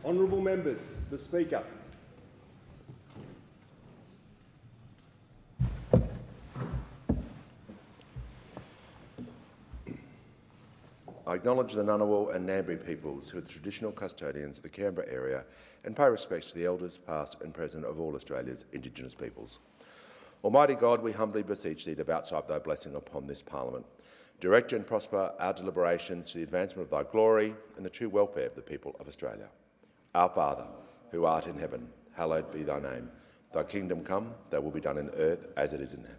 Honourable members, the Speaker. I acknowledge the Ngunnawal and Ngambri peoples who are the traditional custodians of the Canberra area and pay respect to the elders past and present of all Australia's Indigenous peoples. Almighty God, we humbly beseech thee to vouchsafe thy blessing upon this Parliament. Direct and prosper our deliberations to the advancement of thy glory and the true welfare of the people of Australia. Our Father, who art in heaven, hallowed be thy name. Thy kingdom come, thy will be done in earth as it is in heaven.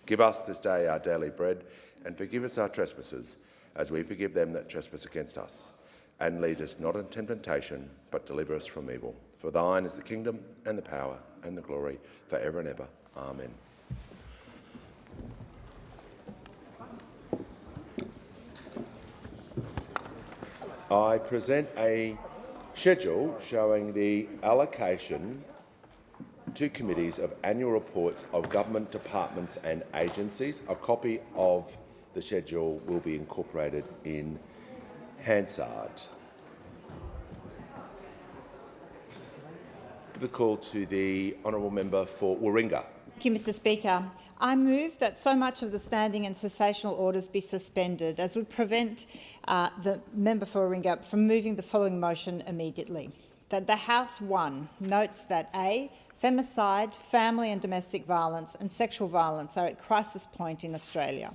Give us this day our daily bread, and forgive us our trespasses, as we forgive them that trespass against us. And lead us not into temptation, but deliver us from evil. For thine is the kingdom, and the power, and the glory, for ever and ever. Amen. I present a schedule showing the allocation to committees of annual reports of government departments and agencies. A copy of the schedule will be incorporated in Hansard. Give a call to the honourable member for Warringah. Thank you, Mr Speaker. I move that so much of the standing and cessational orders be suspended as would prevent the member for Warringah from moving the following motion immediately. That the House 1 notes that A. Femicide, family and domestic violence and sexual violence are at crisis point in Australia.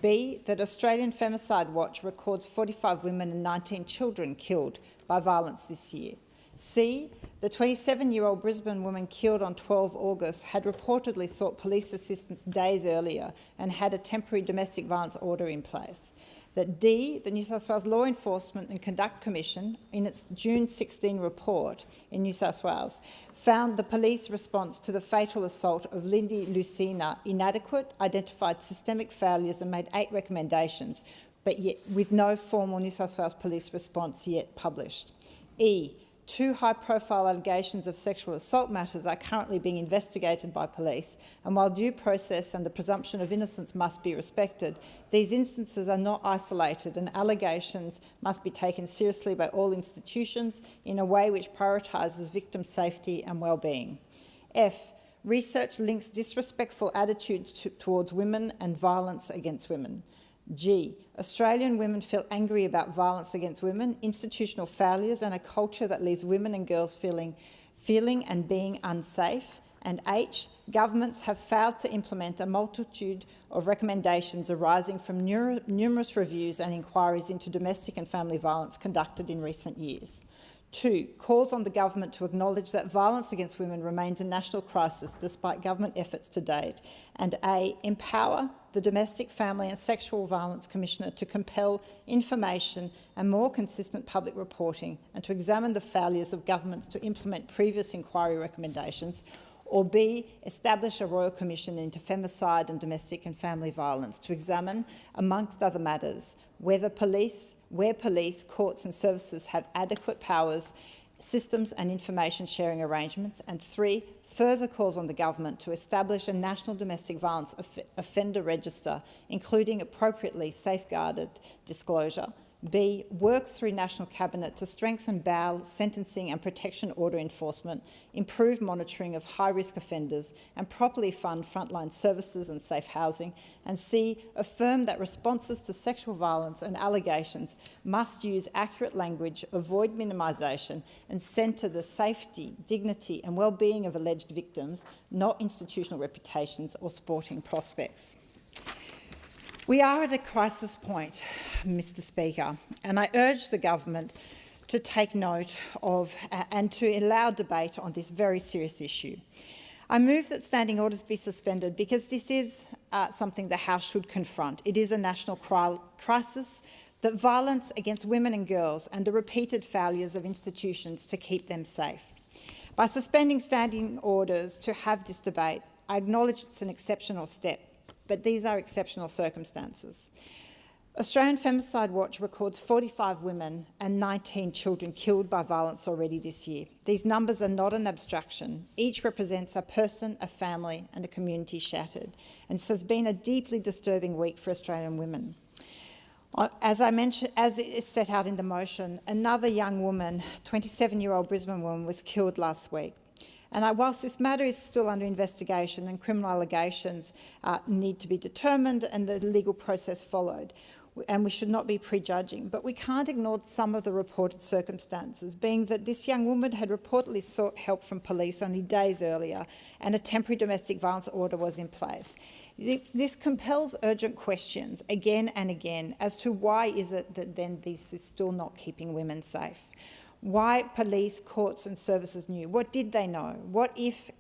B. That Australian Femicide Watch records 45 women and 19 children killed by violence this year. C. The 27-year-old Brisbane woman killed on 12 August had reportedly sought police assistance days earlier and had a temporary domestic violence order in place. That D. The New South Wales Law Enforcement and Conduct Commission, in its June 16 report in New South Wales, found the police response to the fatal assault of Lindy Lucina inadequate, identified systemic failures and made 8 recommendations, but yet with no formal New South Wales police response yet published. E. 2 high-profile allegations of sexual assault matters are currently being investigated by police, and while due process and the presumption of innocence must be respected, these instances are not isolated and allegations must be taken seriously by all institutions in a way which prioritises victim safety and well-being. F. Research links disrespectful attitudes towards women and violence against women. G. Australian women feel angry about violence against women, institutional failures and a culture that leaves women and girls feeling and being unsafe. And H. Governments have failed to implement a multitude of recommendations arising from numerous reviews and inquiries into domestic and family violence conducted in recent years. 2. Calls on the government to acknowledge that violence against women remains a national crisis despite government efforts to date. And A. Empower the Domestic, Family and Sexual Violence Commissioner to compel information and more consistent public reporting and to examine the failures of governments to implement previous inquiry recommendations. Or B. Establish a Royal Commission into femicide and domestic and family violence to examine, amongst other matters, where police, courts and services have adequate powers, systems and information sharing arrangements. And 3. Further calls on the government to establish a national domestic violence offender register, including appropriately safeguarded disclosure. B. Work through National Cabinet to strengthen bail, sentencing and protection order enforcement, improve monitoring of high-risk offenders and properly fund frontline services and safe housing. And C. Affirm that responses to sexual violence and allegations must use accurate language, avoid minimisation and centre the safety, dignity and well-being of alleged victims, not institutional reputations or sporting prospects. We are at a crisis point, Mr Speaker, and I urge the government to take note of and to allow debate on this very serious issue. I move that standing orders be suspended because this is something the House should confront. It is a national crisis, that violence against women and girls and the repeated failures of institutions to keep them safe. By suspending standing orders to have this debate, I acknowledge it's an exceptional step, but these are exceptional circumstances. Australian Femicide Watch records 45 women and 19 children killed by violence already this year. These numbers are not an abstraction. Each represents a person, a family and a community shattered. And this has been a deeply disturbing week for Australian women. As I mentioned, as is set out in the motion, another young woman, 27-year-old Brisbane woman, was killed last week. And whilst this matter is still under investigation and criminal allegations need to be determined and the legal process followed, and we should not be prejudging, but we can't ignore some of the reported circumstances, being that this young woman had reportedly sought help from police only days earlier and a temporary domestic violence order was in place. This compels urgent questions again and again as to why is it that then this is still not keeping women safe. Why police, courts and services knew? What did they know? What if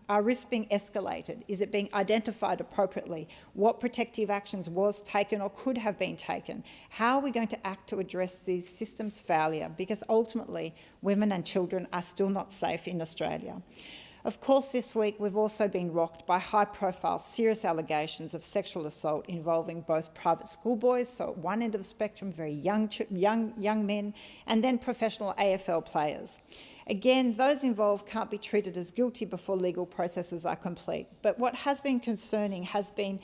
are risks being escalated? Is it being identified appropriately? What protective actions was taken or could have been taken? How are we going to act to address these systems' failure? Because ultimately, women and children are still not safe in Australia. Of course, this week we've also been rocked by high-profile, serious allegations of sexual assault involving both private schoolboys, so at one end of the spectrum, very young men, and then professional AFL players. Again, those involved can't be treated as guilty before legal processes are complete. But what has been concerning has been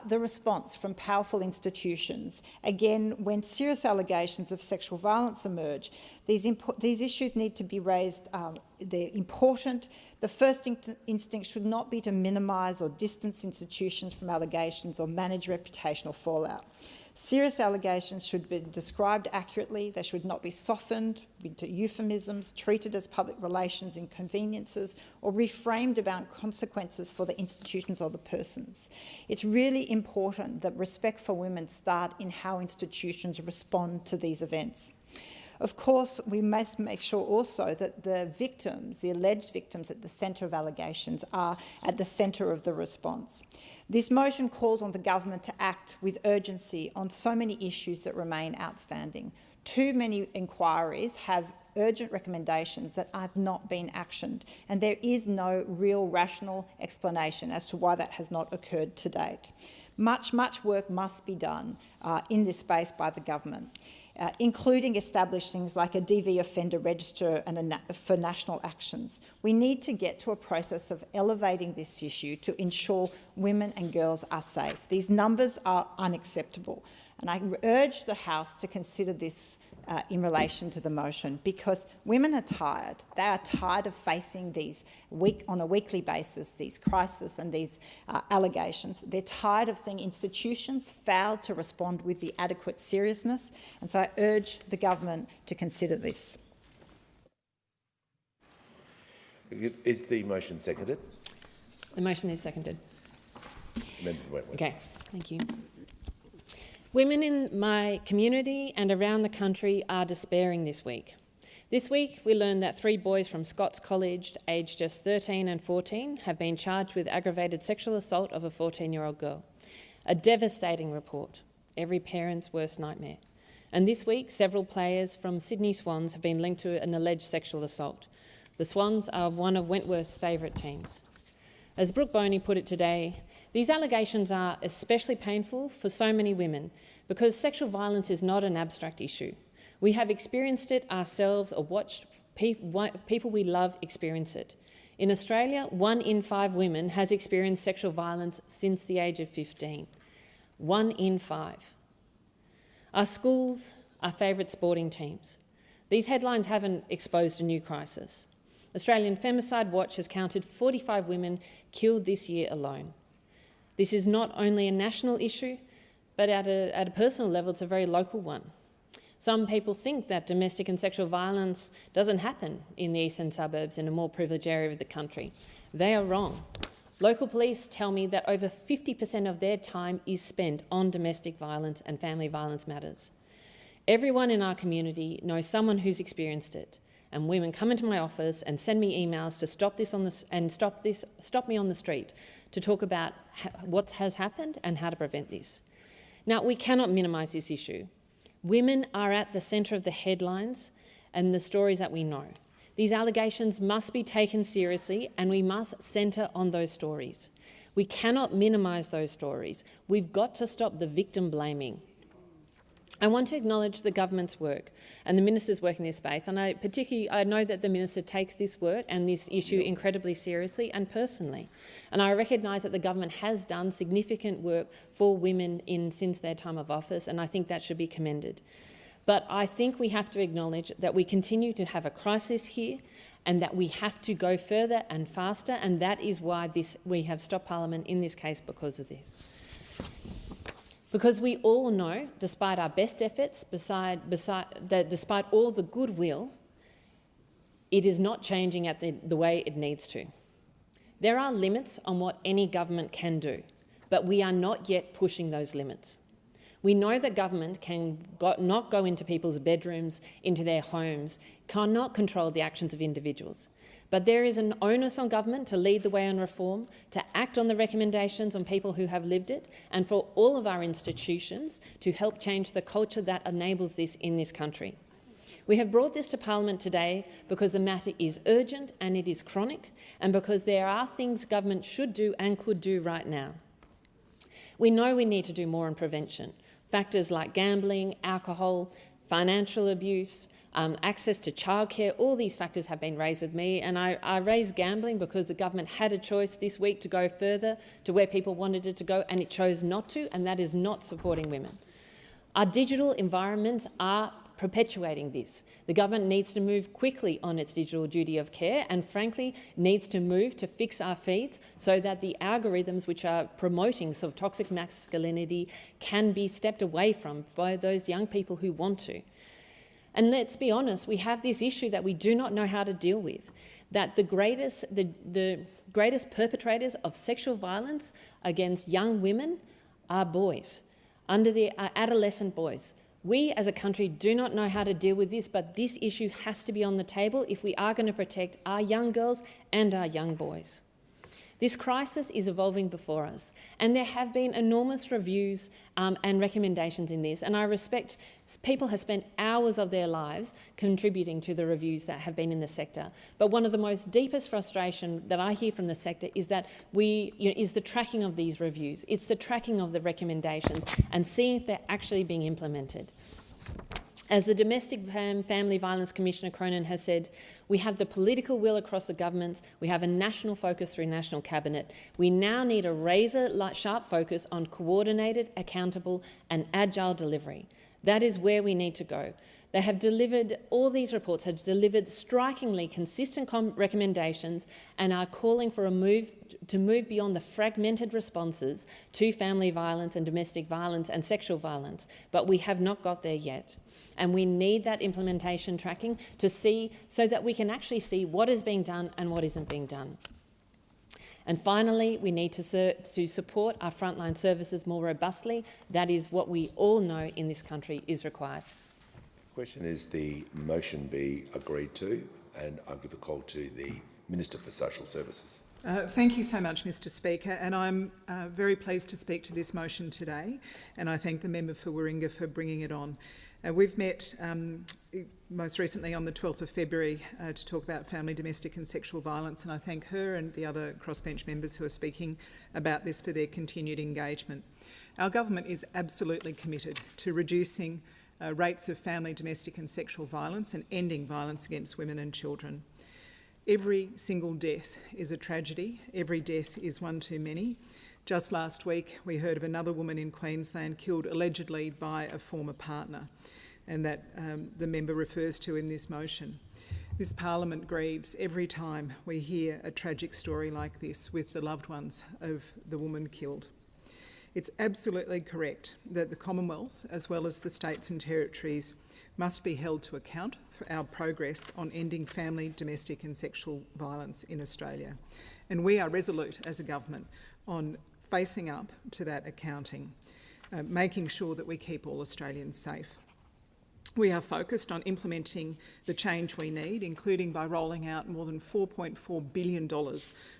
the response from powerful institutions. Again, when serious allegations of sexual violence emerge, these issues need to be raised. They're important. The first instinct should not be to minimise or distance institutions from allegations or manage reputational fallout. Serious allegations should be described accurately. They should not be softened into euphemisms, treated as public relations inconveniences, or reframed about consequences for the institutions or the persons. It's really important that respect for women start in how institutions respond to these events. Of course, we must make sure also that the victims, the alleged victims at the centre of allegations, are at the centre of the response. This motion calls on the government to act with urgency on so many issues that remain outstanding. Too many inquiries have urgent recommendations that have not been actioned, and there is no real rational explanation as to why that has not occurred to date. Much work must be done in this space by the government. Including establishing things like a DV offender register and for national actions. We need to get to a process of elevating this issue to ensure women and girls are safe. These numbers are unacceptable, and I urge the House to consider this in relation to the motion, because women are tired. They are tired of facing these on a weekly basis, these crises and these allegations. They're tired of seeing institutions fail to respond with the adequate seriousness, and so I urge the government to consider this. Is the motion seconded? The motion is seconded. Member Wentworth. Okay, thank you. Women in my community and around the country are despairing this week. This week, we learned that 3 boys from Scots College, aged just 13 and 14, have been charged with aggravated sexual assault of a 14-year-old girl. A devastating report, every parent's worst nightmare. And this week, several players from Sydney Swans have been linked to an alleged sexual assault. The Swans are one of Wentworth's favourite teams. As Brooke Boney put it today, these allegations are especially painful for so many women because sexual violence is not an abstract issue. We have experienced it ourselves or watched people we love experience it. In Australia, 1 in 5 women has experienced sexual violence since the age of 15. 1 in 5. Our schools, our favourite sporting teams. These headlines haven't exposed a new crisis. Australian Femicide Watch has counted 45 women killed this year alone. This is not only a national issue, but at a personal level, it's a very local one. Some people think that domestic and sexual violence doesn't happen in the eastern suburbs in a more privileged area of the country. They are wrong. Local police tell me that over 50% of their time is spent on domestic violence and family violence matters. Everyone in our community knows someone who's experienced it, and women come into my office and send me emails to stop me on the street to talk about what has happened and how to prevent this. Now, we cannot minimise this issue. Women are at the centre of the headlines and the stories that we know. These allegations must be taken seriously, and we must centre on those stories. We cannot minimise those stories. We've got to stop the victim blaming. I want to acknowledge the government's work and the minister's work in this space, and I know that the minister takes this work and this issue incredibly seriously and personally. And I recognise that the government has done significant work for women since their time of office, and I think that should be commended. But I think we have to acknowledge that we continue to have a crisis here and that we have to go further and faster, and that is why we have stopped Parliament in this case because of this. Because we all know, despite our best efforts, despite all the goodwill, it is not changing at the way it needs to. There are limits on what any government can do, but we are not yet pushing those limits. We know that government not go into people's bedrooms, into their homes, cannot control the actions of individuals. But there is an onus on government to lead the way on reform, to act on the recommendations on people who have lived it, and for all of our institutions to help change the culture that enables this in this country. We have brought this to Parliament today because the matter is urgent and it is chronic, and because there are things government should do and could do right now. We know we need to do more on prevention. Factors like gambling, alcohol, financial abuse, access to childcare, all these factors have been raised with me, and I raised gambling because the government had a choice this week to go further to where people wanted it to go, and it chose not to, and that is not supporting women. Our digital environments are perpetuating this. The government needs to move quickly on its digital duty of care and, frankly, needs to move to fix our feeds so that the algorithms which are promoting sort of toxic masculinity can be stepped away from by those young people who want to. And let's be honest, we have this issue that we do not know how to deal with, that the greatest perpetrators of sexual violence against young women are boys, adolescent boys. We as a country do not know how to deal with this, but this issue has to be on the table if we are going to protect our young girls and our young boys. This crisis is evolving before us, and there have been enormous reviews and recommendations in this, and I respect people have spent hours of their lives contributing to the reviews that have been in the sector. But one of the most deepest frustration that I hear from the sector is that is the tracking of these reviews. It's the tracking of the recommendations and seeing if they're actually being implemented. As the Domestic Family Violence Commissioner Cronin has said, we have the political will across the governments, we have a national focus through National Cabinet. We now need a razor-sharp focus on coordinated, accountable and agile delivery. That is where we need to go. They have delivered, all these reports have delivered strikingly consistent recommendations and are calling for a move beyond the fragmented responses to family violence and domestic violence and sexual violence. But we have not got there yet. And we need that implementation tracking to see, so that we can actually see what is being done and what isn't being done. And finally, we need to support our frontline services more robustly. That is what we all know in this country is required. Question is the motion be agreed to, and I'll give a call to the Minister for Social Services. Thank you so much, Mr Speaker, and I'm very pleased to speak to this motion today, and I thank the member for Warringah for bringing it on. We've met most recently on the 12th of February to talk about family, domestic and sexual violence, and I thank her and the other crossbench members who are speaking about this for their continued engagement. Our government is absolutely committed to reducing rates of family, domestic and sexual violence and ending violence against women and children. Every single death is a tragedy. Every death is one too many. Just last week, we heard of another woman in Queensland killed allegedly by a former partner, and that the member refers to in this motion. This Parliament grieves every time we hear a tragic story like this with the loved ones of the woman killed. It's absolutely correct that the Commonwealth, as well as the states and territories, must be held to account for our progress on ending family, domestic and sexual violence in Australia. And we are resolute as a government on facing up to that accounting, making sure that we keep all Australians safe. We are focused on implementing the change we need, including by rolling out more than $4.4 billion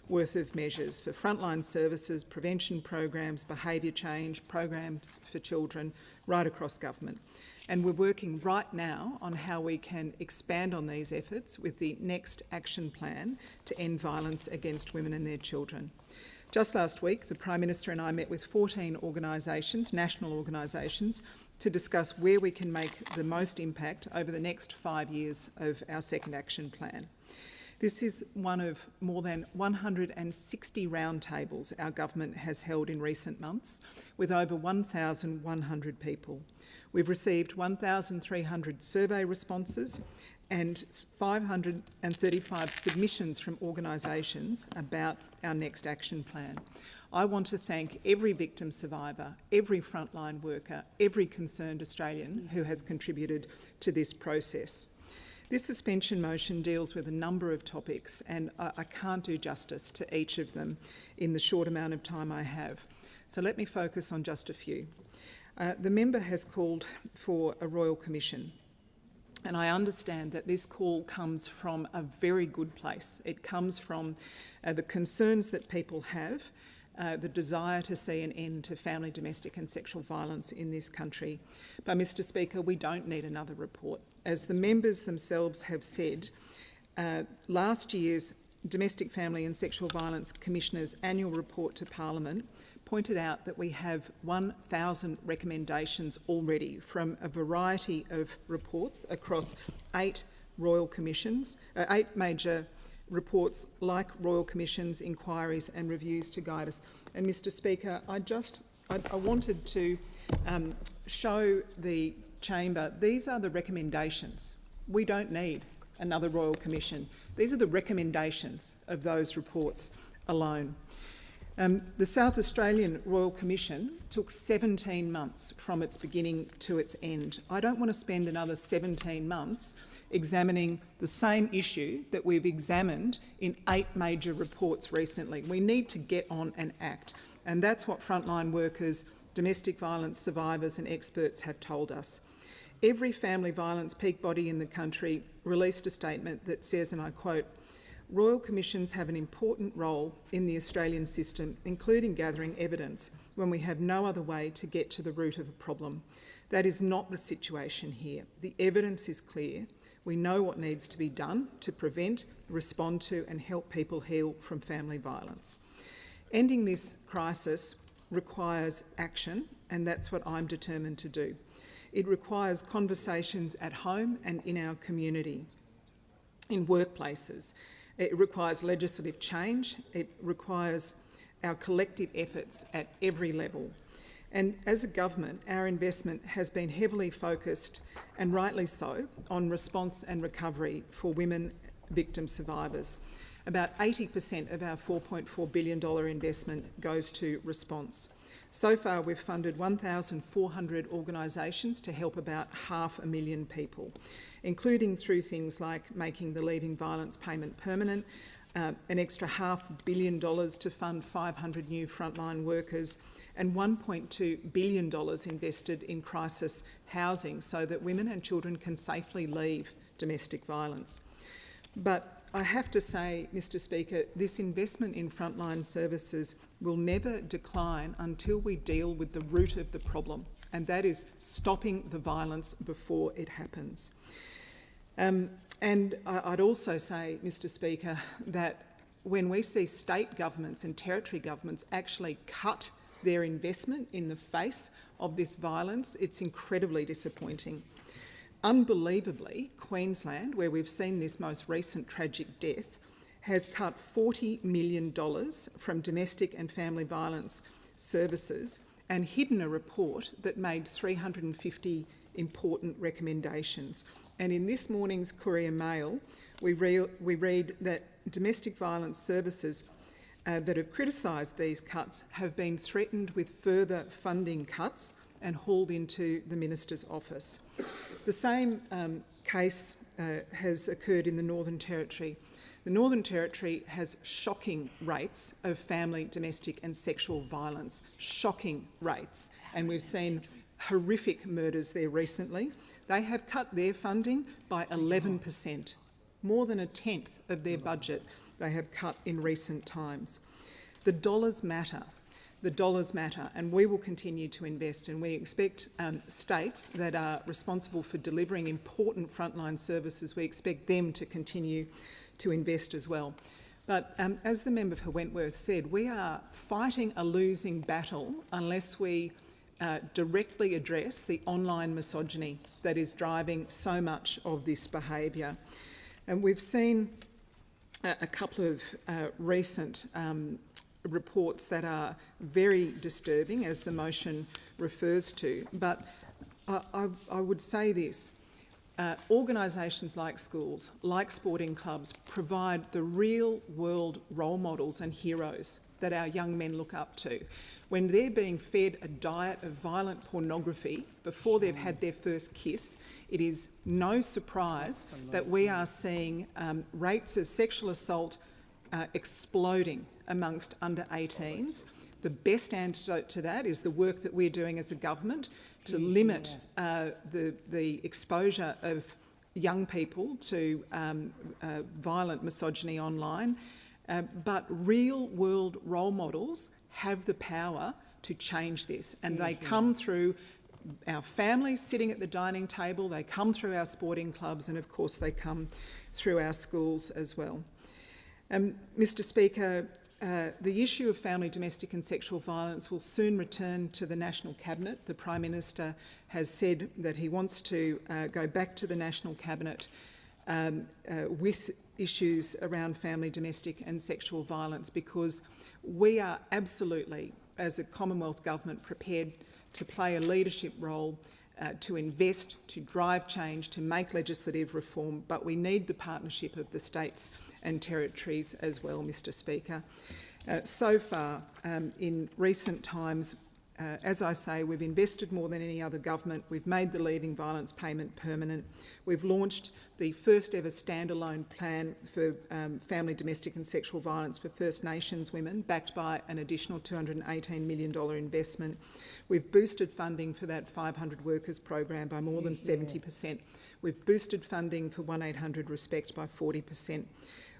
worth of measures for frontline services, prevention programs, behaviour change, programs for children, right across government. And we're working right now on how we can expand on these efforts with the next action plan to end violence against women and their children. Just last week, the Prime Minister and I met with 14 organisations, national organisations, to discuss where we can make the most impact over the next 5 years of our second action plan. This is one of more than 160 roundtables our government has held in recent months with over 1,100 people. We've received 1,300 survey responses and 535 submissions from organisations about our next action plan. I want to thank every victim survivor, every frontline worker, every concerned Australian who has contributed to this process. This suspension motion deals with a number of topics, and I can't do justice to each of them in the short amount of time I have. So let me focus on just a few. The member has called for a Royal Commission, and I understand that this call comes from a very good place. It comes from the concerns that people have, the desire to see an end to family, domestic and sexual violence in this country. But, Mr Speaker, we don't need another report. As the members themselves have said, last year's Domestic Family and Sexual Violence Commissioner's annual report to Parliament pointed out that we have 1,000 recommendations already from a variety of reports across 8 royal commissions, 8 major reports like royal commissions, inquiries and reviews to guide us. And Mr Speaker, I wanted to show the chamber, these are the recommendations. We don't need another royal commission. These are the recommendations of those reports alone. The South Australian Royal Commission took 17 months from its beginning to its end. I don't want to spend another 17 months examining the same issue that we've examined in 8 major reports recently. We need to get on and act, and that's what frontline workers, domestic violence survivors and experts have told us. Every family violence peak body in the country released a statement that says, and I quote, "Royal Commissions have an important role in the Australian system, including gathering evidence when we have no other way to get to the root of a problem. That is not the situation here. The evidence is clear. We know what needs to be done to prevent, respond to and help people heal from family violence. Ending this crisis requires action, and that's what I'm determined to do. It requires conversations at home and in our community, in workplaces. It requires legislative change. It requires our collective efforts at every level. And as a government, our investment has been heavily focused, and rightly so, on response and recovery for women victim survivors. About 80% of our $4.4 billion investment goes to response. So far, we've funded 1,400 organisations to help about 500,000 people, including through things like making the Leaving Violence payment permanent, an extra $500 million to fund 500 new frontline workers, and $1.2 billion invested in crisis housing so that women and children can safely leave domestic violence. But I have to say, Mr Speaker, this investment in frontline services will never decline until we deal with the root of the problem, and that is stopping the violence before it happens. And I'd also say, Mr Speaker, that when we see state governments and territory governments actually cut their investment in the face of this violence, it's incredibly disappointing. Unbelievably, Queensland, where we've seen this most recent tragic death, has cut $40 million from domestic and family violence services and hidden a report that made 350 important recommendations. And in this morning's Courier Mail, we read that domestic violence services that have criticised these cuts have been threatened with further funding cuts and hauled into the Minister's office. The same case has occurred in the Northern Territory. The Northern Territory has shocking rates of family, domestic and sexual violence, shocking rates, and we've seen horrific murders there recently. They have cut their funding by 11%, more than a tenth of their budget they have cut in recent times. The dollars matter. The dollars matter, and we will continue to invest, and we expect states that are responsible for delivering important frontline services, we expect them to continue to invest as well. But as the member for Wentworth said, we are fighting a losing battle unless we directly address the online misogyny that is driving so much of this behaviour. And we've seen a couple of recent reports that are very disturbing, as the motion refers to. But I would say this. Organisations like schools, like sporting clubs, provide the real-world role models and heroes that our young men look up to. When they're being fed a diet of violent pornography before they've had their first kiss, it is no surprise that we are seeing rates of sexual assault exploding amongst under 18s. The best antidote to that is the work that we're doing as a government to limit the exposure of young people to violent misogyny online. But real-world role models have the power to change this, and they come through our families sitting at the dining table, they come through our sporting clubs, and of course they come through our schools as well. Mr Speaker, the issue of family, domestic and sexual violence will soon return to the National Cabinet. The Prime Minister has said that he wants to go back to the National Cabinet with issues around family, domestic and sexual violence, because we are absolutely, as a Commonwealth Government, prepared to play a leadership role, to invest, to drive change, to make legislative reform, but we need the partnership of the states and territories as well, Mr Speaker. So far, in recent times, as I say, we've invested more than any other government. We've made the leaving violence payment permanent. We've launched the first ever standalone plan for family, domestic and sexual violence for First Nations women, backed by an additional $218 million investment. We've boosted funding for that 500 workers program by more than 70%. We've boosted funding for 1-800-RESPECT by 40%.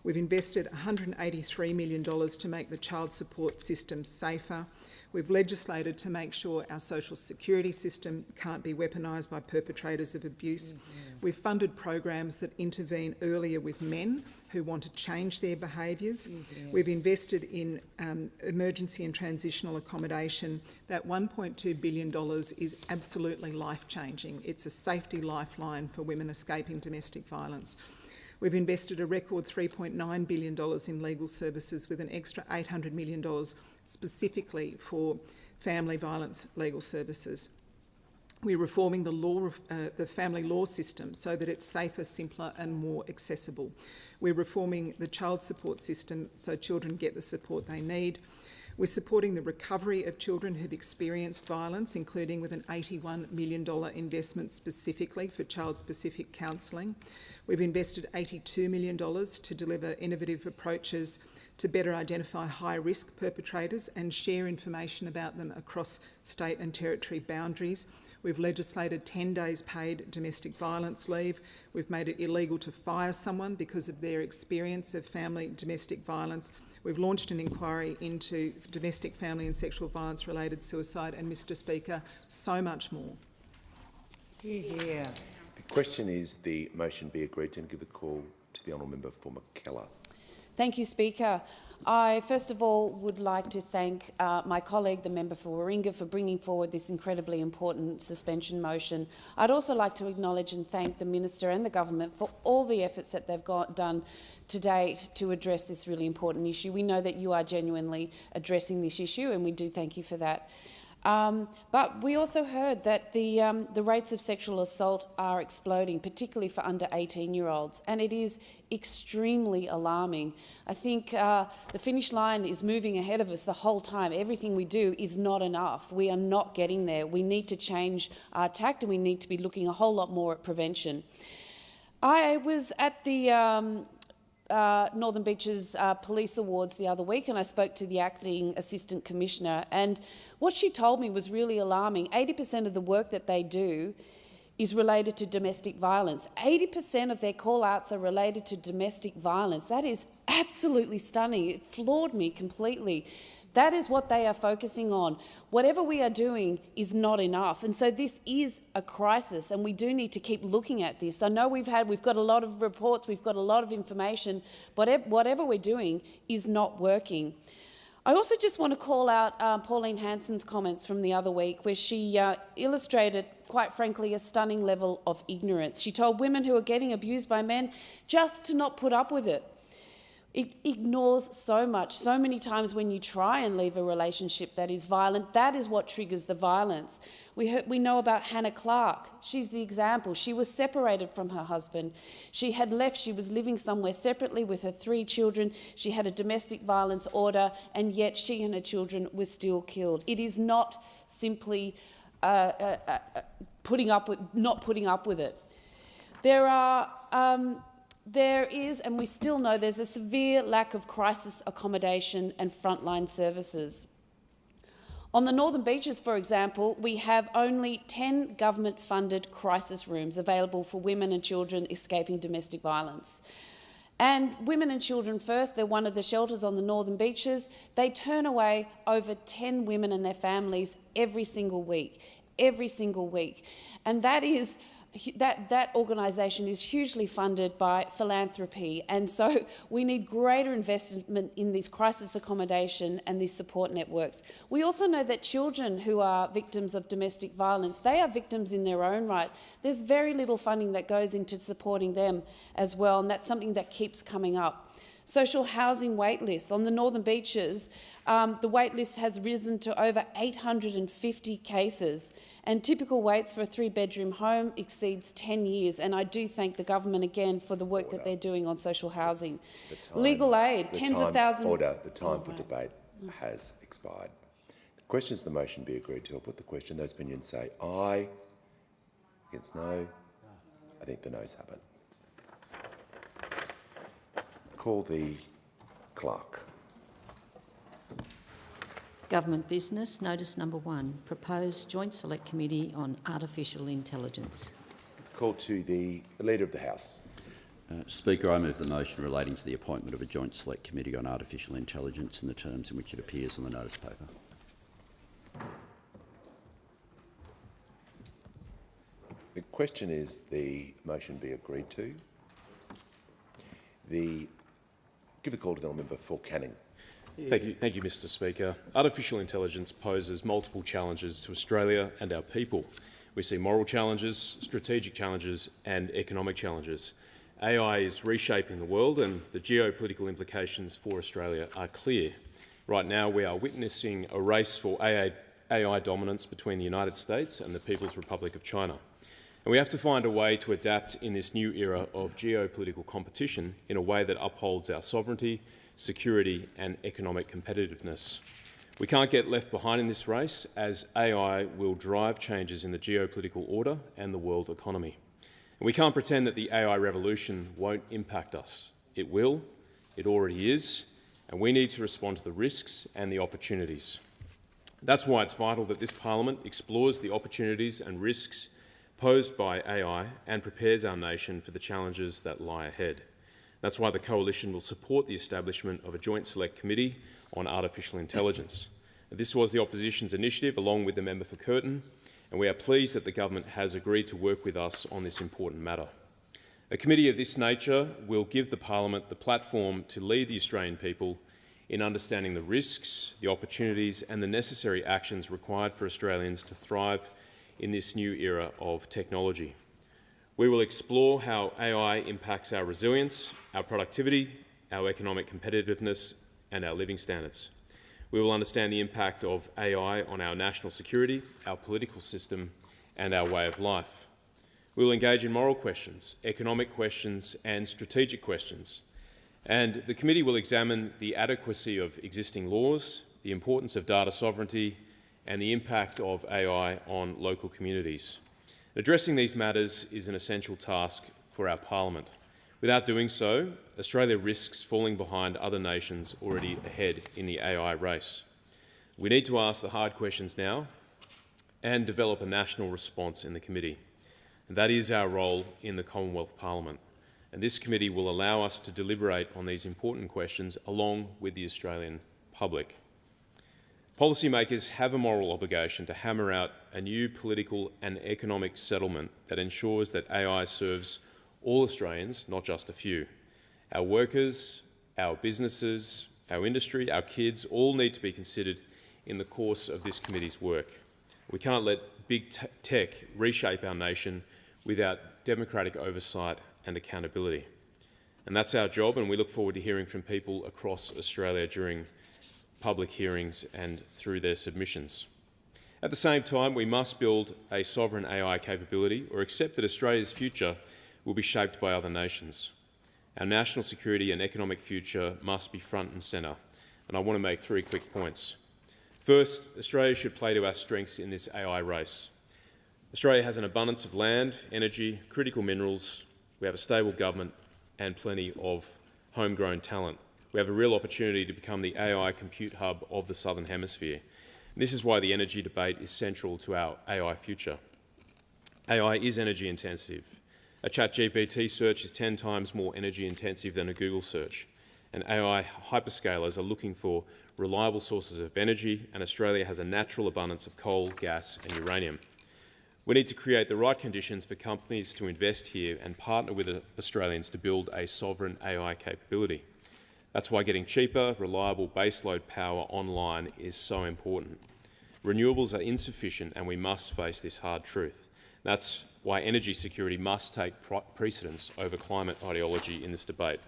We've invested $183 million to make the child support system safer. We've legislated to make sure our social security system can't be weaponised by perpetrators of abuse. We've funded programs that intervene earlier with men who want to change their behaviours. We've invested in emergency and transitional accommodation. That $1.2 billion is absolutely life-changing. It's a safety lifeline for women escaping domestic violence. We've invested a record $3.9 billion in legal services, with an extra $800 million specifically for family violence legal services. We're reforming the family law system so that it's safer, simpler and more accessible. We're reforming the child support system so children get the support they need. We're supporting the recovery of children who've experienced violence, including with an $81 million investment specifically for child-specific counselling. We've invested $82 million to deliver innovative approaches to better identify high-risk perpetrators and share information about them across state and territory boundaries. We've legislated 10 days paid domestic violence leave. We've made it illegal to fire someone because of their experience of family domestic violence. We've launched an inquiry into domestic, family and sexual violence related suicide, and Mr Speaker, so much more. The question is the motion be agreed to, and give the call to the honourable member for McKellar. Thank you, Speaker. I first of all would like to thank my colleague, the member for Warringah, for bringing forward this incredibly important suspension motion. I'd also like to acknowledge and thank the Minister and the Government for all the efforts that they've done to date to address this really important issue. We know that you are genuinely addressing this issue, and we do thank you for that. But we also heard that the rates of sexual assault are exploding, particularly for under 18-year-olds, and it is extremely alarming. I think the finish line is moving ahead of us the whole time. Everything we do is not enough. We are not getting there. We need to change our tact, and we need to be looking a whole lot more at prevention. I was at the Northern Beaches Police Awards the other week, and I spoke to the Acting Assistant Commissioner, and what she told me was really alarming. 80% of the work that they do is related to domestic violence. 80% of their call-outs are related to domestic violence. That is absolutely stunning. It floored me completely. That is what they are focusing on. Whatever we are doing is not enough. And so this is a crisis, and we do need to keep looking at this. I know we've got a lot of reports, we've got a lot of information, but whatever we're doing is not working. I also just want to call out Pauline Hanson's comments from the other week, where she illustrated, quite frankly, a stunning level of ignorance. She told women who are getting abused by men just to not put up with it. It ignores so much. So many times when you try and leave a relationship that is violent, that is what triggers the violence. We know about Hannah Clark. She's the example. She was separated from her husband. She had left. She was living somewhere separately with her 3 children. She had a domestic violence order, and yet she and her children were still killed. It is not simply not putting up with it. There is, and we still know, there's a severe lack of crisis accommodation and frontline services. On the Northern Beaches, for example, we have only 10 government-funded crisis rooms available for women and children escaping domestic violence. And Women and Children First, they're one of the shelters on the Northern Beaches. They turn away over 10 women and their families every single week. And that organisation is hugely funded by philanthropy, and so we need greater investment in these crisis accommodation and these support networks. We also know that children who are victims of domestic violence, they are victims in their own right. There's very little funding that goes into supporting them as well, and that's something that keeps coming up. Social housing wait lists. On the Northern Beaches, the wait list has risen to over 850 cases, and typical waits for a 3-bedroom home exceeds 10 years. And I do thank the government again for the work that they're doing on social housing. Legal aid, tens of thousands... Order. The time for debate has expired. The questions of the motion be agreed to. I'll put the question. Those opinions say aye. Against no. I think the noes have it. Call the clerk. Government business, notice number 1, proposed Joint Select Committee on Artificial Intelligence. Call to the Leader of the House. Speaker, I move the motion relating to the appointment of a Joint Select Committee on Artificial Intelligence in the terms in which it appears on the notice paper. The question is the motion be agreed to. Give the call to the member for Canning. Thank you, Mr. Speaker. Artificial intelligence poses multiple challenges to Australia and our people. We see moral challenges, strategic challenges and economic challenges. AI is reshaping the world, and the geopolitical implications for Australia are clear. Right now we are witnessing a race for AI dominance between the United States and the People's Republic of China. And we have to find a way to adapt in this new era of geopolitical competition in a way that upholds our sovereignty, security and economic competitiveness. We can't get left behind in this race, as AI will drive changes in the geopolitical order and the world economy. And we can't pretend that the AI revolution won't impact us. It will, it already is, and we need to respond to the risks and the opportunities. That's why it's vital that this Parliament explores the opportunities and risks posed by AI and prepares our nation for the challenges that lie ahead. That's why the Coalition will support the establishment of a Joint Select Committee on Artificial Intelligence. This was the Opposition's initiative, along with the member for Curtin, and we are pleased that the government has agreed to work with us on this important matter. A committee of this nature will give the Parliament the platform to lead the Australian people in understanding the risks, the opportunities and the necessary actions required for Australians to thrive in this new era of technology. We will explore how AI impacts our resilience, our productivity, our economic competitiveness and our living standards. We will understand the impact of AI on our national security, our political system and our way of life. We will engage in moral questions, economic questions and strategic questions. And the committee will examine the adequacy of existing laws, the importance of data sovereignty and the impact of AI on local communities. Addressing these matters is an essential task for our Parliament. Without doing so, Australia risks falling behind other nations already ahead in the AI race. We need to ask the hard questions now and develop a national response in the committee. And that is our role in the Commonwealth Parliament. And this committee will allow us to deliberate on these important questions along with the Australian public. Policymakers have a moral obligation to hammer out a new political and economic settlement that ensures that AI serves all Australians, not just a few. Our workers, our businesses, our industry, our kids all need to be considered in the course of this committee's work. We can't let big tech reshape our nation without democratic oversight and accountability. And that's our job, and we look forward to hearing from people across Australia during public hearings and through their submissions. At the same time, we must build a sovereign AI capability or accept that Australia's future will be shaped by other nations. Our national security and economic future must be front and centre, and I want to make 3 quick points. First, Australia should play to our strengths in this AI race. Australia has an abundance of land, energy, critical minerals, we have a stable government and plenty of homegrown talent. We have a real opportunity to become the AI compute hub of the Southern Hemisphere. And this is why the energy debate is central to our AI future. AI is energy intensive. A ChatGPT search is 10 times more energy intensive than a Google search. And AI hyperscalers are looking for reliable sources of energy, and Australia has a natural abundance of coal, gas and uranium. We need to create the right conditions for companies to invest here and partner with Australians to build a sovereign AI capability. That's why getting cheaper, reliable baseload power online is so important. Renewables are insufficient and we must face this hard truth. That's why energy security must take precedence over climate ideology in this debate.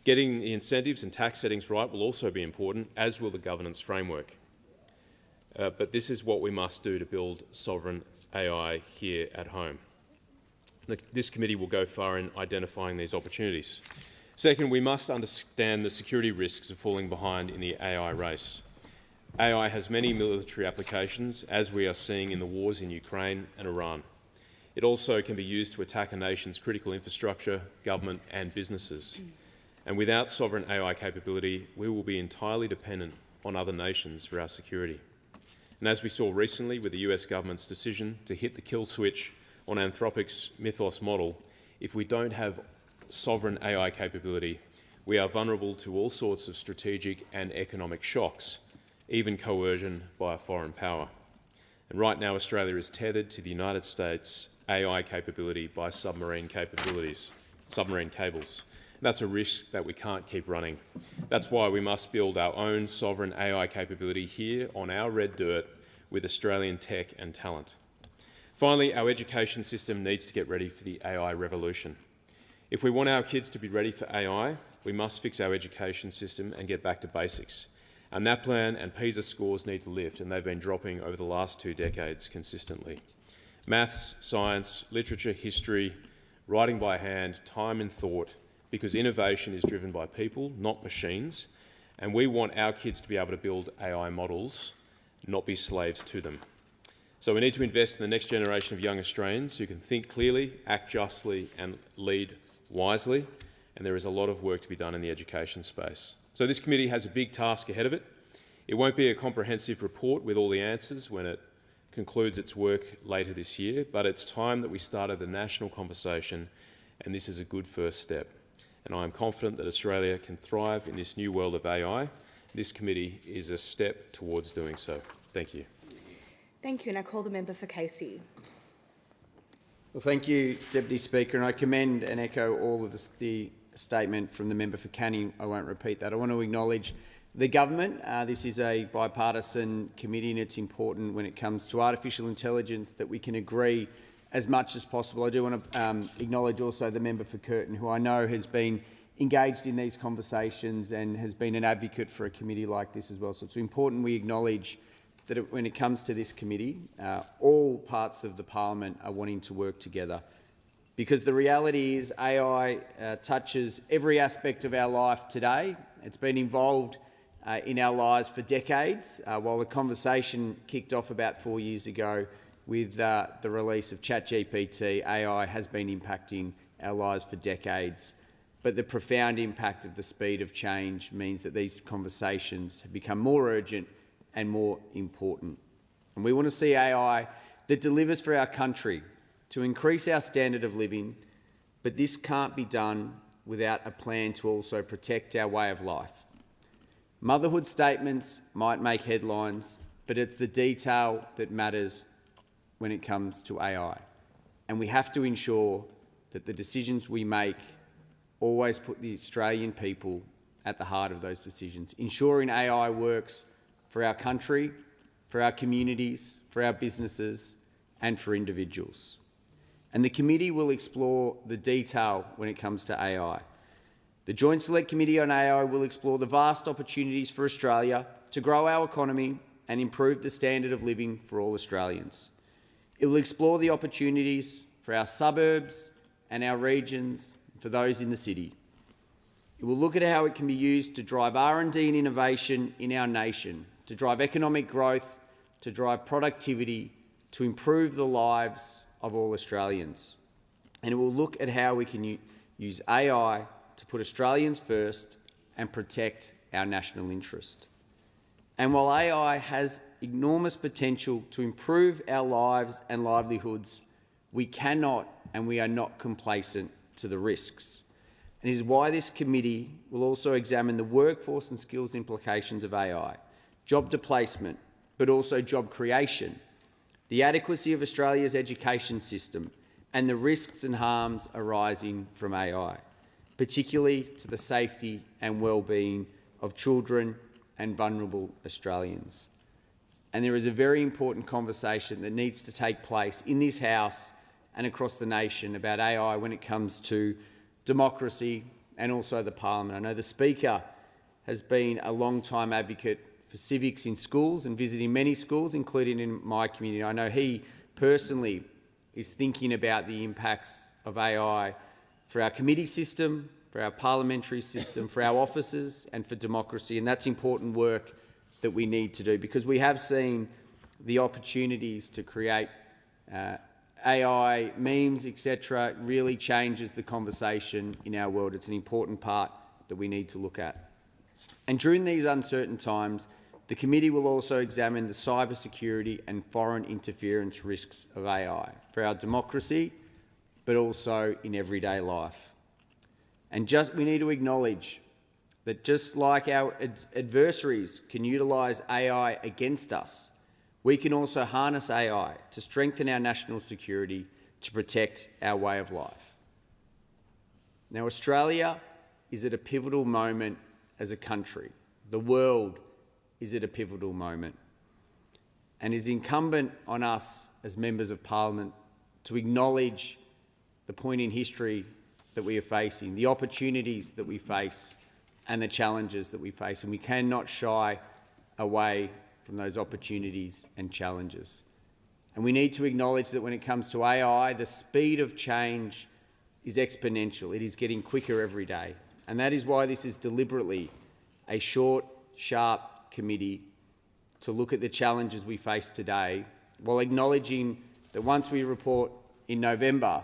Getting the incentives and tax settings right will also be important, as will the governance framework. But this is what we must do to build sovereign AI here at home. This committee will go far in identifying these opportunities. Second, we must understand the security risks of falling behind in the AI race. AI has many military applications, as we are seeing in the wars in Ukraine and Iran. It also can be used to attack a nation's critical infrastructure, government and businesses. And without sovereign AI capability, we will be entirely dependent on other nations for our security. And as we saw recently with the US government's decision to hit the kill switch on Anthropic's Mythos model, if we don't have sovereign AI capability, we are vulnerable to all sorts of strategic and economic shocks, even coercion by a foreign power. And right now, Australia is tethered to the United States' AI capability by submarine cables. And that's a risk that we can't keep running. That's why we must build our own sovereign AI capability here on our red dirt with Australian tech and talent. Finally, our education system needs to get ready for the AI revolution. If we want our kids to be ready for AI, we must fix our education system and get back to basics. Our NAPLAN and PISA scores need to lift, and they've been dropping over the last 2 decades consistently. Maths, science, literature, history, writing by hand, time and thought, because innovation is driven by people, not machines, and we want our kids to be able to build AI models, not be slaves to them. So we need to invest in the next generation of young Australians who can think clearly, act justly and lead wisely, and there is a lot of work to be done in the education space. So this committee has a big task ahead of it. It won't be a comprehensive report with all the answers when it concludes its work later this year, but it's time that we started the national conversation, and this is a good first step. And I am confident that Australia can thrive in this new world of AI. This committee is a step towards doing so. Thank you. Thank you, and I call the member for Casey. Well, thank you, Deputy Speaker, and I commend and echo all of the statement from the member for Canning. I won't repeat that. I want to acknowledge the government. This is a bipartisan committee, and it's important when it comes to artificial intelligence that we can agree as much as possible. I do want to acknowledge also the member for Curtin, who I know has been engaged in these conversations and has been an advocate for a committee like this as well. So it's important we acknowledge that when it comes to this committee, all parts of the parliament are wanting to work together, because the reality is AI touches every aspect of our life today. It's been involved in our lives for decades, while the conversation kicked off about 4 years ago with the release of ChatGPT. AI has been impacting our lives for decades, but the profound impact of the speed of change means that these conversations have become more urgent and more important. And we want to see AI that delivers for our country to increase our standard of living, but this can't be done without a plan to also protect our way of life. Motherhood statements might make headlines, but it's the detail that matters when it comes to AI. And we have to ensure that the decisions we make always put the Australian people at the heart of those decisions, ensuring AI works for our country, for our communities, for our businesses, and for individuals. And the committee will explore the detail when it comes to AI. The Joint Select Committee on AI will explore the vast opportunities for Australia to grow our economy and improve the standard of living for all Australians. It will explore the opportunities for our suburbs and our regions, for those in the city. It will look at how it can be used to drive R&D and innovation in our nation, to drive economic growth, to drive productivity, to improve the lives of all Australians. And it will look at how we can use AI to put Australians first and protect our national interest. And while AI has enormous potential to improve our lives and livelihoods, we cannot and we are not complacent to the risks. And it is why this committee will also examine the workforce and skills implications of AI, job displacement, but also job creation, the adequacy of Australia's education system, and the risks and harms arising from AI, particularly to the safety and well-being of children and vulnerable Australians. And there is a very important conversation that needs to take place in this House and across the nation about AI when it comes to democracy and also the Parliament. I know the Speaker has been a long-time advocate for civics in schools and visiting many schools, including in my community. I know he personally is thinking about the impacts of AI for our committee system, for our parliamentary system, for our officers and for democracy, and that's important work that we need to do because we have seen the opportunities to create AI memes, etc., really changes the conversation in our world. It's an important part that we need to look at. And during these uncertain times, the committee will also examine the cybersecurity and foreign interference risks of AI for our democracy, but also in everyday life. And we need to acknowledge that just like our adversaries can utilise AI against us, we can also harness AI to strengthen our national security, to protect our way of life. Now, Australia is at a pivotal moment as a country. The world is at a pivotal moment. And it is incumbent on us as members of Parliament to acknowledge the point in history that we are facing, the opportunities that we face and the challenges that we face. And we cannot shy away from those opportunities and challenges. And we need to acknowledge that when it comes to AI, the speed of change is exponential. It is getting quicker every day. And that is why this is deliberately a short, sharp committee to look at the challenges we face today, while acknowledging that once we report in November,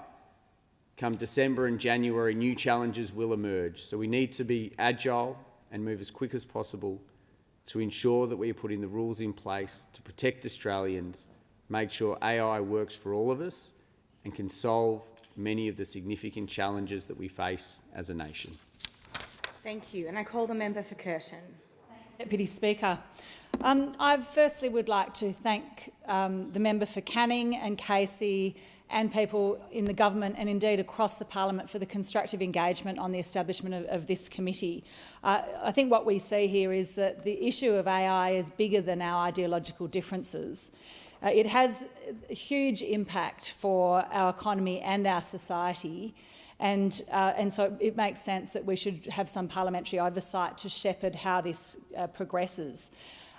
come December and January, new challenges will emerge. So we need to be agile and move as quick as possible to ensure that we are putting the rules in place to protect Australians, make sure AI works for all of us and can solve many of the significant challenges that we face as a nation. Thank you. And I call the member for Curtin. Deputy Speaker, I firstly would like to thank the member for Canning and Casey and people in the government and indeed across the Parliament for the constructive engagement on the establishment of this committee. I think what we see here is that the issue of AI is bigger than our ideological differences. It has a huge impact for our economy and our society. And so it makes sense that we should have some parliamentary oversight to shepherd how this progresses.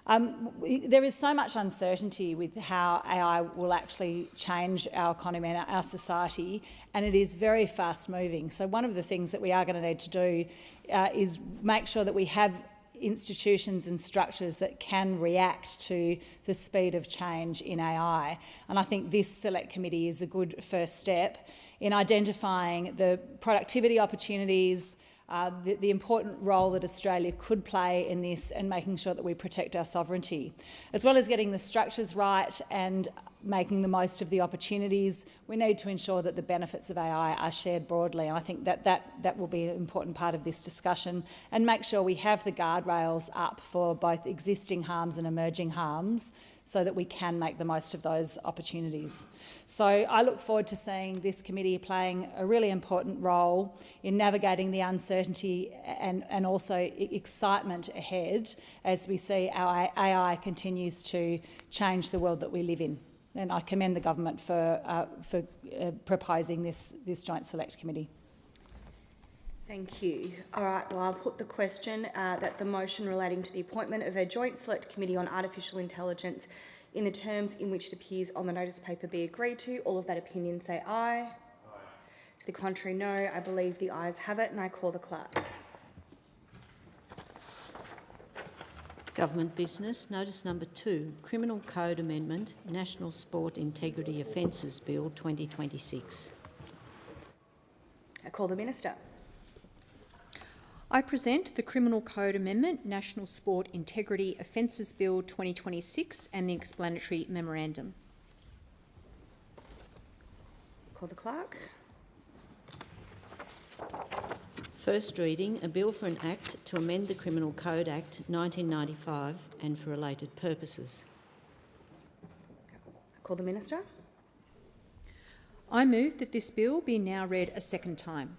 There is so much uncertainty with how AI will actually change our economy and our society, and it is very fast moving. So one of the things that we are going to need to do is make sure that we have institutions and structures that can react to the speed of change in AI. And I think this Select Committee is a good first step in identifying the productivity opportunities, the important role that Australia could play in this and making sure that we protect our sovereignty, as well as getting the structures right and making the most of the opportunities. We need to ensure that the benefits of AI are shared broadly, and I think that will be an important part of this discussion, and make sure we have the guardrails up for both existing harms and emerging harms so that we can make the most of those opportunities. So I look forward to seeing this committee playing a really important role in navigating the uncertainty and also excitement ahead as we see our AI continues to change the world that we live in. And I commend the government for proposing this Joint Select Committee. Thank you. All right, well, I'll put the question that the motion relating to the appointment of a Joint Select Committee on Artificial Intelligence in the terms in which it appears on the notice paper be agreed to. All of that opinion say aye. Aye. To the contrary, no. I believe the ayes have it, and I call the clerk. Government business. Notice number 2, Criminal Code Amendment, National Sport Integrity Offences Bill 2026. I call the Minister. I present the Criminal Code Amendment, National Sport Integrity Offences Bill 2026 and the explanatory memorandum. Call the clerk. First reading, a bill for an act to amend the Criminal Code Act 1995 and for related purposes. Call the Minister. I move that this bill be now read a second time.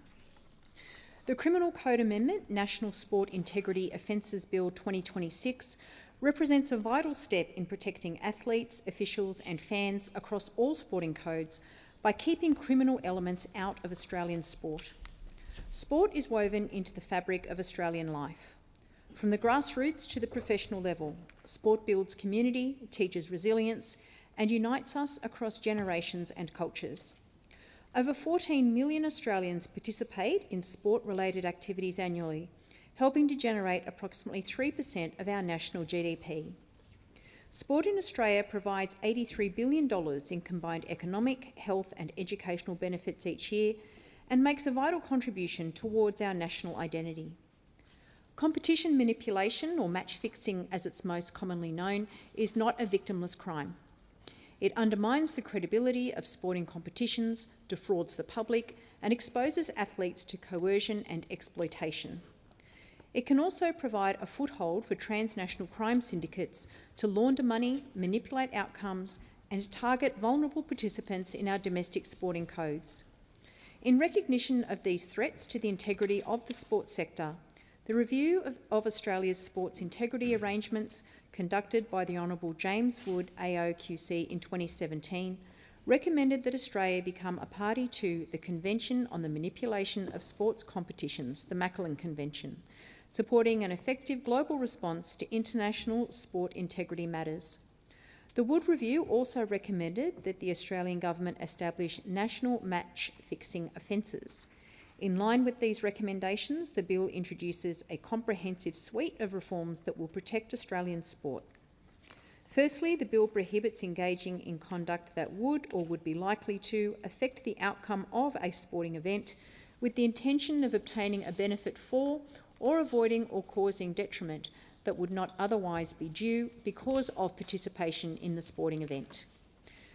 The Criminal Code Amendment, National Sport Integrity Offences Bill 2026 represents a vital step in protecting athletes, officials and fans across all sporting codes by keeping criminal elements out of Australian sport. Sport is woven into the fabric of Australian life. From the grassroots to the professional level, sport builds community, teaches resilience and unites us across generations and cultures. Over 14 million Australians participate in sport-related activities annually, helping to generate approximately 3% of our national GDP. Sport in Australia provides $83 billion in combined economic, health and educational benefits each year and makes a vital contribution towards our national identity. Competition manipulation, or match fixing as it's most commonly known, is not a victimless crime. It undermines the credibility of sporting competitions, defrauds the public, and exposes athletes to coercion and exploitation. It can also provide a foothold for transnational crime syndicates to launder money, manipulate outcomes, and target vulnerable participants in our domestic sporting codes. In recognition of these threats to the integrity of the sports sector, the review of Australia's sports integrity arrangements conducted by the Honourable James Wood AO-QC in 2017 recommended that Australia become a party to the Convention on the Manipulation of Sports Competitions, the Macklin Convention, supporting an effective global response to international sport integrity matters. The Wood Review also recommended that the Australian Government establish national match-fixing offences. In line with these recommendations, the bill introduces a comprehensive suite of reforms that will protect Australian sport. Firstly, the bill prohibits engaging in conduct that would or would be likely to affect the outcome of a sporting event with the intention of obtaining a benefit for or avoiding or causing detriment that would not otherwise be due because of participation in the sporting event.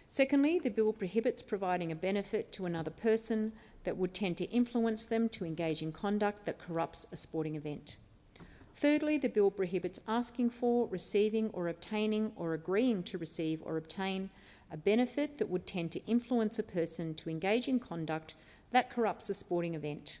Secondly, the bill prohibits providing a benefit to another person that would tend to influence them to engage in conduct that corrupts a sporting event. Thirdly, the bill prohibits asking for, receiving or obtaining or agreeing to receive or obtain a benefit that would tend to influence a person to engage in conduct that corrupts a sporting event.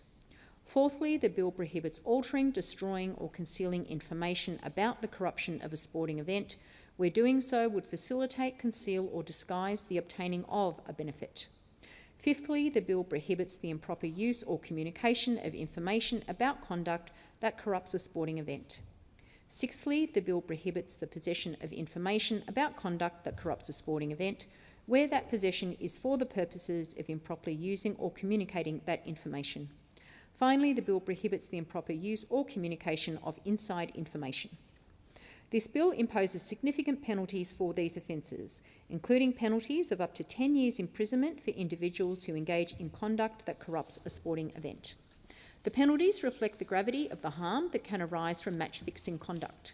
Fourthly, the bill prohibits altering, destroying or concealing information about the corruption of a sporting event where doing so would facilitate, conceal or disguise the obtaining of a benefit. Fifthly, the bill prohibits the improper use or communication of information about conduct that corrupts a sporting event. Sixthly, the bill prohibits the possession of information about conduct that corrupts a sporting event where that possession is for the purposes of improperly using or communicating that information. Finally, the bill prohibits the improper use or communication of inside information. This bill imposes significant penalties for these offences, including penalties of up to 10 years imprisonment for individuals who engage in conduct that corrupts a sporting event. The penalties reflect the gravity of the harm that can arise from match-fixing conduct.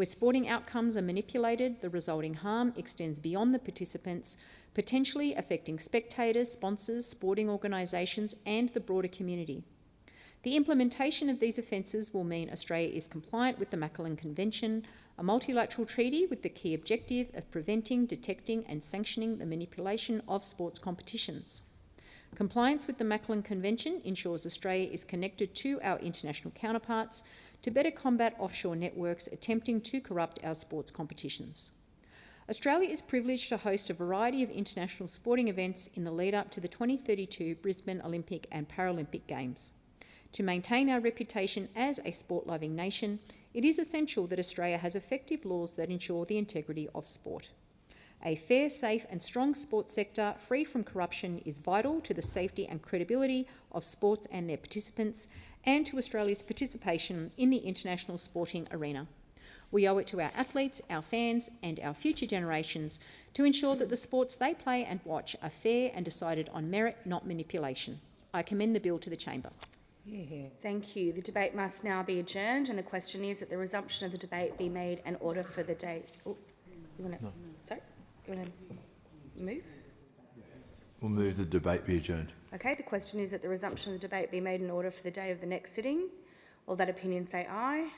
Where sporting outcomes are manipulated, the resulting harm extends beyond the participants, potentially affecting spectators, sponsors, sporting organisations and the broader community. The implementation of these offences will mean Australia is compliant with the Macallan Convention, a multilateral treaty with the key objective of preventing, detecting and sanctioning the manipulation of sports competitions. Compliance with the Macallan Convention ensures Australia is connected to our international counterparts to better combat offshore networks attempting to corrupt our sports competitions. Australia is privileged to host a variety of international sporting events in the lead-up to the 2032 Brisbane Olympic and Paralympic Games. To maintain our reputation as a sport-loving nation, it is essential that Australia has effective laws that ensure the integrity of sport. A fair, safe and strong sports sector free from corruption is vital to the safety and credibility of sports and their participants and to Australia's participation in the international sporting arena. We owe it to our athletes, our fans and our future generations to ensure that the sports they play and watch are fair and decided on merit, not manipulation. I commend the bill to the Chamber. Thank you. The debate must now be adjourned, and the question is that the resumption of the debate be made an order for the day. Oh, you want to? No. Sorry, you want to move? We'll move the debate be adjourned. Okay. The question is that the resumption of the debate be made in order for the day of the next sitting. All that opinion say aye.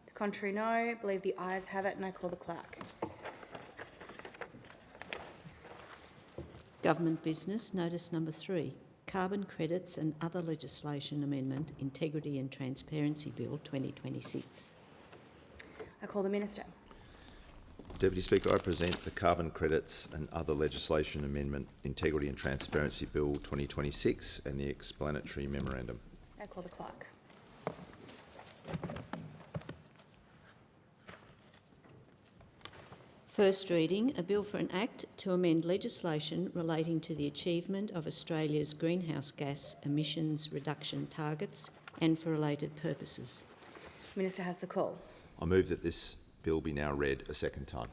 The contrary, no. I believe the ayes have it, and I call the clerk. Government business, notice number 3. Carbon Credits and Other Legislation Amendment, Integrity and Transparency Bill 2026. I call the Minister. Deputy Speaker, I present the Carbon Credits and Other Legislation Amendment, Integrity and Transparency Bill 2026 and the explanatory memorandum. I call the clerk. First reading, a bill for an act to amend legislation relating to the achievement of Australia's greenhouse gas emissions reduction targets and for related purposes. The Minister has the call. I move that this bill be now read a second time.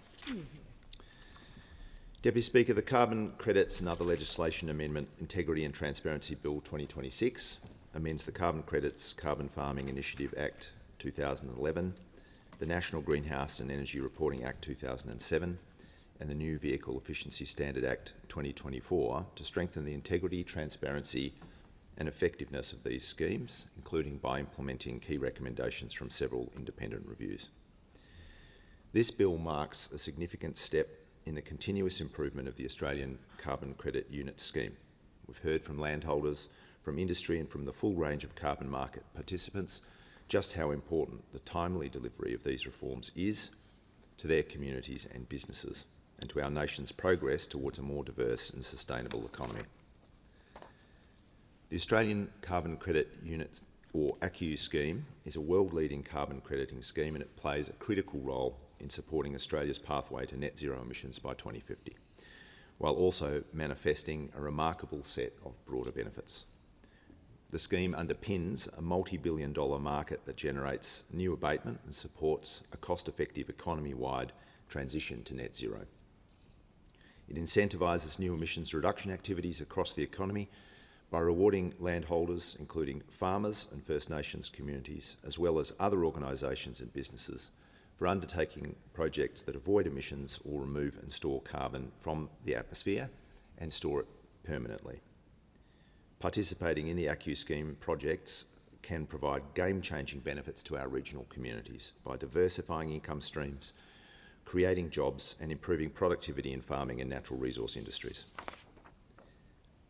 Deputy Speaker, the Carbon Credits and Other Legislation Amendment, Integrity and Transparency Bill 2026 amends the Carbon Credits Carbon Farming Initiative Act 2011, the National Greenhouse and Energy Reporting Act 2007 and the New Vehicle Efficiency Standard Act 2024 to strengthen the integrity, transparency and effectiveness of these schemes, including by implementing key recommendations from several independent reviews. This bill marks a significant step in the continuous improvement of the Australian Carbon Credit Unit scheme. We've heard from landholders, from industry and from the full range of carbon market participants just how important the timely delivery of these reforms is to their communities and businesses and to our nation's progress towards a more diverse and sustainable economy. The Australian Carbon Credit Unit, or ACCU scheme, is a world-leading carbon crediting scheme and it plays a critical role in supporting Australia's pathway to net zero emissions by 2050, while also manifesting a remarkable set of broader benefits. The scheme underpins a multi-billion-dollar market that generates new abatement and supports a cost-effective economy-wide transition to net zero. It incentivises new emissions reduction activities across the economy by rewarding landholders, including farmers and First Nations communities, as well as other organisations and businesses, for undertaking projects that avoid emissions or remove and store carbon from the atmosphere and store it permanently. Participating in the ACCU scheme projects can provide game-changing benefits to our regional communities by diversifying income streams, creating jobs and improving productivity in farming and natural resource industries.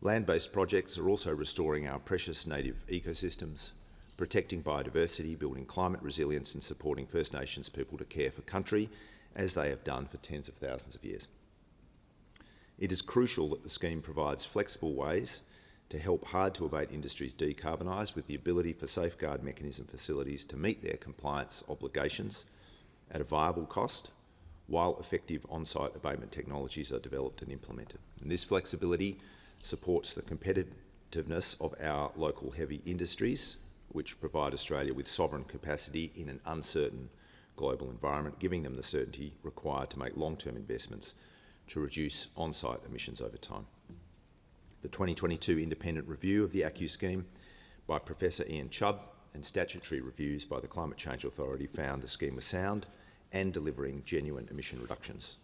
Land-based projects are also restoring our precious native ecosystems, protecting biodiversity, building climate resilience and supporting First Nations people to care for country as they have done for tens of thousands of years. It is crucial that the scheme provides flexible ways to help hard-to-abate industries decarbonise with the ability for safeguard mechanism facilities to meet their compliance obligations at a viable cost while effective on-site abatement technologies are developed and implemented. And this flexibility supports the competitiveness of our local heavy industries, which provide Australia with sovereign capacity in an uncertain global environment, giving them the certainty required to make long-term investments to reduce on-site emissions over time. The 2022 independent review of the ACCU scheme by Professor Ian Chubb and statutory reviews by the Climate Change Authority found the scheme was sound and delivering genuine emission reductions.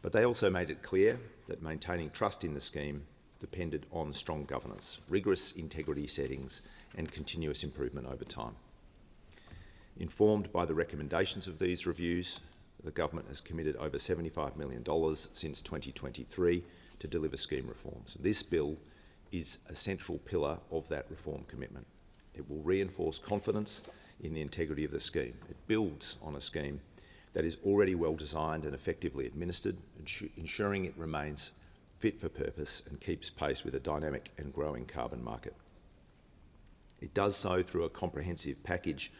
But they also made it clear that maintaining trust in the scheme depended on strong governance, rigorous integrity settings and continuous improvement over time. Informed by the recommendations of these reviews, the government has committed over $75 million since 2023 to deliver scheme reforms. This bill is a central pillar of that reform commitment. It will reinforce confidence in the integrity of the scheme. It builds on a scheme that is already well designed and effectively administered, ensuring it remains fit for purpose and keeps pace with a dynamic and growing carbon market. It does so through a comprehensive package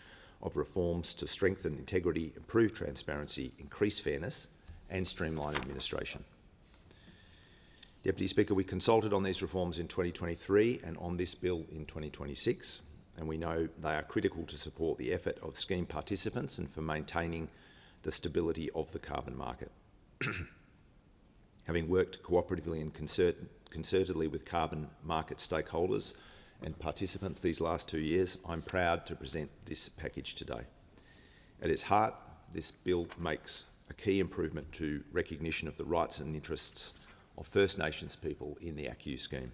of reforms to strengthen integrity, improve transparency, increase fairness and streamline administration. Deputy Speaker, we consulted on these reforms in 2023 and on this bill in 2026, and we know they are critical to support the effort of scheme participants and for maintaining the stability of the carbon market. Having worked cooperatively and concertedly with carbon market stakeholders and participants these last 2 years, I'm proud to present this package today. At its heart, this bill makes a key improvement to recognition of the rights and interests of First Nations people in the ACCU scheme.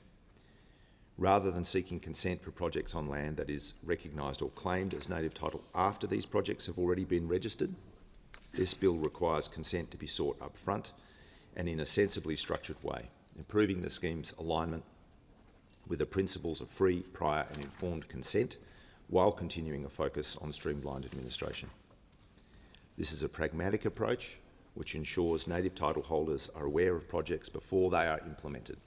Rather than seeking consent for projects on land that is recognised or claimed as native title after these projects have already been registered, this bill requires consent to be sought up front and in a sensibly structured way, improving the scheme's alignment with the principles of free, prior and informed consent while continuing a focus on streamlined administration. This is a pragmatic approach which ensures native title holders are aware of projects before they are implemented.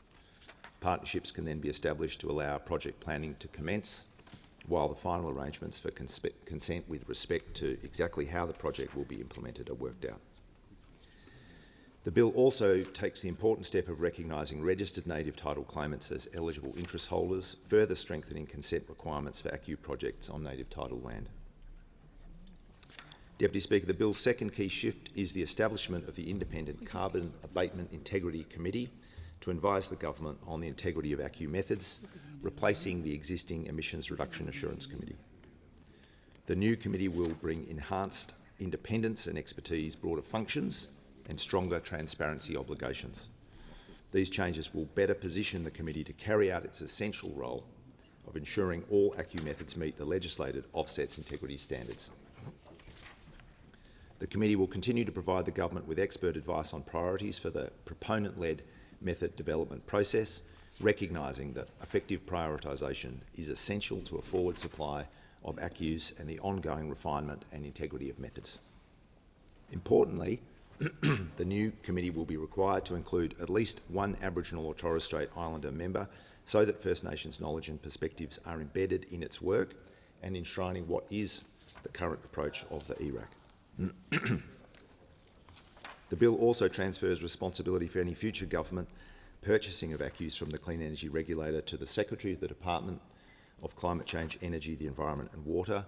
Partnerships can then be established to allow project planning to commence while the final arrangements for consent with respect to exactly how the project will be implemented are worked out. The bill also takes the important step of recognising registered native title claimants as eligible interest holders, further strengthening consent requirements for ACCU projects on native title land. Deputy Speaker, the bill's second key shift is the establishment of the Independent Carbon Abatement Integrity Committee to advise the government on the integrity of ACCU methods, replacing the existing Emissions Reduction Assurance Committee. The new committee will bring enhanced independence and expertise, broader functions and stronger transparency obligations. These changes will better position the committee to carry out its essential role of ensuring all ACCU methods meet the legislated offsets integrity standards. The committee will continue to provide the government with expert advice on priorities for the proponent-led method development process, recognising that effective prioritisation is essential to a forward supply of ACCUs and the ongoing refinement and integrity of methods. Importantly, the new committee will be required to include at least one Aboriginal or Torres Strait Islander member so that First Nations knowledge and perspectives are embedded in its work and enshrining what is the current approach of the ERAC. The bill also transfers responsibility for any future government purchasing of ACCUs from the Clean Energy Regulator to the Secretary of the Department of Climate Change, Energy, the Environment and Water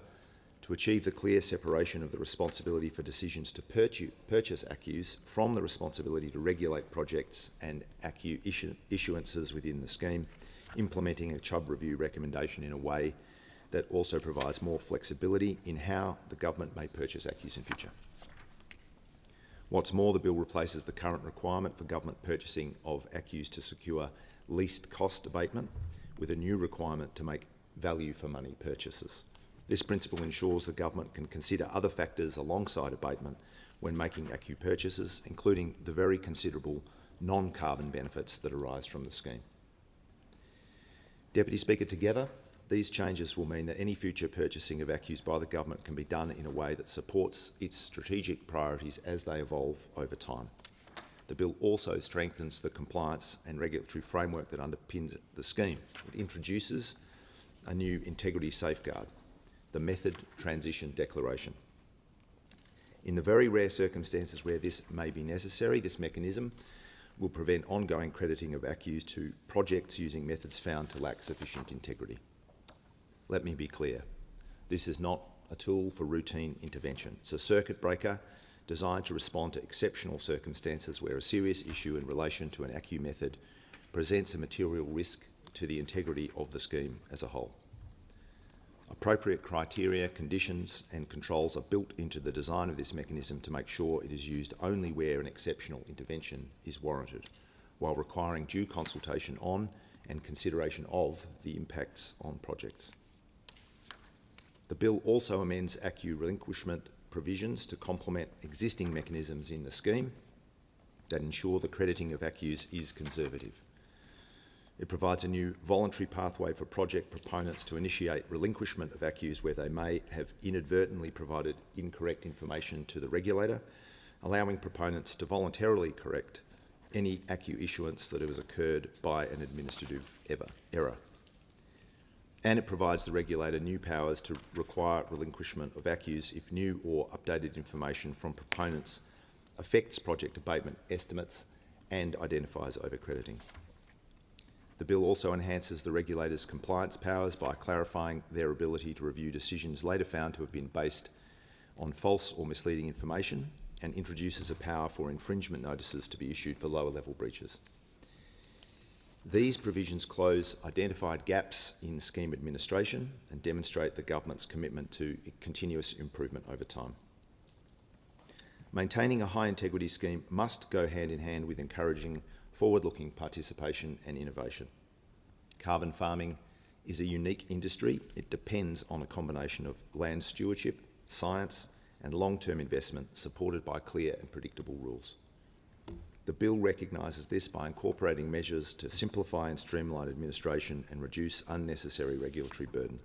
to achieve the clear separation of the responsibility for decisions to purchase ACCUs from the responsibility to regulate projects and ACCU issuances within the scheme, implementing a Chubb review recommendation in a way that also provides more flexibility in how the government may purchase ACCUs in future. What's more, the bill replaces the current requirement for government purchasing of ACCUs to secure least cost abatement with a new requirement to make value for money purchases. This principle ensures the government can consider other factors alongside abatement when making ACCU purchases, including the very considerable non-carbon benefits that arise from the scheme. Deputy Speaker, together, these changes will mean that any future purchasing of ACCUs by the government can be done in a way that supports its strategic priorities as they evolve over time. The bill also strengthens the compliance and regulatory framework that underpins the scheme. It introduces a new integrity safeguard, the Method Transition Declaration. In the very rare circumstances where this may be necessary, this mechanism will prevent ongoing crediting of ACCUs to projects using methods found to lack sufficient integrity. Let me be clear, this is not a tool for routine intervention. It's a circuit breaker designed to respond to exceptional circumstances where a serious issue in relation to an ACCU method presents a material risk to the integrity of the scheme as a whole. Appropriate criteria, conditions and controls are built into the design of this mechanism to make sure it is used only where an exceptional intervention is warranted, while requiring due consultation on and consideration of the impacts on projects. The bill also amends ACCU relinquishment provisions to complement existing mechanisms in the scheme that ensure the crediting of ACCUs is conservative. It provides a new voluntary pathway for project proponents to initiate relinquishment of ACCUs where they may have inadvertently provided incorrect information to the regulator, allowing proponents to voluntarily correct any ACCU issuance that has occurred by an administrative error. And it provides the regulator new powers to require relinquishment of ACCUs if new or updated information from proponents affects project abatement estimates and identifies overcrediting. The bill also enhances the regulator's compliance powers by clarifying their ability to review decisions later found to have been based on false or misleading information, and introduces a power for infringement notices to be issued for lower-level breaches. These provisions close identified gaps in scheme administration and demonstrate the government's commitment to continuous improvement over time. Maintaining a high-integrity scheme must go hand in hand with encouraging forward-looking participation and innovation. Carbon farming is a unique industry. It depends on a combination of land stewardship, science and long-term investment supported by clear and predictable rules. The bill recognises this by incorporating measures to simplify and streamline administration and reduce unnecessary regulatory burden.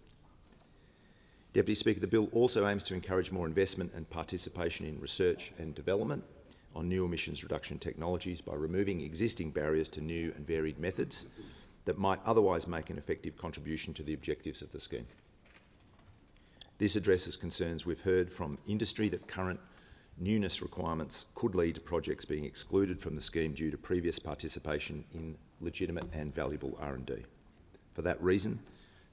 Deputy Speaker, the bill also aims to encourage more investment and participation in research and development on new emissions reduction technologies by removing existing barriers to new and varied methods that might otherwise make an effective contribution to the objectives of the scheme. This addresses concerns we've heard from industry that current newness requirements could lead to projects being excluded from the scheme due to previous participation in legitimate and valuable R&D. For that reason,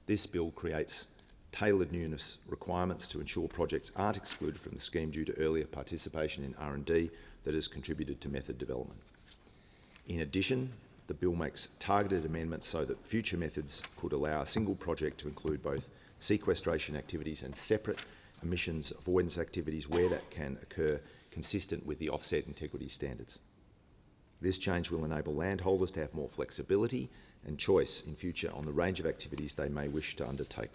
this bill creates tailored newness requirements to ensure projects aren't excluded from the scheme due to earlier participation in R&D that has contributed to method development. In addition, the bill makes targeted amendments so that future methods could allow a single project to include both sequestration activities and separate emissions avoidance activities where that can occur consistent with the offset integrity standards. This change will enable landholders to have more flexibility and choice in future on the range of activities they may wish to undertake.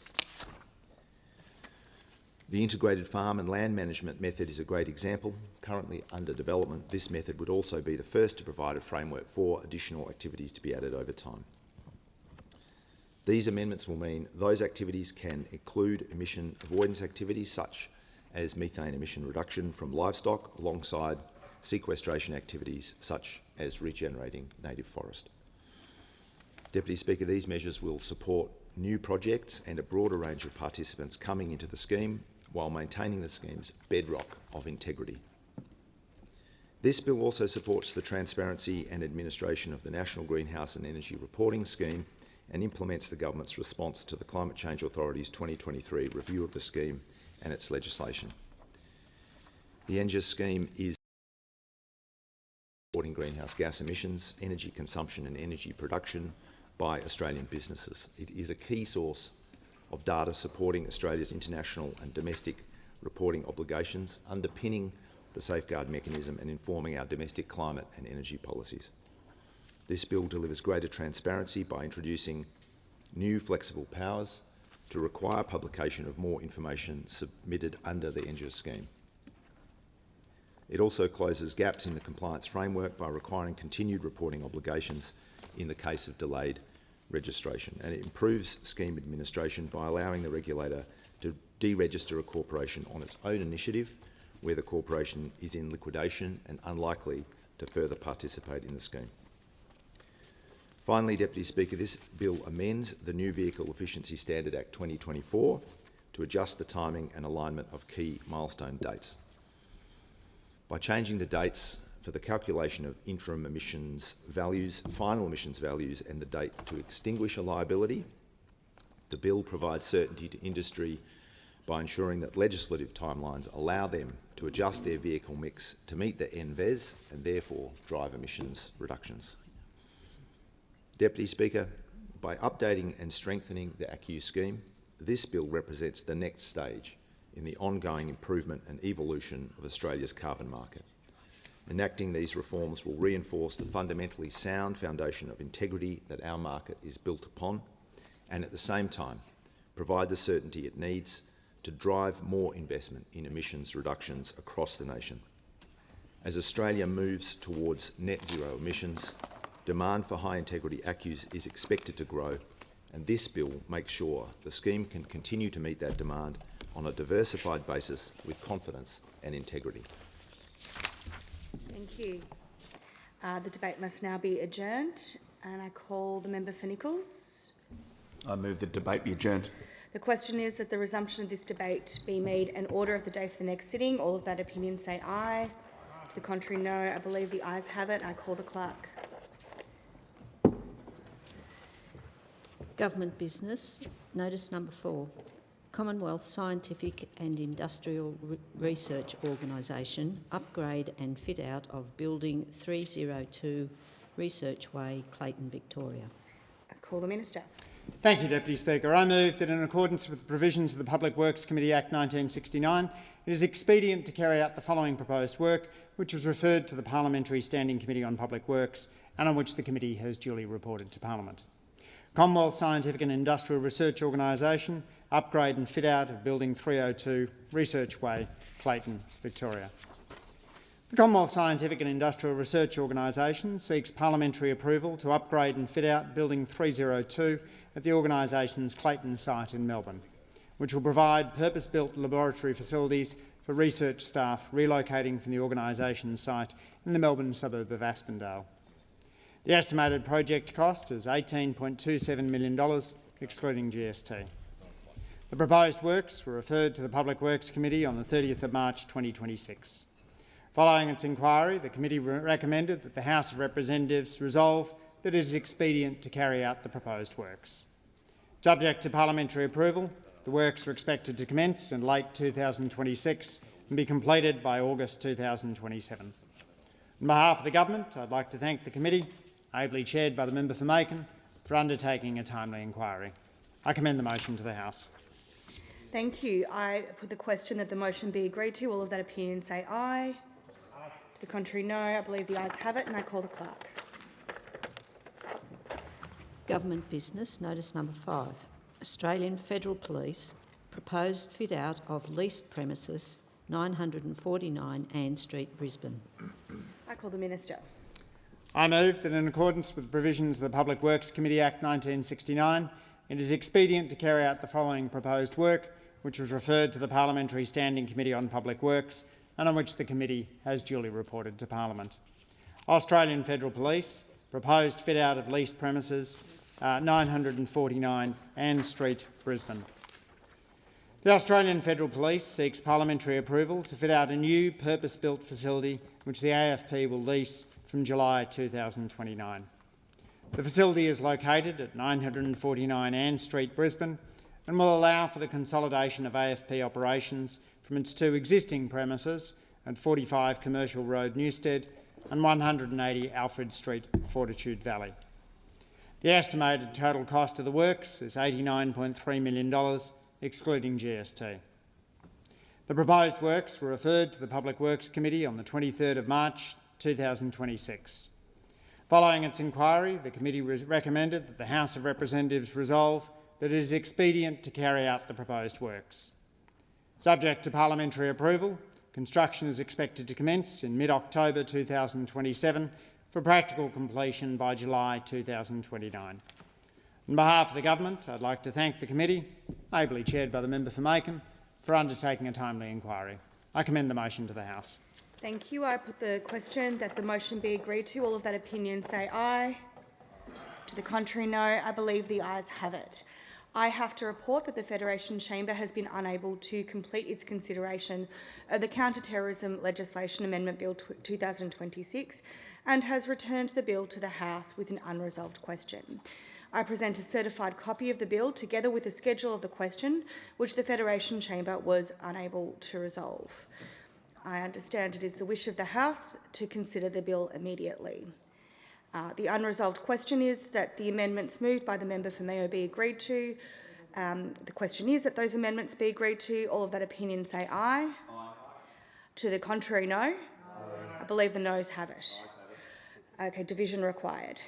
The integrated farm and land management method is a great example. Currently under development, this method would also be the first to provide a framework for additional activities to be added over time. These amendments will mean those activities can include emission avoidance activities such as methane emission reduction from livestock alongside sequestration activities such as regenerating native forest. Deputy Speaker, these measures will support new projects and a broader range of participants coming into the scheme while maintaining the scheme's bedrock of integrity. This bill also supports the transparency and administration of the National Greenhouse and Energy Reporting Scheme and implements the government's response to the Climate Change Authority's 2023 review of the scheme and its legislation. The NGES scheme is reporting greenhouse gas emissions, energy consumption and energy production by Australian businesses. It is a key source of data supporting Australia's international and domestic reporting obligations, underpinning the safeguard mechanism and informing our domestic climate and energy policies. This bill delivers greater transparency by introducing new flexible powers to require publication of more information submitted under the NGES scheme. It also closes gaps in the compliance framework by requiring continued reporting obligations in the case of delayed registration, and it improves scheme administration by allowing the regulator to deregister a corporation on its own initiative where the corporation is in liquidation and unlikely to further participate in the scheme. Finally, Deputy Speaker, this bill amends the New Vehicle Efficiency Standard Act 2024 to adjust the timing and alignment of key milestone dates. By changing the dates for the calculation of interim emissions values, final emissions values and the date to extinguish a liability, the bill provides certainty to industry by ensuring that legislative timelines allow them to adjust their vehicle mix to meet the NVES and therefore drive emissions reductions. Deputy Speaker, by updating and strengthening the ACCU scheme, this bill represents the next stage in the ongoing improvement and evolution of Australia's carbon market. Enacting these reforms will reinforce the fundamentally sound foundation of integrity that our market is built upon, and at the same time provide the certainty it needs to drive more investment in emissions reductions across the nation. As Australia moves towards net zero emissions, demand for high-integrity ACCUs is expected to grow, and this bill makes sure the scheme can continue to meet that demand on a diversified basis with confidence and integrity. Thank you. The debate must now be adjourned, and I call the member for Nichols. I move the debate be adjourned. The question is that the resumption of this debate be made an order of the day for the next sitting. All of that opinion say aye. To the contrary, no. I believe the ayes have it. I call the clerk. Government business. Notice number 4. Commonwealth Scientific and Industrial Research Organisation upgrade and fit out of Building 302 Research Way, Clayton, Victoria. I call the Minister. Thank you, Deputy Speaker. I move that in accordance with the provisions of the Public Works Committee Act 1969, it is expedient to carry out the following proposed work, which was referred to the Parliamentary Standing Committee on Public Works and on which the committee has duly reported to Parliament. Commonwealth Scientific and Industrial Research Organisation, upgrade and fit out of Building 302 Research Way, Clayton, Victoria. The Commonwealth Scientific and Industrial Research Organisation seeks parliamentary approval to upgrade and fit out Building 302 at the organisation's Clayton site in Melbourne, which will provide purpose-built laboratory facilities for research staff relocating from the organisation's site in the Melbourne suburb of Aspendale. The estimated project cost is $18.27 million, excluding GST. The proposed works were referred to the Public Works Committee on the 30th of March 2026. Following its inquiry, the committee recommended that the House of Representatives resolve that it is expedient to carry out the proposed works. Subject to parliamentary approval, the works are expected to commence in late 2026 and be completed by August 2027. On behalf of the Government, I'd like to thank the committee, ably chaired by the member for Macon, for undertaking a timely inquiry. I commend the motion to the House. Thank you. I put the question that the motion be agreed to. All of that opinion say aye. Aye. To the contrary, no. I believe the ayes have it, and I call the clerk. Government business. Notice number 5. Australian Federal Police proposed fit out of leased premises 949 Ann Street, Brisbane. I call the Minister. I move that in accordance with the provisions of the Public Works Committee Act 1969, it is expedient to carry out the following proposed work, which was referred to the Parliamentary Standing Committee on Public Works and on which the committee has duly reported to Parliament. Australian Federal Police, proposed fit out of leased premises 949 Ann Street, Brisbane. The Australian Federal Police seeks parliamentary approval to fit out a new purpose-built facility which the AFP will lease from July 2029. The facility is located at 949 Ann Street, Brisbane, and will allow for the consolidation of AFP operations from its 2 existing premises at 45 Commercial Road, Newstead, and 180 Alfred Street, Fortitude Valley. The estimated total cost of the works is $89.3 million, excluding GST. The proposed works were referred to the Public Works Committee on the 23rd of March 2026. Following its inquiry, the committee recommended that the House of Representatives resolve that it is expedient to carry out the proposed works. Subject to parliamentary approval, construction is expected to commence in mid-October 2027 for practical completion by July 2029. On behalf of the Government, I'd like to thank the committee, ably chaired by the member for Macon, for undertaking a timely inquiry. I commend the motion to the House. Thank you. I put the question that the motion be agreed to. All of that opinion say aye. To the contrary, no. I believe the ayes have it. I have to report that the Federation Chamber has been unable to complete its consideration of the Counter-Terrorism Legislation Amendment Bill 2026 and has returned the bill to the House with an unresolved question. I present a certified copy of the bill together with a schedule of the question, which the Federation Chamber was unable to resolve. I understand it is the wish of the House to consider the bill immediately. The unresolved question is that the amendments moved by the member for Mayo be agreed to The question is that those amendments be agreed to. All of that opinion say aye. Aye. To the contrary, no. No. I believe the noes have it. Okay, division required.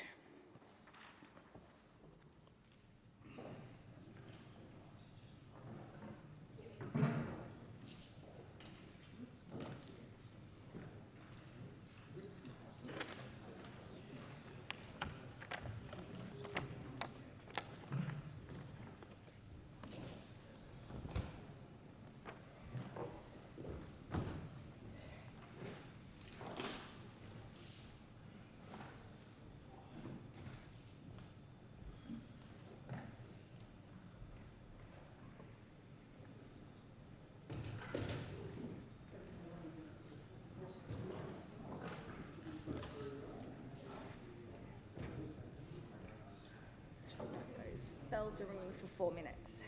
Bells are ringing for 4 minutes.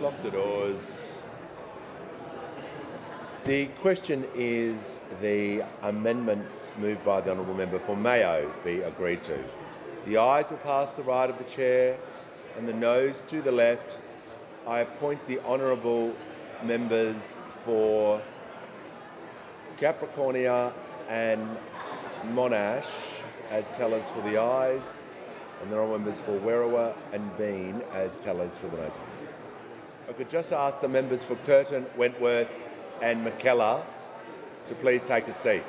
Lock the doors. The question is the amendments moved by the honourable member for Mayo be agreed to. The ayes will pass to the right of the chair and the noes to the left. I appoint the honourable members for Capricornia and Monash as tellers for the ayes, and the honourable members for Werriwa and Bean as tellers for the noes. I could just ask the members for Curtin, Wentworth and McKellar to please take a seat.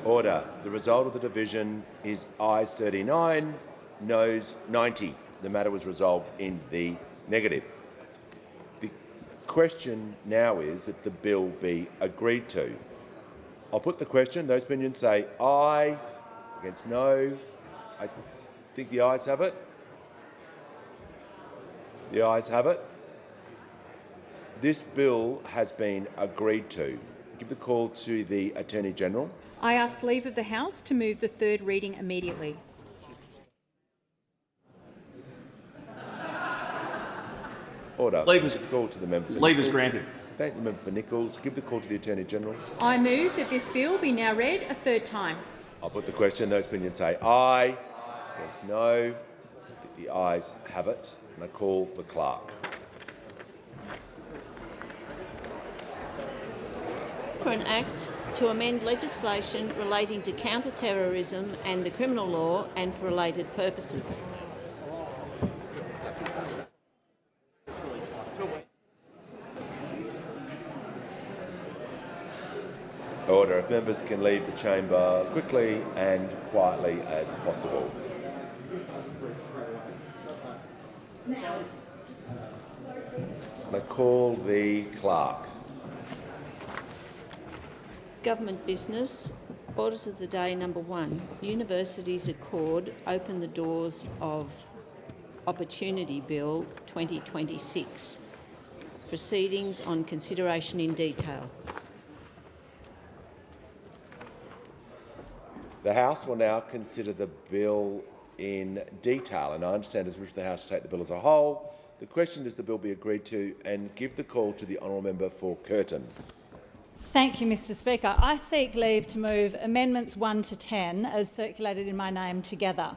Order. The result of the division is ayes 39, noes 90. The matter was resolved in the negative. The question now is that the bill be agreed to. I'll put the question. Those opinions say aye, against no. I think the ayes have it. The ayes have it. This bill has been agreed to. Give the call to the Attorney-General. I ask leave of the House to move the third reading immediately. Order. Leave is, call to the member. leave is granted. Thank the member for Nichols. Give the call to the Attorney-General. I move that this bill be now read a third time. I'll put the question. Those opinions say aye, against no. The ayes have it. And I call the clerk. For an Act to amend legislation relating to counter-terrorism and the criminal law and for related purposes. Order. If members can leave the chamber quickly and quietly as possible. I call the clerk. Government business. Orders of the day number 1. Universities Accord open the doors of Opportunity Bill 2026. Proceedings on consideration in detail. The House will now consider the bill in detail, and I understand as wish the House to take the bill as a whole. The question is the bill be agreed to, and give the call to the honourable member for Curtin. Thank you, Mr Speaker. I seek leave to move amendments 1 to 10 as circulated in my name together.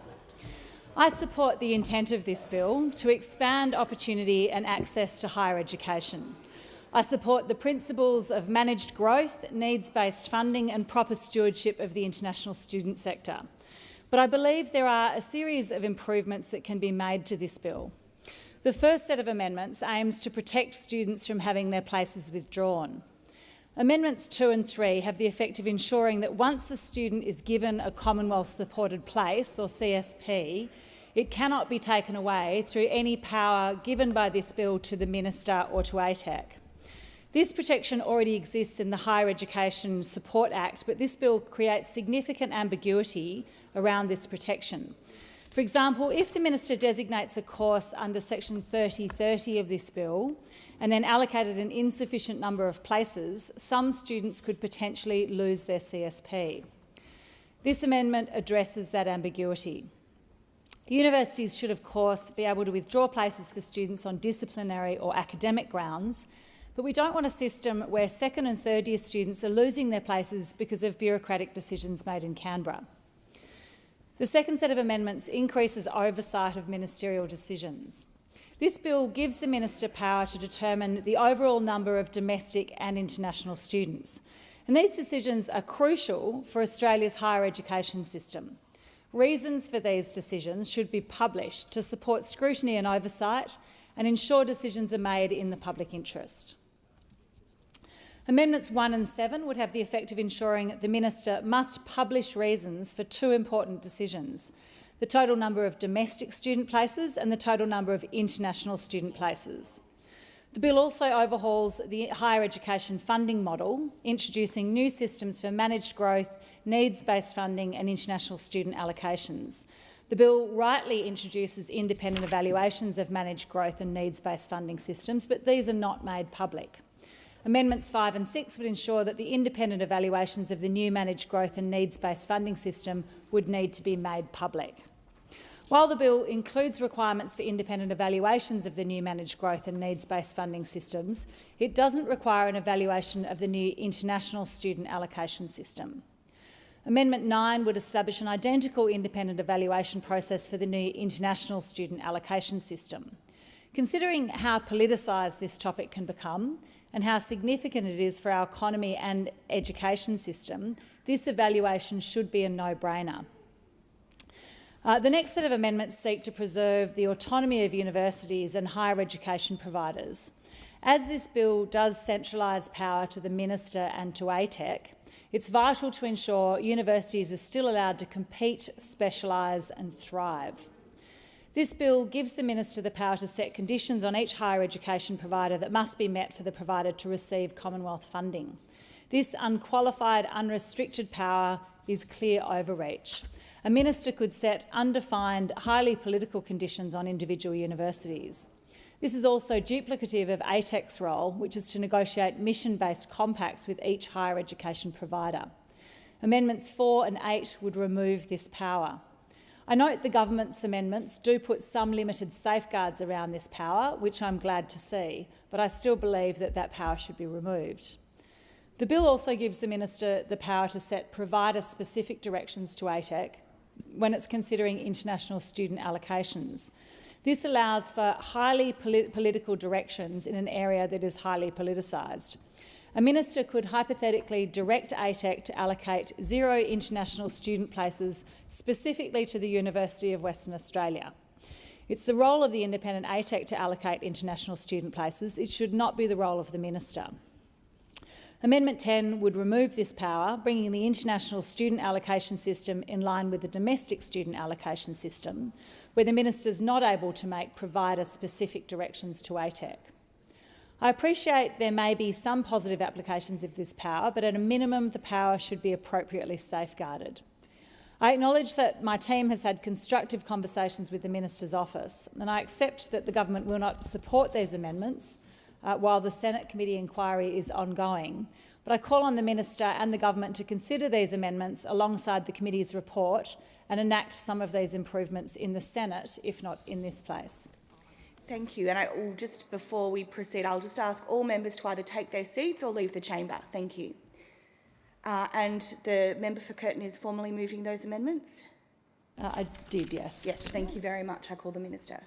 I support the intent of this bill to expand opportunity and access to higher education. I support the principles of managed growth, needs-based funding and proper stewardship of the international student sector. But I believe there are a series of improvements that can be made to this bill. The first set of amendments aims to protect students from having their places withdrawn. Amendments 2 and 3 have the effect of ensuring that once a student is given a Commonwealth Supported Place, or CSP, it cannot be taken away through any power given by this bill to the Minister or to ATAC. This protection already exists in the Higher Education Support Act, but this bill creates significant ambiguity around this protection. For example, if the Minister designates a course under Section 3030 of this bill and then allocated an insufficient number of places, some students could potentially lose their CSP. This amendment addresses that ambiguity. Universities should, of course, be able to withdraw places for students on disciplinary or academic grounds, but we don't want a system where second and third year students are losing their places because of bureaucratic decisions made in Canberra. The second set of amendments increases oversight of ministerial decisions. This bill gives the Minister power to determine the overall number of domestic and international students, and these decisions are crucial for Australia's higher education system. Reasons for these decisions should be published to support scrutiny and oversight and ensure decisions are made in the public interest. Amendments 1 and 7 would have the effect of ensuring the Minister must publish reasons for two important decisions: the total number of domestic student places and the total number of international student places. The bill also overhauls the higher education funding model, introducing new systems for managed growth, needs-based funding and international student allocations. The bill rightly introduces independent evaluations of managed growth and needs-based funding systems, but these are not made public. Amendments 5 and 6 would ensure that the independent evaluations of the new managed growth and needs-based funding system would need to be made public. While the bill includes requirements for independent evaluations of the new managed growth and needs-based funding systems, it doesn't require an evaluation of the new international student allocation system. Amendment 9 would establish an identical independent evaluation process for the new international student allocation system. Considering how politicised this topic can become and how significant it is for our economy and education system, this evaluation should be a no-brainer. The next set of amendments seek to preserve the autonomy of universities and higher education providers. As this bill does centralise power to the Minister and to ATAC, It's vital to ensure universities are still allowed to compete, specialise and thrive. This bill gives the Minister the power to set conditions on each higher education provider that must be met for the provider to receive Commonwealth funding. This unqualified, unrestricted power is clear overreach. A minister could set undefined, highly political conditions on individual universities. This is also duplicative of ATEC's role, which is to negotiate mission-based compacts with each higher education provider. Amendments 4 and 8 would remove this power. I note the government's amendments do put some limited safeguards around this power, which I'm glad to see, but I still believe that that power should be removed. The bill also gives the minister the power to set provider-specific directions to ATEC when it's considering international student allocations. This allows for highly political directions in an area that is highly politicised. A minister could hypothetically direct ATEC to allocate 0 international student places specifically to the University of Western Australia. It's the role of the independent ATEC to allocate international student places. It should not be the role of the minister. Amendment 10 would remove this power, bringing the international student allocation system in line with the domestic student allocation system, where the minister is not able to make provider-specific directions to ATEC. I appreciate there may be some positive applications of this power, but at a minimum the power should be appropriately safeguarded. I acknowledge that my team has had constructive conversations with the Minister's office, and I accept that the government will not support these amendments while the Senate committee inquiry is ongoing. But I call on the Minister and the government to consider these amendments alongside the committee's report and enact some of these improvements in the Senate, if not in this place. Thank you. And I will just, before we proceed, I'll just ask all members to either take their seats or leave the chamber. Thank you. And the member for Curtin is formally moving those amendments? I did, yes. Yes, thank you very much. I call the Minister.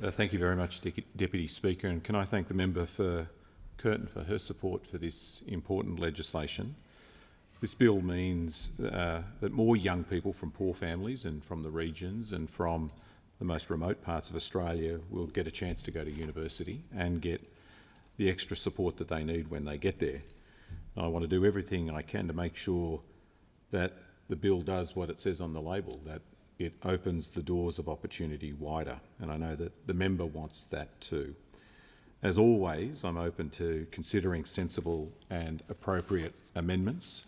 Thank you very much, Deputy Speaker, and can I thank the member for Curtin for her support for this important legislation. This bill means that more young people from poor families and from the regions and from the most remote parts of Australia will get a chance to go to university and get the extra support that they need when they get there. I want to do everything I can to make sure that the bill does what it says on the label, that it opens the doors of opportunity wider, and I know that the member wants that too. As always, I'm open to considering sensible and appropriate amendments.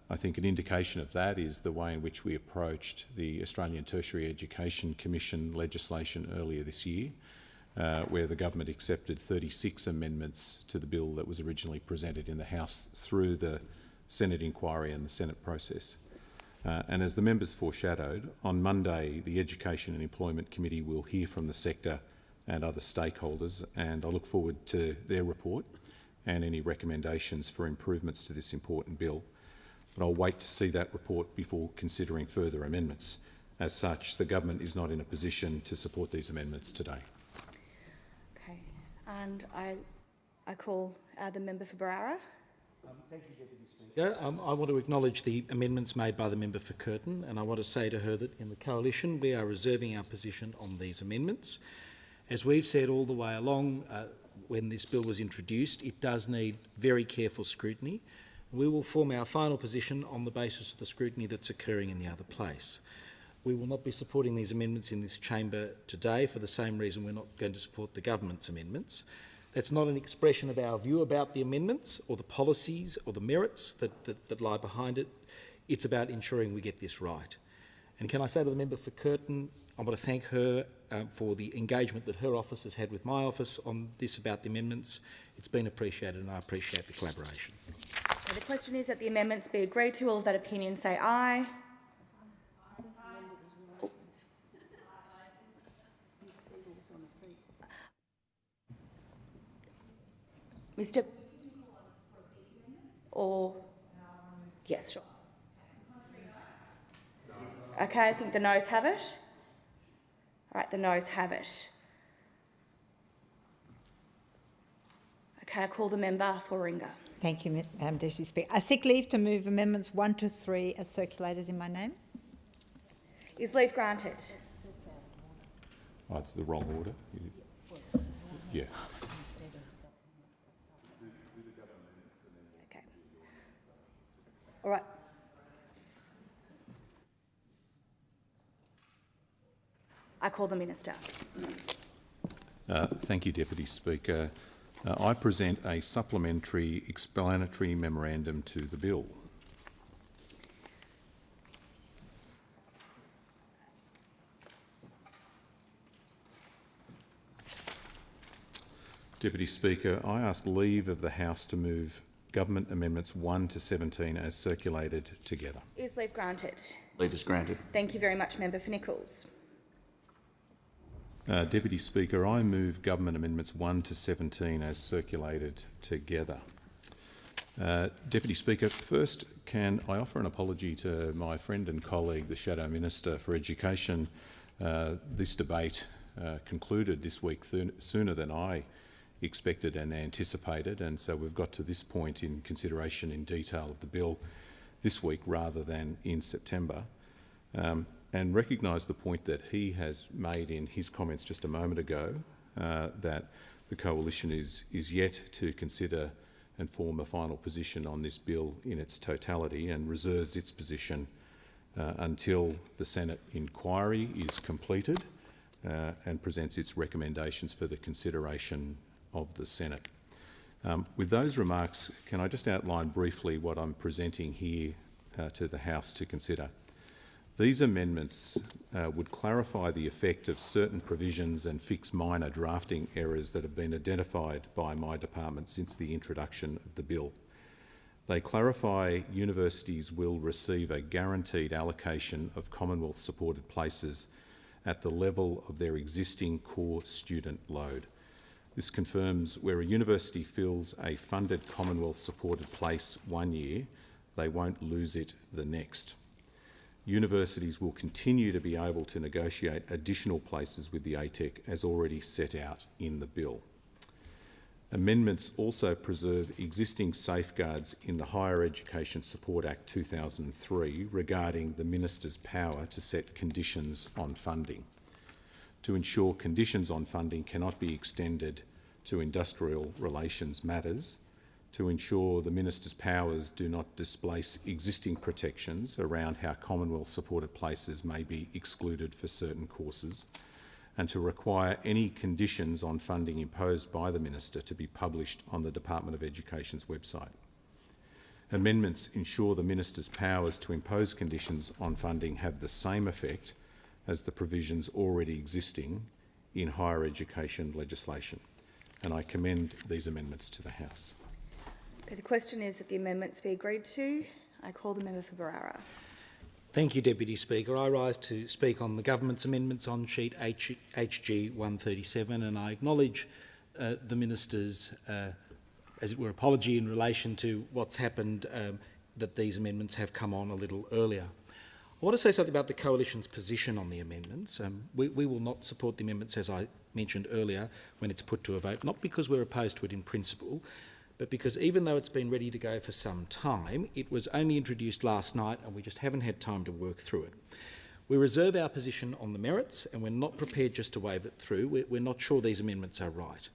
I think an indication of that is the way in which we approached the Australian Tertiary Education Commission legislation earlier this year, where the government accepted 36 amendments to the bill that was originally presented in the House through the Senate inquiry and the Senate process. And as the members foreshadowed, on Monday the Education and Employment Committee will hear from the sector and other stakeholders, and I look forward to their report and any recommendations for improvements to this important bill. But I'll wait to see that report before considering further amendments. As such, the government is not in a position to support these amendments today. Okay, and I call the member for Barara. Thank you, Deputy Speaker. I want to acknowledge the amendments made by the member for Curtin, and I want to say to her that in the Coalition we are reserving our position on these amendments. As we've said all the way along when this bill was introduced, it does need very careful scrutiny. We will form our final position on the basis of the scrutiny that's occurring in the other place. We will not be supporting these amendments in this chamber today for the same reason we're not going to support the government's amendments. That's not an expression of our view about the amendments or the policies or the merits that lie behind it. It's about ensuring we get this right. And can I say to the member for Curtin, I want to thank her for the engagement that her office has had with my office on this about the amendments. It's been appreciated and I appreciate the collaboration. So the question is that the amendments be agreed to. All of that opinion say aye. Mr. Or yes, sure. Okay, I think the noes have it. All right, the noes have it. Okay, I call the member for Warringah. Thank you, Madam Deputy Speaker. I seek leave to move amendments 1 to 3 as circulated in my name. Is leave granted? Oh, it's the wrong order. Yes. All right. I call the Minister. Thank you, Deputy Speaker. I present a supplementary explanatory memorandum to the bill. Deputy Speaker, I ask leave of the House to move Government Amendments 1 to 17 as circulated together. Is leave granted? Leave is granted. Thank you very much, Member for Nichols. Deputy Speaker, I move Government Amendments 1 to 17 as circulated together. Deputy Speaker, first can I offer an apology to my friend and colleague, the Shadow Minister for Education. This debate concluded this week sooner than I expected and anticipated, and so we've got to this point in consideration in detail of the bill this week rather than in September. And recognise the point that he has made in his comments just a moment ago, that the Coalition is yet to consider and form a final position on this bill in its totality and reserves its position until the Senate inquiry is completed and presents its recommendations for the consideration of the Senate. With those remarks, can I just outline briefly what I'm presenting here to the House to consider? These amendments would clarify the effect of certain provisions and fix minor drafting errors that have been identified by my department since the introduction of the bill. They clarify universities will receive a guaranteed allocation of Commonwealth-supported places at the level of their existing core student load. This confirms where a university fills a funded Commonwealth-supported place one year, they won't lose it the next. Universities will continue to be able to negotiate additional places with the ATEC as already set out in the bill. Amendments also preserve existing safeguards in the Higher Education Support Act 2003 regarding the Minister's power to set conditions on funding, to ensure conditions on funding cannot be extended to industrial relations matters, to ensure the Minister's powers do not displace existing protections around how Commonwealth-supported places may be excluded for certain courses, and to require any conditions on funding imposed by the Minister to be published on the Department of Education's website. Amendments ensure the Minister's powers to impose conditions on funding have the same effect as the provisions already existing in higher education legislation, and I commend these amendments to the House. The question is that the amendments be agreed to. I call the member for Barara. Thank you, Deputy Speaker. I rise to speak on the government's amendments on sheet HG 137, and I acknowledge the Minister's, as it were, apology in relation to what's happened, that these amendments have come on a little earlier. I want to say something about the Coalition's position on the amendments. We will not support the amendments, as I mentioned earlier, when it's put to a vote, not because we're opposed to it in principle, but because even though it's been ready to go for some time, it was only introduced last night and we just haven't had time to work through it. We reserve our position on the merits and we're not prepared just to wave it through. We're not sure these amendments are right.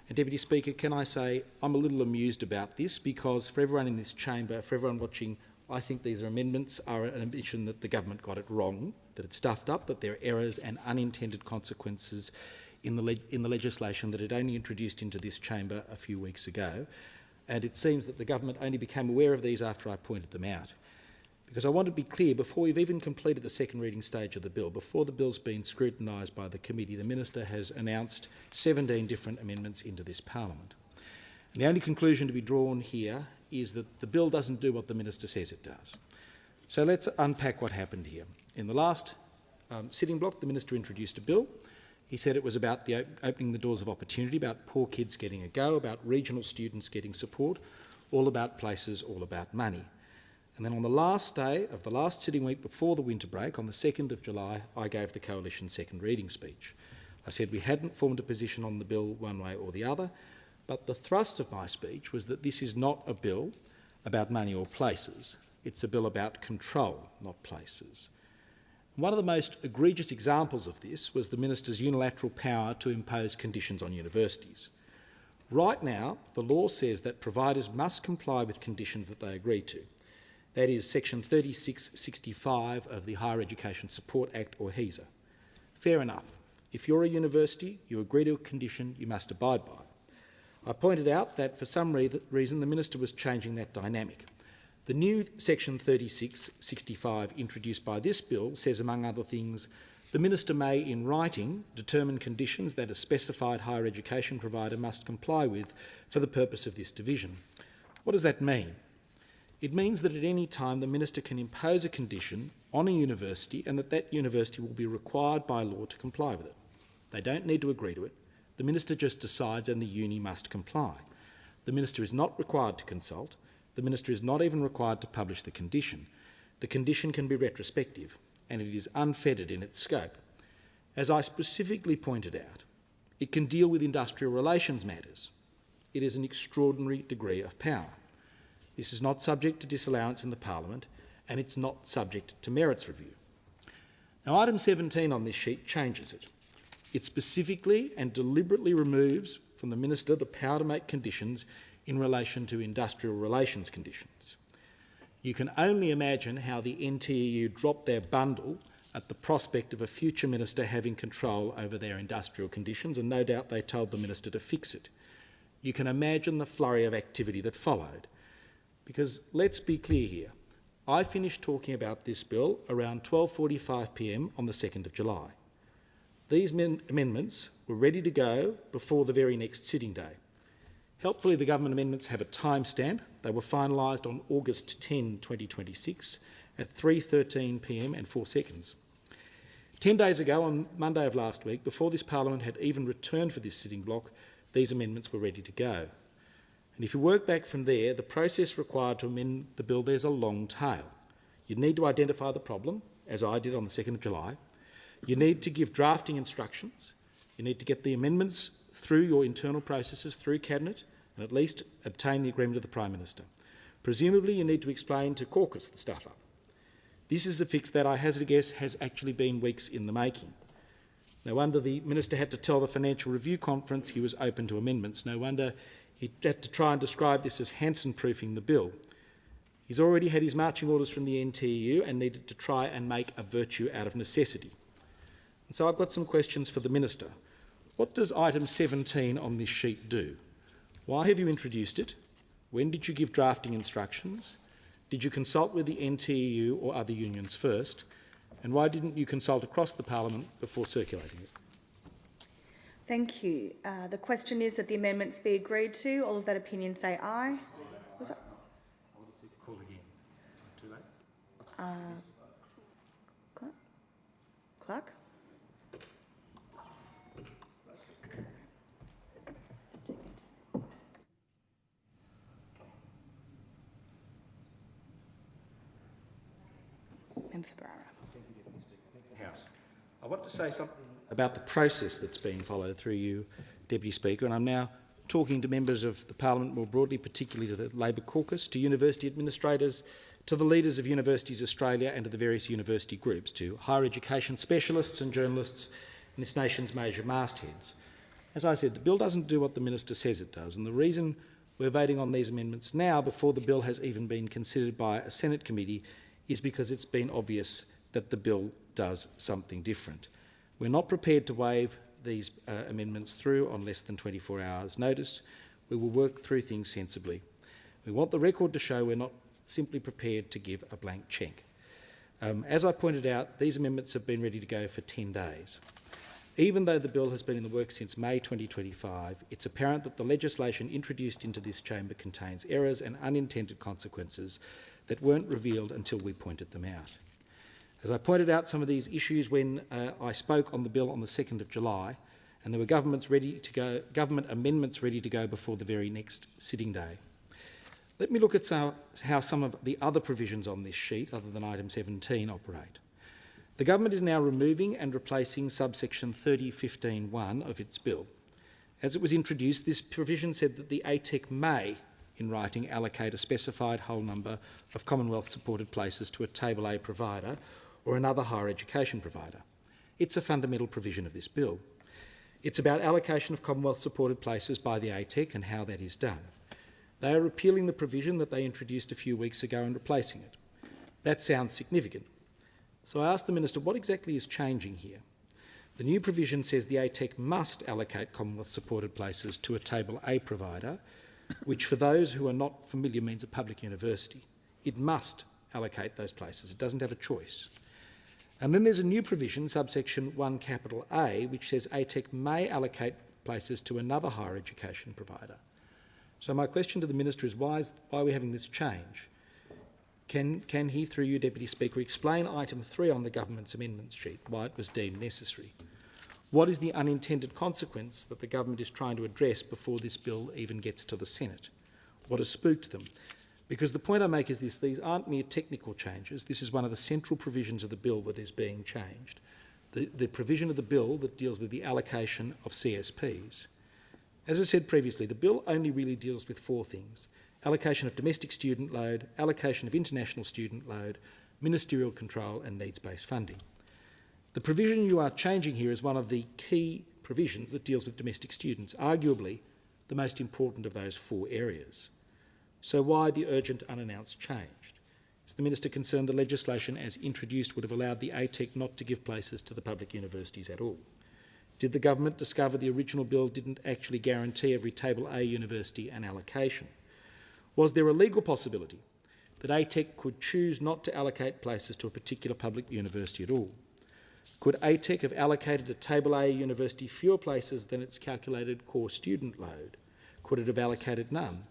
And Deputy Speaker, can I say I'm a little amused about this because for everyone in this chamber, for everyone watching, I think these amendments are an admission that the government got it wrong, that it's stuffed up, that there are errors and unintended consequences in the legislation that it only introduced into this chamber a few weeks ago, and it seems that the government only became aware of these after I pointed them out. Because I want to be clear, before we've even completed the second reading stage of the bill, before the bill's been scrutinised by the committee, the Minister has announced 17 different amendments into this Parliament. And the only conclusion to be drawn here is that the bill doesn't do what the Minister says it does. So let's unpack what happened here. In the last sitting block, the Minister introduced a bill. He said it was about the opening the doors of opportunity, about poor kids getting a go, about regional students getting support, all about places, all about money. And then on the last day of the last sitting week before the winter break, on the 2nd of July, I gave the Coalition second reading speech. I said we hadn't formed a position on the bill one way or the other, but the thrust of my speech was that this is not a bill about money or places. It's a bill about control, not places. One of the most egregious examples of this was the Minister's unilateral power to impose conditions on universities. Right now, the law says that providers must comply with conditions that they agree to. That is Section 3665 of the Higher Education Support Act, or HESA. Fair enough. If you're a university, you agree to a condition, you must abide by. I pointed out that for some reason the Minister was changing that dynamic. The new Section 3665 introduced by this bill says, among other things, the Minister may, in writing, determine conditions that a specified higher education provider must comply with for the purpose of this division. What does that mean? It means that at any time the Minister can impose a condition on a university and that university will be required by law to comply with it. They don't need to agree to it. The Minister just decides and the uni must comply. The Minister is not required to consult. The Minister is not even required to publish the condition. The condition can be retrospective and it is unfettered in its scope. As I specifically pointed out, it can deal with industrial relations matters. It is an extraordinary degree of power. This is not subject to disallowance in the Parliament and it's not subject to merits review. Now, item 17 on this sheet changes it. It specifically and deliberately removes from the Minister the power to make conditions in relation to industrial relations conditions. You can only imagine how the NTEU dropped their bundle at the prospect of a future Minister having control over their industrial conditions, and no doubt they told the Minister to fix it. You can imagine the flurry of activity that followed. Because let's be clear here, I finished talking about this bill around 12:45 p.m. on the 2nd of July. These amendments were ready to go before the very next sitting day. Helpfully, the government amendments have a timestamp. They were finalised on August 10, 2026 at 3:13 p.m. and 4 seconds. 10 days ago, on Monday of last week, before this Parliament had even returned for this sitting block, these amendments were ready to go. And if you work back from there, the process required to amend the bill, there's a long tail. You need to identify the problem, as I did on the 2nd of July. You need to give drafting instructions. You need to get the amendments through your internal processes, through Cabinet, and at least obtain the agreement of the Prime Minister. Presumably, you need to explain to caucus the stuff up. This is a fix that, I hazard a guess, has actually been weeks in the making. No wonder the Minister had to tell the Financial Review Conference he was open to amendments. No wonder he had to try and describe this as Hansen-proofing the bill. He's already had his marching orders from the NTEU and needed to try and make a virtue out of necessity. And so I've got some questions for the Minister. What does item 17 on this sheet do? Why have you introduced it? When did you give drafting instructions? Did you consult with the NTEU or other unions first? And why didn't you consult across the Parliament before circulating it? Thank you. The question is that the amendments be agreed to. All of that opinion say aye. Was that? I want to see the call again. Too late? Clark? Member for Barra. House. I want to say something about the process that's been followed through you, Deputy Speaker, and I'm now talking to members of the Parliament more broadly, particularly to the Labor caucus, to university administrators, to the leaders of Universities Australia and to the various university groups, to higher education specialists and journalists and this nation's major mastheads. As I said, the bill doesn't do what the Minister says it does, and the reason we're voting on these amendments now, before the bill has even been considered by a Senate committee, is because it's been obvious that the bill does something different. We're not prepared to wave these amendments through on less than 24 hours' notice. We will work through things sensibly. We want the record to show we're not simply prepared to give a blank cheque. As I pointed out, these amendments have been ready to go for 10 days. Even though the bill has been in the works since May 2025, it's apparent that the legislation introduced into this chamber contains errors and unintended consequences that weren't revealed until we pointed them out. As I pointed out some of these issues when I spoke on the bill on the 2nd of July, and there were government amendments ready to go before the very next sitting day. Let me look at how some of the other provisions on this sheet, other than item 17, operate. The government is now removing and replacing subsection 30.15.1 of its bill. As it was introduced, this provision said that the ATEC may, in writing, allocate a specified whole number of Commonwealth-supported places to a Table A provider or another higher education provider. It's a fundamental provision of this bill. It's about allocation of Commonwealth-supported places by the ATEC and how that is done. They are repealing the provision that they introduced a few weeks ago and replacing it. That sounds significant. So I asked the Minister, what exactly is changing here? The new provision says the ATEC must allocate Commonwealth-supported places to a Table A provider, which for those who are not familiar means a public university. It must allocate those places. It doesn't have a choice. And then there's a new provision, subsection 1 capital A, which says ATEC may allocate places to another higher education provider. So my question to the Minister is why are we having this change? Can he, through you, Deputy Speaker, explain item 3 on the government's amendments sheet, why it was deemed necessary? What is the unintended consequence that the government is trying to address before this bill even gets to the Senate? What has spooked them? Because the point I make is this: these aren't mere technical changes. This is one of the central provisions of the bill that is being changed. The provision of the bill that deals with the allocation of CSPs. As I said previously, the bill only really deals with 4 things: allocation of domestic student load, allocation of international student load, ministerial control and needs-based funding. The provision you are changing here is one of the key provisions that deals with domestic students, arguably the most important of those 4 areas. So why the urgent unannounced change? Is the Minister concerned the legislation as introduced would have allowed the ATEC not to give places to the public universities at all? Did the government discover the original bill didn't actually guarantee every Table A university an allocation? Was there a legal possibility that ATEC could choose not to allocate places to a particular public university at all? Could ATEC have allocated a Table A university fewer places than its calculated core student load? Could it have allocated none?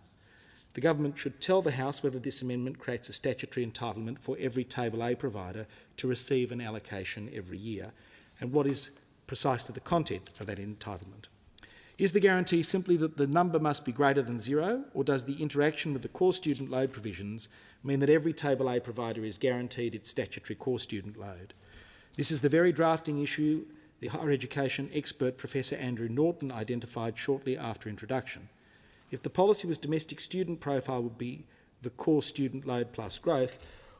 The government should tell the House whether this amendment creates a statutory entitlement for every Table A provider to receive an allocation every year, and what is precisely the content of that entitlement. Is the guarantee simply that the number must be greater than 0, or does the interaction with the core student load provisions mean that every Table A provider is guaranteed its statutory core student load? This is the very drafting issue the higher education expert Professor Andrew Norton identified shortly after introduction. If the policy was domestic student profile would be the core student load plus growth,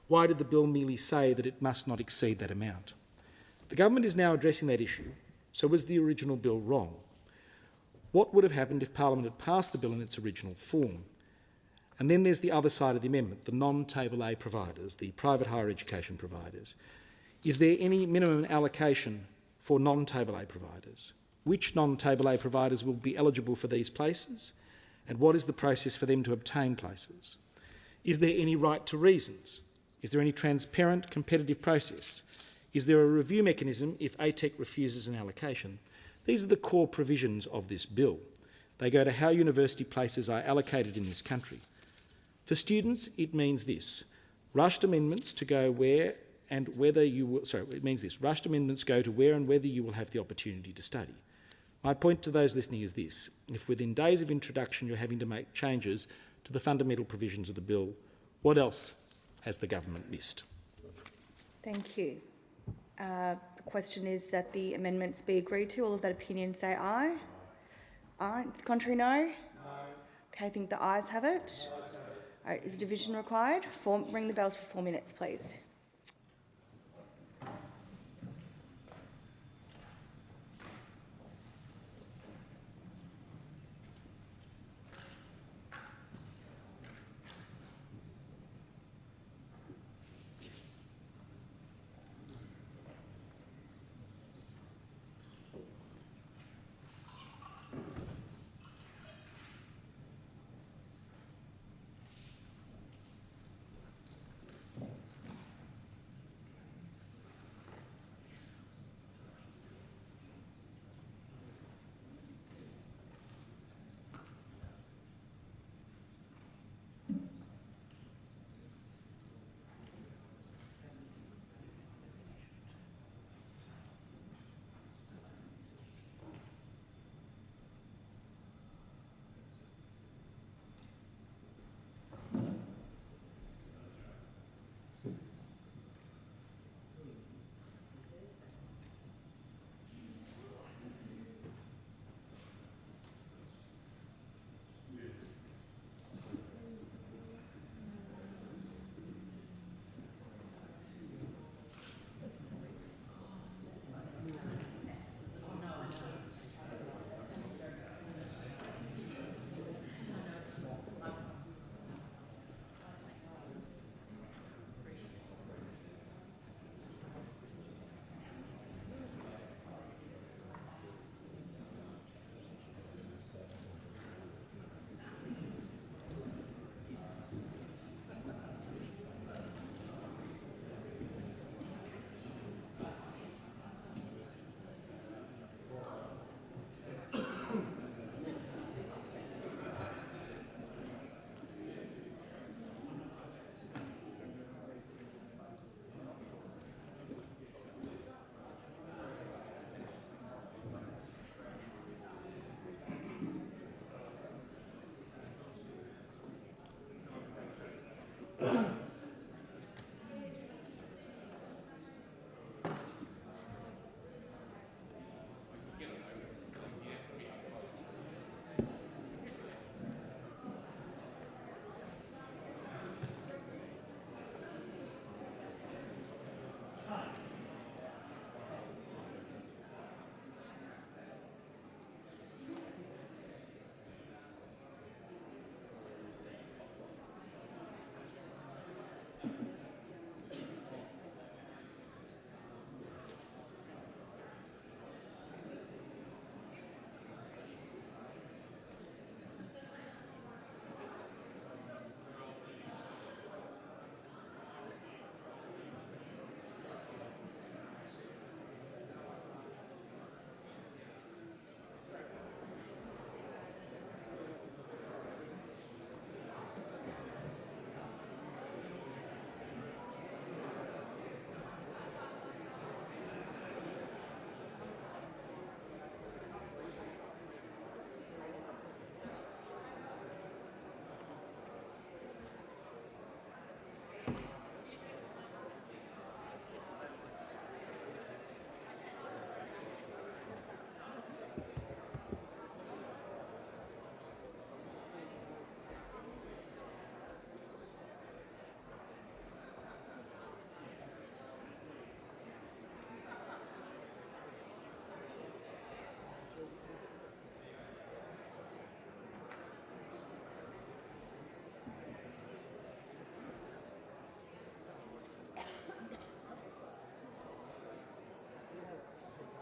why did the bill merely say that it must not exceed that amount? The government is now addressing that issue, so was the original bill wrong? What would have happened if Parliament had passed the bill in its original form? And then there's the other side of the amendment, the non-Table A providers, the private higher education providers. Is there any minimum allocation for non-Table A providers? Which non-Table A providers will be eligible for these places? And what is the process for them to obtain places? Is there any right to reasons? Is there any transparent, competitive process? Is there a review mechanism if ATEC refuses an allocation? These are the core provisions of this bill. They go to how university places are allocated in this country. For students, it means this: rushed amendments to go where and whether you will. It means this: rushed amendments go to where and whether you will have the opportunity to study. My point to those listening is this: if within days of introduction you're having to make changes to the fundamental provisions of the bill, what else has the government missed? Thank you. The question is that the amendments be agreed to. All of that opinion say aye. Aye. The contrary, no? No. Okay, I think the ayes have it. All right, is a division required? Ring the bells for 4 minutes, please.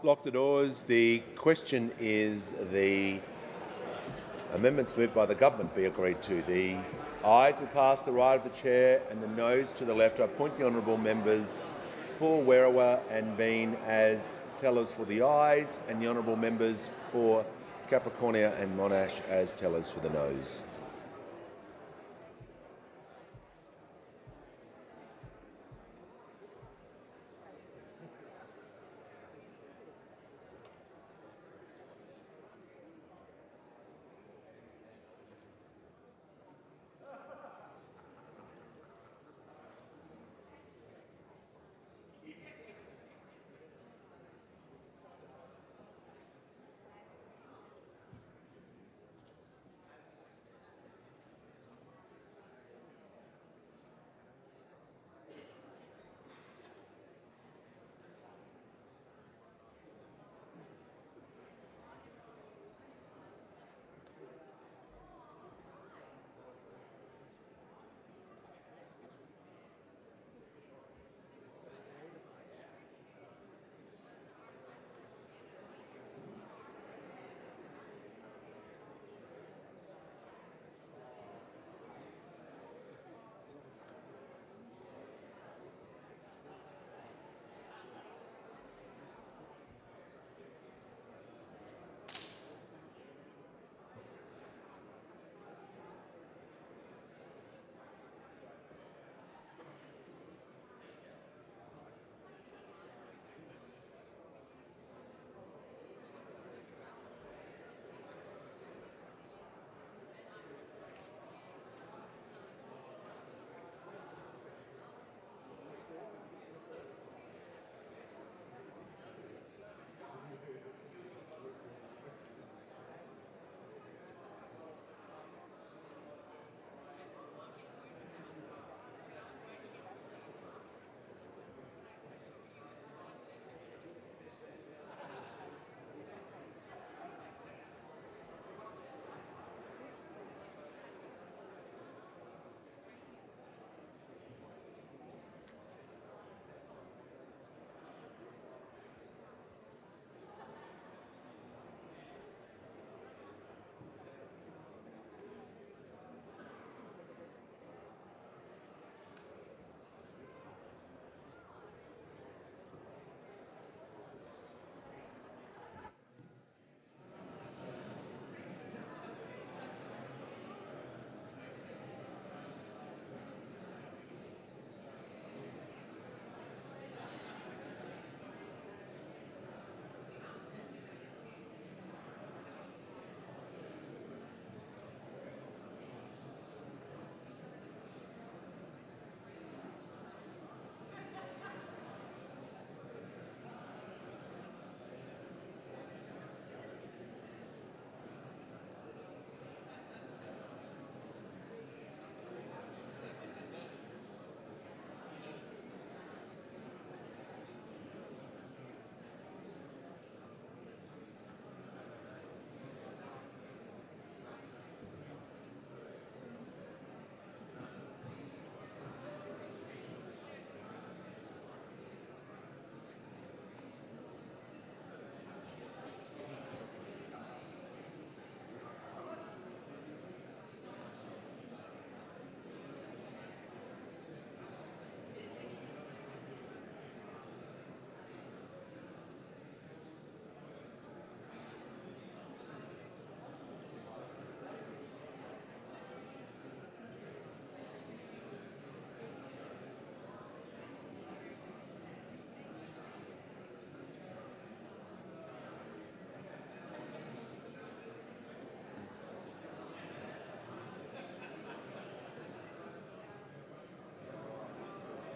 Lock the doors. The question is the amendments moved by the government be agreed to. The ayes will pass the right of the chair and the noes to the left. I appoint the honourable members for Werriwa and Bean as tellers for the ayes, and the honourable members for Capricornia and Monash as tellers for the noes.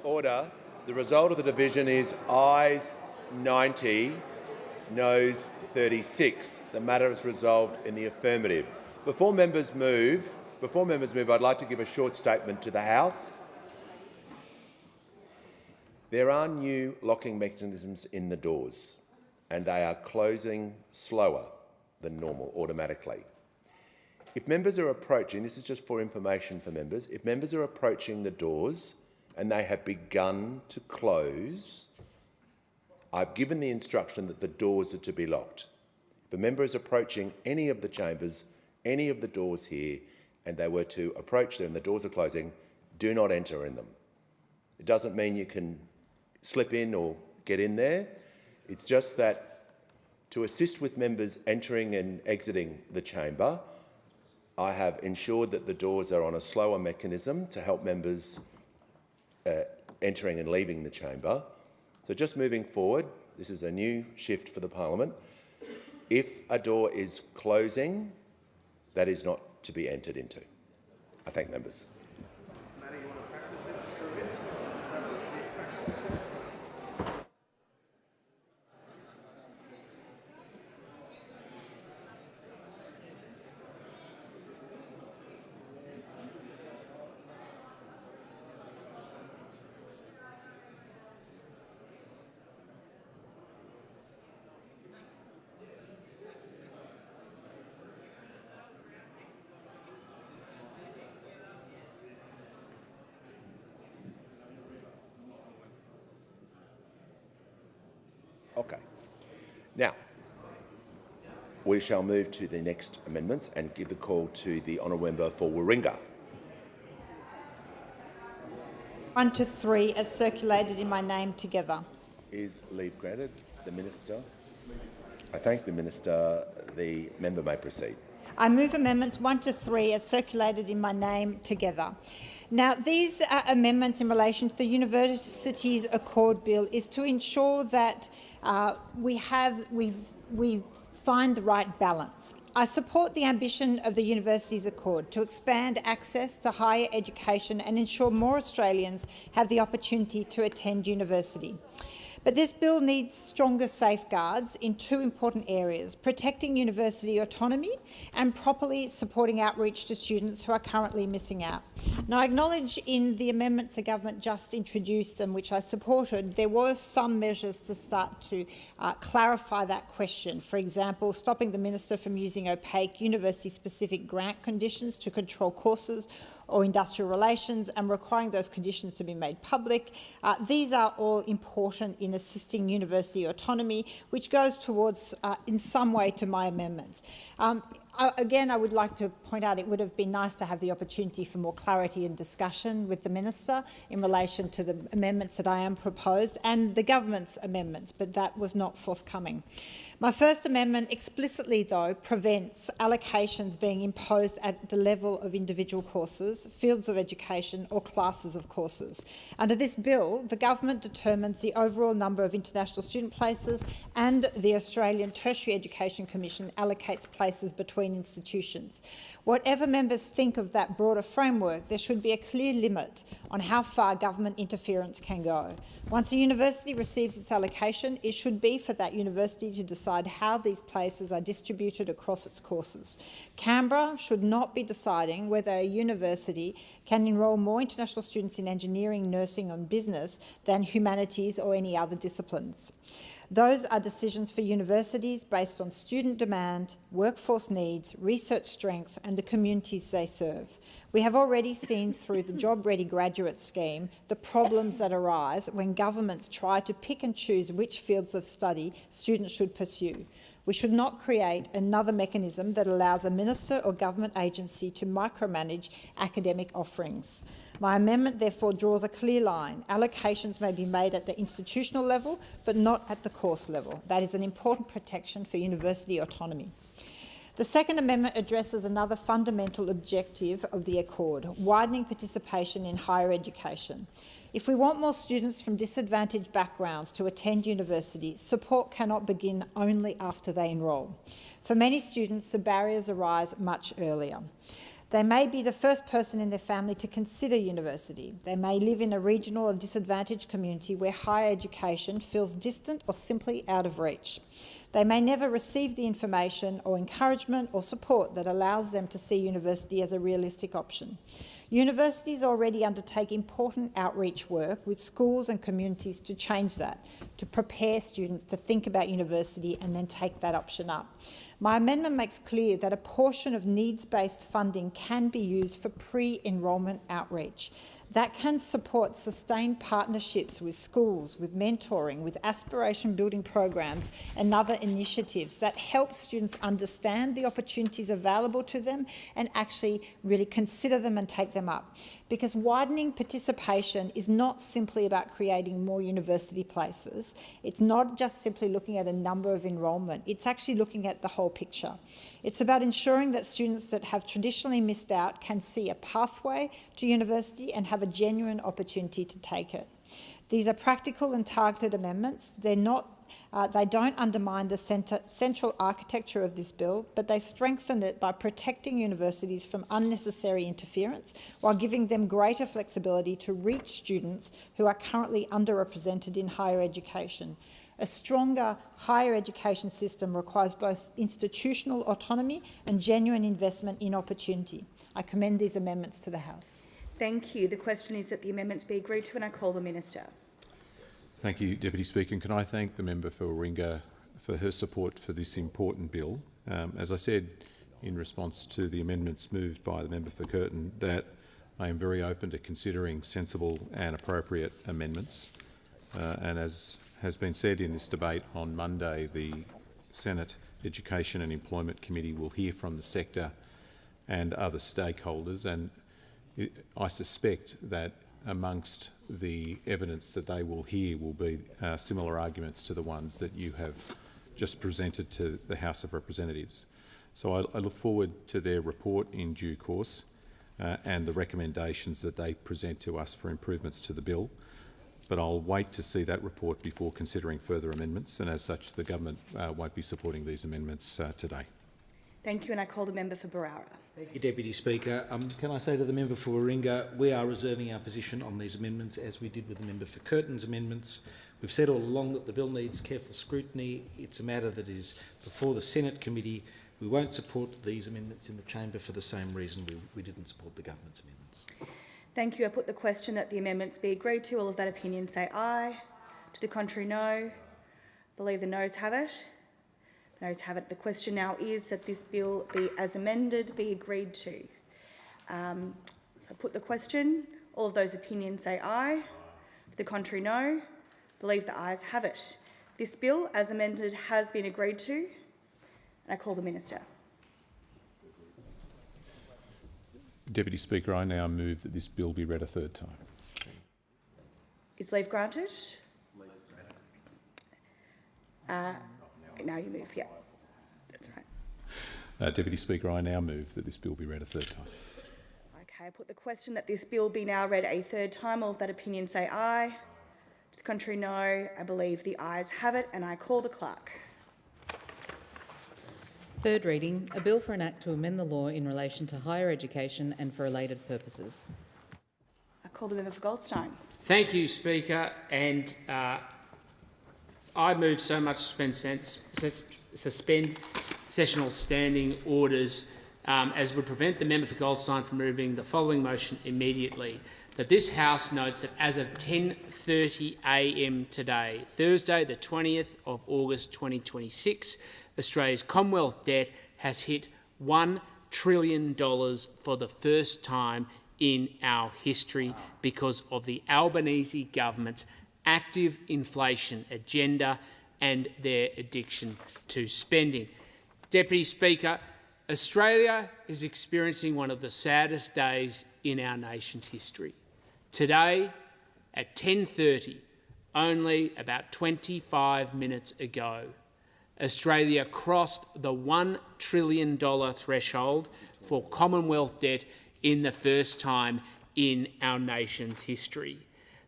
Order. The result of the division is ayes 90, noes 36. The matter is resolved in the affirmative. Before members move, I'd like to give a short statement to the House. There are new locking mechanisms in the doors, and they are closing slower than normal automatically. If members are approaching, this is just for information for members, if members are approaching the doors and they have begun to close, I've given the instruction that the doors are to be locked. If a member is approaching any of the chambers, any of the doors here, and they were to approach them and the doors are closing, do not enter in them. It doesn't mean you can slip in or get in there. It's just that to assist with members entering and exiting the chamber, I have ensured that the doors are on a slower mechanism to help members entering and leaving the chamber. So just moving forward, this is a new shift for the Parliament. If a door is closing, that is not to be entered into. I thank members. Okay. Now, we shall move to the next amendments and give the call to the honourable member for Warringah. 1 to 3 as circulated in my name together. Is leave granted? The Minister? I thank the Minister. The member may proceed. I move amendments 1 to 3 as circulated in my name together. Now, these amendments in relation to the Universities Accord Bill is to ensure that we find the right balance. I support the ambition of the Universities Accord to expand access to higher education and ensure more Australians have the opportunity to attend university. But this bill needs stronger safeguards in two important areas: protecting university autonomy and properly supporting outreach to students who are currently missing out. Now, I acknowledge in the amendments the government just introduced and which I supported, there were some measures to start to clarify that question. For example, stopping the minister from using opaque university-specific grant conditions to control courses or industrial relations and requiring those conditions to be made public. These are all important in assisting university autonomy, which goes towards, in some way, to my amendments. Again, I would like to point out it would have been nice to have the opportunity for more clarity and discussion with the Minister in relation to the amendments that I am proposed and the government's amendments, but that was not forthcoming. My first amendment explicitly, though, prevents allocations being imposed at the level of individual courses, fields of education or classes of courses. Under this bill, the government determines the overall number of international student places and the Australian Tertiary Education Commission allocates places between institutions. Whatever members think of that broader framework, there should be a clear limit on how far government interference can go. Once a university receives its allocation, it should be for that university to decide how these places are distributed across its courses. Canberra should not be deciding whether a university can enrol more international students in engineering, nursing and business than humanities or any other disciplines. Those are decisions for universities based on student demand, workforce needs, research strength and the communities they serve. We have already seen through the Job Ready Graduate Scheme the problems that arise when governments try to pick and choose which fields of study students should pursue. We should not create another mechanism that allows a minister or government agency to micromanage academic offerings. My amendment therefore draws a clear line. Allocations may be made at the institutional level, but not at the course level. That is an important protection for university autonomy. The second amendment addresses another fundamental objective of the Accord, widening participation in higher education. If we want more students from disadvantaged backgrounds to attend university, support cannot begin only after they enrol. For many students, the barriers arise much earlier. They may be the first person in their family to consider university. They may live in a regional or disadvantaged community where higher education feels distant or simply out of reach. They may never receive the information or encouragement or support that allows them to see university as a realistic option. Universities already undertake important outreach work with schools and communities to change that, to prepare students to think about university and then take that option up. My amendment makes clear that a portion of needs-based funding can be used for pre-enrolment outreach. That can support sustained partnerships with schools, with mentoring, with aspiration-building programs and other initiatives that help students understand the opportunities available to them and actually really consider them and take them up. Because widening participation is not simply about creating more university places. It's not just simply looking at a number of enrolment. It's actually looking at the whole picture. It's about ensuring that students that have traditionally missed out can see a pathway to university and have a genuine opportunity to take it. These are practical and targeted amendments. They don't undermine the central architecture of this bill, but they strengthen it by protecting universities from unnecessary interference while giving them greater flexibility to reach students who are currently underrepresented in higher education. A stronger higher education system requires both institutional autonomy and genuine investment in opportunity. I commend these amendments to the House. Thank you. The question is that the amendments be agreed to, and I call the Minister. Thank you, Deputy Speaker. And can I thank the member for Warringah for her support for this important bill. As I said in response to the amendments moved by the member for Curtin, that I am very open to considering sensible and appropriate amendments. And as has been said in this debate, on Monday the Senate Education and Employment Committee will hear from the sector and other stakeholders, and I suspect that amongst the evidence that they will hear will be similar arguments to the ones that you have just presented to the House of Representatives. So I look forward to their report in due course and the recommendations that they present to us for improvements to the bill. But I'll wait to see that report before considering further amendments, and as such the government won't be supporting these amendments today. Thank you, and I call the member for Barara. Thank you, Deputy Speaker. Can I say to the member for Warringah, we are reserving our position on these amendments, as we did with the member for Curtin's amendments. We've said all along that the bill needs careful scrutiny. It's a matter that is before the Senate committee. We won't support these amendments in the chamber for the same reason we didn't support the government's amendments. Thank you. I put the question that the amendments be agreed to. All of that opinion say aye. To the contrary, no. Believe the noes have it. The noes have it. The question now is that this bill be as amended be agreed to. So I put the question. All of those opinions say aye. To the contrary, no. Believe the ayes have it. This bill, as amended, has been agreed to. And I call the Minister. Deputy Speaker, I now move that this bill be read a third time. Is leave granted? Now you move, yeah. That's right. Deputy Speaker, I now move that this bill be read a third time. Okay, I put the question that this bill be now read a third time. All of that opinion say aye. To the contrary, no. I believe the ayes have it, and I call the clerk. Third reading, a bill for an act to amend the law in relation to higher education and for related purposes. I call the member for Goldstein. Thank you, Speaker. And I move so much suspend sessional standing orders as would prevent the member for Goldstein from moving the following motion immediately. That this House notes that as of 10:30 a.m. today, Thursday the 20th of August 2026, Australia's Commonwealth debt has hit $1 trillion for the first time in our history because of the Albanese government's active inflation agenda and their addiction to spending. Deputy Speaker, Australia is experiencing one of the saddest days in our nation's history. Today, at 10:30, only about 25 minutes ago, Australia crossed the $1 trillion threshold for Commonwealth debt in the first time in our nation's history.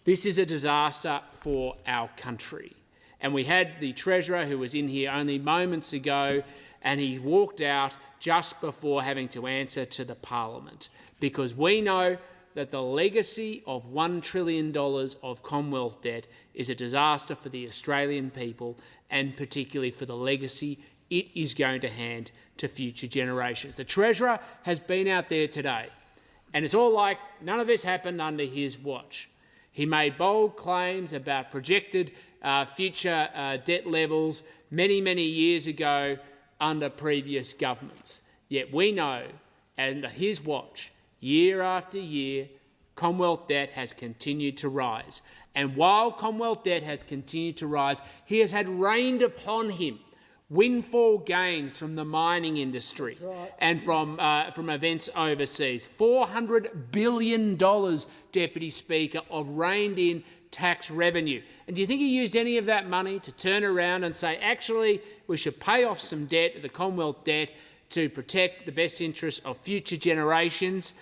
This is a disaster for our country. And we had the Treasurer, who was in here only moments ago, and he walked out just before having to answer to the Parliament, because we know that the legacy of $1 trillion of Commonwealth debt is a disaster for the Australian people, and particularly for the legacy it is going to hand to future generations. The Treasurer has been out there today, and it's all like none of this happened under his watch. He made bold claims about projected future debt levels many, many years ago under previous governments. Yet we know, under his watch, year after year, Commonwealth debt has continued to rise. And while Commonwealth debt has continued to rise, he has had rained upon him windfall gains from the mining industry and from events overseas. $400 billion, Deputy Speaker, of reined-in tax revenue. And do you think he used any of that money to turn around and say, actually, we should pay off some debt, the Commonwealth debt, to protect the best interests of future generations,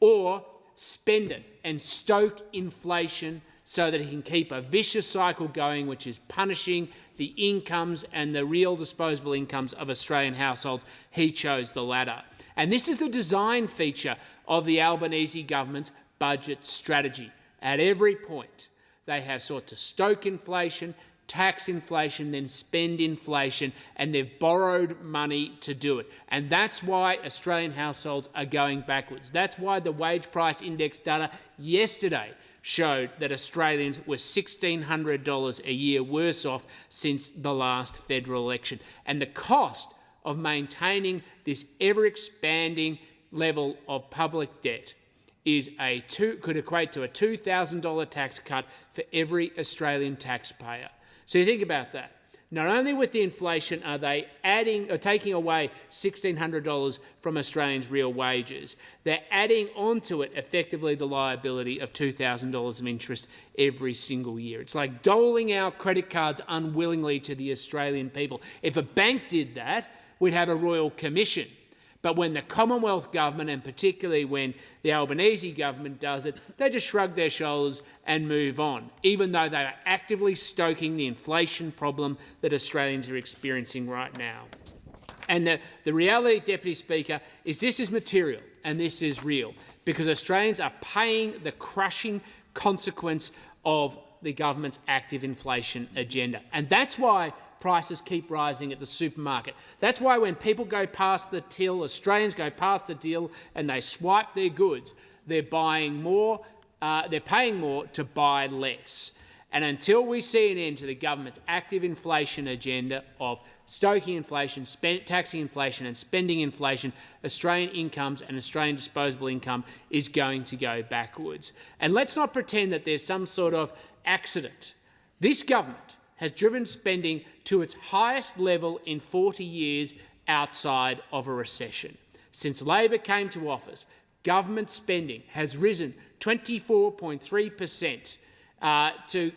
or spend it and stoke inflation so that he can keep a vicious cycle going, which is punishing the incomes and the real disposable incomes of Australian households? He chose the latter. And this is the design feature of the Albanese government's budget strategy. At every point, they have sought to stoke inflation, tax inflation, then spend inflation, and they've borrowed money to do it. And that's why Australian households are going backwards. That's why the wage price index data yesterday showed that Australians were $1,600 a year worse off since the last federal election. And the cost of maintaining this ever-expanding level of public debt could equate to a $2,000 tax cut for every Australian taxpayer. So you think about that. Not only with the inflation are they taking away $1,600 from Australians' real wages, they're adding onto it effectively the liability of $2,000 of interest every single year. It's like doling out credit cards unwillingly to the Australian people. If a bank did that, we'd have a royal commission. But when the Commonwealth government, and particularly when the Albanese government does it, they just shrug their shoulders and move on, even though they are actively stoking the inflation problem that Australians are experiencing right now. And the reality, Deputy Speaker, is this is material and this is real, because Australians are paying the crushing consequence of the government's active inflation agenda. And that's why prices keep rising at the supermarket. That's why when people go past the till, Australians go past the till and they swipe their goods, they're buying more, they're paying more to buy less. And until we see an end to the government's active inflation agenda of stoking inflation, taxing inflation and spending inflation, Australian incomes and Australian disposable income is going to go backwards. And let's not pretend that there's some sort of accident. This government has driven spending to its highest level in 40 years outside of a recession. Since Labor came to office, government spending has risen 24.3%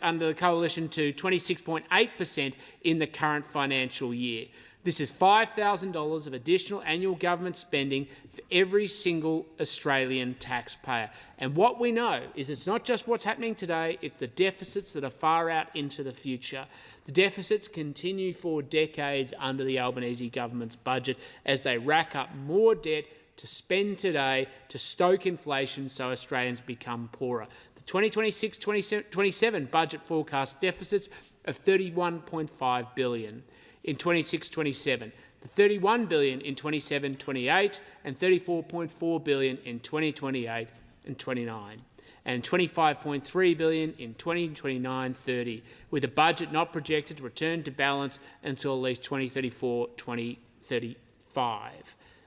under the coalition to 26.8% in the current financial year. This is $5,000 of additional annual government spending for every single Australian taxpayer. And what we know is it's not just what's happening today, it's the deficits that are far out into the future. The deficits continue for decades under the Albanese government's budget as they rack up more debt to spend today to stoke inflation so Australians become poorer. The 2026-27 budget forecasts deficits of $31.5 billion. In 26-27, the $31 billion in 27-28 and $34.4 billion in 2028 and 29, and $25.3 billion in 2029-30, with a budget not projected to return to balance until at least 2034-2035.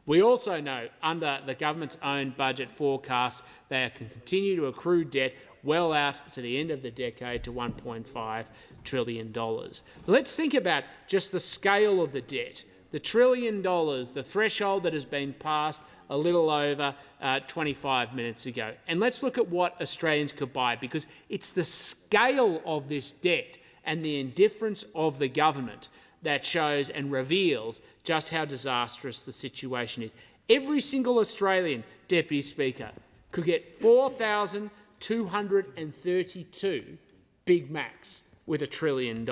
We also know, under the government's own budget forecasts, they can continue to accrue debt well out to the end of the decade to $1.5 trillion. Let's think about just the scale of the debt. The $1 trillion, the threshold that has been passed a little over 25 minutes ago. And let's look at what Australians could buy, because it's the scale of this debt and the indifference of the government that shows and reveals just how disastrous the situation is. Every single Australian, Deputy Speaker, could get 4,232 Big Macs with $1 trillion.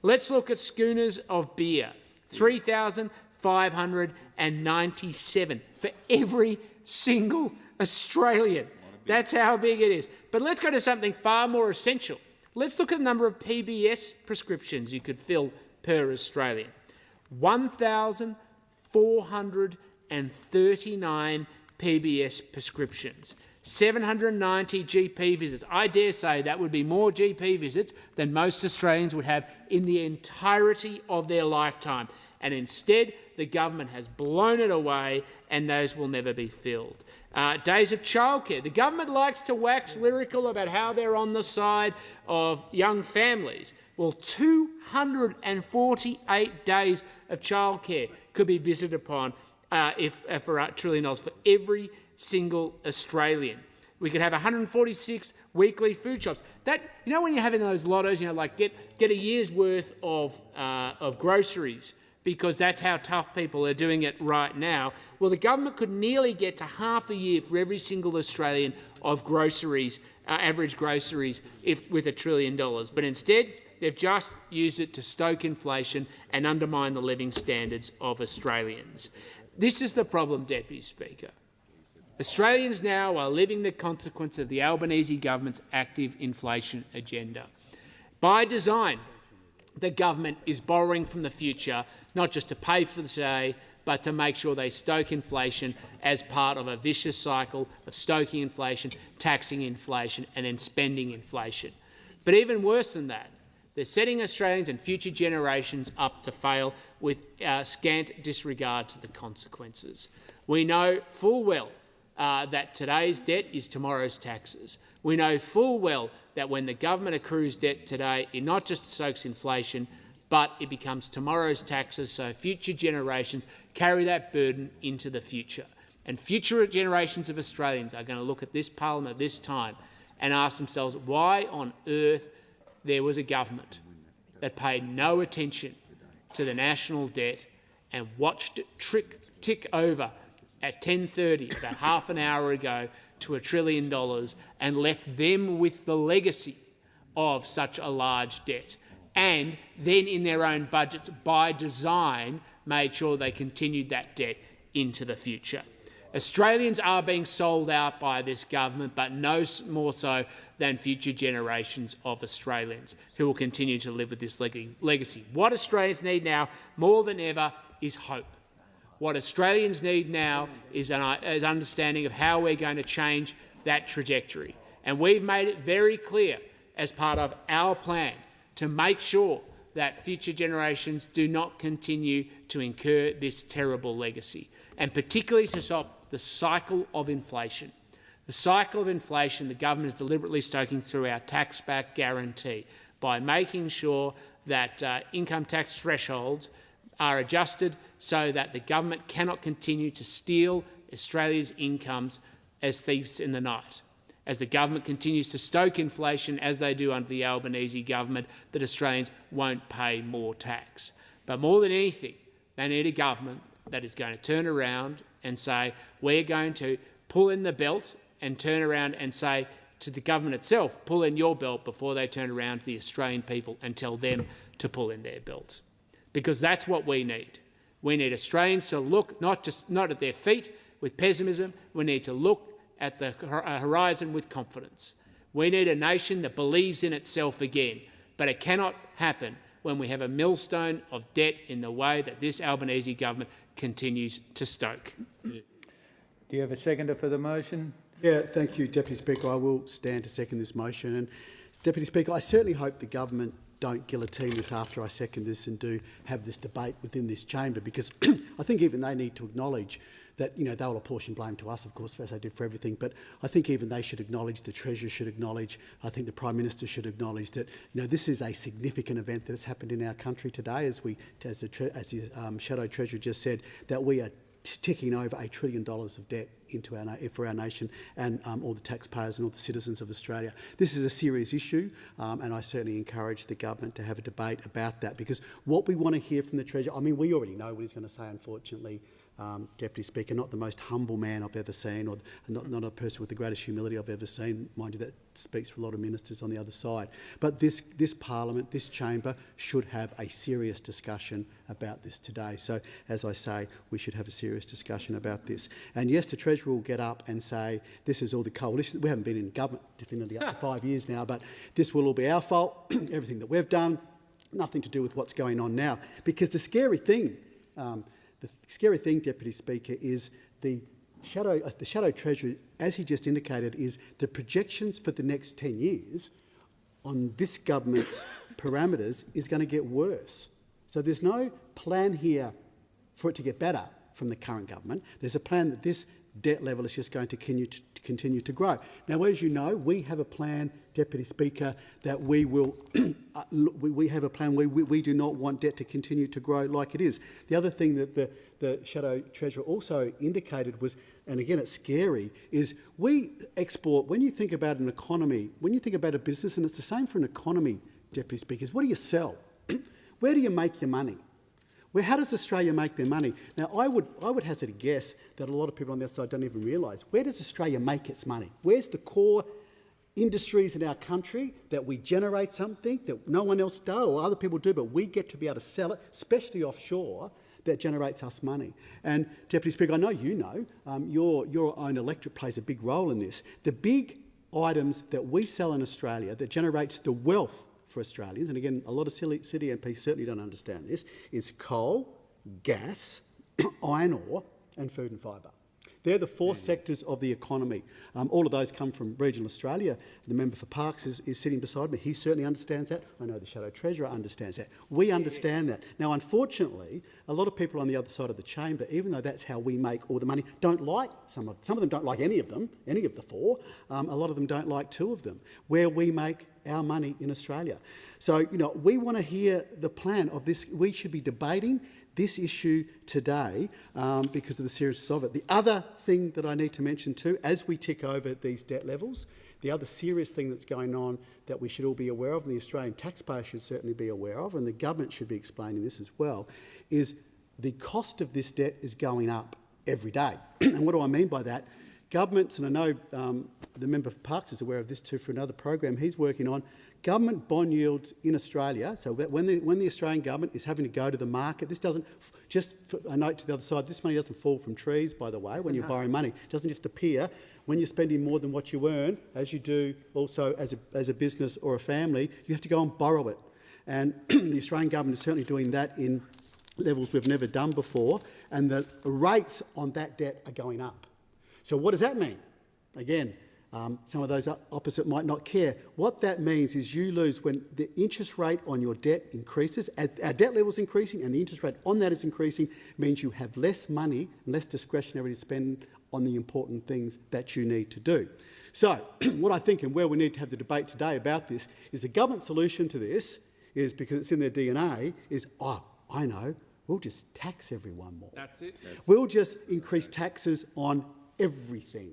Let's look at schooners of beer, 3,597 for every single Australian. That's how big it is. But let's go to something far more essential. Let's look at the number of PBS prescriptions you could fill per Australian. 1,439 PBS prescriptions. 790 GP visits. I dare say that would be more GP visits than most Australians would have in the entirety of their lifetime. And instead, the government has blown it away and those will never be filled. Days of childcare. The government likes to wax lyrical about how they're on the side of young families. Well, 248 days of childcare could be visited upon for $1 trillion for every single Australian. We could have 146 weekly food shops. That, you know, when you're having those lottos, you know, like get a year's worth of groceries, because that's how tough people are doing it right now. Well, the government could nearly get to half a year for every single Australian of groceries, average groceries, with $1 trillion. But instead, they've just used it to stoke inflation and undermine the living standards of Australians. This is the problem, Deputy Speaker. Australians now are living the consequence of the Albanese government's active inflation agenda. By design, the government is borrowing from the future, not just to pay for today, but to make sure they stoke inflation as part of a vicious cycle of stoking inflation, taxing inflation, and then spending inflation. But even worse than that, they're setting Australians and future generations up to fail with scant disregard to the consequences. We know full well that today's debt is tomorrow's taxes. We know full well that when the government accrues debt today, it not just stokes inflation, but it becomes tomorrow's taxes, so future generations carry that burden into the future. And future generations of Australians are going to look at this parliament at this time and ask themselves why on earth there was a government that paid no attention to the national debt and watched it tick over at 10:30, about half an hour ago, to $1 trillion and left them with the legacy of such a large debt. And then in their own budgets, by design, made sure they continued that debt into the future. Australians are being sold out by this government, but no more so than future generations of Australians who will continue to live with this legacy. What Australians need now, more than ever, is hope. What Australians need now is an understanding of how we're going to change that trajectory. And we've made it very clear as part of our plan to make sure that future generations do not continue to incur this terrible legacy, and particularly to stop the cycle of inflation. The cycle of inflation the government is deliberately stoking through our tax-back guarantee by making sure that income tax thresholds are adjusted so that the government cannot continue to steal Australia's incomes as thieves in the night. As the government continues to stoke inflation, as they do under the Albanese government, that Australians won't pay more tax. But more than anything, they need a government that is going to turn around and say, we're going to pull in the belt, and turn around and say to the government itself, pull in your belt, before they turn around to the Australian people and tell them to pull in their belt. Because that's what we need. We need Australians to look not at their feet with pessimism, we need to look at the horizon with confidence. We need a nation that believes in itself again, but it cannot happen when we have a millstone of debt in the way that this Albanese government continues to stoke. Do you have a seconder for the motion? Yeah, thank you, Deputy Speaker. I will stand to second this motion. And, Deputy Speaker, I certainly hope the government don't guillotine this after I second this and do have this debate within this chamber, because I think even they need to acknowledge that, you know, they'll apportion blame to us, of course, as they do for everything, but I think even they should acknowledge, the Treasurer should acknowledge, I think the Prime Minister should acknowledge that, you know, this is a significant event that has happened in our country today, as the Shadow Treasurer just said, that we are ticking over $1 trillion of debt into for our nation and all the taxpayers and all the citizens of Australia. This is a serious issue, and I certainly encourage the government to have a debate about that, because what we want to hear from the Treasurer, I mean, we already know what he's going to say, unfortunately, Deputy Speaker, not the most humble man I've ever seen, or not a person with the greatest humility I've ever seen. Mind you, that speaks for a lot of ministers on the other side. But this Parliament, this chamber, should have a serious discussion about this today. So, as I say, we should have a serious discussion about this. And yes, the Treasurer will get up and say, this is all the coalition. We haven't been in government definitely up to 5 years now, but this will all be our fault, everything that we've done, nothing to do with what's going on now. Because the scary thing, Deputy Speaker, is the shadow Treasurer, as he just indicated, is the projections for the next 10 years on this government's parameters is going to get worse. So there's no plan here for it to get better from the current government. There's a plan that this debt level is just going to continue to grow. Now, as you know, we have a plan, Deputy Speaker, that we will we have a plan where we do not want debt to continue to grow like it is. The other thing that the Shadow Treasurer also indicated was, and again it's scary, is we export, when you think about an economy, when you think about a business, and it's the same for an economy, Deputy Speaker, is what do you sell? Where do you make your money? How does Australia make their money? Now, I would hazard a guess that a lot of people on the outside don't even realise, where does Australia make its money? Where's the core industries in our country that we generate something that no one else does, or other people do, but we get to be able to sell it, especially offshore, that generates us money? And, Deputy Speaker, I know you know, your own electorate plays a big role in this. The big items that we sell in Australia that generates the wealth for Australians, and again, a lot of city MPs certainly don't understand this, is coal, gas, iron ore and food and fibre. They're the four sectors of the economy. All of those come from regional Australia. The member for Parks is sitting beside me. He certainly understands that. I know the Shadow Treasurer understands that. We understand that. Now, unfortunately, a lot of people on the other side of the chamber, even though that's how we make all the money, don't like some of them don't like any of them, any of the four. A lot of them don't like two of them, where we make our money in Australia. So, you know, we want to hear the plan of this. We should be debating this issue today because of the seriousness of it. The other thing that I need to mention too, as we tick over these debt levels, the other serious thing that's going on that we should all be aware of, and the Australian taxpayer should certainly be aware of, and the government should be explaining this as well, is the cost of this debt is going up every day. And what do I mean by that? Governments, and I know the member for Parks is aware of this too for another program he's working on, government bond yields in Australia, so when the Australian government is having to go to the market, this doesn't, just a note to the other side, this money doesn't fall from trees, by the way, when you're borrowing money. It doesn't just appear. When you're spending more than what you earn, as you do also as a business or a family, you have to go and borrow it. And the Australian government is certainly doing that in levels we've never done before, and the rates on that debt are going up. So what does that mean? Again, some of those opposite might not care. What that means is you lose when the interest rate on your debt increases. Our debt level is increasing and the interest rate on that is increasing, means you have less money, less discretionary to spend on the important things that you need to do. So what I think, and where we need to have the debate today about this, is the government solution to this is, because it's in their DNA, is, oh, I know, we'll just tax everyone more. That's it. We'll just increase taxes on everything.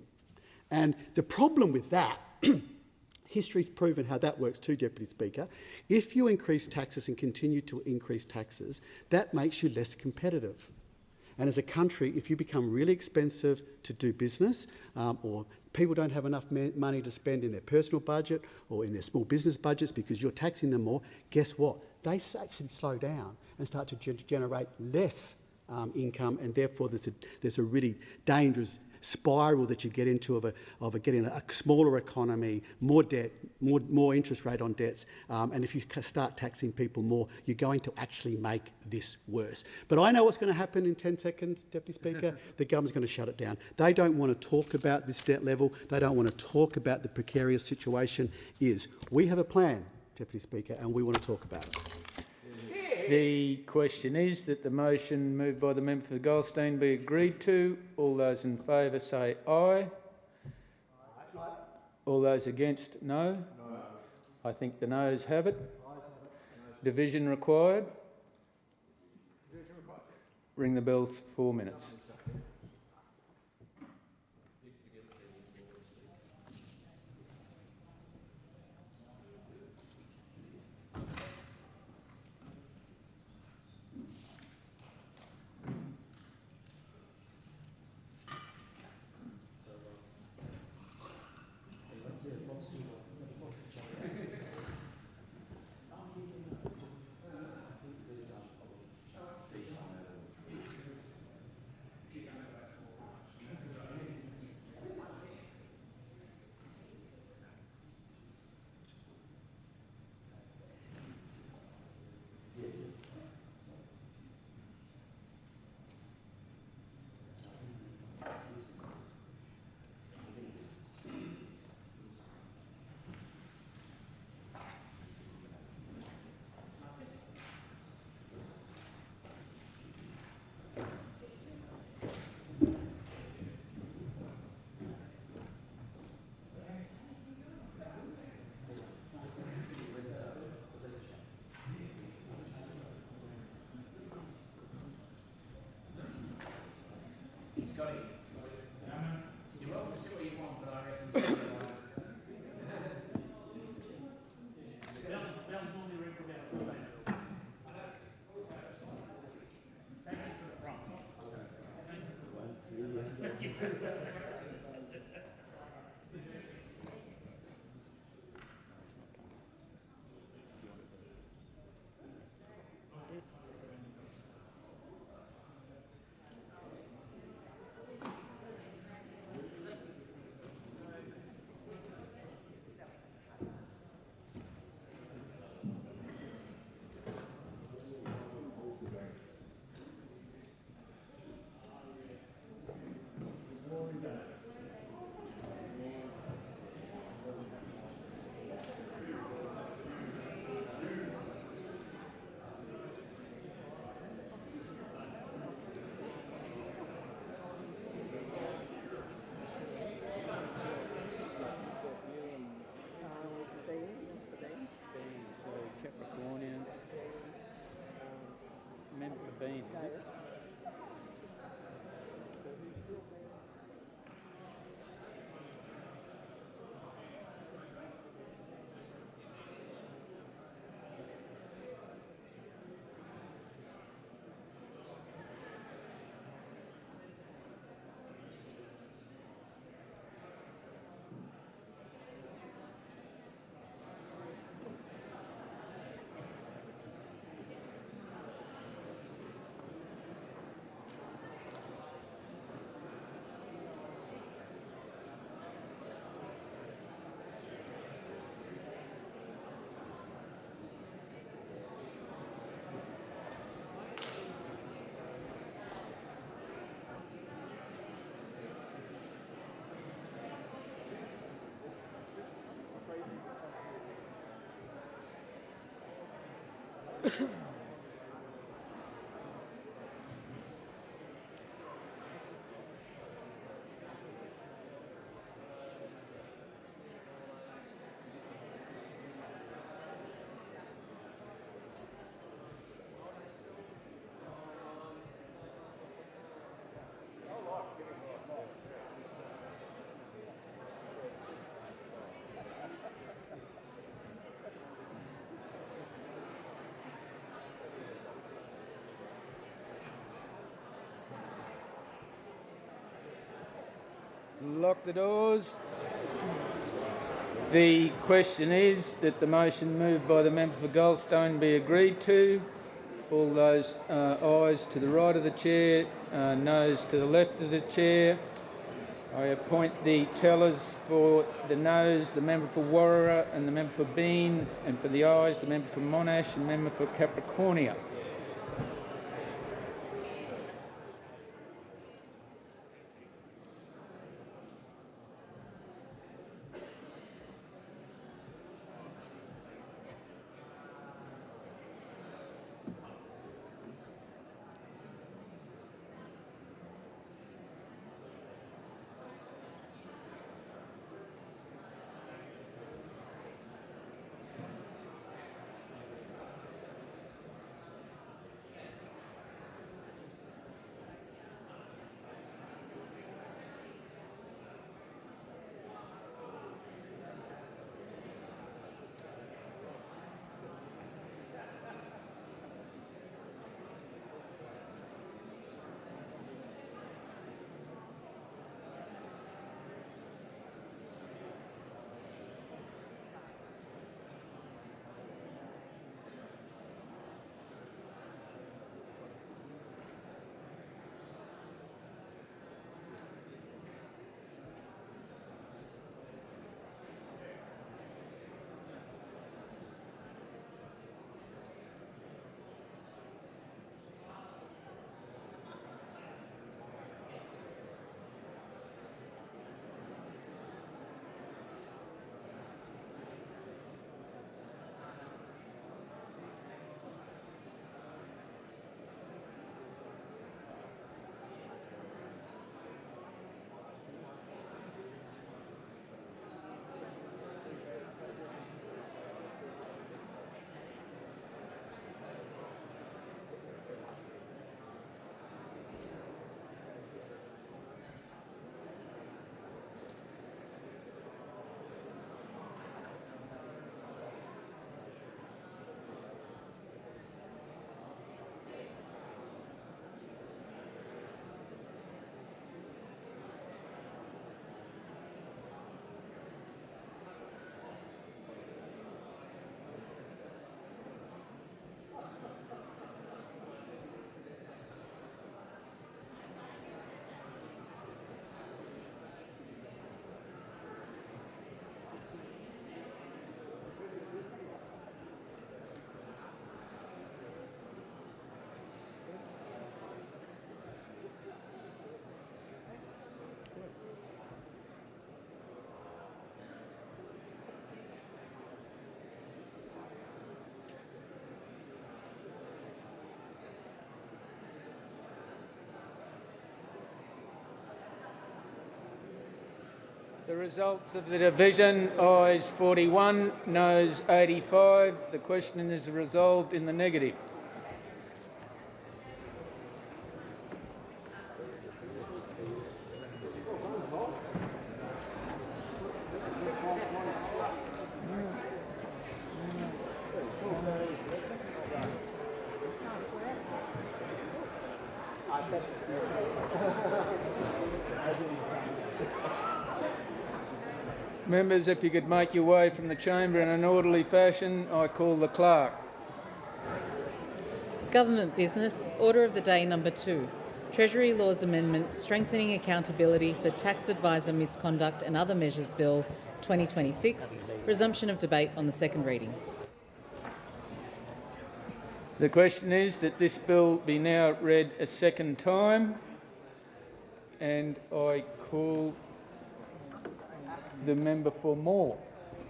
And the problem with that, history's proven how that works too, Deputy Speaker. If you increase taxes and continue to increase taxes, that makes you less competitive. And as a country, if you become really expensive to do business, or people don't have enough money to spend in their personal budget or in their small business budgets because you're taxing them more, guess what? They actually slow down and start to generate less income, and therefore there's a really dangerous spiral that you get into of getting a smaller economy, more debt, more interest rate on debts, and if you start taxing people more, you're going to actually make this worse. But I know what's going to happen in 10 seconds, Deputy Speaker. The government's going to shut it down. They don't want to talk about this debt level. They don't want to talk about the precarious situation is. We have a plan, Deputy Speaker, and we want to talk about it. The question is that the motion moved by the member for Goldstein be agreed to. All those in favour say aye. Aye. All those against, no. No. I think the noes have it. Division required. Ring the bell for 4 minutes. You're welcome to sit where you want, but I reckon. Capricornian. Member for Bean, is it? Lock the doors. The question is that the motion moved by the member for Goldstone be agreed to. All those ayes to the right of the chair, noes to the left of the chair. I appoint the tellers for the noes, the member for Warrara and the member for Bean, and for the ayes, the member for Monash and the member for Capricornia. The results of the division, ayes 41, noes 85. The question is resolved in the negative. Members, if you could make your way from the chamber in an orderly fashion, I call the clerk. Government business, order of the day number 2. Treasury Laws Amendment, Strengthening Accountability for Tax Advisor Misconduct and Other Measures Bill 2026. Resumption of debate on the second reading. The question is that this bill be now read a second time, and I call the member for Moore.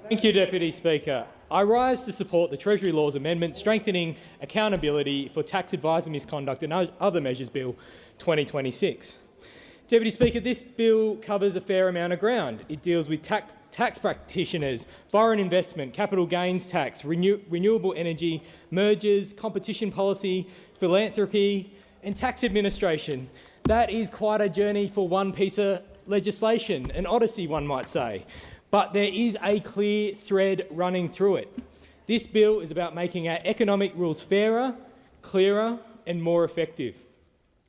Thank you, Deputy Speaker. I rise to support the Treasury Laws Amendment Strengthening Accountability for Tax Advisor Misconduct and Other Measures Bill 2026. Deputy Speaker, this bill covers a fair amount of ground. It deals with tax practitioners, foreign investment, capital gains tax, renewable energy, mergers, competition policy, philanthropy and tax administration. That is quite a journey for one piece of legislation, an odyssey one might say, but there is a clear thread running through it. This bill is about making our economic rules fairer, clearer and more effective.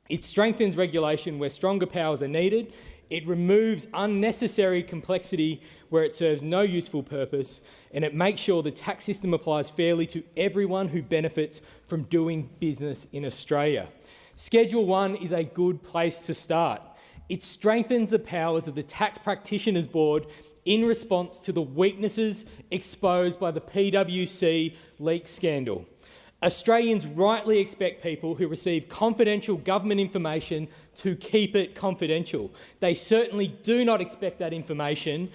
It strengthens regulation where stronger powers are needed. It removes unnecessary complexity where it serves no useful purpose, and it makes sure the tax system applies fairly to everyone who benefits from doing business in Australia. Schedule 1 is a good place to start. It strengthens the powers of the Tax Practitioners Board in response to the weaknesses exposed by the PwC leak scandal. Australians rightly expect people who receive confidential government information to keep it confidential. They certainly do not expect that information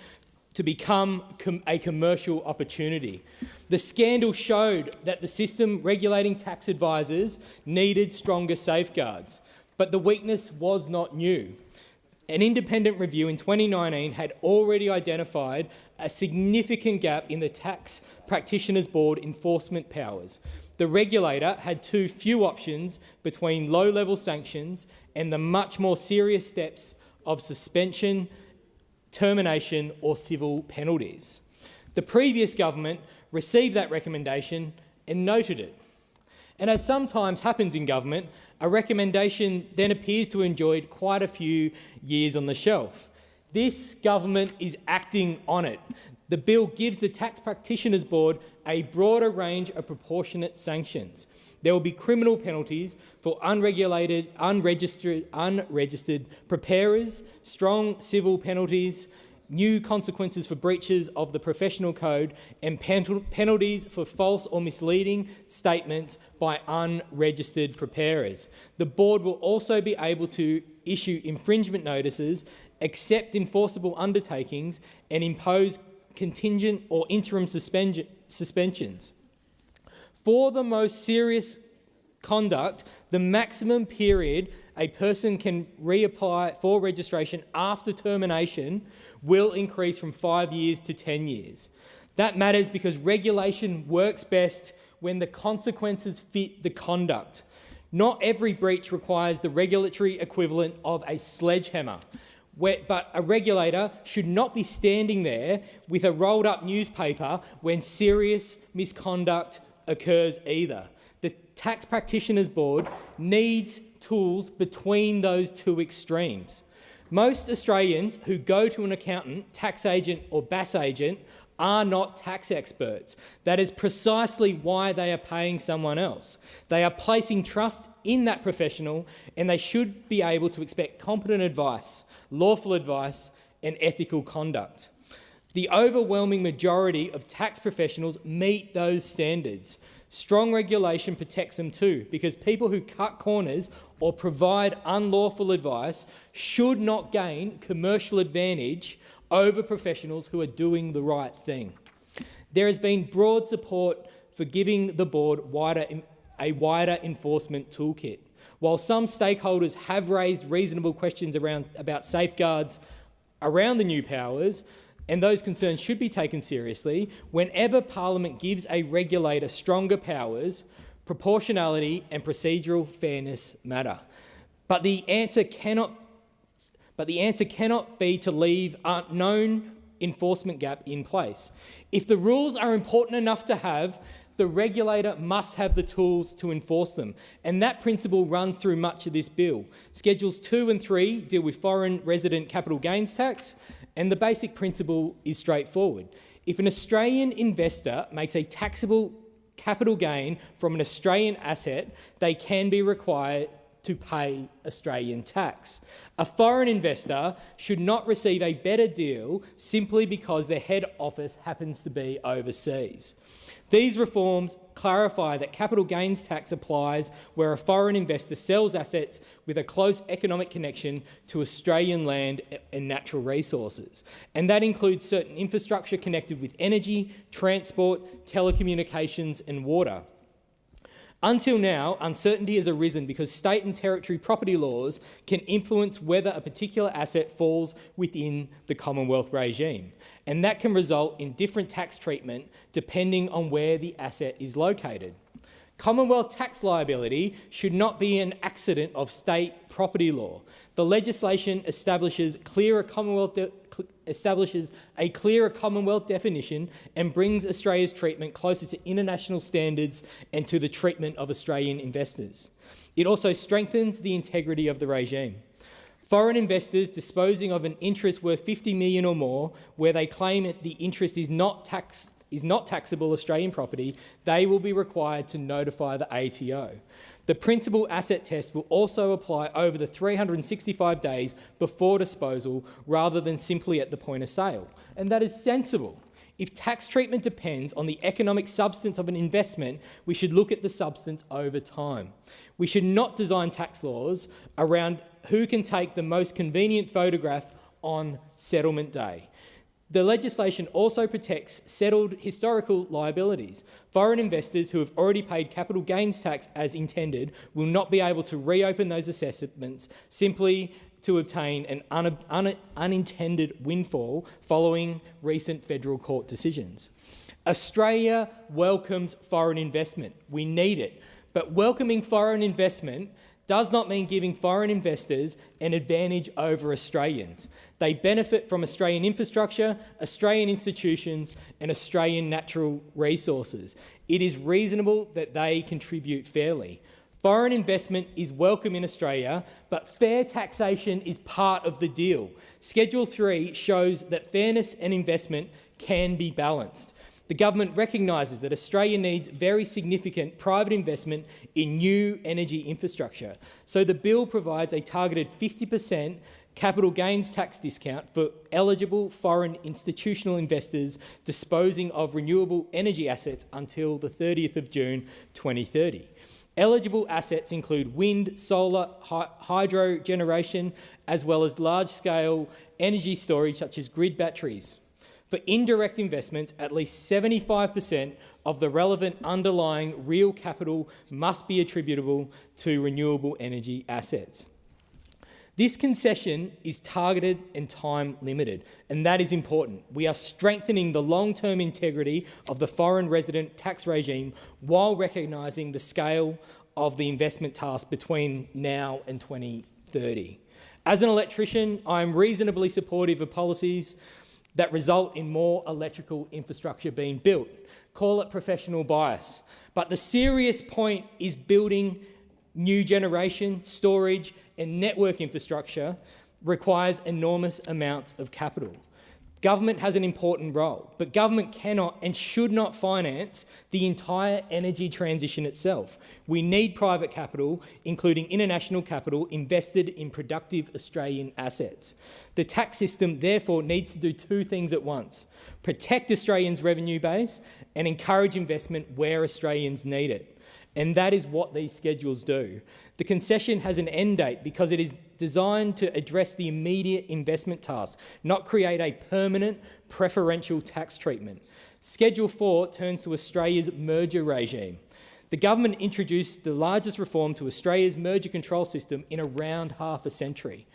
to become a commercial opportunity. The scandal showed that the system regulating tax advisors needed stronger safeguards, but the weakness was not new. An independent review in 2019 had already identified a significant gap in the Tax Practitioners Board enforcement powers. The regulator had too few options between low-level sanctions and the much more serious steps of suspension, termination or civil penalties. The previous government received that recommendation and noted it. And as sometimes happens in government, a recommendation then appears to have enjoyed quite a few years on the shelf. This government is acting on it. The bill gives the Tax Practitioners Board a broader range of proportionate sanctions. There will be criminal penalties for unregistered preparers, strong civil penalties, new consequences for breaches of the professional code and penalties for false or misleading statements by unregistered preparers. The board will also be able to issue infringement notices, accept enforceable undertakings and impose contingent or interim suspensions. For the most serious conduct, the maximum period a person can reapply for registration after termination will increase from 5 years to 10 years. That matters because regulation works best when the consequences fit the conduct. Not every breach requires the regulatory equivalent of a sledgehammer, but a regulator should not be standing there with a rolled-up newspaper when serious misconduct occurs either. The Tax Practitioners Board needs tools between those two extremes. Most Australians who go to an accountant, tax agent or BAS agent are not tax experts. That is precisely why they are paying someone else. They are placing trust in that professional and they should be able to expect competent advice, lawful advice and ethical conduct. The overwhelming majority of tax professionals meet those standards. Strong regulation protects them too, because people who cut corners or provide unlawful advice should not gain commercial advantage over professionals who are doing the right thing. There has been broad support for giving the board a wider enforcement toolkit. While some stakeholders have raised reasonable questions about safeguards around the new powers, and those concerns should be taken seriously. Whenever Parliament gives a regulator stronger powers, proportionality and procedural fairness matter. But the answer cannot be to leave a known enforcement gap in place. If the rules are important enough to have, the regulator must have the tools to enforce them. And that principle runs through much of this bill. Schedules 2 and 3 deal with foreign resident capital gains tax, and the basic principle is straightforward. If an Australian investor makes a taxable capital gain from an Australian asset, they can be required to pay Australian tax. A foreign investor should not receive a better deal simply because their head office happens to be overseas. These reforms clarify that capital gains tax applies where a foreign investor sells assets with a close economic connection to Australian land and natural resources. And that includes certain infrastructure connected with energy, transport, telecommunications and water. Until now, uncertainty has arisen because state and territory property laws can influence whether a particular asset falls within the Commonwealth regime, and that can result in different tax treatment depending on where the asset is located. Commonwealth tax liability should not be an accident of state property law. The legislation establishes a clearer Commonwealth definition and brings Australia's treatment closer to international standards and to the treatment of Australian investors. It also strengthens the integrity of the regime. Foreign investors disposing of an interest worth $50 million or more, where they claim that the interest is not taxable Australian property, they will be required to notify the ATO. The principal asset test will also apply over the 365 days before disposal rather than simply at the point of sale. And that is sensible. If tax treatment depends on the economic substance of an investment, we should look at the substance over time. We should not design tax laws around who can take the most convenient photograph on settlement day. The legislation also protects settled historical liabilities. Foreign investors who have already paid capital gains tax as intended will not be able to reopen those assessments simply to obtain an unintended windfall following recent federal court decisions. Australia welcomes foreign investment. We need it. But welcoming foreign investment does not mean giving foreign investors an advantage over Australians. They benefit from Australian infrastructure, Australian institutions and Australian natural resources. It is reasonable that they contribute fairly. Foreign investment is welcome in Australia, but fair taxation is part of the deal. Schedule 3 shows that fairness and investment can be balanced. The government recognises that Australia needs very significant private investment in new energy infrastructure. So the bill provides a targeted 50% capital gains tax discount for eligible foreign institutional investors disposing of renewable energy assets until the 30th of June 2030. Eligible assets include wind, solar, hydro generation, as well as large-scale energy storage such as grid batteries. For indirect investments, at least 75% of the relevant underlying real capital must be attributable to renewable energy assets. This concession is targeted and time-limited, and that is important. We are strengthening the long-term integrity of the foreign resident tax regime while recognising the scale of the investment task between now and 2030. As an electrician, I am reasonably supportive of policies that result in more electrical infrastructure being built. Call it professional bias. But the serious point is building new generation, storage and network infrastructure requires enormous amounts of capital. Government has an important role, but government cannot and should not finance the entire energy transition itself. We need private capital, including international capital, invested in productive Australian assets. The tax system, therefore, needs to do two things at once: protect Australians' revenue base and encourage investment where Australians need it. And that is what these schedules do. The concession has an end date because it is designed to address the immediate investment task, not create a permanent preferential tax treatment. Schedule 4 turns to Australia's merger regime. The government introduced the largest reform to Australia's merger control system in around half a century.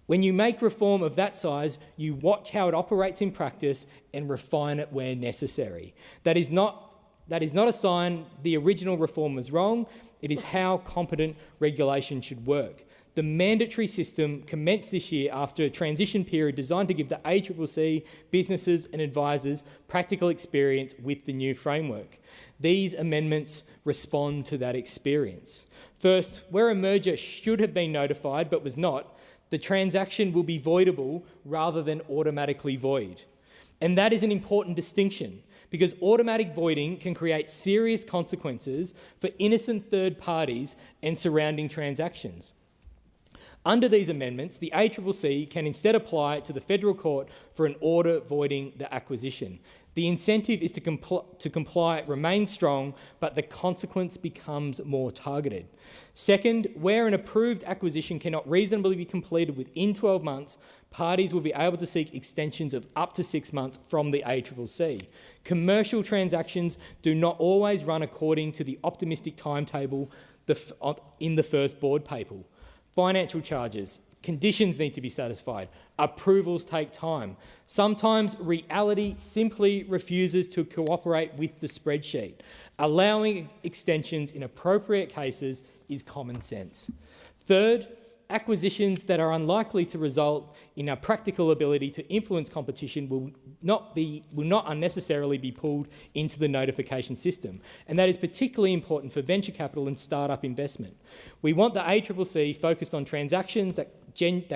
When you make reform of that size, you watch how it operates in practice and refine it where necessary. That is not a sign the original reform was wrong. It is how competent regulation should work. The mandatory system commenced this year after a transition period designed to give the ACCC, businesses and advisors practical experience with the new framework. These amendments respond to that experience. First, where a merger should have been notified but was not, the transaction will be voidable rather than automatically void. And that is an important distinction, because automatic voiding can create serious consequences for innocent third parties and surrounding transactions. Under these amendments, the ACCC can instead apply to the Federal Court for an order voiding the acquisition. The incentive is to comply remains strong, but the consequence becomes more targeted. Second, where an approved acquisition cannot reasonably be completed within 12 months, parties will be able to seek extensions of up to 6 months from the ACCC. Commercial transactions do not always run according to the optimistic timetable in the first board paper. Financial charges, conditions need to be satisfied, approvals take time. Sometimes reality simply refuses to cooperate with the spreadsheet. Allowing extensions in appropriate cases is common sense. Third, acquisitions that are unlikely to result in a practical ability to influence competition will not unnecessarily be pulled into the notification system, and that is particularly important for venture capital and start-up investment. We want the ACCC focused on transactions that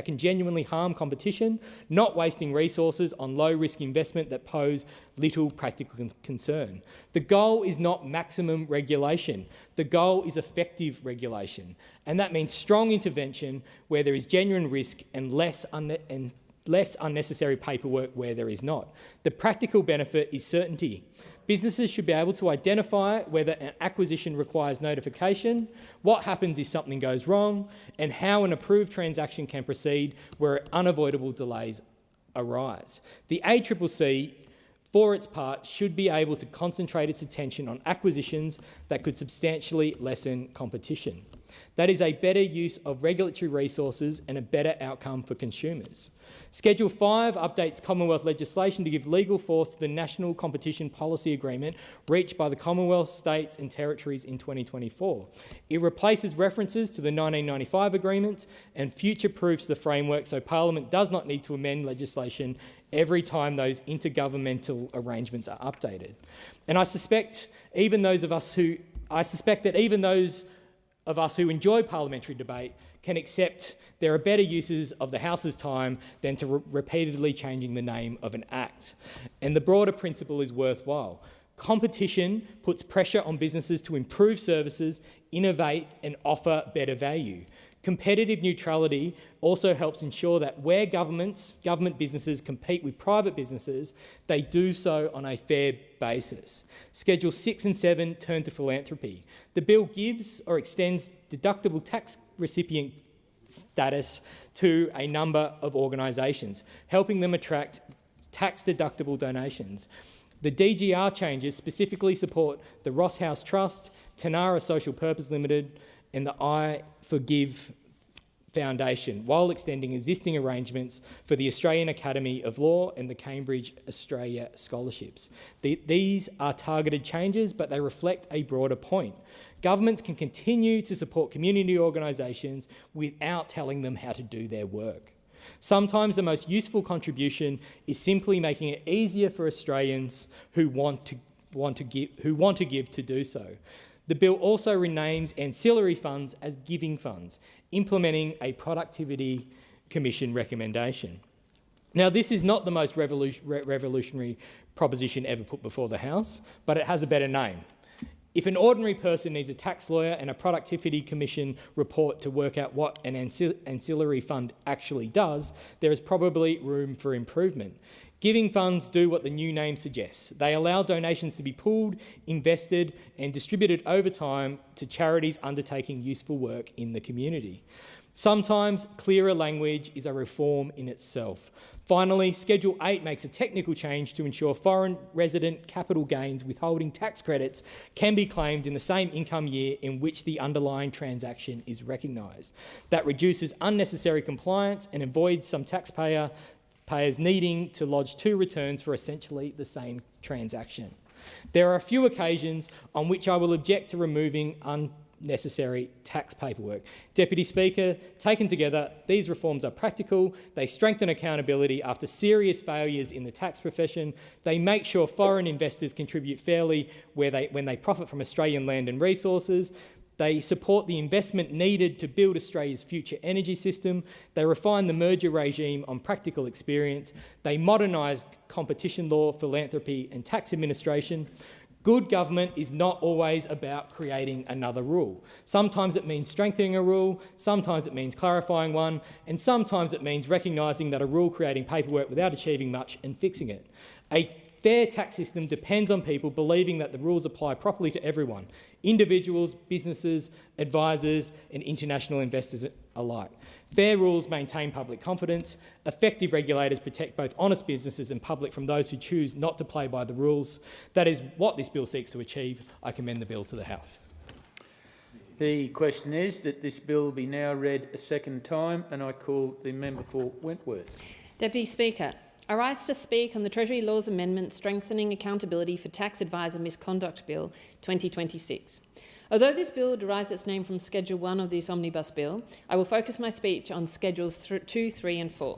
can genuinely harm competition, not wasting resources on low-risk investment that pose little practical concern. The goal is not maximum regulation. The goal is effective regulation, and that means strong intervention where there is genuine risk and less unnecessary paperwork where there is not. The practical benefit is certainty. Businesses should be able to identify whether an acquisition requires notification, what happens if something goes wrong, and how an approved transaction can proceed where unavoidable delays arise. The ACCC, for its part, should be able to concentrate its attention on acquisitions that could substantially lessen competition. That is a better use of regulatory resources and a better outcome for consumers. Schedule 5 updates Commonwealth legislation to give legal force to the National Competition Policy Agreement reached by the Commonwealth, States and Territories in 2024. It replaces references to the 1995 agreements and future-proofs the framework so Parliament does not need to amend legislation every time those intergovernmental arrangements are updated. And I suspect that even those of us who enjoy parliamentary debate can accept there are better uses of the House's time than to repeatedly changing the name of an act. And the broader principle is worthwhile. Competition puts pressure on businesses to improve services, innovate and offer better value. Competitive neutrality also helps ensure that where government businesses compete with private businesses, they do so on a fair basis. Schedule 6 and 7 turn to philanthropy. The bill gives or extends deductible tax recipient status to a number of organisations, helping them attract tax-deductible donations. The DGR changes specifically support the Ross House Trust, Tanara Social Purpose Limited and the I Forgive Foundation, while extending existing arrangements for the Australian Academy of Law and the Cambridge Australia Scholarships. These are targeted changes, but they reflect a broader point. Governments can continue to support community organisations without telling them how to do their work. Sometimes the most useful contribution is simply making it easier for Australians who want to give to do so. The bill also renames ancillary funds as giving funds, implementing a Productivity Commission recommendation. Now, this is not the most revolutionary proposition ever put before the House, but it has a better name. If an ordinary person needs a tax lawyer and a Productivity Commission report to work out what an ancillary fund actually does, there is probably room for improvement. Giving funds do what the new name suggests. They allow donations to be pooled, invested and distributed over time to charities undertaking useful work in the community. Sometimes clearer language is a reform in itself. Finally, Schedule 8 makes a technical change to ensure foreign resident capital gains withholding tax credits can be claimed in the same income year in which the underlying transaction is recognised. That reduces unnecessary compliance and avoids some taxpayers needing to lodge two returns for essentially the same transaction. There are a few occasions on which I will object to removing unnecessary tax paperwork. Deputy Speaker, taken together, these reforms are practical, they strengthen accountability after serious failures in the tax profession, they make sure foreign investors contribute fairly when they profit from Australian land and resources, they support the investment needed to build Australia's future energy system, they refine the merger regime on practical experience, they modernise competition law, philanthropy and tax administration. Good government is not always about creating another rule. Sometimes it means strengthening a rule, sometimes it means clarifying one, and sometimes it means recognising that a rule creating paperwork without achieving much and fixing it. A fair tax system depends on people believing that the rules apply properly to everyone, individuals, businesses, advisors and international investors alike. Fair rules maintain public confidence. Effective regulators protect both honest businesses and public from those who choose not to play by the rules. That is what this bill seeks to achieve. I commend the bill to the House. The question is that this bill be now read a second time, and I call the member for Wentworth. Deputy Speaker, I rise to speak on the Treasury Laws Amendment Strengthening Accountability for Tax Advisor Misconduct Bill 2026. Although this bill derives its name from Schedule 1 of this Omnibus Bill, I will focus my speech on Schedules 2, 3 and 4.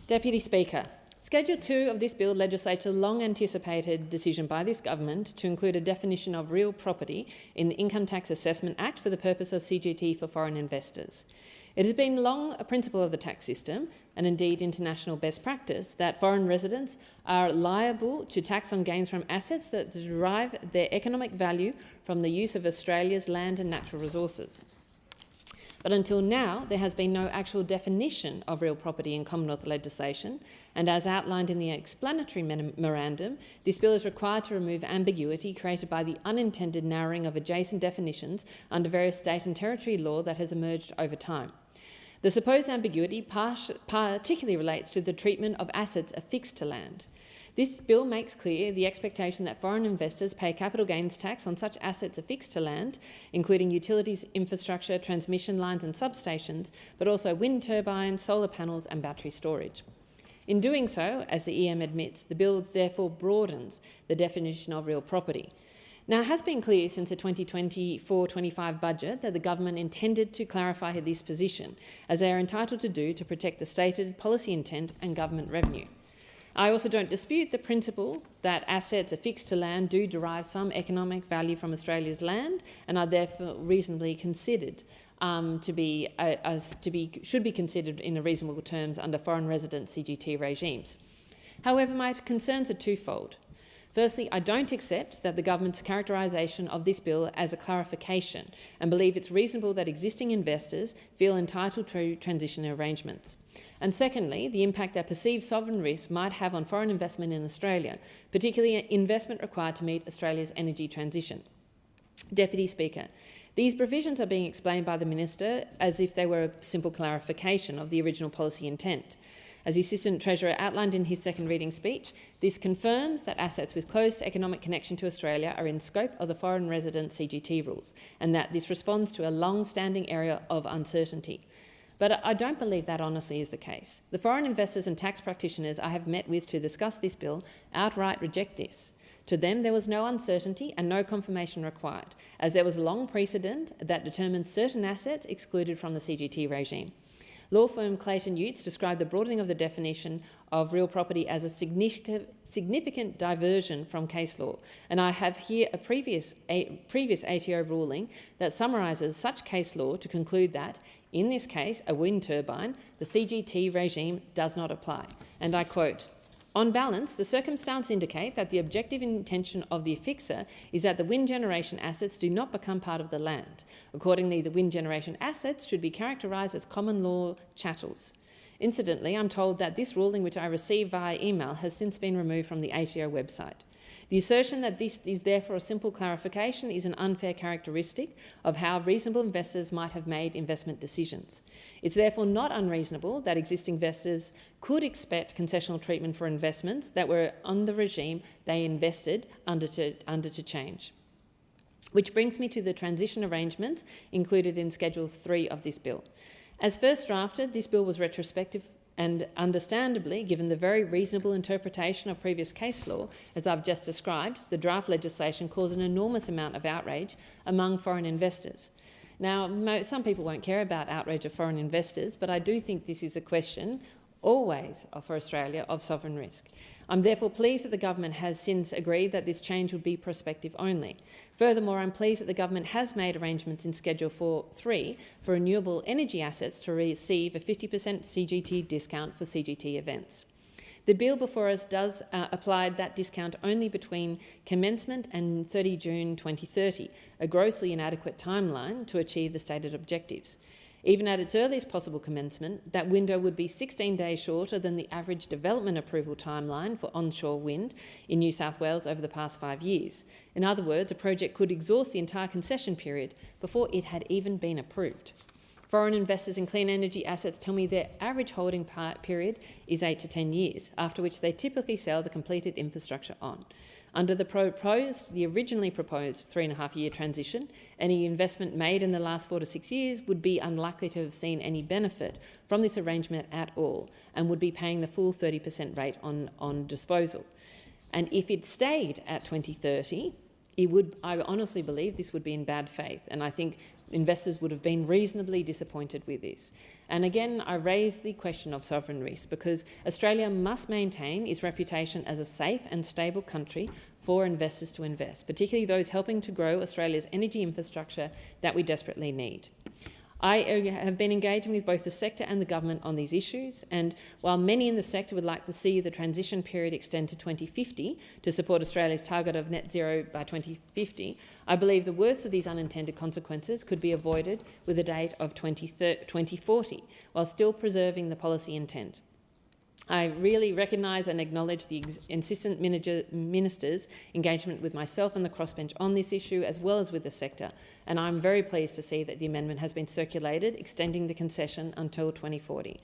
Deputy Speaker, Schedule 2 of this bill legislates a long-anticipated decision by this government to include a definition of real property in the Income Tax Assessment Act for the purpose of CGT for foreign investors. It has been long a principle of the tax system, and indeed international best practice, that foreign residents are liable to tax on gains from assets that derive their economic value from the use of Australia's land and natural resources. But until now, there has been no actual definition of real property in Commonwealth legislation, and as outlined in the explanatory memorandum, this bill is required to remove ambiguity created by the unintended narrowing of adjacent definitions under various state and territory law that has emerged over time. The supposed ambiguity particularly relates to the treatment of assets affixed to land. This bill makes clear the expectation that foreign investors pay capital gains tax on such assets affixed to land, including utilities, infrastructure, transmission lines and substations, but also wind turbines, solar panels and battery storage. In doing so, as the EM admits, the bill therefore broadens the definition of real property. Now, it has been clear since the 2024-25 budget that the government intended to clarify this position, as they are entitled to do to protect the stated policy intent and government revenue. I also don't dispute the principle that assets affixed to land do derive some economic value from Australia's land and are therefore reasonably considered should be considered in reasonable terms under foreign resident CGT regimes. However, my concerns are twofold. Firstly, I don't accept that the government's characterisation of this bill as a clarification and believe it's reasonable that existing investors feel entitled to transition arrangements. And secondly, the impact that perceived sovereign risk might have on foreign investment in Australia, particularly investment required to meet Australia's energy transition. Deputy Speaker, these provisions are being explained by the Minister as if they were a simple clarification of the original policy intent. As the Assistant Treasurer outlined in his second reading speech, this confirms that assets with close economic connection to Australia are in scope of the foreign resident CGT rules, and that this responds to a long-standing area of uncertainty. But I don't believe that honestly is the case. The foreign investors and tax practitioners I have met with to discuss this bill outright reject this. To them, there was no uncertainty and no confirmation required, as there was a long precedent that determined certain assets excluded from the CGT regime. Law firm Clayton Utz described the broadening of the definition of real property as a significant diversion from case law, and I have here a previous ATO ruling that summarises such case law to conclude that, in this case, a wind turbine, the CGT regime does not apply. And I quote, "On balance, the circumstances indicate that the objective intention of the affixer is that the wind generation assets do not become part of the land. Accordingly, the wind generation assets should be characterised as common law chattels. Incidentally, I'm told that this ruling, which I received via email, has since been removed from the ATO website. The assertion that this is therefore a simple clarification is an unfair characteristic of how reasonable investors might have made investment decisions. It's therefore not unreasonable that existing investors could expect concessional treatment for investments that were on the regime they invested under to change. Which brings me to the transition arrangements included in Schedules 3 of this bill. As first drafted, this bill was retrospective and understandably, given the very reasonable interpretation of previous case law, as I've just described, the draft legislation caused an enormous amount of outrage among foreign investors. Now, some people won't care about outrage of foreign investors, but I do think this is a question, always for Australia, of sovereign risk. I'm therefore pleased that the government has since agreed that this change would be prospective only. Furthermore, I'm pleased that the government has made arrangements in Schedule 3 for renewable energy assets to receive a 50% CGT discount for CGT events. The bill before us does apply that discount only between commencement and 30 June 2030, a grossly inadequate timeline to achieve the stated objectives. Even at its earliest possible commencement, that window would be 16 days shorter than the average development approval timeline for onshore wind in New South Wales over the past 5 years. In other words, a project could exhaust the entire concession period before it had even been approved. Foreign investors in clean energy assets tell me their average holding period is 8 to 10 years, after which they typically sell the completed infrastructure on. Under the originally proposed 3.5-year transition, any investment made in the last 4 to 6 years would be unlikely to have seen any benefit from this arrangement at all and would be paying the full 30% rate on disposal. And if it stayed at 2030, I honestly believe this would be in bad faith, and I think investors would have been reasonably disappointed with this. And again, I raise the question of sovereign risk because Australia must maintain its reputation as a safe and stable country for investors to invest, particularly those helping to grow Australia's energy infrastructure that we desperately need. I have been engaging with both the sector and the government on these issues, and while many in the sector would like to see the transition period extend to 2050 to support Australia's target of net zero by 2050, I believe the worst of these unintended consequences could be avoided with a date of 2040, while still preserving the policy intent. I really recognise and acknowledge the insistent minister's engagement with myself and the crossbench on this issue, as well as with the sector, and I'm very pleased to see that the amendment has been circulated, extending the concession until 2040.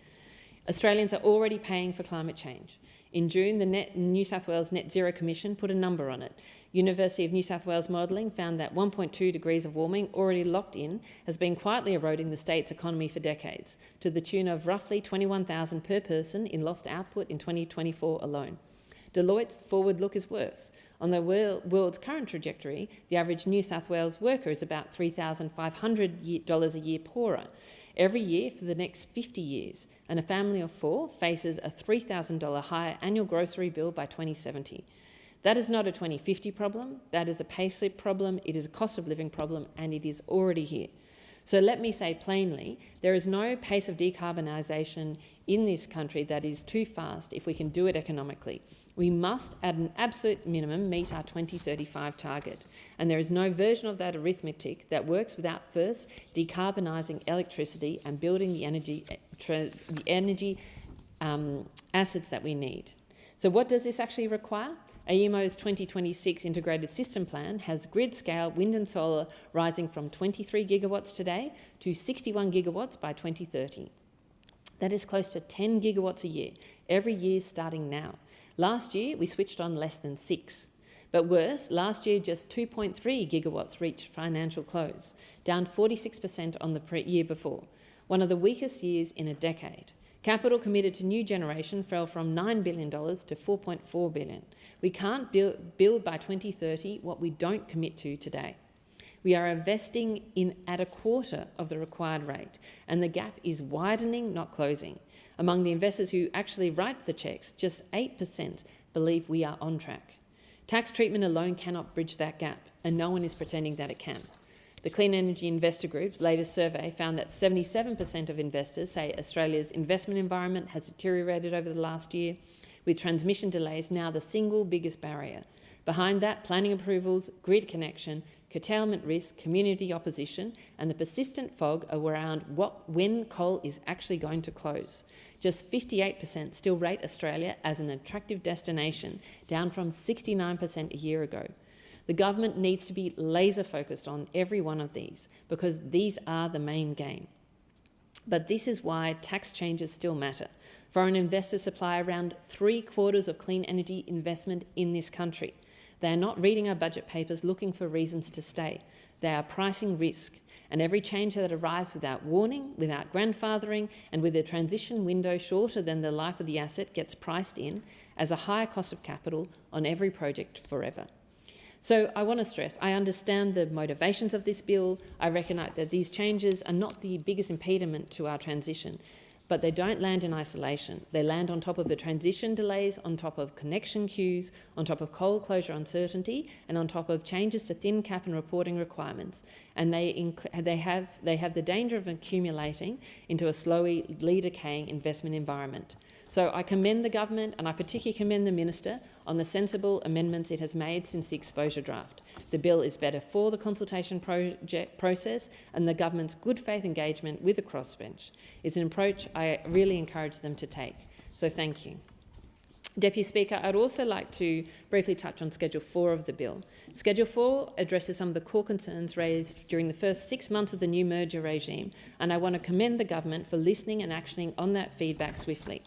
Australians are already paying for climate change. In June, the New South Wales Net Zero Commission put a number on it. University of New South Wales modelling found that 1.2 degrees of warming already locked in has been quietly eroding the state's economy for decades, to the tune of roughly $21,000 per person in lost output in 2024 alone. Deloitte's forward look is worse. On the world's current trajectory, the average New South Wales worker is about $3,500 a year poorer every year for the next 50 years, and a family of 4 faces a $3,000 higher annual grocery bill by 2070. That is not a 2050 problem, that is a payslip problem, it is a cost of living problem, and it is already here. So let me say plainly, there is no pace of decarbonisation in this country that is too fast if we can do it economically. We must, at an absolute minimum, meet our 2035 target. And there is no version of that arithmetic that works without first decarbonising electricity and building the energy assets that we need. So what does this actually require? AEMO's 2026 Integrated System Plan has grid-scale wind and solar rising from 23 gigawatts today to 61 gigawatts by 2030. That is close to 10 gigawatts a year, every year starting now. Last year, we switched on less than 6. But worse, last year just 2.3 gigawatts reached financial close, down 46% on the year before, one of the weakest years in a decade. Capital committed to new generation fell from $9 billion to $4.4 billion. We can't build by 2030 what we don't commit to today. We are investing in at a quarter of the required rate, and the gap is widening, not closing. Among the investors who actually write the cheques, just 8% believe we are on track. Tax treatment alone cannot bridge that gap, and no one is pretending that it can. The Clean Energy Investor Group's latest survey found that 77% of investors say Australia's investment environment has deteriorated over the last year, with transmission delays now the single biggest barrier. Behind that, planning approvals, grid connection, curtailment risk, community opposition, and the persistent fog around when coal is actually going to close. Just 58% still rate Australia as an attractive destination, down from 69% a year ago. The government needs to be laser focused on every one of these because these are the main game. But this is why tax changes still matter. Foreign investors supply around 3/4 of clean energy investment in this country. They are not reading our budget papers looking for reasons to stay. They are pricing risk, and every change that arrives without warning, without grandfathering, and with a transition window shorter than the life of the asset gets priced in as a higher cost of capital on every project forever. So I want to stress, I understand the motivations of this bill. I recognise that these changes are not the biggest impediment to our transition, but they don't land in isolation. They land on top of the transition delays, on top of connection queues, on top of coal closure uncertainty, and on top of changes to thin cap and reporting requirements. And they have the danger of accumulating into a slowly decaying investment environment. So I commend the government, and I particularly commend the minister, on the sensible amendments it has made since the exposure draft. The bill is better for the consultation process and the government's good faith engagement with the crossbench. It's an approach I really encourage them to take. So thank you. Deputy Speaker, I'd also like to briefly touch on Schedule 4 of the bill. Schedule 4 addresses some of the core concerns raised during the first 6 months of the new merger regime, and I want to commend the government for listening and actioning on that feedback swiftly.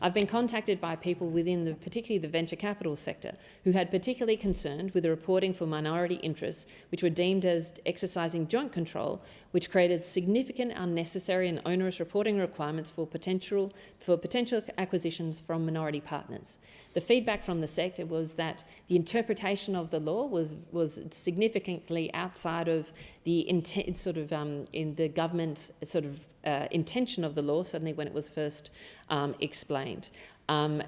I've been contacted by people within particularly the venture capital sector who had particularly concerned with the reporting for minority interests, which were deemed as exercising joint control, which created significant unnecessary and onerous reporting requirements for potential acquisitions from minority partners. The feedback from the sector was that the interpretation of the law was significantly outside of the intent, in the government's intention of the law, certainly when it was first explained. And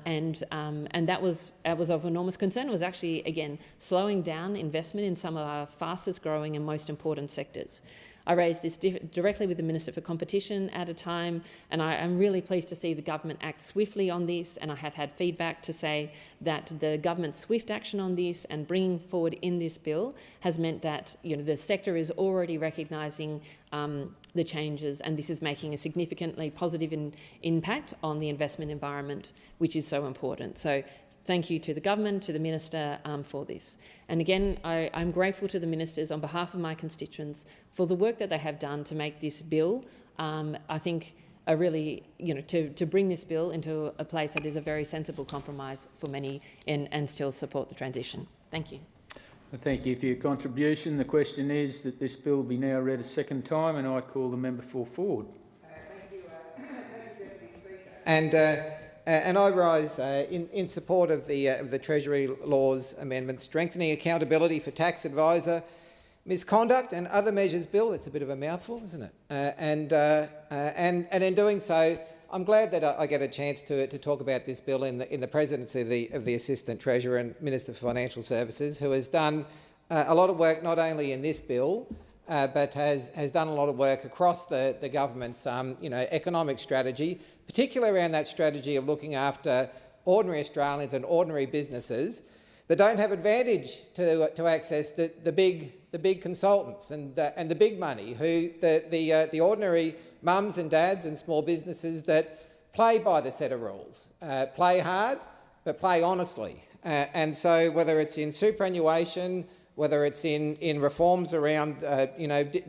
that was of enormous concern. It was actually, again, slowing down investment in some of our fastest growing and most important sectors. I raised this directly with the Minister for Competition at a time, and I'm really pleased to see the government act swiftly on this, and I have had feedback to say that the government's swift action on this and bringing forward in this bill has meant that the sector is already recognising the changes, and this is making a significantly positive impact on the investment environment, which is so important. So thank you to the government, to the minister for this. And again, I'm grateful to the ministers on behalf of my constituents for the work that they have done to make this bill, I think, a really, to bring this bill into a place that is a very sensible compromise for many and still support the transition. Thank you. Thank you for your contribution. The question is that this bill be now read a second time, and I call the member for forward. Thank you, Deputy Speaker. And I rise in support of the Treasury Laws Amendment, strengthening accountability for tax advisor misconduct and other measures bill. That's a bit of a mouthful, isn't it? And in doing so, I'm glad that I get a chance to talk about this bill in the presidency of the Assistant Treasurer and Minister for Financial Services, who has done a lot of work not only in this bill, but has done a lot of work across the government's economic strategy, particularly around that strategy of looking after ordinary Australians and ordinary businesses that don't have advantage to access the big consultants and the big money, who the ordinary mums and dads and small businesses that play by the set of rules, play hard but play honestly. And so whether it's in superannuation, whether it's in reforms around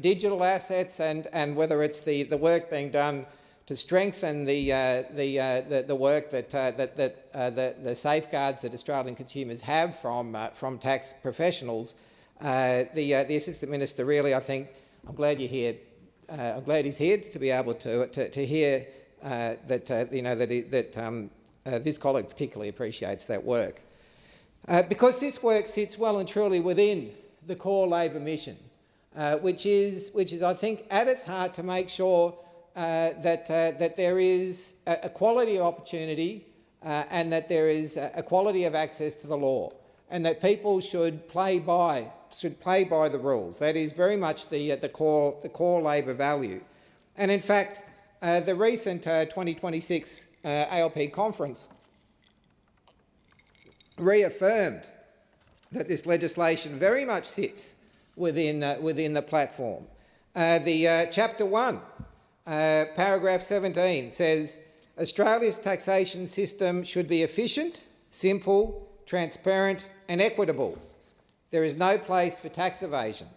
digital assets, and whether it's the work being done to strengthen the work that the safeguards that Australian consumers have from tax professionals, the Assistant Minister really, I think, I'm glad you're here. I'm glad he's here to be able to hear that this colleague particularly appreciates that work. Because this work sits well and truly within the core Labor mission, which is, I think, at its heart to make sure that there is a quality of opportunity and that there is a quality of access to the law, and that people should play by the rules. That is very much the core Labor value. And in fact, the recent 2026 ALP conference reaffirmed that this legislation very much sits within the platform. Chapter 1, paragraph 17 says, Australia's taxation system should be efficient, simple, transparent and equitable. There is no place for tax evasion.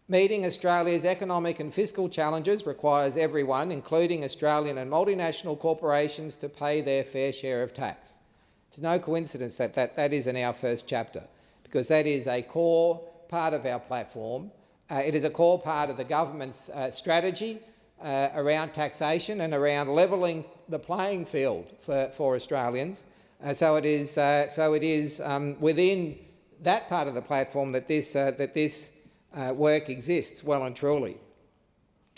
Meeting Australia's economic and fiscal challenges requires everyone, including Australian and multinational corporations, to pay their fair share of tax. It's no coincidence that that is in our first chapter, because that is a core part of our platform. It is a core part of the government's strategy around taxation and around levelling the playing field for Australians. So it is within that part of the platform that this work exists well and truly.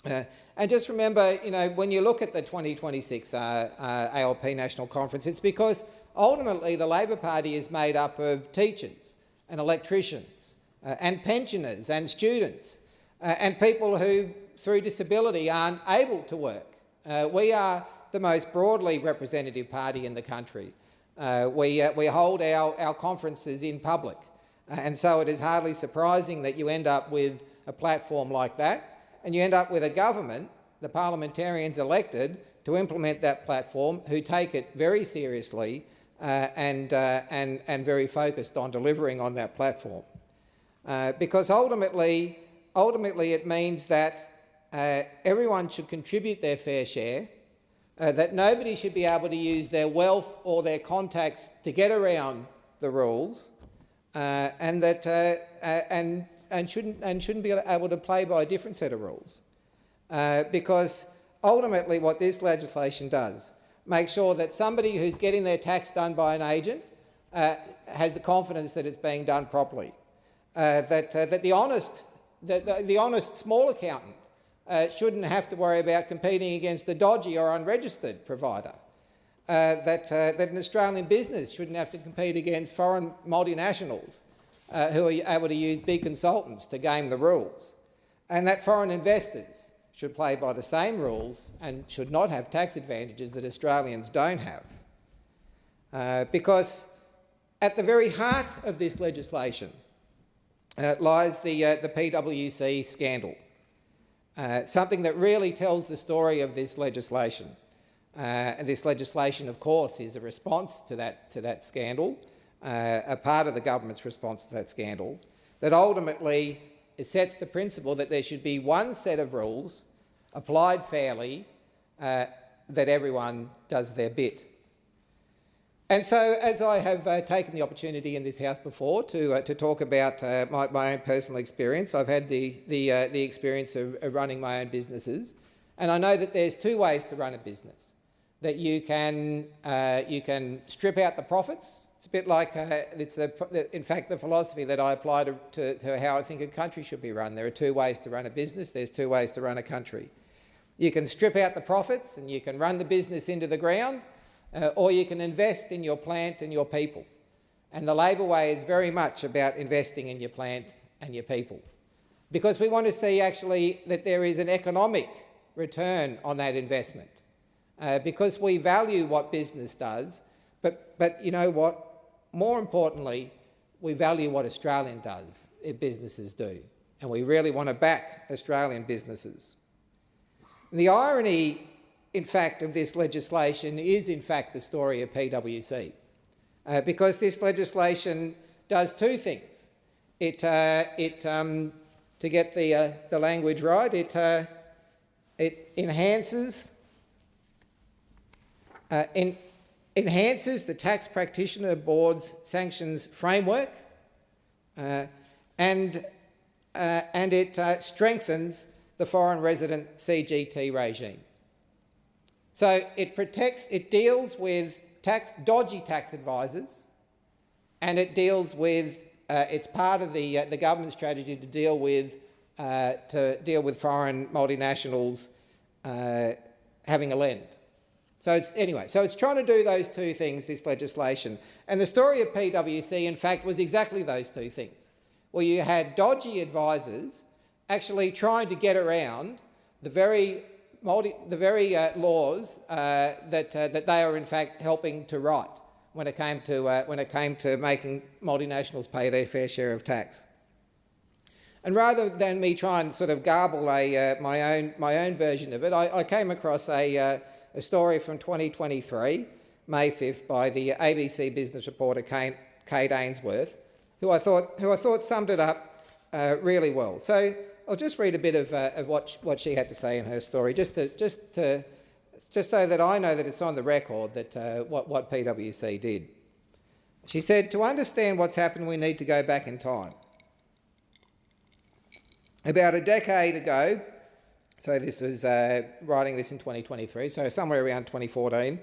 And just remember, when you look at the 2026 ALP National Conference, it's because ultimately the Labor Party is made up of teachers and electricians and pensioners and students and people who, through disability, aren't able to work. We are the most broadly representative party in the country. We hold our conferences in public. And so it is hardly surprising that you end up with a platform like that, and you end up with a government, the parliamentarians elected to implement that platform, who take it very seriously and very focused on delivering on that platform. Because ultimately it means that everyone should contribute their fair share, that nobody should be able to use their wealth or their contacts to get around the rules, and shouldn't be able to play by a different set of rules. Because ultimately what this legislation does, make sure that somebody who's getting their tax done by an agent has the confidence that it's being done properly. That the honest small accountant shouldn't have to worry about competing against the dodgy or unregistered provider. That an Australian business shouldn't have to compete against foreign multinationals who are able to use big consultants to game the rules. And that foreign investors should play by the same rules and should not have tax advantages that Australians don't have. Because at the very heart of this legislation lies the PwC scandal, something that really tells the story of this legislation. And this legislation, of course, is a response to that scandal, a part of the government's response to that scandal, that ultimately it sets the principle that there should be one set of rules applied fairly, that everyone does their bit. And so, as I have taken the opportunity in this House before to talk about my own personal experience, I've had the experience of running my own businesses, and I know that there's two ways to run a business. That you can strip out the profits. It's a bit like in fact the philosophy that I apply to how I think a country should be run. There are two ways to run a business. There's two ways to run a country. You can strip out the profits and you can run the business into the ground, or you can invest in your plant and your people. And the Labor way is very much about investing in your plant and your people, because we want to see actually that there is an economic return on that investment. Because we value what business does, but you know what? More importantly, we value what Australian businesses do, and we really want to back Australian businesses. And the irony, in fact, of this legislation is, in fact, the story of PwC, because this legislation does two things. To get the language right, it enhances the Tax Practitioner Board's sanctions framework, and it strengthens the foreign resident CGT regime. So it deals with dodgy tax advisors, and it deals with it's part of the government strategy to deal with foreign multinationals having a lend. So it's trying to do those two things, this legislation. And the story of PwC, in fact, was exactly those two things, where you had dodgy advisors actually trying to get around the very laws that they are in fact helping to write. when it came to making multinationals pay their fair share of tax. And rather than me try and sort of garble my own version of it, I came across a story from 2023, May 5th, by the ABC business reporter Kate Ainsworth, who I thought summed it up really well. So I'll just read a bit of what she had to say in her story, just so that I know that it's on the record that what PwC did. She said, "To understand what's happened, we need to go back in time. About a decade ago," so this was writing this in 2023, so somewhere around 2014,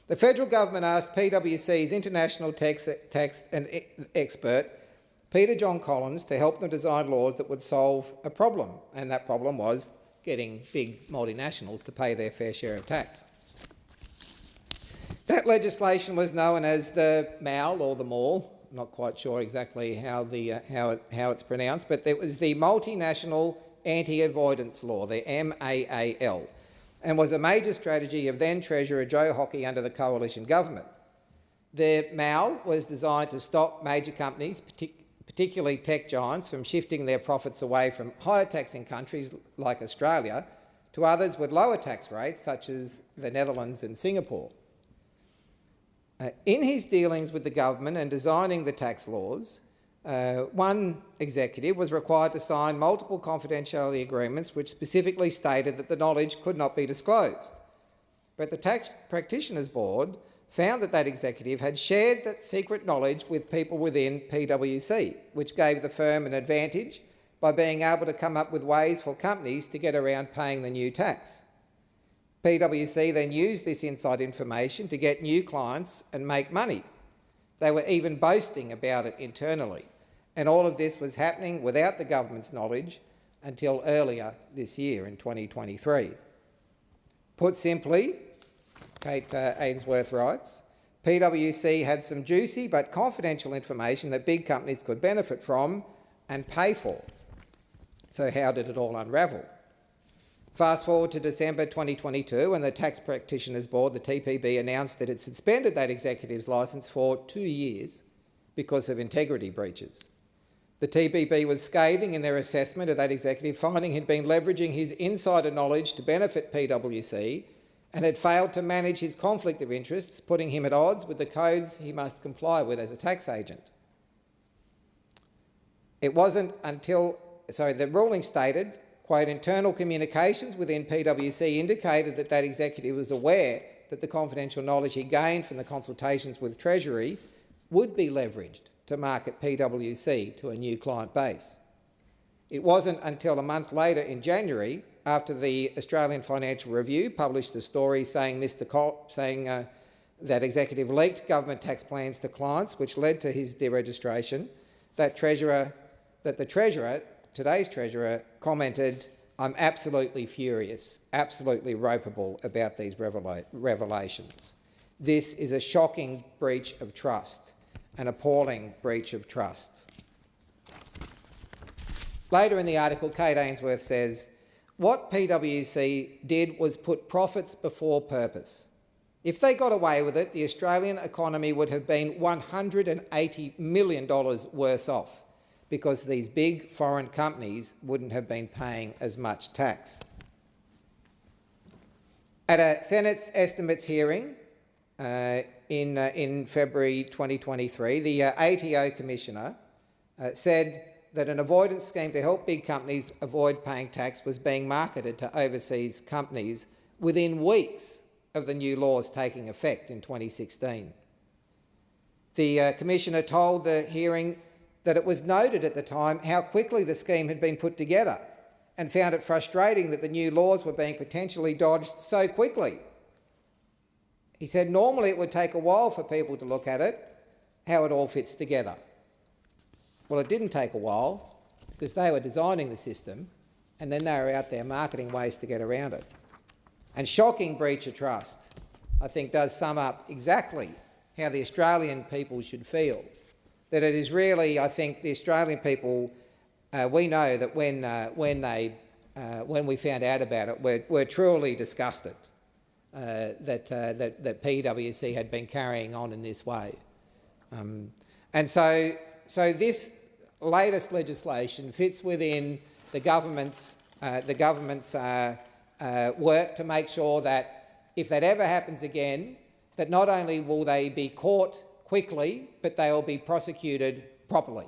"the federal government asked PwC's international tax and expert, Peter John Collins, to help them design laws that would solve a problem, and that problem was getting big multinationals to pay their fair share of tax. That legislation was known as the MAL, or the MAL, not quite sure exactly how it's pronounced, but it was the Multinational Anti-Avoidance Law, the MAAL, and was a major strategy of then Treasurer Joe Hockey under the coalition government. The MAL was designed to stop major companies, particularly tech giants, from shifting their profits away from higher taxing countries like Australia to others with lower tax rates, such as the Netherlands and Singapore. In his dealings with the government and designing the tax laws, one executive was required to sign multiple confidentiality agreements which specifically stated that the knowledge could not be disclosed. But the Tax Practitioners Board found that that executive had shared that secret knowledge with people within PwC, which gave the firm an advantage by being able to come up with ways for companies to get around paying the new tax. PwC then used this inside information to get new clients and make money. They were even boasting about it internally, and all of this was happening without the government's knowledge until earlier this year in 2023. Put simply, Kate Ainsworth writes, PwC had some juicy but confidential information that big companies could benefit from and pay for. So how did it all unravel? Fast forward to December 2022, and the Tax Practitioners Board, the TPB, announced that it suspended that executive's licence for 2 years because of integrity breaches. The TPB was scathing in their assessment of that executive, finding he'd been leveraging his insider knowledge to benefit PwC and had failed to manage his conflict of interests, putting him at odds with the codes he must comply with as a tax agent. It wasn't until, the ruling stated, quote, internal communications within PwC indicated that that executive was aware that the confidential knowledge he gained from the consultations with Treasury would be leveraged to market PwC to a new client base. It wasn't until a month later in January, after the Australian Financial Review published a story saying that executive leaked government tax plans to clients, which led to his deregistration, that the Treasurer, today's Treasurer, commented, "I'm absolutely furious, absolutely ropeable about these revelations. This is a shocking breach of trust, an appalling breach of trust." Later in the article, Kate Ainsworth says, "What PwC did was put profits before purpose. If they got away with it, the Australian economy would have been $180 million worse off, because these big foreign companies wouldn't have been paying as much tax." At a Senate's estimates hearing in February 2023, the ATO Commissioner said that an avoidance scheme to help big companies avoid paying tax was being marketed to overseas companies within weeks of the new laws taking effect in 2016. The Commissioner told the hearing that it was noted at the time how quickly the scheme had been put together and found it frustrating that the new laws were being potentially dodged so quickly. He said normally it would take a while for people to look at it, how it all fits together. Well, it didn't take a while because they were designing the system and then they were out there marketing ways to get around it. And shocking breach of trust, I think, does sum up exactly how the Australian people should feel. That it is really, I think, the Australian people, we know that when we found out about it, we're truly disgusted. that PwC had been carrying on in this way. And so this latest legislation fits within the government's work to make sure that if that ever happens again, that not only will they be caught quickly, but they will be prosecuted properly.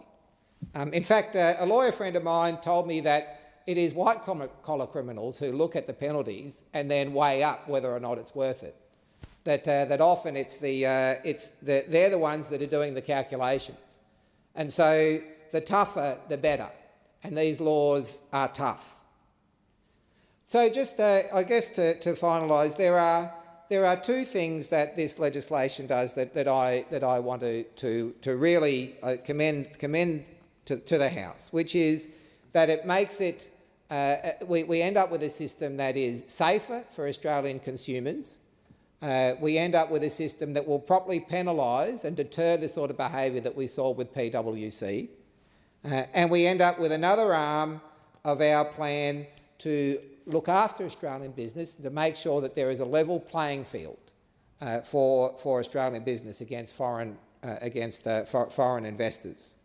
In fact, a lawyer friend of mine told me that it is white-collar criminals who look at the penalties and then weigh up whether or not it's worth it. That often they're the ones that are doing the calculations. And so the tougher, the better. And these laws are tough. So just, I guess, to finalise, there are two things that this legislation does that I want to really commend to the House, which is that it makes it. We end up with a system that is safer for Australian consumers. We end up with a system that will properly penalise and deter the sort of behaviour that we saw with PwC. And we end up with another arm of our plan to look after Australian business, to make sure that there is a level playing field for Australian business against foreign investors.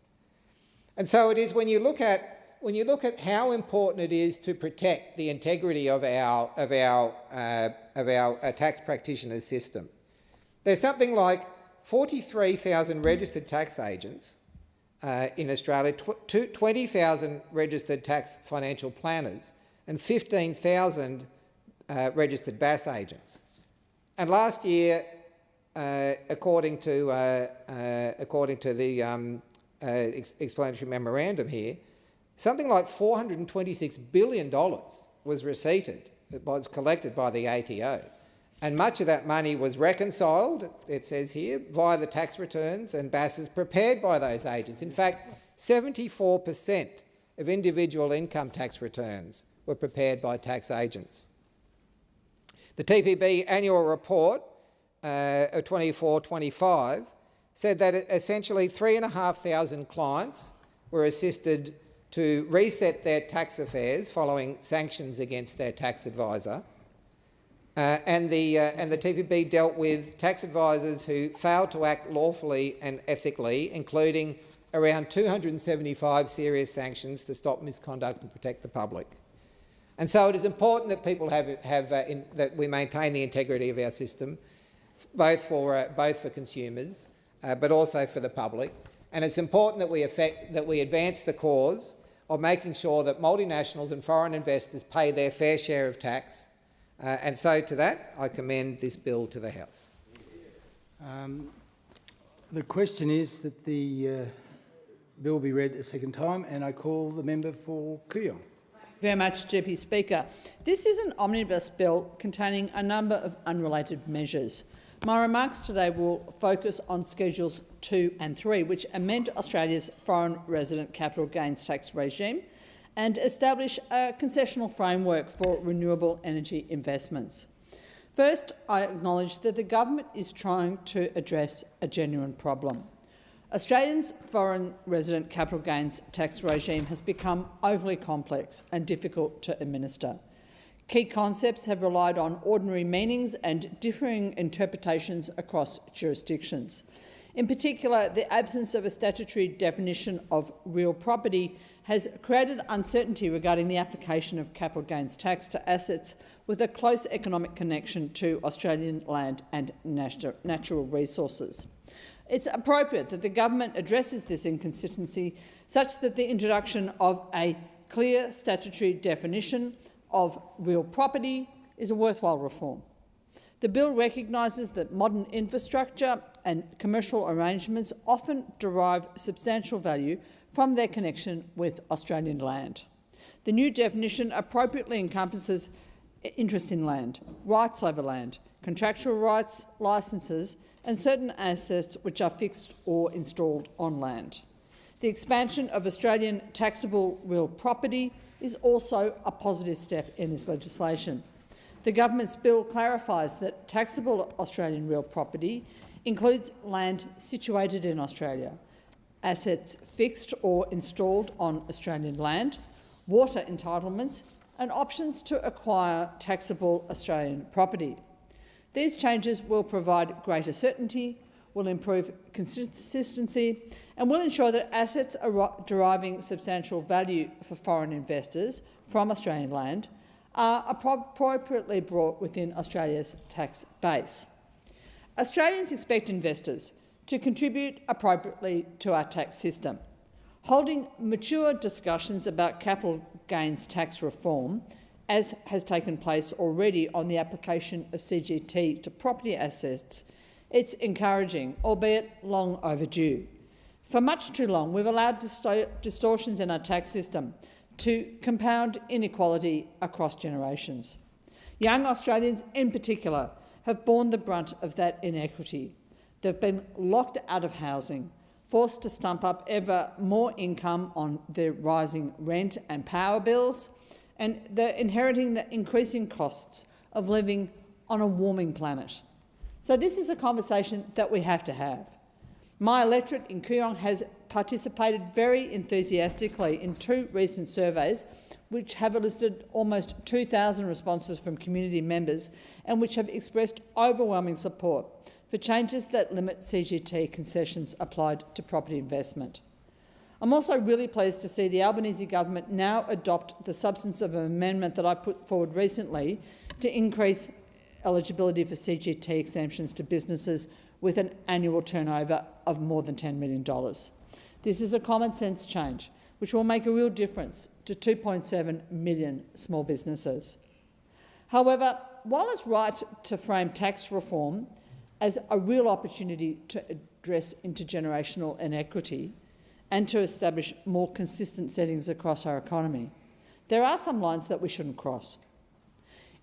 And so it is when you look at how important it is to protect the integrity of our tax practitioners system. There's something like 43,000 registered tax agents in Australia, 20,000 registered tax financial planners, and 15,000 registered BAS agents. And last year, according to the explanatory memorandum here, something like $426 billion was collected by the ATO. And much of that money was reconciled, it says here, via the tax returns and BASs prepared by those agents. In fact, 74% of individual income tax returns were prepared by tax agents. The TPB annual report of 24-25 said that essentially 3,500 clients were assisted to reset their tax affairs following sanctions against their tax advisor. And the TPB dealt with tax advisors who failed to act lawfully and ethically, including around 275 serious sanctions to stop misconduct and protect the public. And so it is important that people that we maintain the integrity of our system, both for consumers, but also for the public. And it's important that we advance the cause of making sure that multinationals and foreign investors pay their fair share of tax. And so to that, I commend this bill to the House. The question is that the bill be read a second time, and I call the member for Kooyong. Very much, Deputy Speaker. This is an omnibus bill containing a number of unrelated measures. My remarks today will focus on Schedules 2 and 3, which amend Australia's foreign resident capital gains tax regime and establish a concessional framework for renewable energy investments. First, I acknowledge that the government is trying to address a genuine problem. Australia's foreign resident capital gains tax regime has become overly complex and difficult to administer. Key concepts have relied on ordinary meanings and differing interpretations across jurisdictions. In particular, the absence of a statutory definition of real property has created uncertainty regarding the application of capital gains tax to assets with a close economic connection to Australian land and natural resources. It's appropriate that the government addresses this inconsistency such that the introduction of a clear statutory definition of real property is a worthwhile reform. The bill recognises that modern infrastructure and commercial arrangements often derive substantial value from their connection with Australian land. The new definition appropriately encompasses interest in land, rights over land, contractual rights, licences, and certain assets which are fixed or installed on land. The expansion of Australian taxable real property is also a positive step in this legislation. The government's bill clarifies that taxable Australian real property includes land situated in Australia, assets fixed or installed on Australian land, water entitlements, and options to acquire taxable Australian property. These changes will provide greater certainty, will improve consistency and will ensure that assets deriving substantial value for foreign investors from Australian land are appropriately brought within Australia's tax base. Australians expect investors to contribute appropriately to our tax system. Holding mature discussions about capital gains tax reform, as has taken place already on the application of CGT to property assets, it's encouraging, albeit long overdue. For much too long, we've allowed distortions in our tax system to compound inequality across generations. Young Australians in particular have borne the brunt of that inequity. They've been locked out of housing, forced to stump up ever more income on their rising rent and power bills, and they're inheriting the increasing costs of living on a warming planet. So this is a conversation that we have to have. My electorate in Kooyong has participated very enthusiastically in 2 recent surveys which have elicited almost 2,000 responses from community members and which have expressed overwhelming support for changes that limit CGT concessions applied to property investment. I'm also really pleased to see the Albanese government now adopt the substance of an amendment that I put forward recently to increase eligibility for CGT exemptions to businesses with an annual turnover of more than $10 million. This is a common sense change which will make a real difference to 2.7 million small businesses. However, while it's right to frame tax reform as a real opportunity to address intergenerational inequity and to establish more consistent settings across our economy, there are some lines that we shouldn't cross.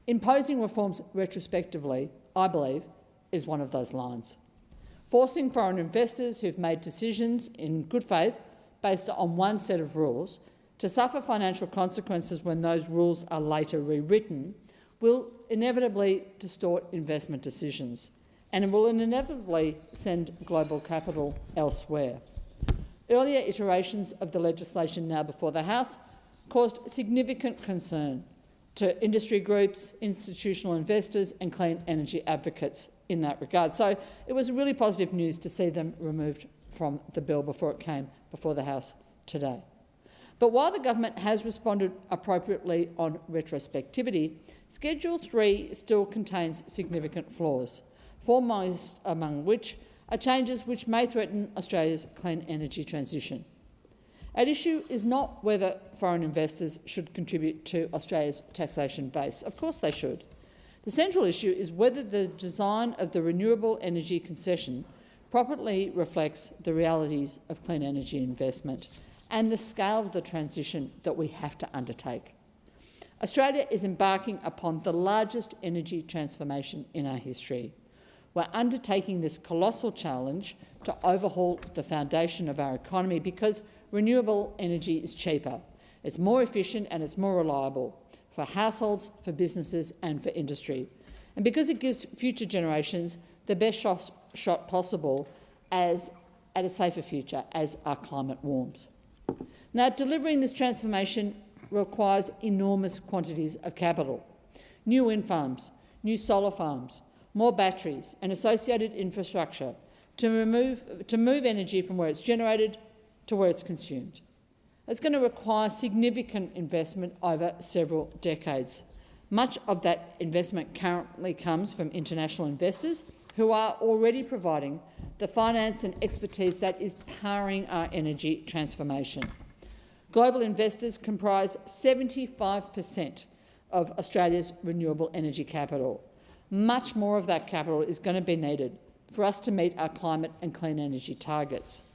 Imposing reforms retrospectively, I believe, is one of those lines. Forcing foreign investors who've made decisions in good faith based on one set of rules to suffer financial consequences when those rules are later rewritten will inevitably distort investment decisions and it will inevitably send global capital elsewhere. Earlier iterations of the legislation now before the House caused significant concern to industry groups, institutional investors and clean energy advocates in that regard. So it was really positive news to see them removed from the bill before it came before the House today. But while the government has responded appropriately on retrospectivity, Schedule 3 still contains significant flaws, foremost among which are changes which may threaten Australia's clean energy transition. At issue is not whether foreign investors should contribute to Australia's taxation base. Of course they should. The central issue is whether the design of the renewable energy concession properly reflects the realities of clean energy investment and the scale of the transition that we have to undertake. Australia is embarking upon the largest energy transformation in our history. We're undertaking this colossal challenge to overhaul the foundation of our economy because renewable energy is cheaper, it's more efficient and it's more reliable for households, for businesses and for industry, and because it gives future generations the best shot possible at a safer future as our climate warms. Now, delivering this transformation requires enormous quantities of capital. New wind farms, new solar farms, more batteries and associated infrastructure to move energy from where it's generated to where it's consumed. It's going to require significant investment over several decades. Much of that investment currently comes from international investors who are already providing the finance and expertise that is powering our energy transformation. Global investors comprise 75% of Australia's renewable energy capital. Much more of that capital is going to be needed for us to meet our climate and clean energy targets.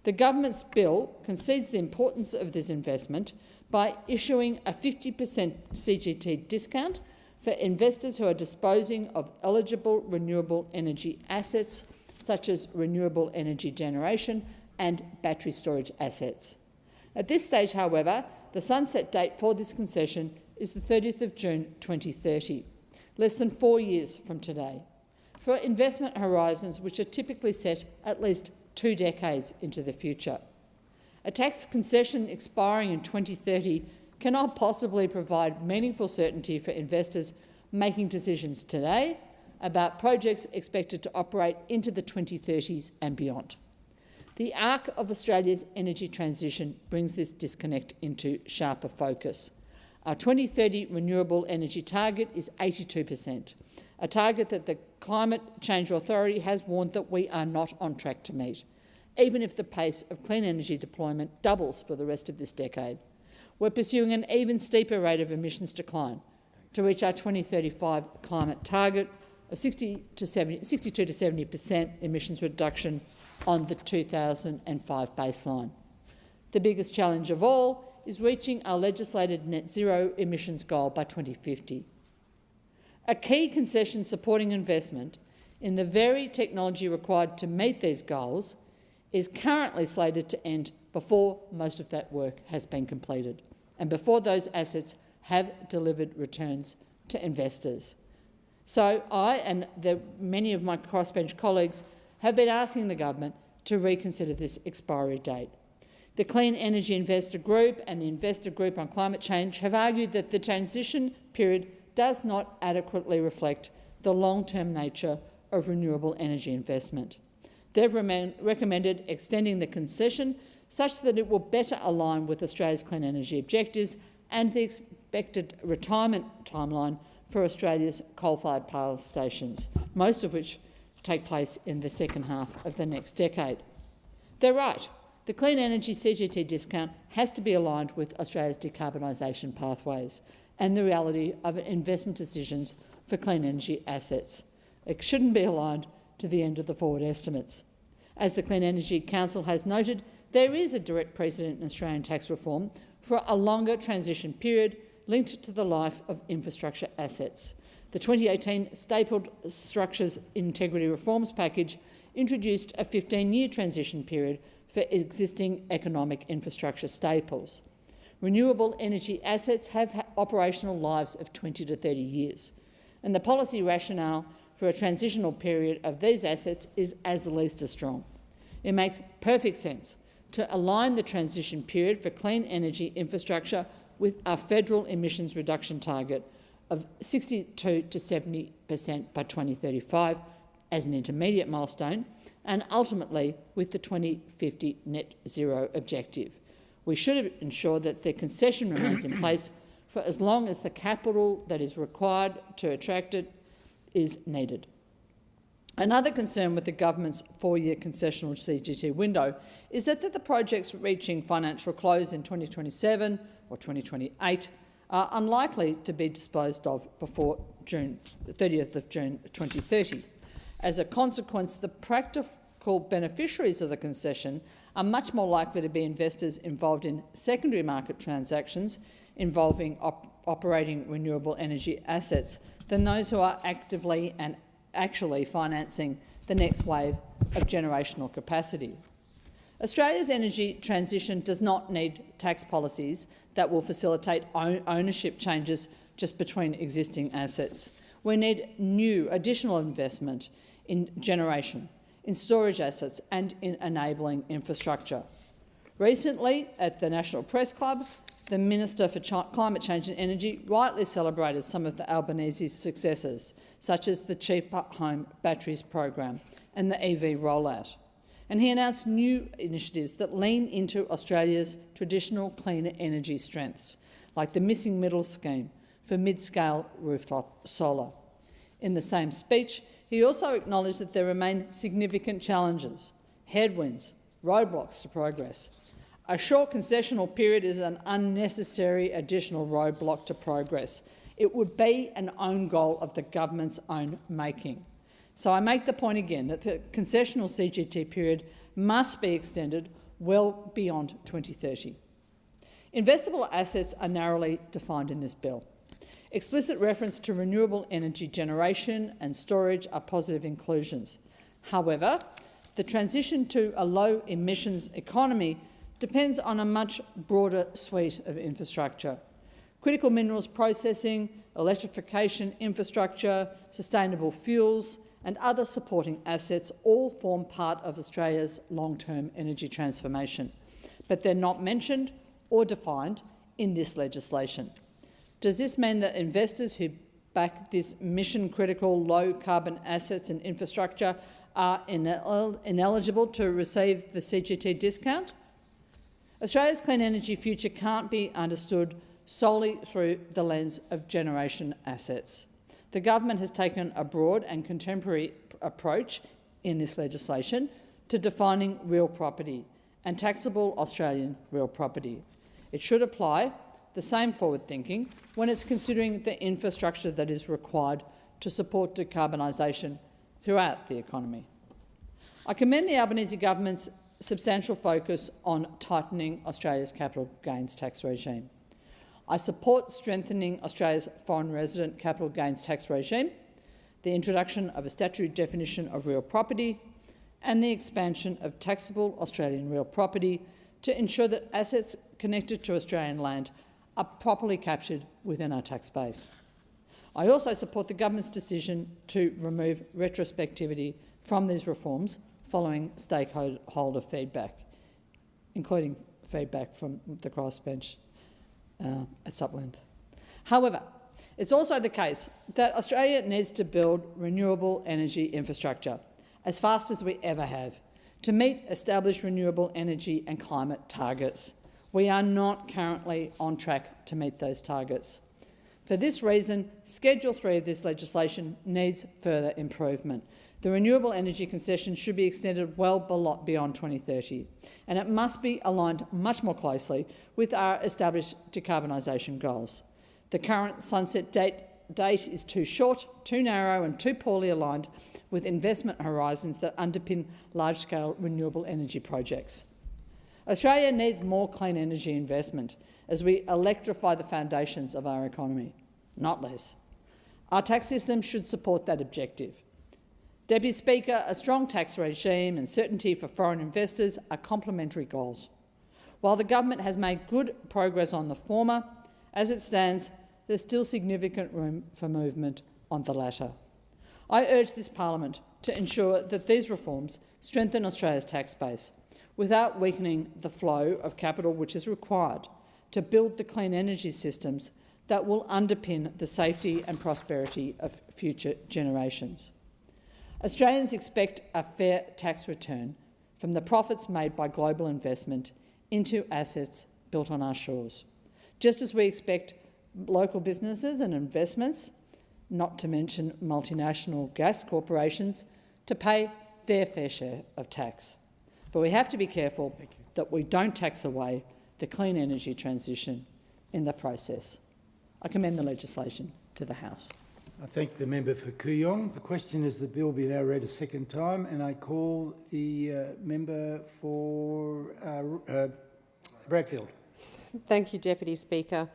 The government's bill concedes the importance of this investment by issuing a 50% CGT discount for investors who are disposing of eligible renewable energy assets such as renewable energy generation and battery storage assets. At this stage, however, the sunset date for this concession is the 30th of June 2030, less than 4 years from today, for investment horizons which are typically set at least 2 decades into the future. A tax concession expiring in 2030 cannot possibly provide meaningful certainty for investors making decisions today, about projects expected to operate into the 2030s and beyond. The arc of Australia's energy transition brings this disconnect into sharper focus. Our 2030 renewable energy target is 82%, a target that the Climate Change Authority has warned that we are not on track to meet, even if the pace of clean energy deployment doubles for the rest of this decade. We're pursuing an even steeper rate of emissions decline to reach our 2035 climate target of 62 to 70% emissions reduction on the 2005 baseline. The biggest challenge of all is reaching our legislated net zero emissions goal by 2050. A key concession supporting investment in the very technology required to meet these goals is currently slated to end before most of that work has been completed and before those assets have delivered returns to investors. So I and many of my crossbench colleagues have been asking the government to reconsider this expiry date. The Clean Energy Investor Group and the Investor Group on Climate Change have argued that the transition period does not adequately reflect the long-term nature of renewable energy investment. They've recommended extending the concession such that it will better align with Australia's clean energy objectives and the expected retirement timeline for Australia's coal-fired power stations, most of which take place in the second half of the next decade. They're right. The clean energy CGT discount has to be aligned with Australia's decarbonisation pathways and the reality of investment decisions for clean energy assets. It shouldn't be aligned to the end of the forward estimates. As the Clean Energy Council has noted, there is a direct precedent in Australian tax reform for a longer transition period linked to the life of infrastructure assets. The 2018 Stapled Structures Integrity Reforms Package introduced a 15-year transition period for existing economic infrastructure staples. Renewable energy assets have operational lives of 20 to 30 years, and the policy rationale for a transitional period of these assets is at least as strong. It makes perfect sense to align the transition period for clean energy infrastructure with our federal emissions reduction target of 62 to 70% by 2035 as an intermediate milestone, and ultimately with the 2050 net zero objective. We should ensure that the concession remains in place for as long as the capital that is required to attract it is needed. Another concern with the government's 4-year concessional CGT window is that the projects reaching financial close in 2027 or 2028 are unlikely to be disposed of before 30th of June 2030. As a consequence, the practical beneficiaries of the concession are much more likely to be investors involved in secondary market transactions involving operating renewable energy assets than those who are actively and actually financing the next wave of generational capacity. Australia's energy transition does not need tax policies that will facilitate ownership changes just between existing assets. We need new, additional investment in generation, in storage assets and in enabling infrastructure. Recently, at the National Press Club, the Minister for Climate Change and Energy rightly celebrated some of the Albanese's successes, such as the Cheaper Home Batteries program and the EV rollout. And he announced new initiatives that lean into Australia's traditional cleaner energy strengths, like the Missing Middle scheme for mid-scale rooftop solar. In the same speech, he also acknowledged that there remain significant challenges, headwinds, roadblocks to progress. A short concessional period is an unnecessary additional roadblock to progress. It would be an own goal of the government's own making. So I make the point again that the concessional CGT period must be extended well beyond 2030. Investable assets are narrowly defined in this bill. Explicit reference to renewable energy generation and storage are positive inclusions. However, the transition to a low-emissions economy depends on a much broader suite of infrastructure. Critical minerals processing, electrification infrastructure, sustainable fuels and other supporting assets all form part of Australia's long-term energy transformation, but they're not mentioned or defined in this legislation. Does this mean that investors who back this mission-critical low-carbon assets and infrastructure are ineligible to receive the CGT discount? Australia's clean energy future can't be understood solely through the lens of generation assets. The government has taken a broad and contemporary approach in this legislation to defining real property and taxable Australian real property. It should apply the same forward thinking when it's considering the infrastructure that is required to support decarbonisation throughout the economy. I commend the Albanese government's substantial focus on tightening Australia's capital gains tax regime. I support strengthening Australia's foreign resident capital gains tax regime, the introduction of a statutory definition of real property, and the expansion of taxable Australian real property to ensure that assets connected to Australian land are properly captured within our tax base. I also support the government's decision to remove retrospectivity from these reforms following stakeholder feedback, including feedback from the crossbench at some length. However, it's also the case that Australia needs to build renewable energy infrastructure as fast as we ever have to meet established renewable energy and climate targets. We are not currently on track to meet those targets. For this reason, Schedule 3 of this legislation needs further improvement. The renewable energy concession should be extended well beyond 2030, and it must be aligned much more closely with our established decarbonisation goals. The current sunset date is too short, too narrow and too poorly aligned with investment horizons that underpin large-scale renewable energy projects. Australia needs more clean energy investment as we electrify the foundations of our economy, not less. Our tax system should support that objective. Deputy Speaker, a strong tax regime and certainty for foreign investors are complementary goals. While the government has made good progress on the former, as it stands, there's still significant room for movement on the latter. I urge this Parliament to ensure that these reforms strengthen Australia's tax base without weakening the flow of capital which is required to build the clean energy systems that will underpin the safety and prosperity of future generations. Australians expect a fair tax return from the profits made by global investment into assets built on our shores, just as we expect local businesses and investments, not to mention multinational gas corporations, to pay their fair share of tax. But we have to be careful that we don't tax away the clean energy transition in the process. I commend the legislation to the House. I thank the member for Kooyong. The question is the bill be now read a second time, and I call the member for Bradfield. Thank you, Deputy Speaker.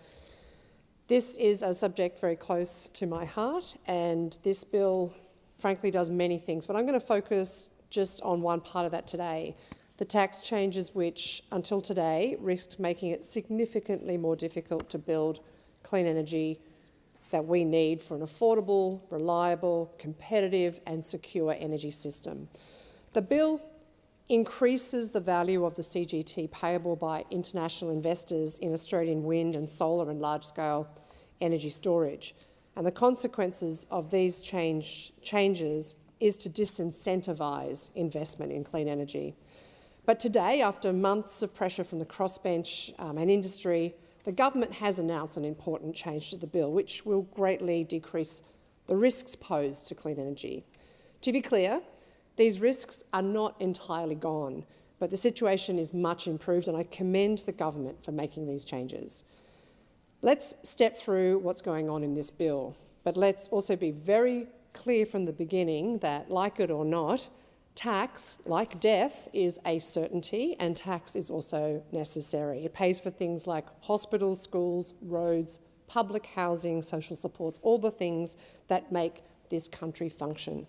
This is a subject very close to my heart, and this bill, frankly, does many things, but I'm going to focus just on one part of that today, the tax changes which, until today, risked making it significantly more difficult to build clean energy that we need for an affordable, reliable, competitive and secure energy system. The bill increases the value of the CGT payable by international investors in Australian wind and solar and large-scale energy storage. And the consequences of these changes is to disincentivise investment in clean energy. But today, after months of pressure from the crossbench and industry, the government has announced an important change to the bill, which will greatly decrease the risks posed to clean energy. To be clear, these risks are not entirely gone, but the situation is much improved, and I commend the government for making these changes. Let's step through what's going on in this bill, but let's also be very clear from the beginning that, like it or not, tax, like death, is a certainty, and tax is also necessary. It pays for things like hospitals, schools, roads, public housing, social supports, all the things that make this country function.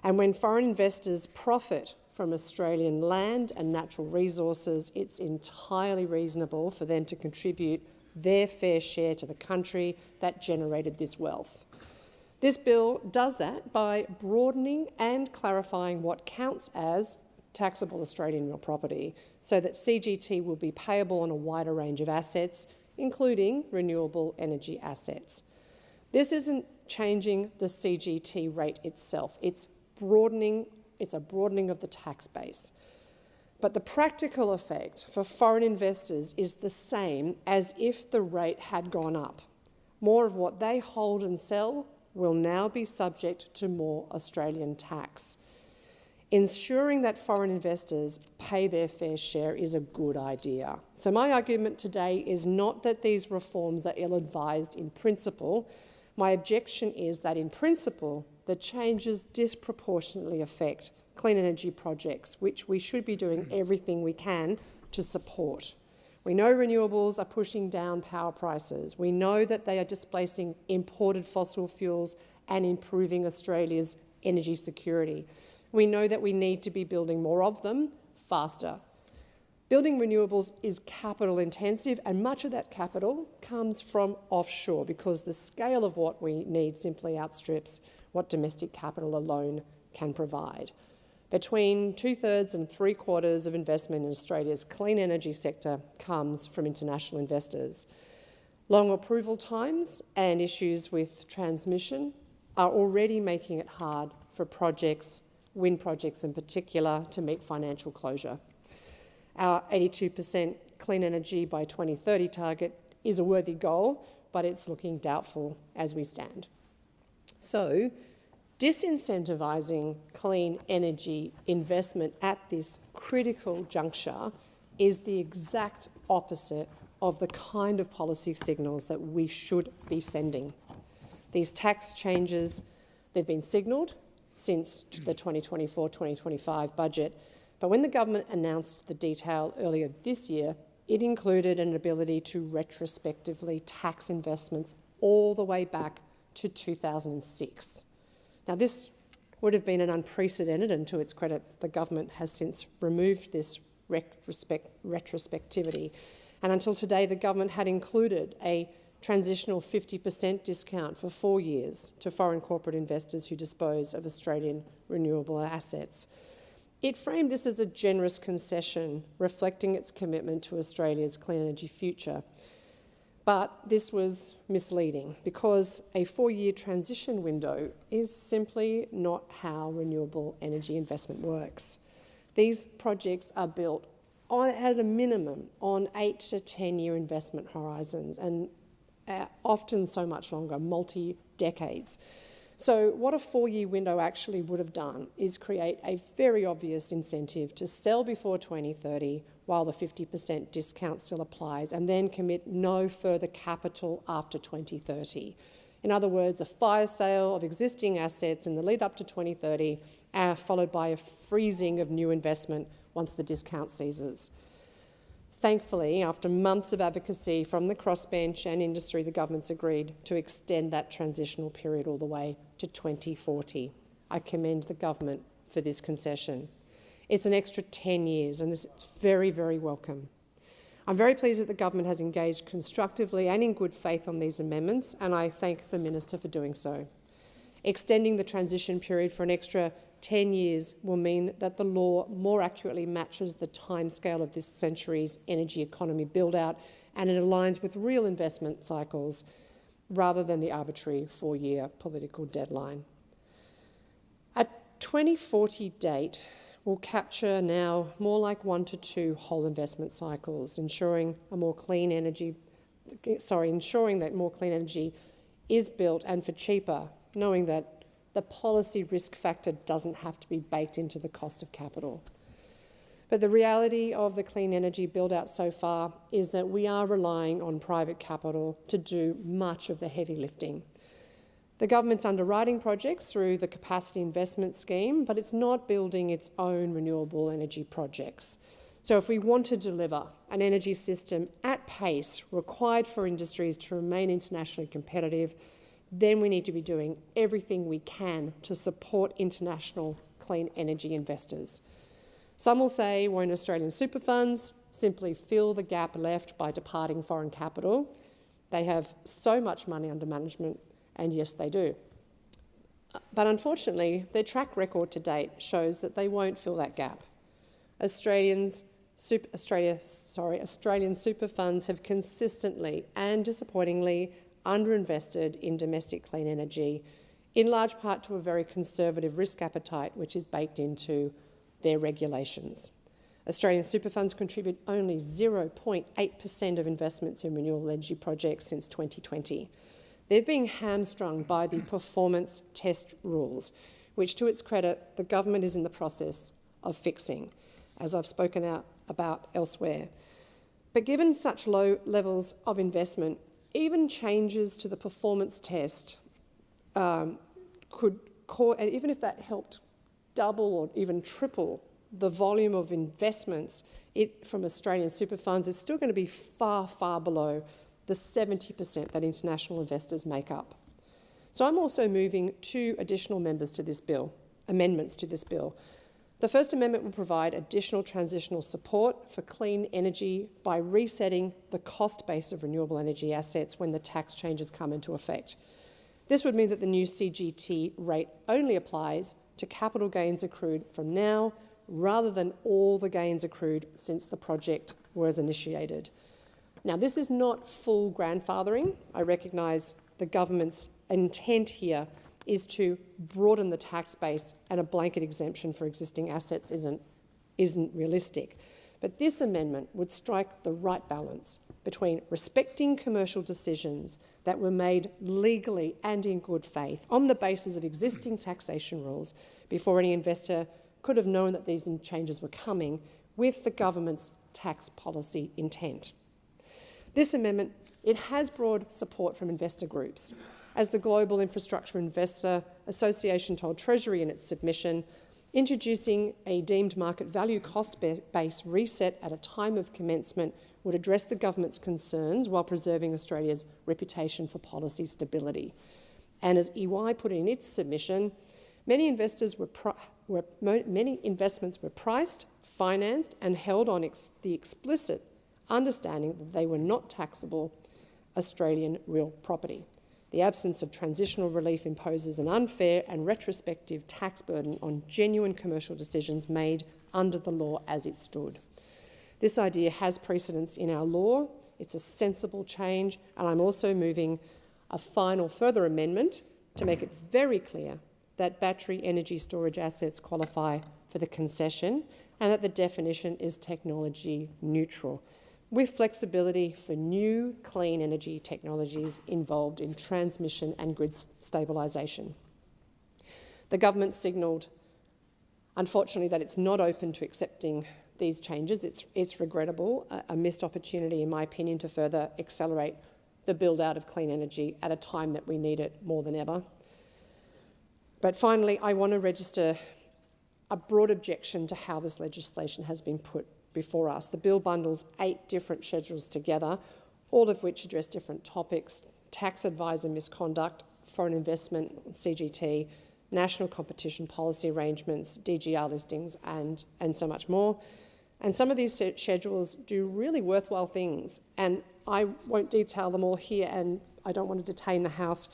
And when foreign investors profit from Australian land and natural resources, it's entirely reasonable for them to contribute their fair share to the country that generated this wealth. This bill does that by broadening and clarifying what counts as taxable Australian real property, so that CGT will be payable on a wider range of assets, including renewable energy assets. This isn't changing the CGT rate itself. It's a broadening of the tax base. But the practical effect for foreign investors is the same as if the rate had gone up. More of what they hold and sell will now be subject to more Australian tax. Ensuring that foreign investors pay their fair share is a good idea. So my argument today is not that these reforms are ill-advised in principle. My objection is that in principle, the changes disproportionately affect clean energy projects, which we should be doing everything we can to support. We know renewables are pushing down power prices. We know that they are displacing imported fossil fuels and improving Australia's energy security. We know that we need to be building more of them faster. Building renewables is capital intensive, and much of that capital comes from offshore because the scale of what we need simply outstrips what domestic capital alone can provide. Between 2/3 and 3/4 of investment in Australia's clean energy sector comes from international investors. Long approval times and issues with transmission are already making it hard for projects, wind projects in particular, to meet financial closure. Our 82% clean energy by 2030 target is a worthy goal, but it's looking doubtful as we stand. So, disincentivising clean energy investment at this critical juncture is the exact opposite of the kind of policy signals that we should be sending. These tax changes, they've been signalled since the 2024-2025 budget, but when the government announced the detail earlier this year, it included an ability to retrospectively tax investments all the way back to 2006. Now, this would have been an unprecedented, and to its credit, the government has since removed this retrospectivity. And until today, the government had included a transitional 50% discount for 4 years to foreign corporate investors who disposed of Australian renewable assets. It framed this as a generous concession, reflecting its commitment to Australia's clean energy future. But this was misleading because a 4-year transition window is simply not how renewable energy investment works. These projects are built at a minimum on 8 to 10-year investment horizons, and often so much longer, multi-decades. So what a 4-year window actually would have done is create a very obvious incentive to sell before 2030 while the 50% discount still applies, and then commit no further capital after 2030. In other words, a fire sale of existing assets in the lead up to 2030, followed by a freezing of new investment once the discount ceases. Thankfully, after months of advocacy from the crossbench and industry, the government's agreed to extend that transitional period all the way to 2040. I commend the government for this concession. It's an extra 10 years, and this is very, very welcome. I'm very pleased that the government has engaged constructively and in good faith on these amendments, and I thank the Minister for doing so. Extending the transition period for an extra 10 years will mean that the law more accurately matches the timescale of this century's energy economy build-out, and it aligns with real investment cycles rather than the arbitrary 4-year political deadline. A 2040 date will capture now more like 1 to 2 whole investment cycles, ensuring that more clean energy is built and for cheaper, knowing that the policy risk factor doesn't have to be baked into the cost of capital. But the reality of the clean energy build-out so far is that we are relying on private capital to do much of the heavy lifting. The government's underwriting projects through the capacity investment scheme, but it's not building its own renewable energy projects. So if we want to deliver an energy system at pace required for industries to remain internationally competitive, then we need to be doing everything we can to support international clean energy investors. Some will say, won't Australian super funds simply fill the gap left by departing foreign capital? They have so much money under management, and yes, they do. But unfortunately, their track record to date shows that they won't fill that gap. Australian super funds have consistently and disappointingly underinvested in domestic clean energy, in large part to a very conservative risk appetite which is baked into their regulations. Australian super funds contribute only 0.8% of investments in renewable energy projects since 2020. They've been hamstrung by the performance test rules, which, to its credit, the government is in the process of fixing, as I've spoken out about elsewhere. But given such low levels of investment, even changes to the performance test could cause, and even if that helped double or even triple the volume of investments from Australian super funds, is still going to be far, far below the 70% that international investors make up. So I'm also moving 2 additional amendments to this bill. The first amendment will provide additional transitional support for clean energy by resetting the cost base of renewable energy assets when the tax changes come into effect. This would mean that the new CGT rate only applies to capital gains accrued from now, rather than all the gains accrued since the project was initiated. Now, this is not full grandfathering. I recognise the government's intent here is to broaden the tax base, and a blanket exemption for existing assets isn't realistic. But this amendment would strike the right balance between respecting commercial decisions that were made legally and in good faith on the basis of existing taxation rules before any investor could have known that these changes were coming, with the government's tax policy intent. This amendment, it has broad support from investor groups. As the Global Infrastructure Investor Association told Treasury in its submission, introducing a deemed market value cost-based reset at a time of commencement would address the government's concerns while preserving Australia's reputation for policy stability. And as EY put in its submission, many investments were priced, financed and held on the explicit understanding that they were not taxable Australian real property. The absence of transitional relief imposes an unfair and retrospective tax burden on genuine commercial decisions made under the law as it stood. This idea has precedence in our law. It's a sensible change, and I'm also moving a final further amendment to make it very clear that battery energy storage assets qualify for the concession and that the definition is technology neutral, with flexibility for new clean energy technologies involved in transmission and grid stabilisation. The government signalled, unfortunately, that it's not open to accepting these changes. It's regrettable, a missed opportunity, in my opinion, to further accelerate the build-out of clean energy at a time that we need it more than ever. But finally, I want to register a broad objection to how this legislation has been put before us. The bill bundles 8 different schedules together, all of which address different topics: tax advisor misconduct, foreign investment, CGT, national competition policy arrangements, DGR listings, and so much more. And some of these schedules do really worthwhile things, and I won't detail them all here, and I don't want to detain the House,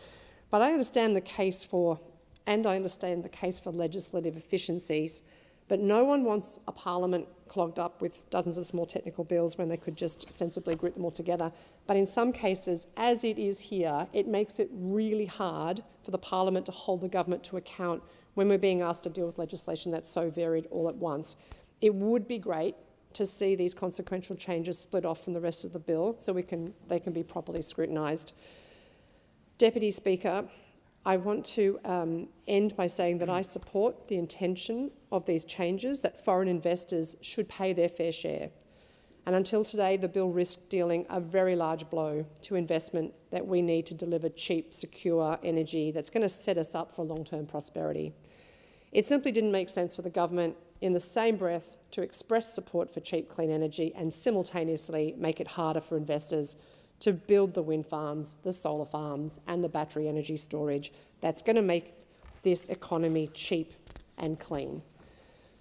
but I understand the case for legislative efficiencies. But no one wants a parliament clogged up with dozens of small technical bills when they could just sensibly group them all together. But in some cases, as it is here, it makes it really hard for the parliament to hold the government to account when we're being asked to deal with legislation that's so varied all at once. It would be great to see these consequential changes split off from the rest of the bill so they can be properly scrutinised. Deputy Speaker, I want to end by saying that I support the intention of these changes, that foreign investors should pay their fair share. And until today, the bill risked dealing a very large blow to investment that we need to deliver cheap, secure energy that's going to set us up for long-term prosperity. It simply didn't make sense for the government, in the same breath, to express support for cheap, clean energy and simultaneously make it harder for investors to build the wind farms, the solar farms and the battery energy storage that's going to make this economy cheap and clean.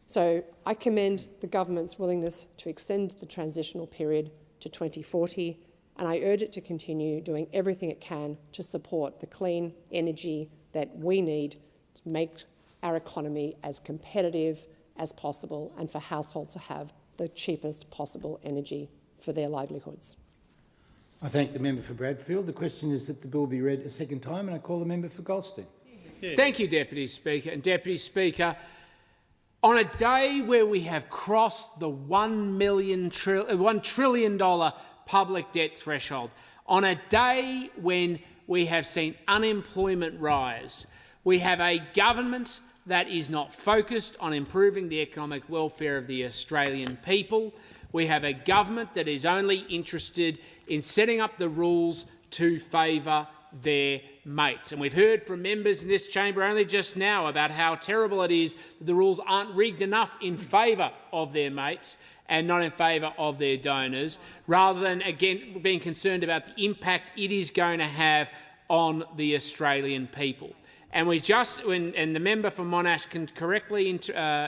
So I commend the government's willingness to extend the transitional period to 2040, and I urge it to continue doing everything it can to support the clean energy that we need to make our economy as competitive as possible and for households to have the cheapest possible energy for their livelihoods. I thank the member for Bradfield. The question is that the bill be read a second time, and I call the member for Goldstein. Yeah. Thank you, Deputy Speaker. And Deputy Speaker, on a day where we have crossed the $1 trillion public debt threshold, on a day when we have seen unemployment rise, we have a government that is not focused on improving the economic welfare of the Australian people. We have a government that is only interested in setting up the rules to favour their mates. And we've heard from members in this chamber only just now about how terrible it is that the rules aren't rigged enough in favour of their mates and not in favour of their donors, rather than, again, being concerned about the impact it is going to have on the Australian people. And and the member for Monash correctly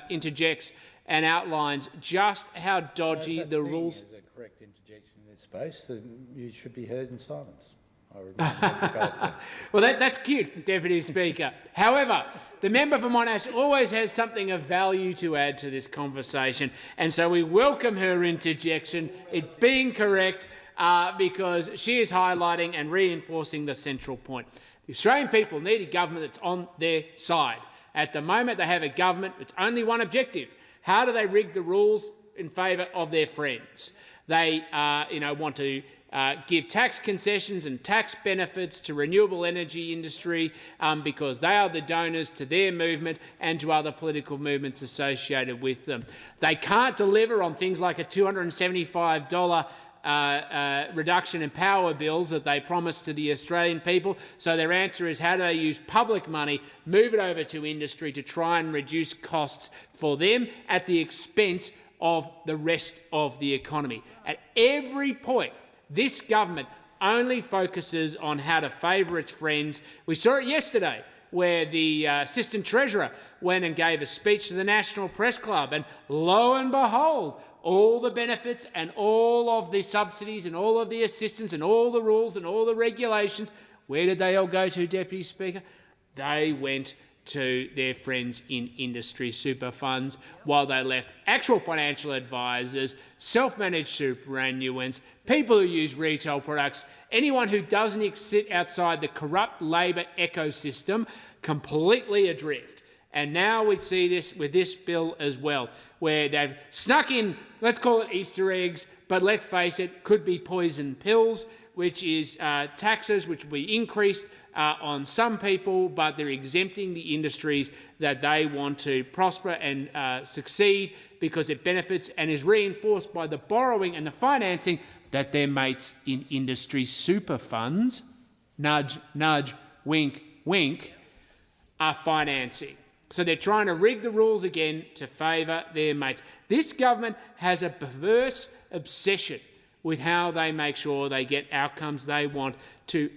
interjects and outlines just how dodgy the rules. Is a correct interjection in this space, that you should be heard in silence. Well, that's cute, Deputy Speaker. However, the member for Monash always has something of value to add to this conversation, and so we welcome her interjection, it being correct, because she is highlighting and reinforcing the central point. The Australian people need a government that's on their side. At the moment, they have a government with only one objective. How do they rig the rules in favour of their friends? They want to give tax concessions and tax benefits to renewable energy industry because they are the donors to their movement and to other political movements associated with them. They can't deliver on things like a $275 reduction in power bills that they promised to the Australian people. So their answer is, how do they use public money, move it over to industry to try and reduce costs for them at the expense of the rest of the economy? At every point, this government only focuses on how to favour its friends. We saw it yesterday, where the Assistant Treasurer went and gave a speech to the National Press Club, and lo and behold, all the benefits and all of the subsidies and all of the assistance and all the rules and all the regulations, where did they all go to, Deputy Speaker? They went to their friends in industry super funds, while they left actual financial advisors, self-managed superannuants, people who use retail products, anyone who doesn't sit outside the corrupt Labor ecosystem, completely adrift. And now we see this with this bill as well, where they've snuck in, let's call it Easter eggs, but let's face it, could be poison pills, which is taxes which will be increased on some people, but they're exempting the industries that they want to prosper and succeed, because it benefits and is reinforced by the borrowing and the financing that their mates in industry super funds, nudge, nudge, wink, wink, are financing. So they're trying to rig the rules again to favour their mates. This government has a perverse obsession with how they make sure they get outcomes they want to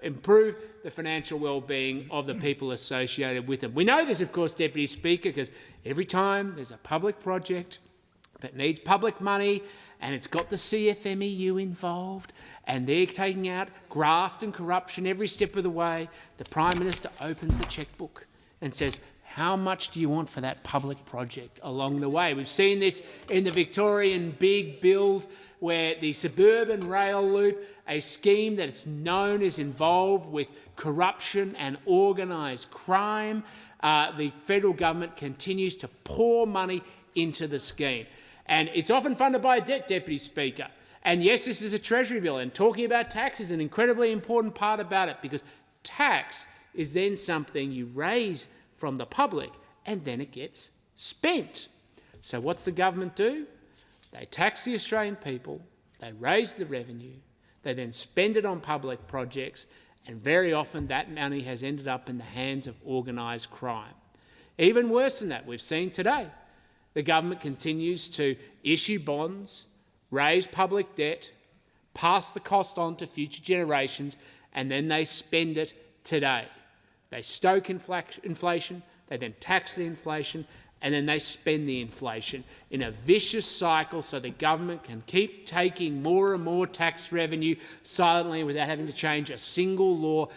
improve the financial well-being of the people associated with them. We know this, of course, Deputy Speaker, because every time there's a public project that needs public money and it's got the CFMEU involved and they're taking out graft and corruption every step of the way, the Prime Minister opens the chequebook and says, how much do you want for that public project along the way? We've seen this in the Victorian big build, where the suburban rail loop, a scheme that is known is involved with corruption and organised crime, the federal government continues to pour money into the scheme. And it's often funded by a debt, Deputy Speaker. And yes, this is a Treasury bill, and talking about tax is an incredibly important part about it, because tax is then something you raise from the public and then it gets spent. So what's the government do? They tax the Australian people, they raise the revenue, they then spend it on public projects, and very often that money has ended up in the hands of organised crime. Even worse than that, we've seen today, the government continues to issue bonds, raise public debt, pass the cost on to future generations, and then they spend it today. They stoke inflation, they then tax the inflation, and then they spend the inflation in a vicious cycle so the government can keep taking more and more tax revenue silently without having to change a single law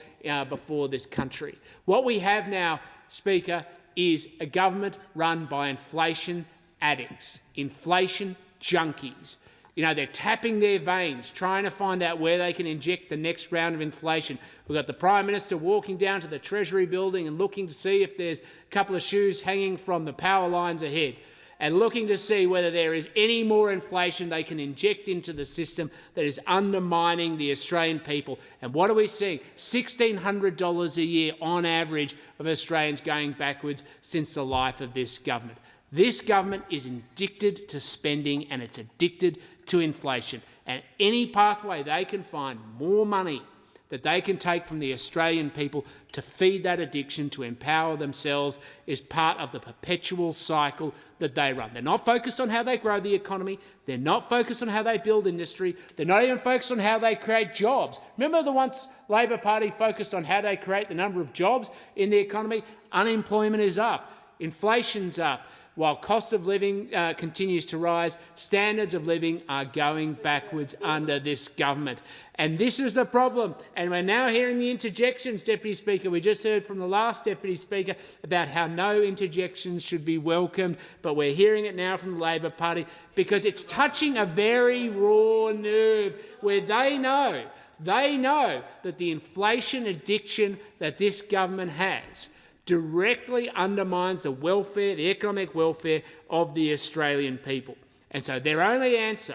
before this country. What we have now, Speaker, is a government run by inflation addicts, inflation junkies, You know, they're tapping their veins, trying to find out where they can inject the next round of inflation. We've got the Prime Minister walking down to the Treasury building and looking to see if there's a couple of shoes hanging from the power lines ahead, and looking to see whether there is any more inflation they can inject into the system that is undermining the Australian people. And what are we seeing? $1,600 a year on average of Australians going backwards since the life of this government. This government is addicted to spending and it's addicted to inflation. And any pathway they can find more money that they can take from the Australian people to feed that addiction, to empower themselves, is part of the perpetual cycle that they run. They're not focused on how they grow the economy. They're not focused on how they build industry. They're not even focused on how they create jobs. Remember the once Labor Party focused on how they create the number of jobs in the economy? Unemployment is up. Inflation's up. While cost of living continues to rise, standards of living are going backwards under this government. And this is the problem. And we're now hearing the interjections, Deputy Speaker. We just heard from the last Deputy Speaker about how no interjections should be welcomed, but we're hearing it now from the Labor Party because it's touching a very raw nerve where they know that the inflation addiction that this government has directly undermines the welfare, the economic welfare of the Australian people. And so their only answer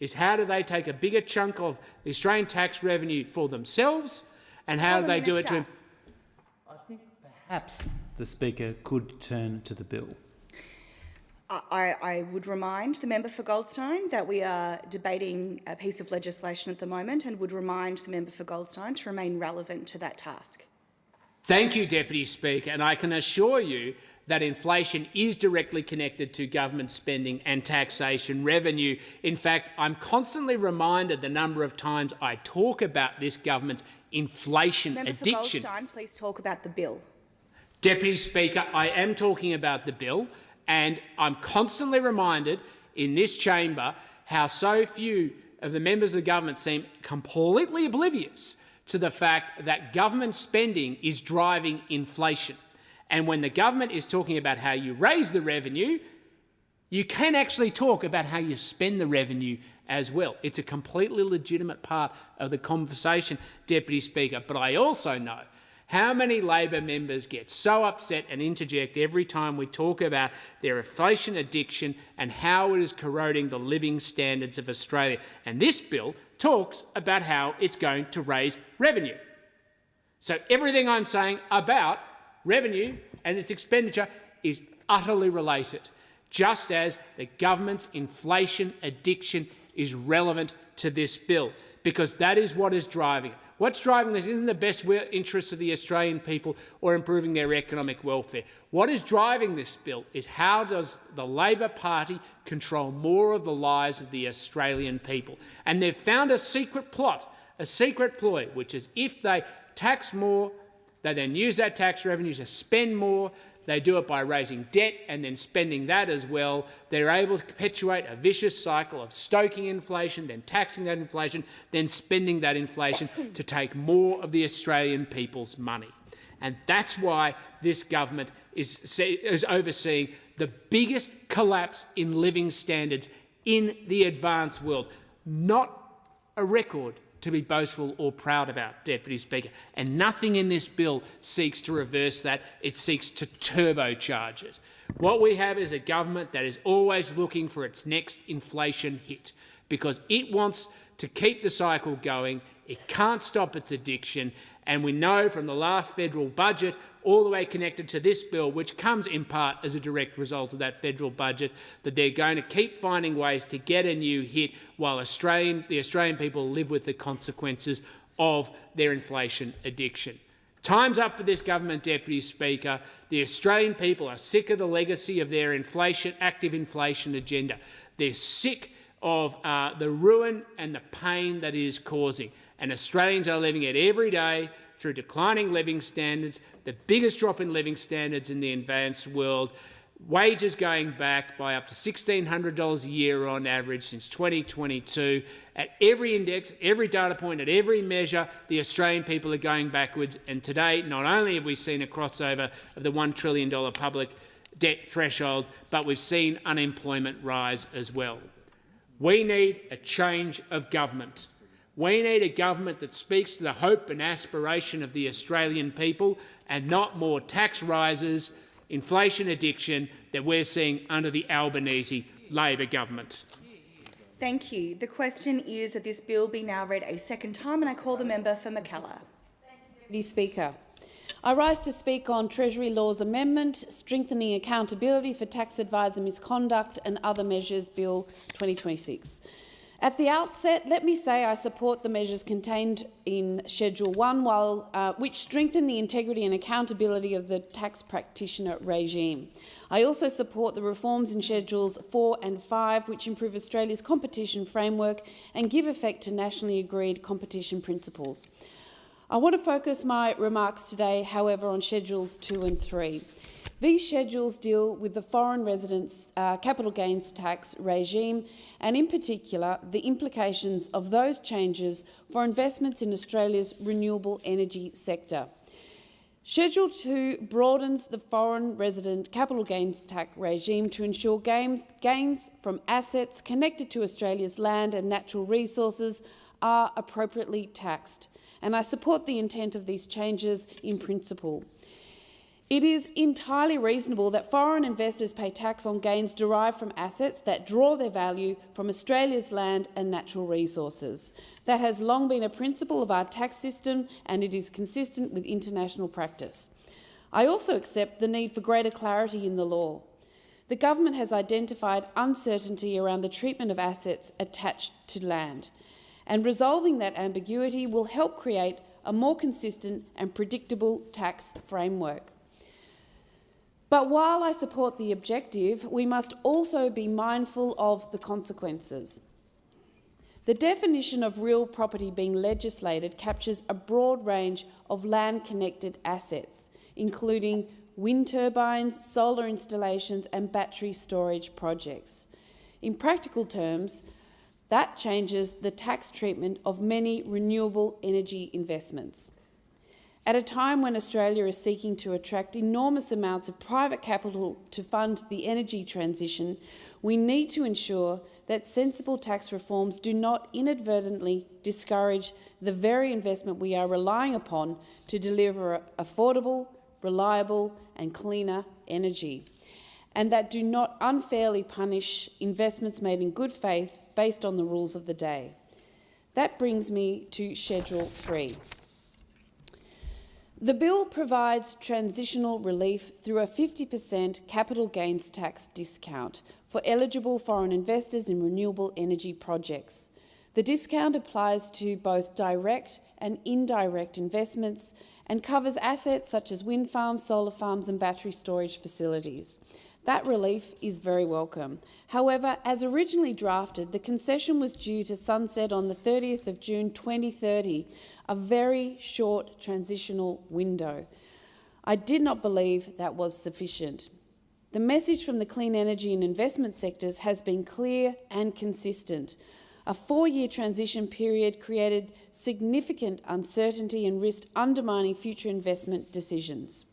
is how do they take a bigger chunk of the Australian tax revenue for themselves, and how do they do it to... I think perhaps the Speaker could turn to the bill. I would remind the member for Goldstein that we are debating a piece of legislation at the moment, and would remind the member for Goldstein to remain relevant to that task. Thank you, Deputy Speaker, and I can assure you that inflation is directly connected to government spending and taxation revenue. In fact, I'm constantly reminded the number of times I talk about this government's inflation Member addiction. For Goldstein, please talk about the bill. Deputy Speaker, I am talking about the bill, and I'm constantly reminded in this chamber how so few of the members of the government seem completely oblivious to the fact that government spending is driving inflation. And when the government is talking about how you raise the revenue, you can actually talk about how you spend the revenue as well. It's a completely legitimate part of the conversation, Deputy Speaker. But I also know how many Labor members get so upset and interject every time we talk about their inflation addiction and how it is corroding the living standards of Australia. And this bill talks about how it's going to raise revenue. So everything I'm saying about revenue and its expenditure is utterly related, just as the government's inflation addiction is relevant to this bill, because that is what is driving it. What's driving this isn't the best interests of the Australian people or improving their economic welfare. What is driving this bill is how does the Labor Party control more of the lives of the Australian people. And they've found a secret plot, a secret ploy, which is if they tax more, they then use that tax revenue to spend more. They do it by raising debt and then spending that as well. They're able to perpetuate a vicious cycle of stoking inflation, then taxing that inflation, then spending that inflation to take more of the Australian people's money. And that's why this government is overseeing the biggest collapse in living standards in the advanced world. Not a record to be boastful or proud about, Deputy Speaker. And nothing in this bill seeks to reverse that. It seeks to turbocharge it. What we have is a government that is always looking for its next inflation hit because it wants to keep the cycle going. It can't stop its addiction. And we know from the last federal budget, all the way connected to this bill, which comes in part as a direct result of that federal budget, that they're going to keep finding ways to get a new hit while the Australian people live with the consequences of their inflation addiction. Time's up for this government, Deputy Speaker. The Australian people are sick of the legacy of their active inflation agenda. They're sick of the ruin and the pain that it is causing. And Australians are living it every day through declining living standards, the biggest drop in living standards in the advanced world, wages going back by up to $1,600 a year on average since 2022. At every index, every data point, at every measure, the Australian people are going backwards. And today, not only have we seen a crossover of the $1 trillion public debt threshold, but we've seen unemployment rise as well. We need a change of government. We need a government that speaks to the hope and aspiration of the Australian people and not more tax rises, inflation addiction that we're seeing under the Albanese Labor government. Thank you. The question is that this bill be now read a second time, and I call the member for Mackellar. Deputy Speaker, I rise to speak on Treasury Laws Amendment, Strengthening Accountability for Tax Advisor Misconduct and Other Measures Bill 2026. At the outset, let me say I support the measures contained in Schedule 1, which strengthen the integrity and accountability of the tax practitioner regime. I also support the reforms in Schedules 4 and 5, which improve Australia's competition framework and give effect to nationally agreed competition principles. I want to focus my remarks today, however, on Schedules 2 and 3. These schedules deal with the foreign residents' capital gains tax regime and, in particular, the implications of those changes for investments in Australia's renewable energy sector. Schedule 2 broadens the foreign resident capital gains tax regime to ensure gains from assets connected to Australia's land and natural resources are appropriately taxed, and I support the intent of these changes in principle. It is entirely reasonable that foreign investors pay tax on gains derived from assets that draw their value from Australia's land and natural resources. That has long been a principle of our tax system, and it is consistent with international practice. I also accept the need for greater clarity in the law. The government has identified uncertainty around the treatment of assets attached to land, and resolving that ambiguity will help create a more consistent and predictable tax framework. But while I support the objective, we must also be mindful of the consequences. The definition of real property being legislated captures a broad range of land-connected assets, including wind turbines, solar installations and battery storage projects. In practical terms, that changes the tax treatment of many renewable energy investments. At a time when Australia is seeking to attract enormous amounts of private capital to fund the energy transition, we need to ensure that sensible tax reforms do not inadvertently discourage the very investment we are relying upon to deliver affordable, reliable and cleaner energy, and that do not unfairly punish investments made in good faith based on the rules of the day. That brings me to Schedule 3. The bill provides transitional relief through a 50% capital gains tax discount for eligible foreign investors in renewable energy projects. The discount applies to both direct and indirect investments and covers assets such as wind farms, solar farms and battery storage facilities. That relief is very welcome. However, as originally drafted, the concession was due to sunset on the 30th of June 2030, a very short transitional window. I did not believe that was sufficient. The message from the clean energy and investment sectors has been clear and consistent. A 4-year transition period created significant uncertainty and risked undermining future investment decisions.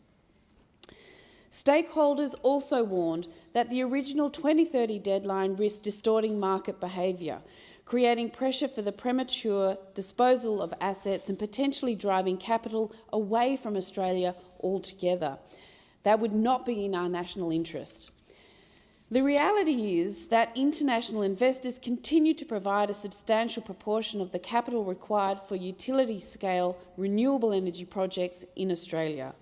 Stakeholders also warned that the original 2030 deadline risked distorting market behaviour, creating pressure for the premature disposal of assets and potentially driving capital away from Australia altogether. That would not be in our national interest. The reality is that international investors continue to provide a substantial proportion of the capital required for utility-scale renewable energy projects in Australia.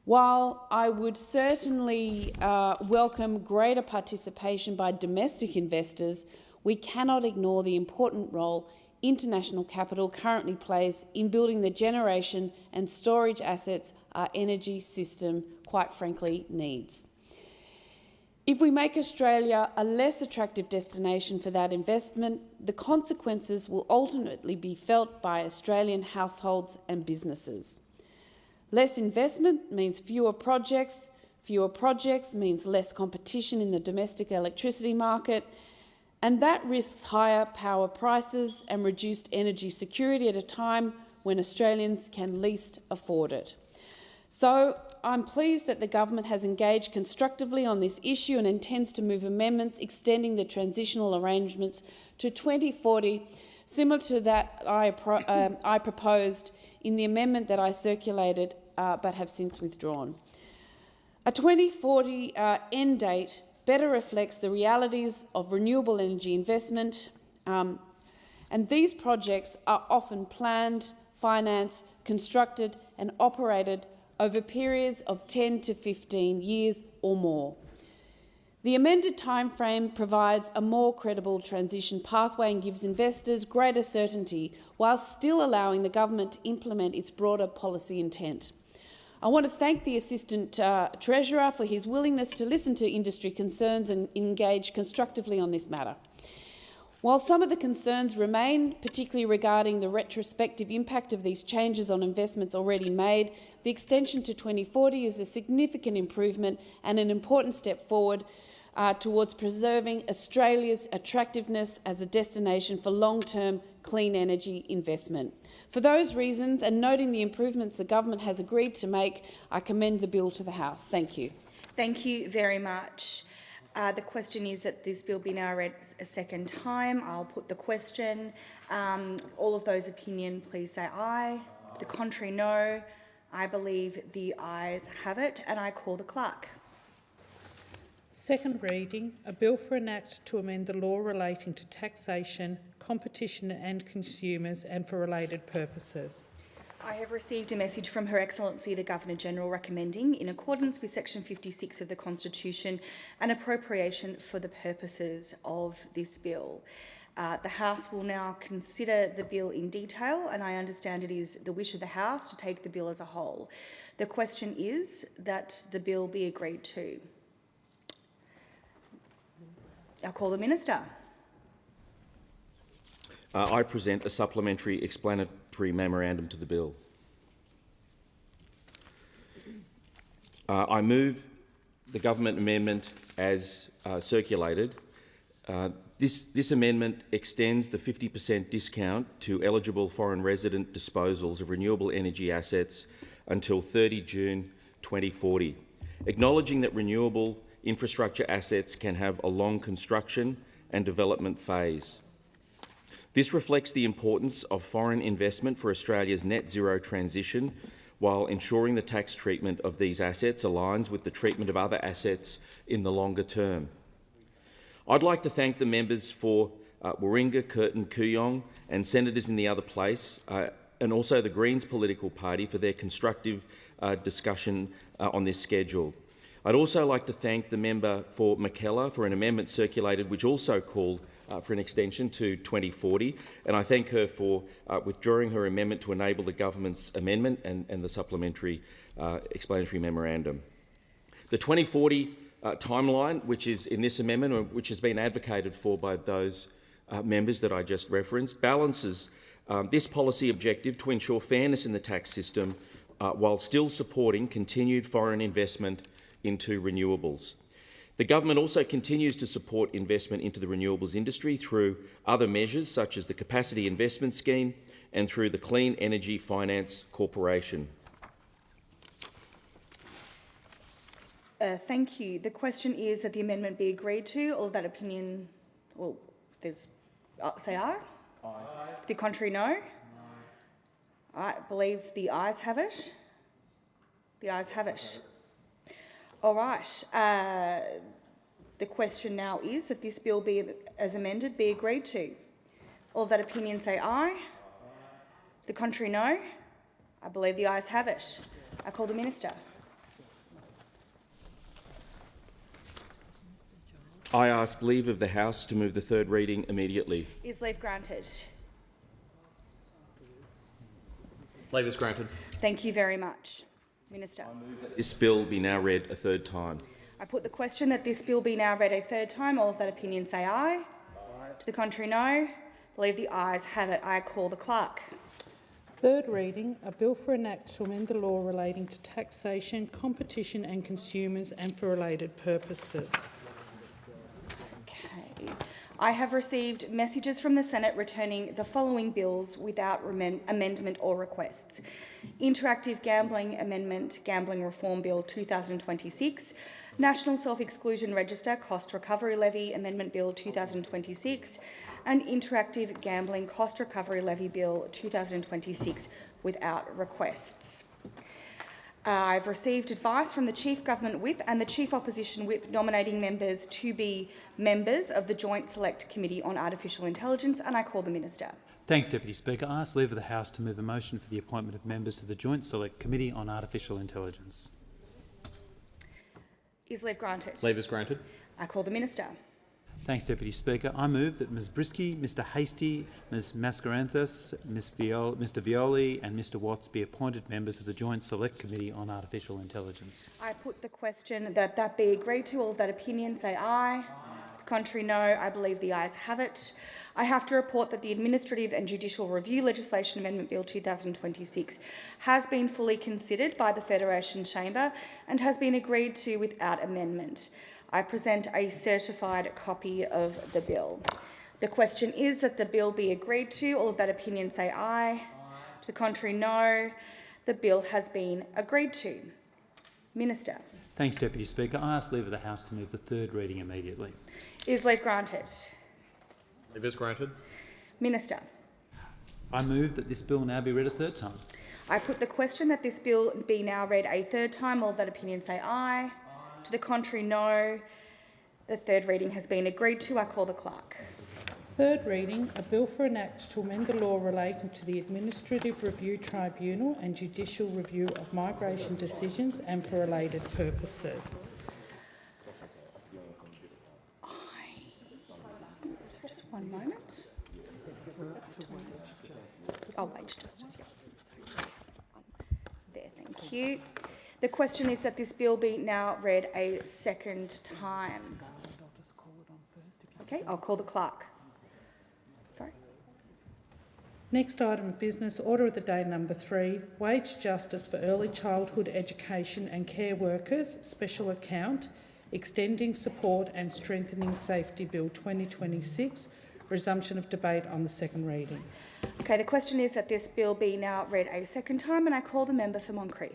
While I would certainly welcome greater participation by domestic investors, we cannot ignore the important role international capital currently plays in building the generation and storage assets our energy system, quite frankly, needs. If we make Australia a less attractive destination for that investment, the consequences will ultimately be felt by Australian households and businesses. Less investment means fewer projects means less competition in the domestic electricity market, and that risks higher power prices and reduced energy security at a time when Australians can least afford it. So I'm pleased that the government has engaged constructively on this issue and intends to move amendments extending the transitional arrangements to 2040, similar to that I proposed in the amendment that I circulated but have since withdrawn. A 2040 end date better reflects the realities of renewable energy investment, and these projects are often planned, financed, constructed and operated over periods of 10 to 15 years or more. The amended timeframe provides a more credible transition pathway and gives investors greater certainty while still allowing the government to implement its broader policy intent. I want to thank the Assistant Treasurer for his willingness to listen to industry concerns and engage constructively on this matter. While some of the concerns remain, particularly regarding the retrospective impact of these changes on investments already made, the extension to 2040 is a significant improvement and an important step forward towards preserving Australia's attractiveness as a destination for long-term clean energy investment. For those reasons, and noting the improvements the government has agreed to make, I commend the bill to the House. Thank you. Thank you very much. The question is that this bill be now read a second time. I'll put the question. All of those opinion, please say aye. To the contrary, no. I believe the ayes have it, and I call the clerk. Second reading, a bill for an act to amend the law relating to taxation, competition and consumers and for related purposes. I have received a message from Her Excellency the Governor-General recommending, in accordance with Section 56 of the Constitution, an appropriation for the purposes of this bill. The House will now consider the bill in detail, and I understand it is the wish of the House to take the bill as a whole. The question is that the bill be agreed to. I'll call the Minister. I present a supplementary explanatory memorandum to the bill. I move the government amendment as circulated. This amendment extends the 50% discount to eligible foreign resident disposals of renewable energy assets until 30 June 2040, acknowledging that renewable infrastructure assets can have a long construction and development phase. This reflects the importance of foreign investment for Australia's net zero transition, while ensuring the tax treatment of these assets aligns with the treatment of other assets in the longer term. I'd like to thank the members for Warringah, Curtin, Kooyong and senators in the other place, and also the Greens political party for their constructive discussion on this schedule. I'd also like to thank the member for McKellar for an amendment circulated which also called for an extension to 2040, and I thank her for withdrawing her amendment to enable the government's amendment and the supplementary explanatory memorandum. The 2040 timeline, which is in this amendment, which has been advocated for by those members that I just referenced, balances this policy objective to ensure fairness in the tax system while still supporting continued foreign investment into renewables. The government also continues to support investment into the renewables industry through other measures such as the Capacity Investment Scheme and through the Clean Energy Finance Corporation. Thank you. The question is that the amendment be agreed to. All of that opinion, well, there's, say aye. Aye. To the contrary, no. I believe the ayes have it. The ayes have it. All right. The question now is that this bill be, as amended, be agreed to. All of that opinion say aye. Aye. The contrary, no. I believe the ayes have it. I call the Minister. I ask leave of the House to move the third reading immediately. Is leave granted? Leave is granted. Thank you very much. Minister. This bill be now read a third time. I put the question that this bill be now read a third time. All of that opinion say aye. Aye. To the contrary, no. I believe the ayes have it. I call the clerk. Third reading, a bill for an act to amend the law relating to taxation, competition and consumers and for related purposes. Okay. I have received messages from the Senate returning the following bills without amendment or requests. Interactive Gambling Amendment Gambling Reform Bill 2026, National Self-Exclusion Register Cost Recovery Levy Amendment Bill 2026, and Interactive Gambling Cost Recovery Levy Bill 2026 without requests. I've received advice from the Chief Government Whip and the Chief Opposition Whip nominating members to be members of the Joint Select Committee on Artificial Intelligence, and I call the Minister. Thanks, Deputy Speaker. I ask leave of the House to move the motion for the appointment of members to the Joint Select Committee on Artificial Intelligence. Is leave granted? Leave is granted. I call the Minister. Thanks, Deputy Speaker. I move that Ms Brisky, Mr Hastie, Ms Mascarenthas, Mr Violi and Mr Watts be appointed members of the Joint Select Committee on Artificial Intelligence. I put the question that be agreed to. All of that opinion say aye. Contrary, no. I believe the ayes have it. I have to report that the Administrative and Judicial Review Legislation Amendment Bill 2026 has been fully considered by the Federation Chamber and has been agreed to without amendment. I present a certified copy of the bill. The question is that the bill be agreed to. All of that opinion say aye. To the contrary, no. The bill has been agreed to. Minister. Thanks, Deputy Speaker. I ask leave of the House to move the third reading immediately. Is leave granted? Leave is granted. Minister. I move that this bill now be read a third time. I put the question that this bill be now read a third time. All of that opinion say aye. To the contrary, no. The third reading has been agreed to. I call the clerk. Third reading, a bill for an act to amend the law relating to the Administrative Review Tribunal and judicial review of migration decisions and for related purposes. Just one moment. Oh, wage justice. There, thank you. The question is that this bill be now read a second time. Okay, I'll call the clerk. Sorry. Next item of business, order of the day number 3, wage justice for early childhood education and care workers, special account, extending support and strengthening safety bill 2026, resumption of debate on the second reading. Okay, the question is that this bill be now read a second time, and I call the member for Moncrieff.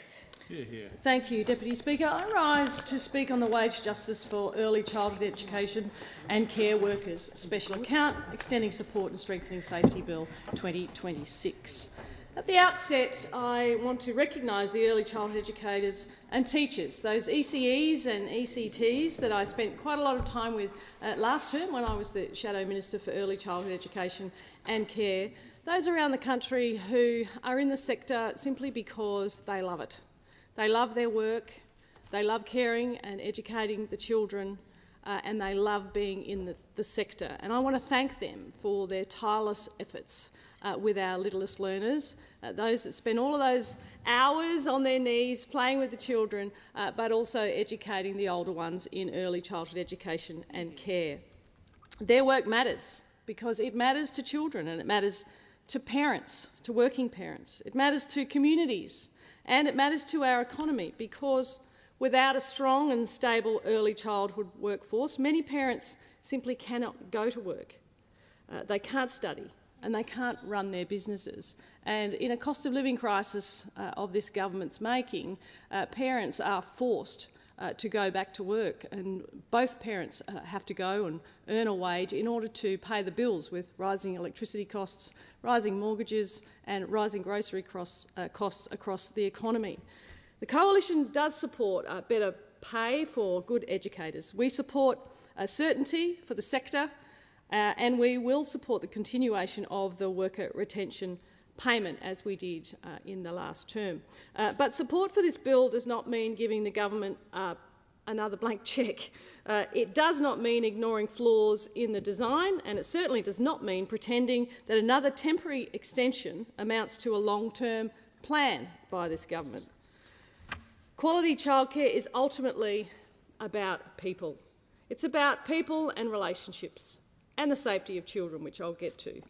Thank you, Deputy Speaker. I rise to speak on the wage justice for early childhood education and care workers special account, extending support and strengthening safety bill 2026. At the outset, I want to recognise the early childhood educators and teachers, those ECEs and ECTs that I spent quite a lot of time with last term when I was the Shadow Minister for Early Childhood Education and Care, those around the country who are in the sector simply because they love it. They love their work, they love caring and educating the children, and they love being in the sector. And I want to thank them for their tireless efforts with our littlest learners, those that spend all of those hours on their knees playing with the children, but also educating the older ones in early childhood education and care. Their work matters because it matters to children and it matters to parents, to working parents. It matters to communities. And it matters to our economy because without a strong and stable early childhood workforce, many parents simply cannot go to work. They can't study and they can't run their businesses. And in a cost of living crisis of this government's making, parents are forced to go back to work, and both parents have to go and earn a wage in order to pay the bills with rising electricity costs, rising mortgages and rising grocery costs across the economy. The Coalition does support better pay for good educators. We support certainty for the sector and we will support the continuation of the worker retention payment as we did in the last term. But support for this bill does not mean giving the government another blank cheque. It does not mean ignoring flaws in the design, and it certainly does not mean pretending that another temporary extension amounts to a long-term plan by this government. Quality childcare is ultimately about people. It's about people and relationships and the safety of children, which I'll get to.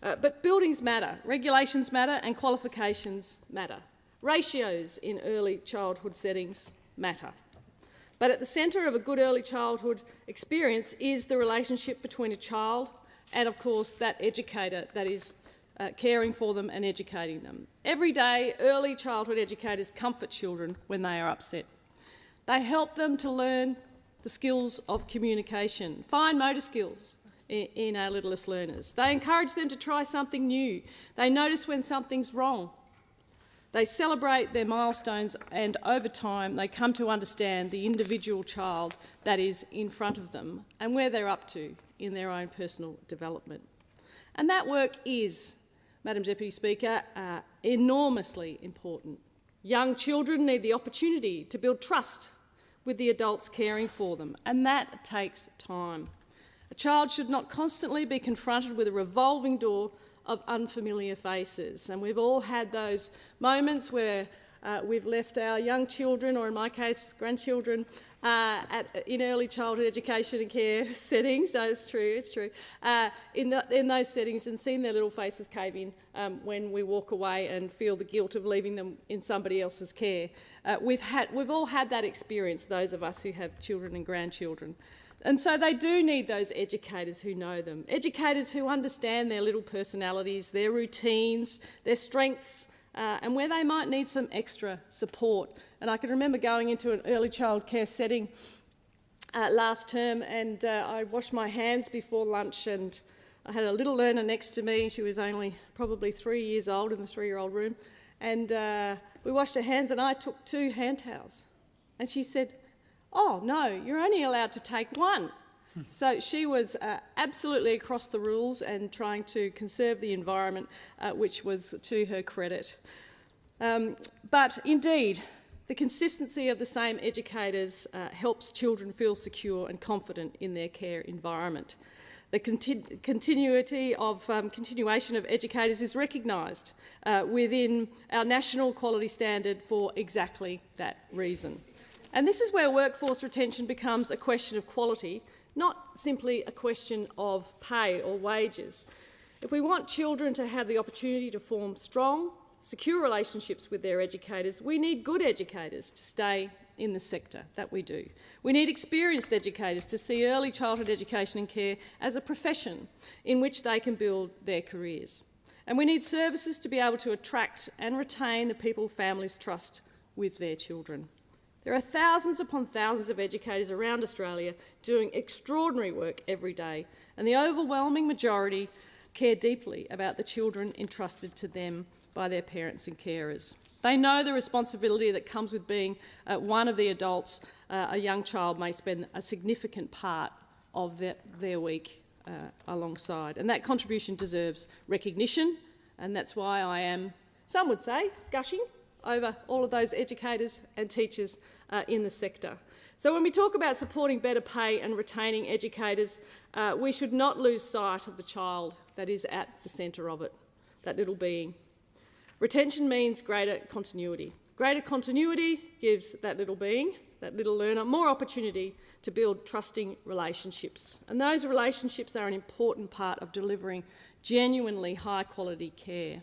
But buildings matter, regulations matter and qualifications matter. Ratios in early childhood settings matter. But at the centre of a good early childhood experience is the relationship between a child and, of course, that educator that is caring for them and educating them. Every day, early childhood educators comfort children when they are upset. They help them to learn the skills of communication, fine motor skills in our littlest learners. They encourage them to try something new. They notice when something's wrong. They celebrate their milestones, and over time they come to understand the individual child that is in front of them and where they're up to in their own personal development. And that work is, Madam Deputy Speaker, enormously important. Young children need the opportunity to build trust with the adults caring for them, and that takes time. A child should not constantly be confronted with a revolving door of unfamiliar faces, and we've all had those moments where we've left our young children, or in my case, grandchildren, in early childhood education and care settings. No, it's true, in those settings, and seen their little faces cave in when we walk away and feel the guilt of leaving them in somebody else's care. We've all had that experience, those of us who have children and grandchildren. And so they do need those educators who know them, educators who understand their little personalities, their routines, their strengths, and where they might need some extra support. And I can remember going into an early childcare setting last term, and I washed my hands before lunch, and I had a little learner next to me. She was only probably 3 years old in the 3-year-old room, and we washed her hands, and I took 2 hand towels. And she said, "Oh, no, you're only allowed to take 1. So she was absolutely across the rules and trying to conserve the environment, which was to her credit. But indeed, the consistency of the same educators helps children feel secure and confident in their care environment. The continuation of educators is recognised within our national quality standard for exactly that reason. And this is where workforce retention becomes a question of quality, not simply a question of pay or wages. If we want children to have the opportunity to form strong, secure relationships with their educators, we need good educators to stay in the sector that we do. We need experienced educators to see early childhood education and care as a profession in which they can build their careers. And we need services to be able to attract and retain the people families trust with their children. There are thousands upon thousands of educators around Australia doing extraordinary work every day, and the overwhelming majority care deeply about the children entrusted to them by their parents and carers. They know the responsibility that comes with being one of the adults a young child may spend a significant part of their week alongside, and that contribution deserves recognition, and that's why I am, some would say, gushing over all of those educators and teachers in the sector. So when we talk about supporting better pay and retaining educators, we should not lose sight of the child that is at the centre of it, that little being. Retention means greater continuity. Greater continuity gives that little being, that little learner, more opportunity to build trusting relationships. And those relationships are an important part of delivering genuinely high-quality care.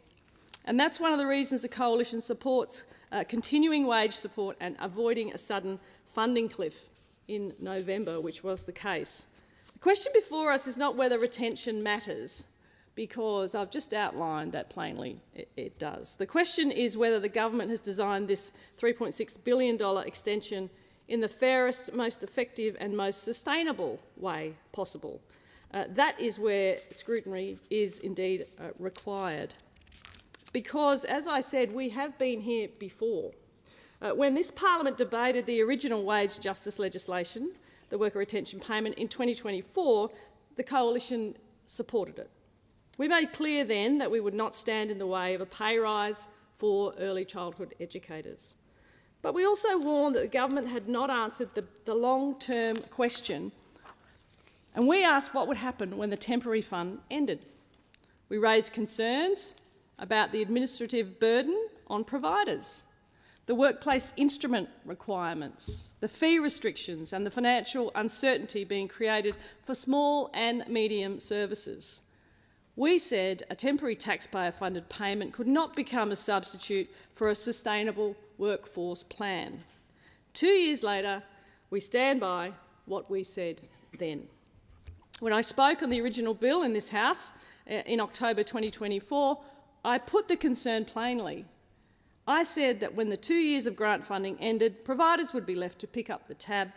And that's one of the reasons the Coalition supports continuing wage support and avoiding a sudden funding cliff in November, which was the case. The question before us is not whether retention matters, because I've just outlined that plainly it does. The question is whether the government has designed this $3.6 billion extension in the fairest, most effective and most sustainable way possible. That is where scrutiny is indeed required. Because, as I said, we have been here before. When this parliament debated the original wage justice legislation, the worker retention payment, in 2024, the Coalition supported it. We made clear then that we would not stand in the way of a pay rise for early childhood educators. But we also warned that the government had not answered the long-term question, and we asked what would happen when the temporary fund ended. We raised concerns about the administrative burden on providers, the workplace instrument requirements, the fee restrictions and the financial uncertainty being created for small and medium services. We said a temporary taxpayer-funded payment could not become a substitute for a sustainable workforce plan. 2 years later, We stand by what we said then. When I spoke on the original bill in this House in October 2024, I put the concern plainly. I said that when the 2 years of grant funding ended, providers would be left to pick up the tab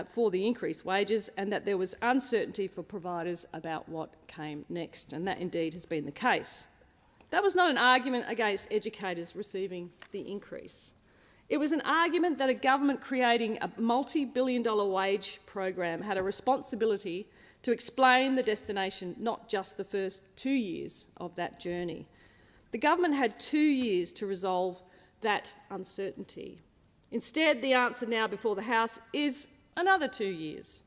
for the increased wages, and that there was uncertainty for providers about what came next, and that indeed has been the case. That was not an argument against educators receiving the increase. It was an argument that a government creating a multi-billion-dollar wage program had a responsibility to explain the destination, not just the first 2 years of that journey. The government had 2 years to resolve that uncertainty. Instead, the answer now before the House is another 2 years.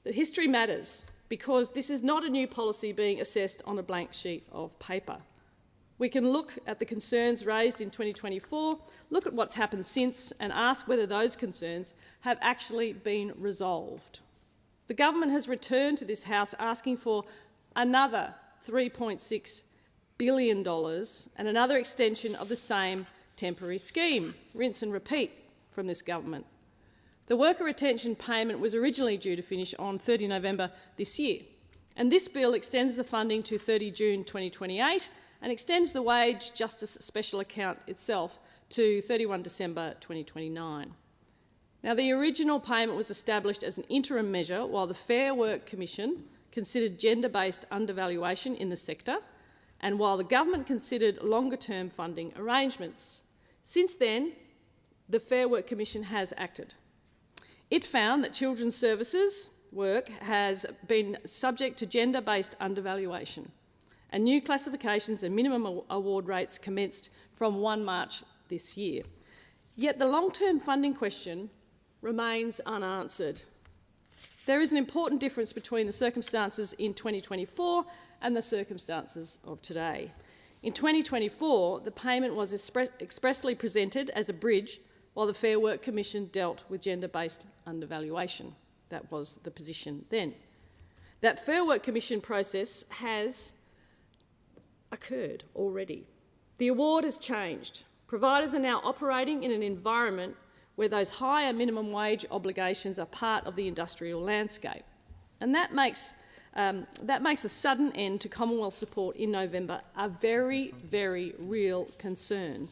But history matters because this is not a new policy being assessed on a blank sheet of paper. We can look at the concerns raised in 2024, look at what's happened since, and ask whether those concerns have actually been resolved. The government has returned to this House asking for another $3.6 billion and another extension of the same temporary scheme. Rinse and repeat from this government. The worker retention payment was originally due to finish on 30 November this year, and this bill extends the funding to 30 June 2028 and extends the Wage Justice Special Account itself to 31 December 2029. Now, the original payment was established as an interim measure while the Fair Work Commission considered gender-based undervaluation in the sector and while the government considered longer-term funding arrangements. Since then, the Fair Work Commission has acted. It found that children's services work has been subject to gender-based undervaluation, and new classifications and minimum award rates commenced from 1 March this year. Yet the long-term funding question remains unanswered. There is an important difference between the circumstances in 2024 and the circumstances of today. In 2024, the payment was expressly presented as a bridge while the Fair Work Commission dealt with gender-based undervaluation. That was the position then. That Fair Work Commission process has occurred already. The award has changed. Providers are now operating in an environment where those higher minimum wage obligations are part of the industrial landscape. And that makes a sudden end to Commonwealth support in November a very, very real concern.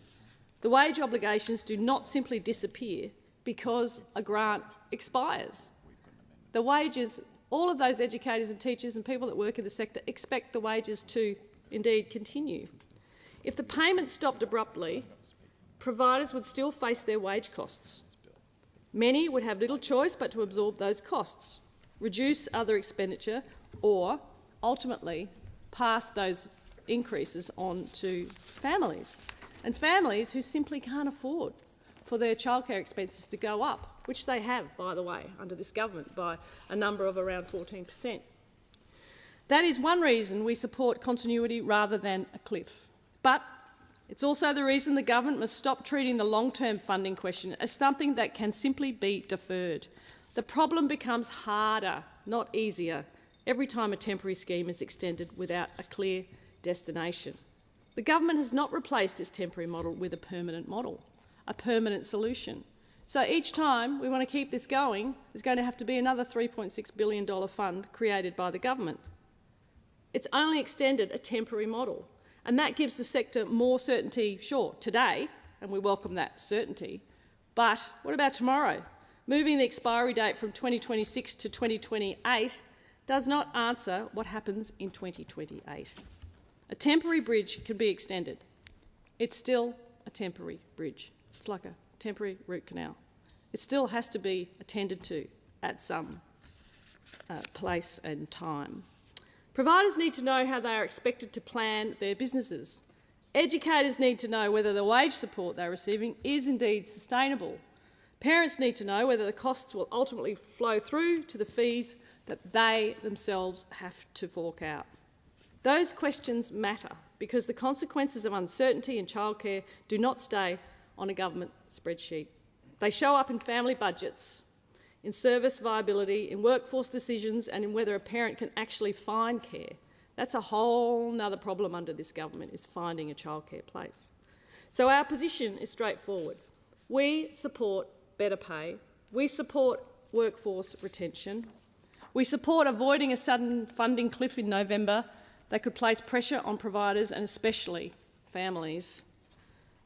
The wage obligations do not simply disappear because a grant expires. The wages, all of those educators and teachers and people that work in the sector expect the wages to indeed continue. If the payment stopped abruptly, providers would still face their wage costs. Many would have little choice but to absorb those costs, reduce other expenditure, or ultimately pass those increases on to families, and families who simply can't afford for their childcare expenses to go up, which they have, by the way, under this government by a number of around 14%. That is one reason we support continuity rather than a cliff. But it's also the reason the government must stop treating the long-term funding question as something that can simply be deferred. The problem becomes harder, not easier, every time a temporary scheme is extended without a clear destination. The government has not replaced its temporary model with a permanent model, a permanent solution. So each time we want to keep this going, there's going to have to be another $3.6 billion fund created by the government. It's only extended a temporary model, and that gives the sector more certainty, sure, today, and we welcome that certainty, but what about tomorrow? Moving the expiry date from 2026 to 2028 does not answer what happens in 2028. A temporary bridge can be extended. It's still a temporary bridge. It's like a temporary root canal. It still has to be attended to at some place and time. Providers need to know how they are expected to plan their businesses. Educators need to know whether the wage support they're receiving is indeed sustainable. Parents need to know whether the costs will ultimately flow through to the fees that they themselves have to fork out. Those questions matter because the consequences of uncertainty in childcare do not stay on a government spreadsheet. They show up in family budgets, in service viability, in workforce decisions, and in whether a parent can actually find care. That's a whole nother problem under this government, is finding a childcare place. So our position is straightforward. We support better pay, We support workforce retention. We support avoiding a sudden funding cliff in November that could place pressure on providers and especially families.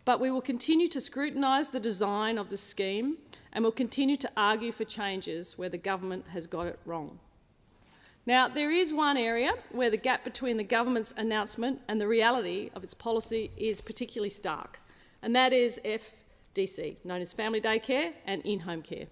But we will continue to scrutinise the design of the scheme and will continue to argue for changes where the government has got it wrong. Now, there is one area where the gap between the government's announcement and the reality of its policy is particularly stark, and that is FDC, known as family daycare and in-home care.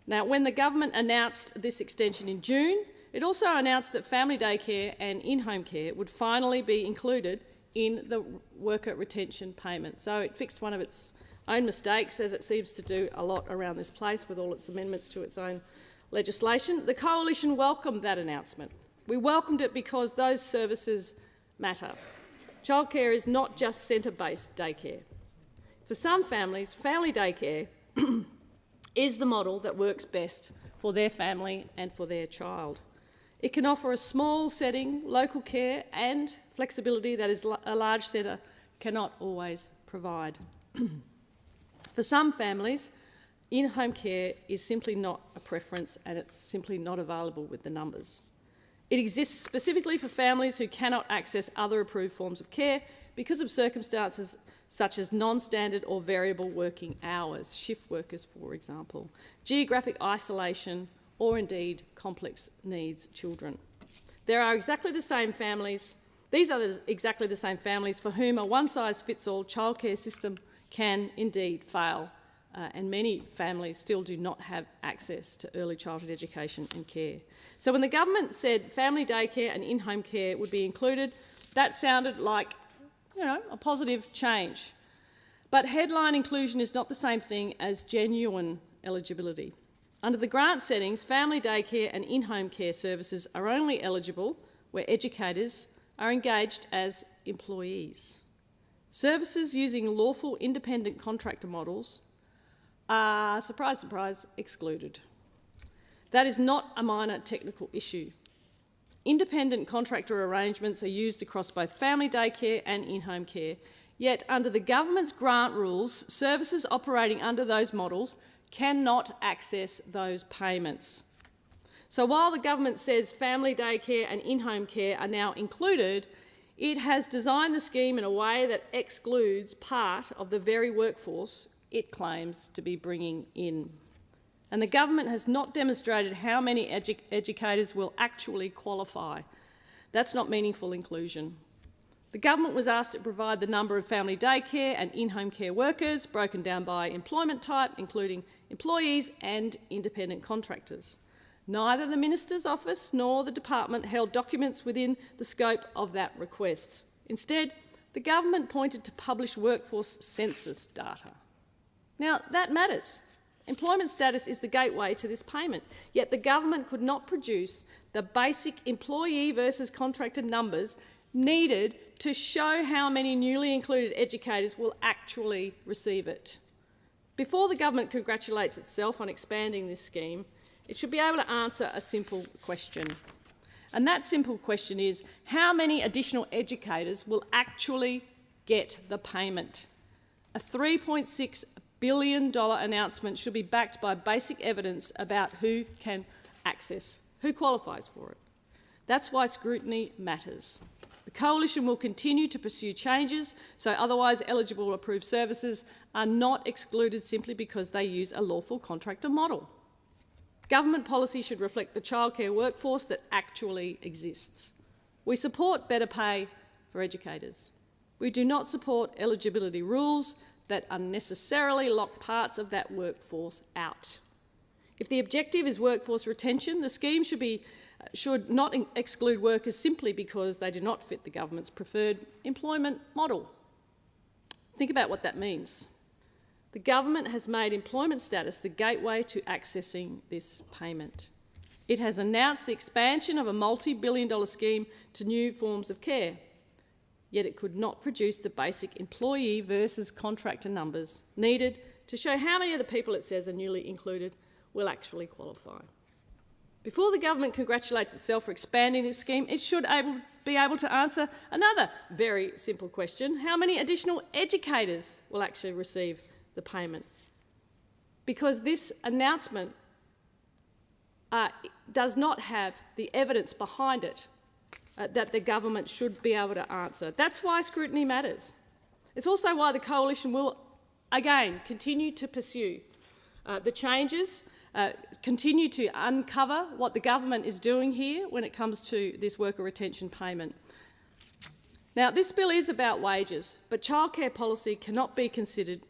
Now, when the government announced this extension in June, it also announced that family daycare and in-home care would finally be included in the worker retention payment. So it fixed one of its own mistakes, as it seems to do a lot around this place with all its amendments to its own legislation. The Coalition welcomed that announcement. We welcomed it because those services matter. Childcare is not just centre-based daycare. For some families, family daycare is the model that works best for their family and for their child. It can offer a small setting, local care and flexibility that a large centre cannot always provide. For some families, in-home care is simply not a preference and it's simply not available with the numbers. It exists specifically for families who cannot access other approved forms of care because of circumstances such as non-standard or variable working hours, shift workers, for example, geographic isolation, or indeed complex needs children. These are exactly the same families for whom a one-size-fits-all childcare system can indeed fail, and many families still do not have access to early childhood education and care. So when the government said family daycare and in-home care would be included, that sounded like, a positive change. But headline inclusion is not the same thing as genuine eligibility. Under the grant settings, family daycare and in-home care services are only eligible where educators are engaged as employees. Services using lawful independent contractor models are, surprise, surprise, excluded. That is not a minor technical issue. Independent contractor arrangements are used across both family daycare and in-home care, yet under the government's grant rules, services operating under those models cannot access those payments. So while the government says family daycare and in-home care are now included, it has designed the scheme in a way that excludes part of the very workforce it claims to be bringing in. And the government has not demonstrated how many educators will actually qualify. That's not meaningful inclusion. The government was asked to provide the number of family daycare and in-home care workers, broken down by employment type, including employees and independent contractors. Neither the Minister's office nor the department held documents within the scope of that request. Instead, the government pointed to published workforce census data. Now, that matters. Employment status is the gateway to this payment, yet the government could not produce the basic employee versus contracted numbers needed to show how many newly included educators will actually receive it. Before the government congratulates itself on expanding this scheme, it should be able to answer a simple question. And that simple question is, how many additional educators will actually get the payment? A $3.6 billion announcement should be backed by basic evidence about who can access, who qualifies for it. That's why scrutiny matters. The Coalition will continue to pursue changes so otherwise eligible approved services are not excluded simply because they use a lawful contractor model. Government policy should reflect the childcare workforce that actually exists. We support better pay for educators. We do not support eligibility rules that unnecessarily lock parts of that workforce out. If the objective is workforce retention, the scheme should not exclude workers simply because they do not fit the government's preferred employment model. Think about what that means. The government has made employment status the gateway to accessing this payment. It has announced the expansion of a multi-billion-dollar scheme to new forms of care, yet it could not produce the basic employee versus contractor numbers needed to show how many of the people it says are newly included will actually qualify. Before the government congratulates itself for expanding this scheme, it should be able to answer another very simple question: how many additional educators will actually receive the payment? because this announcement does not have the evidence behind it that the government should be able to answer. That's why scrutiny matters. It's also why the Coalition will, again, continue to pursue the changes, continue to uncover what the government is doing here when it comes to this worker retention payment. Now, this bill is about wages, but childcare policy cannot be considered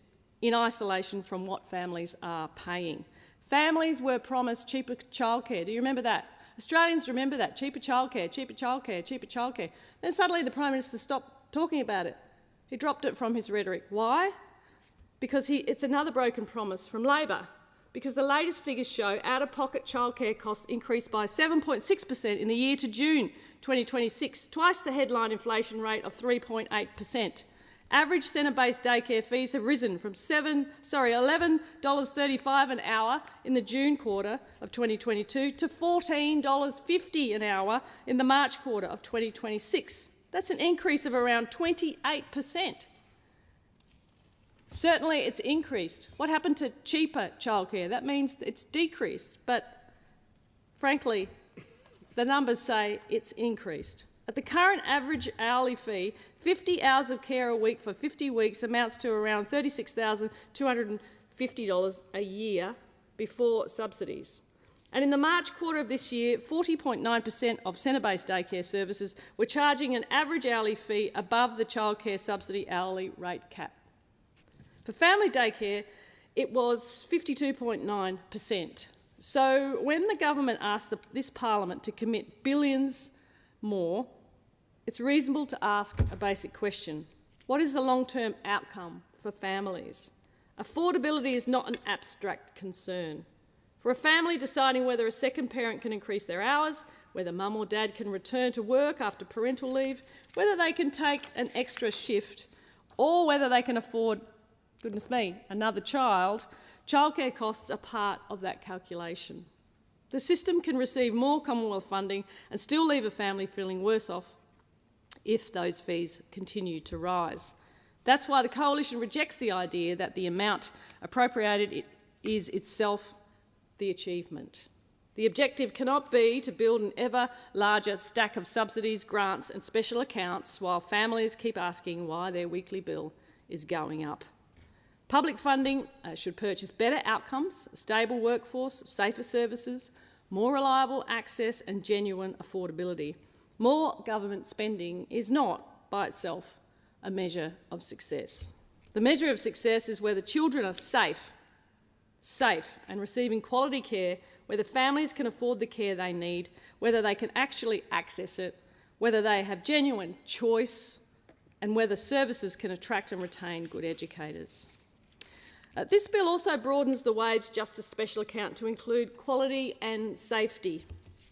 in isolation from what families are paying. Families were promised cheaper childcare. Do you remember that? Australians remember that. Cheaper childcare, cheaper childcare, cheaper childcare. Then suddenly the Prime Minister stopped talking about it. He dropped it from his rhetoric. Why? Because it's another broken promise from Labor. Because the latest figures show out-of-pocket childcare costs increased by 7.6% in the year to June 2026, twice the headline inflation rate of 3.8%. Average centre-based daycare fees have risen from $11.35 an hour in the June quarter of 2022 to $14.50 an hour in the March quarter of 2026. That's an increase of around 28%. Certainly it's increased. What happened to cheaper childcare? That means it's decreased, but frankly, the numbers say it's increased. At the current average hourly fee, 50 hours of care a week for 50 weeks amounts to around $36,250 a year before subsidies. And in the March quarter of this year, 40.9% of centre-based daycare services were charging an average hourly fee above the childcare subsidy hourly rate cap. For family daycare, it was 52.9%. So when the government asked this Parliament to commit billions more, it's reasonable to ask a basic question. What is the long-term outcome for families? Affordability is not an abstract concern. For a family deciding whether a second parent can increase their hours, whether mum or dad can return to work after parental leave, whether they can take an extra shift, or whether they can afford, goodness me, another child, childcare costs are part of that calculation. The system can receive more Commonwealth funding and still leave a family feeling worse off if those fees continue to rise. That's why the Coalition rejects the idea that the amount appropriated is itself the achievement. The objective cannot be to build an ever larger stack of subsidies, grants and special accounts while families keep asking why their weekly bill is going up. Public funding should purchase better outcomes, a stable workforce, safer services, more reliable access and genuine affordability. More government spending is not, by itself, a measure of success. The measure of success is whether children are safe and receiving quality care, whether families can afford the care they need, whether they can actually access it, whether they have genuine choice, and whether services can attract and retain good educators. This bill also broadens the Wage Justice Special Account to include quality and safety.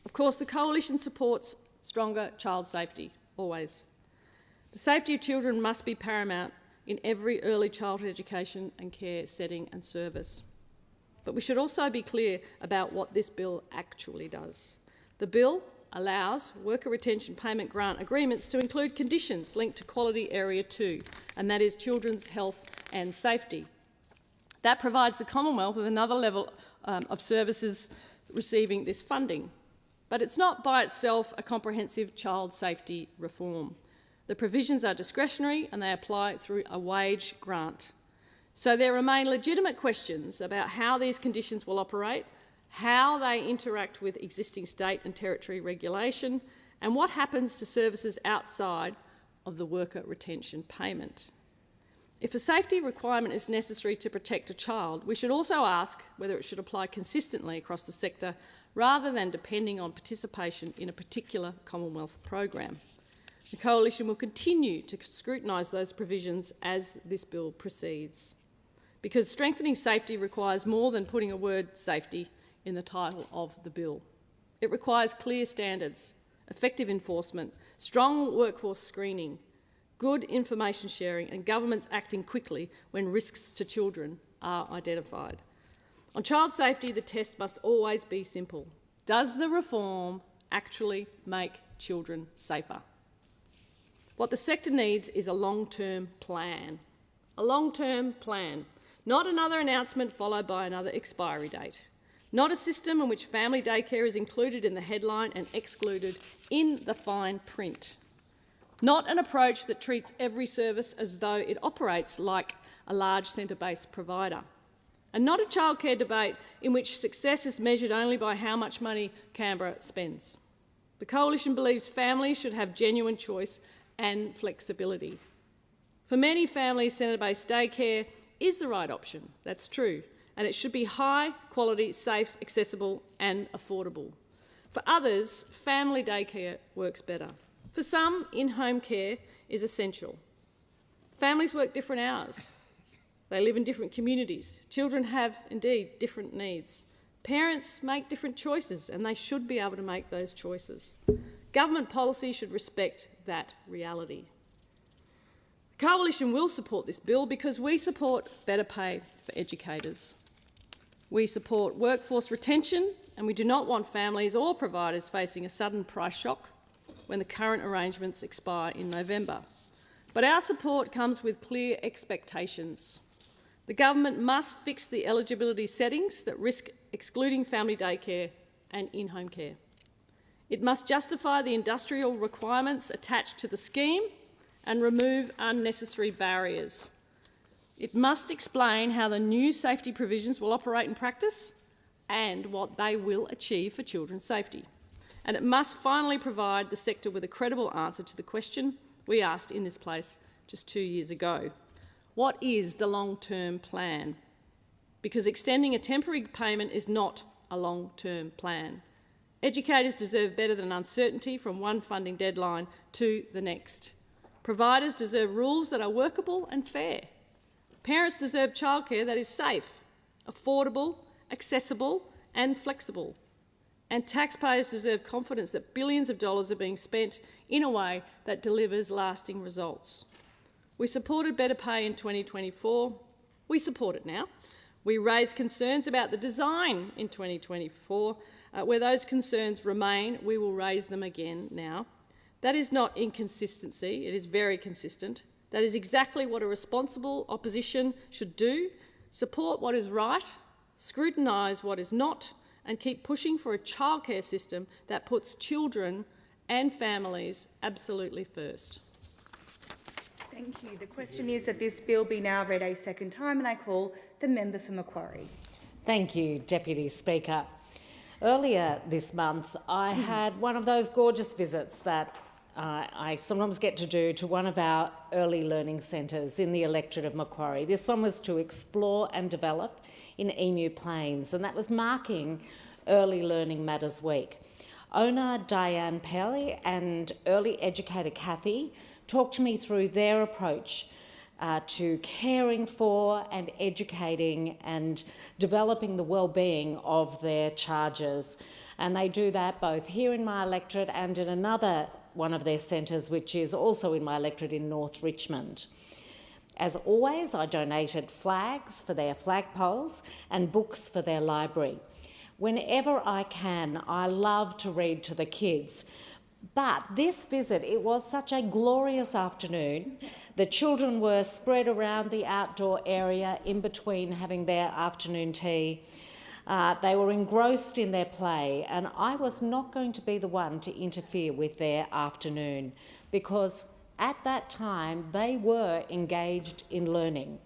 Of course, the Coalition supports stronger child safety, always. The safety of children must be paramount in every early childhood education and care setting and service. But we should also be clear about what this bill actually does. The bill allows worker retention payment grant agreements to include conditions linked to quality area 2, and that is children's health and safety. That provides the Commonwealth with another level of services receiving this funding. But it's not by itself a comprehensive child safety reform. The provisions are discretionary and they apply through a wage grant. So there remain legitimate questions about how these conditions will operate, how they interact with existing state and territory regulation, and what happens to services outside of the worker retention payment. If a safety requirement is necessary to protect a child, we should also ask whether it should apply consistently across the sector rather than depending on participation in a particular Commonwealth program. The Coalition will continue to scrutinise those provisions as this bill proceeds, because strengthening safety requires more than putting a word safety in the title of the bill. It requires clear standards, effective enforcement, strong workforce screening, good information sharing and governments acting quickly when risks to children are identified. On child safety, the test must always be simple. Does the reform actually make children safer? What the sector needs is a long-term plan. A long-term plan. Not another announcement followed by another expiry date. Not a system in which family daycare is included in the headline and excluded in the fine print. Not an approach that treats every service as though it operates like a large centre-based provider. And not a childcare debate in which success is measured only by how much money Canberra spends. The Coalition believes families should have genuine choice and flexibility. For many families, centre-based daycare is the right option, that's true, and it should be high quality, safe, accessible and affordable. For others, family daycare works better. For some, in-home care is essential. Families work different hours. They live in different communities. Children have, indeed, different needs. Parents make different choices and they should be able to make those choices. Government policy should respect that reality. The Coalition will support this bill because we support better pay for educators. We support workforce retention and we do not want families or providers facing a sudden price shock when the current arrangements expire in November. But our support comes with clear expectations. The government must fix the eligibility settings that risk excluding family daycare and in-home care. It must justify the industrial requirements attached to the scheme and remove unnecessary barriers. It must explain how the new safety provisions will operate in practice and what they will achieve for children's safety. And it must finally provide the sector with a credible answer to the question we asked in this place just 2 years ago. What is the long-term plan? Because extending a temporary payment is not a long-term plan. Educators deserve better than uncertainty from one funding deadline to the next. Providers deserve rules that are workable and fair. Parents deserve childcare that is safe, affordable, accessible and flexible. And taxpayers deserve confidence that billions of dollars are being spent in a way that delivers lasting results. We supported better pay in 2024. We support it now. We raised concerns about the design in 2024. Where those concerns remain, we will raise them again now. That is not inconsistency, it is very consistent. That is exactly what a responsible opposition should do: support what is right, scrutinise what is not, and keep pushing for a childcare system that puts children and families absolutely first. Thank you. The question is that this bill be now read a second time, and I call the member for Macquarie. Thank you, Deputy Speaker. Earlier this month, I had one of those gorgeous visits that I sometimes get to do to one of our early learning centres in the electorate of Macquarie. This one was to explore and develop in Emu Plains, and that was marking Early Learning Matters Week. Owner Diane Pelly and early educator Kathy talked to me through their approach to caring for and educating and developing the well-being of their charges. And they do that both here in my electorate and in another one of their centres, which is also in my electorate in North Richmond. As always, I donated flags for their flagpoles and books for their library. Whenever I can, I love to read to the kids. But this visit, it was such a glorious afternoon. The children were spread around the outdoor area in between having their afternoon tea. They were engrossed in their play, and I was not going to be the one to interfere with their afternoon because at that time they were engaged in learning.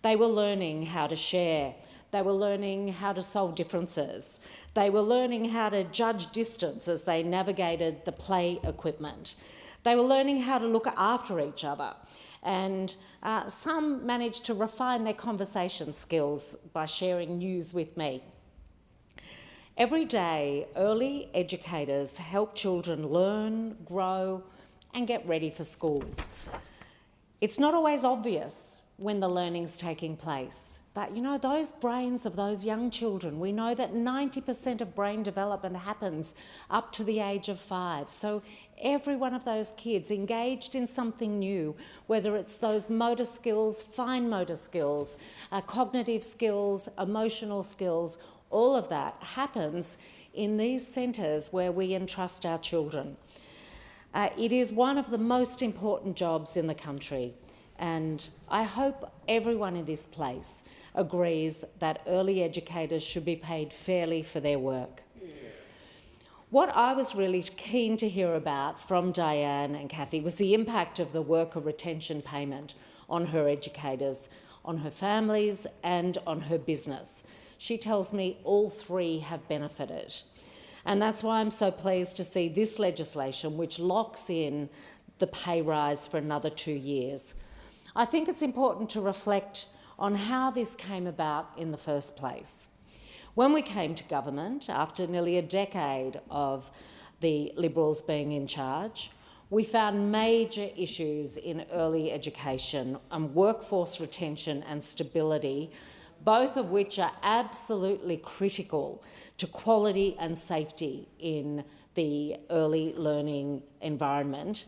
They were learning how to share. They were learning how to solve differences. They were learning how to judge distance as they navigated the play equipment. They were learning how to look after each other. And some managed to refine their conversation skills by sharing news with me. Every day, early educators help children learn, grow, and get ready for school. It's not always obvious when the learning's taking place. But you know, those brains of those young children, we know that 90% of brain development happens up to the age of 5. So every one of those kids engaged in something new, whether it's those motor skills, fine motor skills, cognitive skills, emotional skills, all of that happens in these centres where we entrust our children. It is one of the most important jobs in the country. And I hope everyone in this place agrees that early educators should be paid fairly for their work. What I was really keen to hear about from Diane and Kathy was the impact of the worker retention payment on her educators, on her families and on her business. She tells me all three have benefited. And that's why I'm so pleased to see this legislation, which locks in the pay rise for another 2 years. I think it's important to reflect on how this came about in the first place. When we came to government, after nearly a decade of the Liberals being in charge, we found major issues in early education and workforce retention and stability, both of which are absolutely critical to quality and safety in the early learning environment,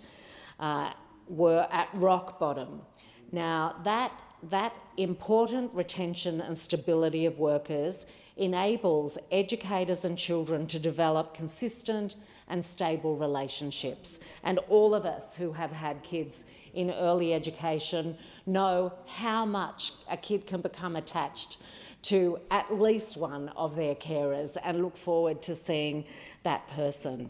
were at rock bottom. Now, that important retention and stability of workers enables educators and children to develop consistent and stable relationships. And all of us who have had kids in early education know how much a kid can become attached to at least one of their carers and look forward to seeing that person.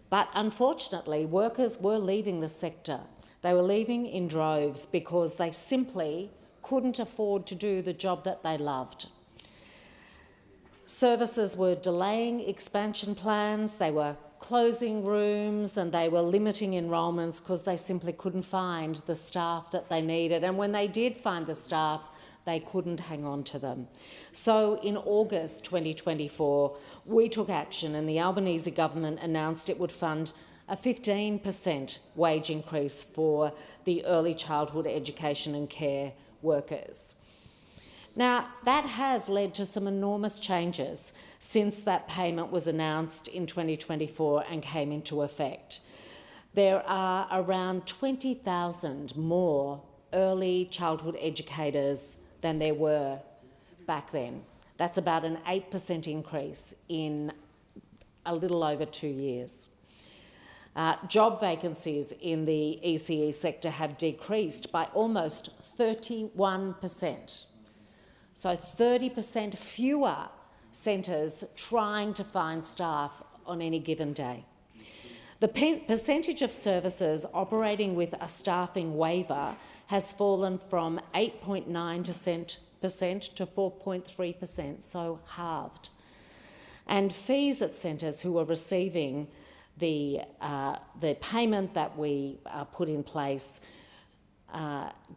But unfortunately, workers were leaving the sector. They were leaving in droves because they simply couldn't afford to do the job that they loved. Services were delaying expansion plans, they were closing rooms and they were limiting enrolments because they simply couldn't find the staff that they needed. And when they did find the staff, they couldn't hang on to them. So in August 2024, we took action and the Albanese government announced it would fund a 15% wage increase for the early childhood education and care workers. Now, that has led to some enormous changes since that payment was announced in 2024 and came into effect. There are around 20,000 more early childhood educators than there were back then. That's about an 8% increase in a little over 2 years. Job vacancies in the ECE sector have decreased by almost 31%. So 30% fewer centres trying to find staff on any given day. The percentage of services operating with a staffing waiver has fallen from 8.9% to 4.3%, so halved. And fees at centres who are receiving the payment that we put in place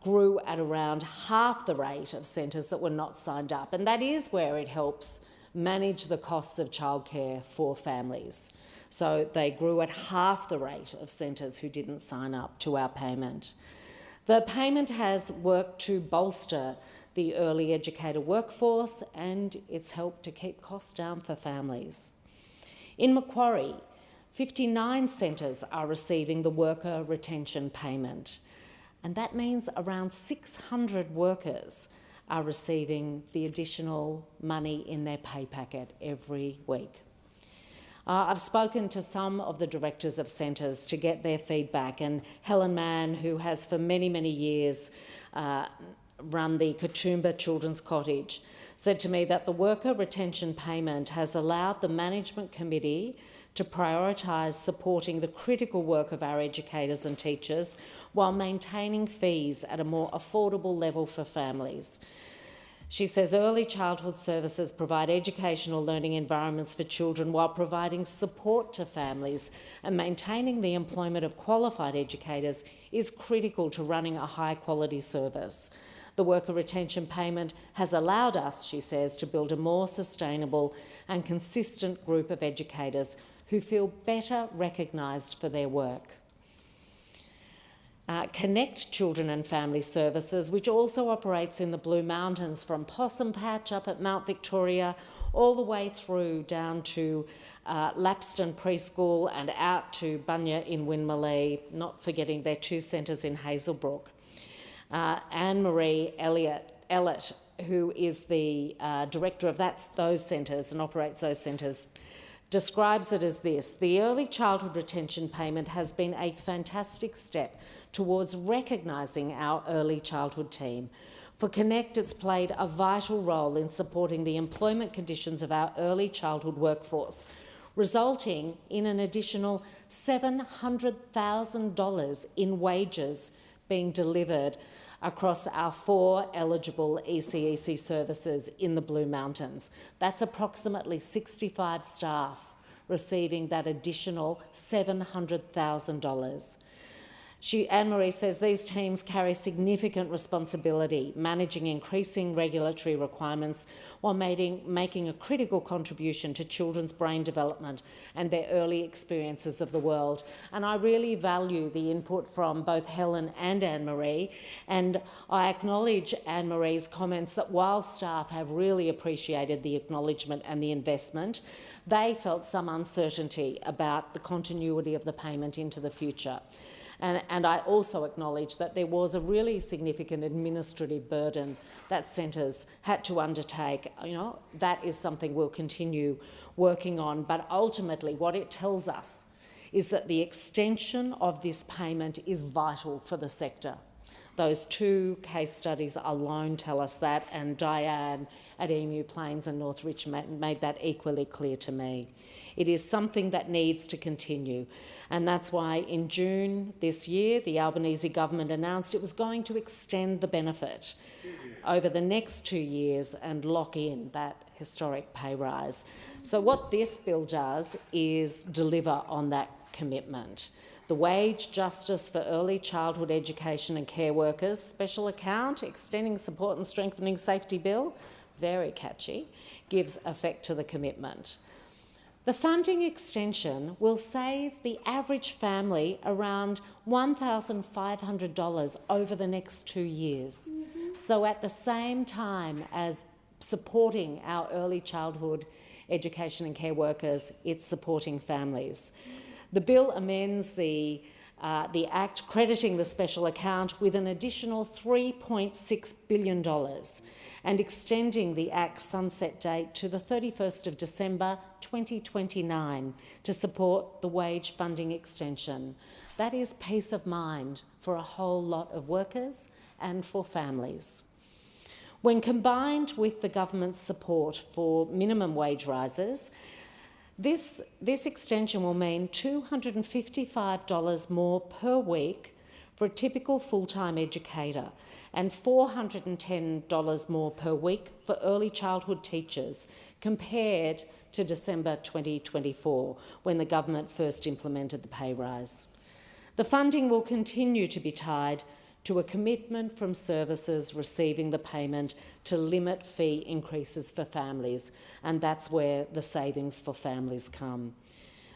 grew at around half the rate of centres that were not signed up. And that is where it helps manage the costs of childcare for families. So they grew at half the rate of centres who didn't sign up to our payment. The payment has worked to bolster the early educator workforce and it's helped to keep costs down for families. In Macquarie, 59 centres are receiving the worker retention payment. And that means around 600 workers are receiving the additional money in their pay packet every week. I've spoken to some of the directors of centres to get their feedback, and Helen Mann, who has for many, many years run the Katoomba Children's Cottage, said to me that the worker retention payment has allowed the management committee to prioritise supporting the critical work of our educators and teachers while maintaining fees at a more affordable level for families. She says early childhood services provide educational learning environments for children while providing support to families, and maintaining the employment of qualified educators is critical to running a high-quality service. The worker retention payment has allowed us, she says, to build a more sustainable and consistent group of educators who feel better recognised for their work. Connect Children and Family Services, which also operates in the Blue Mountains from Possum Patch up at Mount Victoria all the way through down to Lapston Preschool and out to Bunya in Winmalee, not forgetting their 2 centres in Hazelbrook. Anne-Marie Ellett, who is the director of those centres and operates those centres, describes it as this: the early childhood retention payment has been a fantastic step towards recognising our early childhood team. For Connect, it's played a vital role in supporting the employment conditions of our early childhood workforce, resulting in an additional $700,000 in wages being delivered across our 4 eligible ECEC services in the Blue Mountains. That's approximately 65 staff receiving that additional $700,000. Anne-Marie says these teams carry significant responsibility, managing increasing regulatory requirements while making a critical contribution to children's brain development and their early experiences of the world. And I really value the input from both Helen and Anne-Marie, and I acknowledge Anne-Marie's comments that while staff have really appreciated the acknowledgement and the investment, they felt some uncertainty about the continuity of the payment into the future. And I also acknowledge that there was a really significant administrative burden that centres had to undertake. That is something we'll continue working on. But ultimately, what it tells us is that the extension of this payment is vital for the sector. Those 2 case studies alone tell us that, and Diane at Emu Plains and North Richmond made that equally clear to me. It is something that needs to continue, and that's why in June this year the Albanese government announced it was going to extend the benefit over the next 2 years and lock in that historic pay rise. So what this bill does is deliver on that commitment. The Wage Justice for Early Childhood Education and Care Workers Special Account, Extending Support and Strengthening Safety Bill, very catchy, gives effect to the commitment. The funding extension will save the average family around $1,500 over the next 2 years. So at the same time as supporting our early childhood education and care workers, it's supporting families. The bill amends the Act crediting the special account with an additional $3.6 billion and extending the Act's sunset date to the 31st of December 2029 to support the wage funding extension. That is peace of mind for a whole lot of workers and for families. When combined with the government's support for minimum wage rises, this extension will mean $255 more per week for a typical full-time educator and $410 more per week for early childhood teachers compared to December 2024, when the government first implemented the pay rise. The funding will continue to be tied to a commitment from services receiving the payment to limit fee increases for families, and that's where the savings for families come.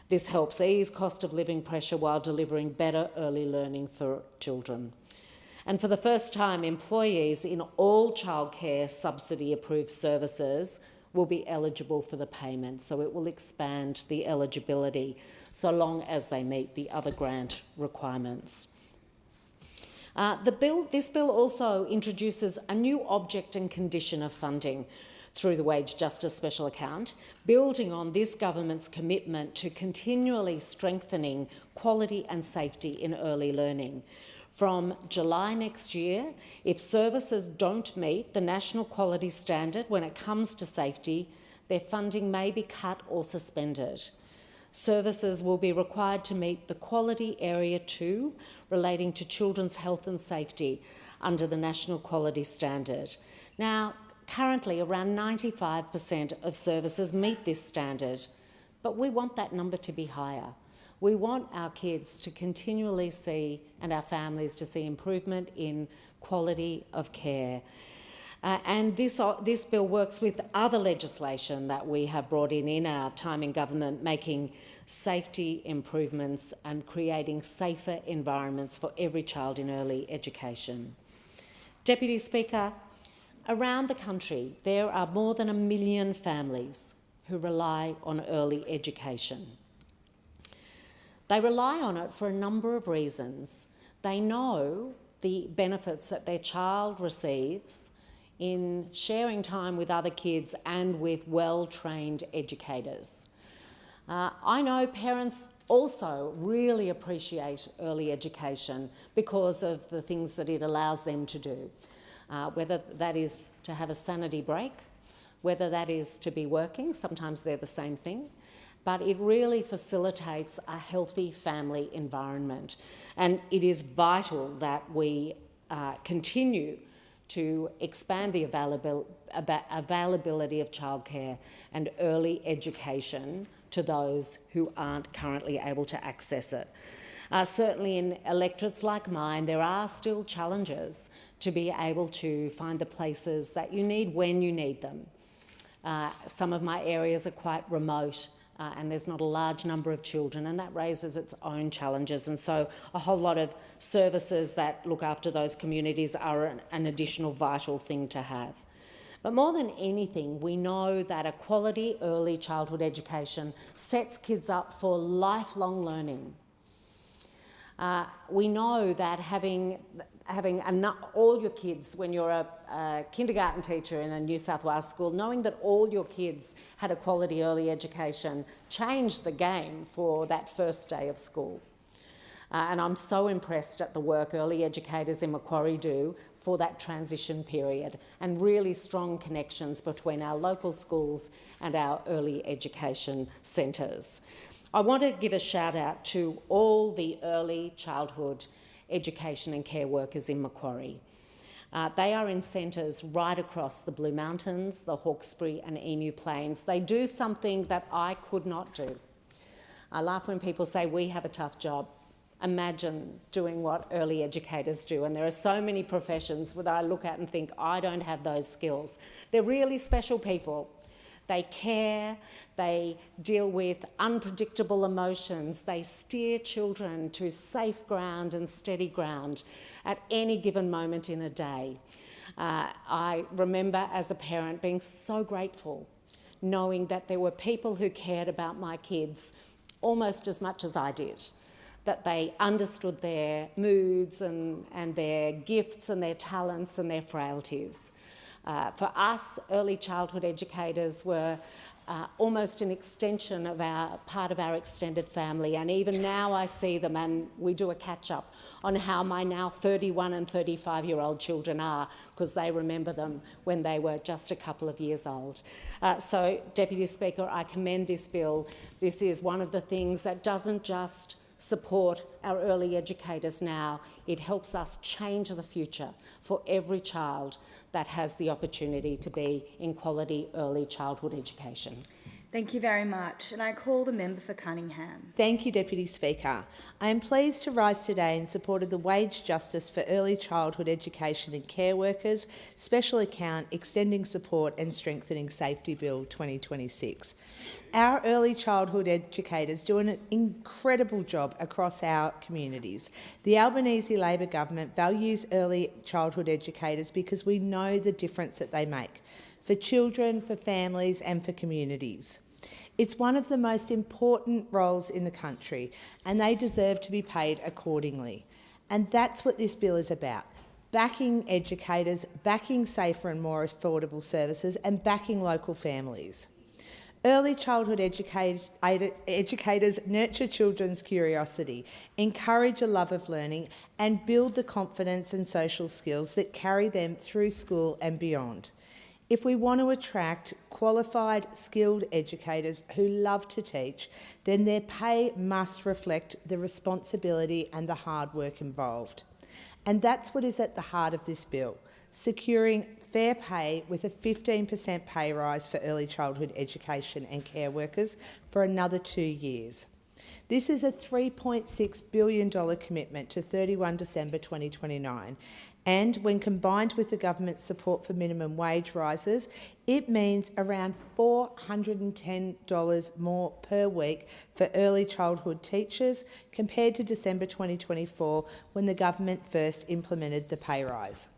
This helps ease cost of living pressure while delivering better early learning for children. And for the first time, employees in all childcare subsidy-approved services will be eligible for the payment, so it will expand the eligibility so long as they meet the other grant requirements. This bill also introduces a new object and condition of funding through the Wage Justice Special Account, building on this government's commitment to continually strengthening quality and safety in early learning. From July next year, if services don't meet the national quality standard when it comes to safety, their funding may be cut or suspended. Services will be required to meet the Quality Area 2 relating to children's health and safety under the National Quality Standard. Now, currently around 95% of services meet this standard, but we want that number to be higher. We want our kids to continually see, and our families to see, improvement in quality of care. And this bill works with other legislation that we have brought in our time in government, making safety improvements and creating safer environments for every child in early education. Deputy Speaker, around the country there are more than 1 million families who rely on early education. They rely on it for a number of reasons. They know the benefits that their child receives in sharing time with other kids and with well-trained educators. I know parents also really appreciate early education because of the things that it allows them to do, whether that is to have a sanity break, whether that is to be working, sometimes they're the same thing, but it really facilitates a healthy family environment. And it is vital that we continue to expand the availability of childcare and early education to those who aren't currently able to access it. Certainly in electorates like mine, there are still challenges to be able to find the places that you need when you need them. Some of my areas are quite remote and there's not a large number of children, and that raises its own challenges. And so a whole lot of services that look after those communities are an additional vital thing to have. But more than anything, we know that a quality early childhood education sets kids up for lifelong learning. We know that having all your kids, when you're a kindergarten teacher in a New South Wales school, knowing that all your kids had a quality early education changed the game for that first day of school. And I'm so impressed at the work early educators in Macquarie do for that transition period, and really strong connections between our local schools and our early education centres. I want to give a shout out to all the early childhood education and care workers in Macquarie. They are in centres right across the Blue Mountains, the Hawkesbury and Emu Plains. They do something that I could not do. I laugh when people say we have a tough job. Imagine doing what early educators do, and there are so many professions that I look at and think I don't have those skills. They're really special people. They care, they deal with unpredictable emotions, they steer children to safe ground and steady ground at any given moment in a day. I remember as a parent being so grateful knowing that there were people who cared about my kids almost as much as I did, that they understood their moods and their gifts and their talents and their frailties. For us, early childhood educators were almost an extension of part of our extended family, and even now I see them and we do a catch-up on how my now 31 and 35-year-old children are, because they remember them when they were just a couple of years old. So, Deputy Speaker, I commend this bill. This is one of the things that doesn't just support our early educators now, it helps us change the future for every child that has the opportunity to be in quality early childhood education. Thank you very much. And I call the member for Cunningham. Thank you, Deputy Speaker. I am pleased to rise today in support of the Wage Justice for Early Childhood Education and Care Workers Special Account Extending Support and Strengthening Safety Bill 2026. Our early childhood educators do an incredible job across our communities. The Albanese Labor government values early childhood educators because we know the difference that they make for children, for families and for communities. It's one of the most important roles in the country, and they deserve to be paid accordingly. And that's what this bill is about: backing educators, backing safer and more affordable services, and backing local families. Early childhood educators nurture children's curiosity, encourage a love of learning, and build the confidence and social skills that carry them through school and beyond. If we want to attract qualified, skilled educators who love to teach, then their pay must reflect the responsibility and the hard work involved. And that's what is at the heart of this bill: securing fair pay with a 15% pay rise for early childhood education and care workers for another 2 years. This is a $3.6 billion commitment to 31 December 2029. And when combined with the government's support for minimum wage rises, it means around $410 more per week for early childhood teachers compared to December 2024, when the government first implemented the pay rise.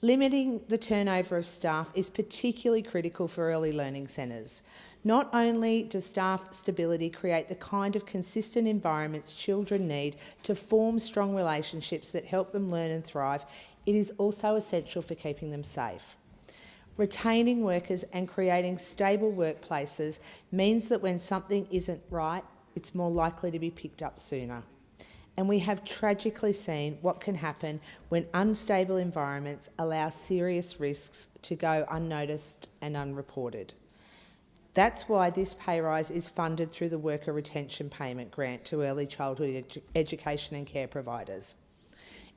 Limiting the turnover of staff is particularly critical for early learning centres. Not only does staff stability create the kind of consistent environments children need to form strong relationships that help them learn and thrive, it is also essential for keeping them safe. Retaining workers and creating stable workplaces means that when something isn't right, it's more likely to be picked up sooner. And we have tragically seen what can happen when unstable environments allow serious risks to go unnoticed and unreported. That's why this pay rise is funded through the Worker Retention Payment Grant to early childhood education and care providers.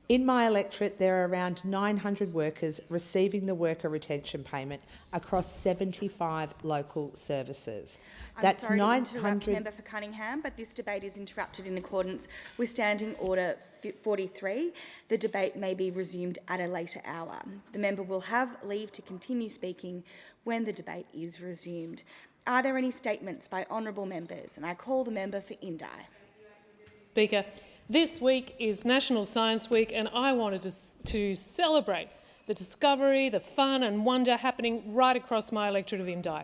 In my electorate, there are around 900 workers receiving the worker retention payment across 75 local services. That's sorry 900... to interrupt Member for Cunningham, but this debate is interrupted in accordance with Standing Order 43. The debate may be resumed at a later hour. The member will have leave to continue speaking when the debate is resumed. Are there any statements by honourable members? And I call the member for Indi. Speaker, this week is National Science Week, and I wanted to celebrate the discovery, the fun and wonder happening right across my electorate of Indi.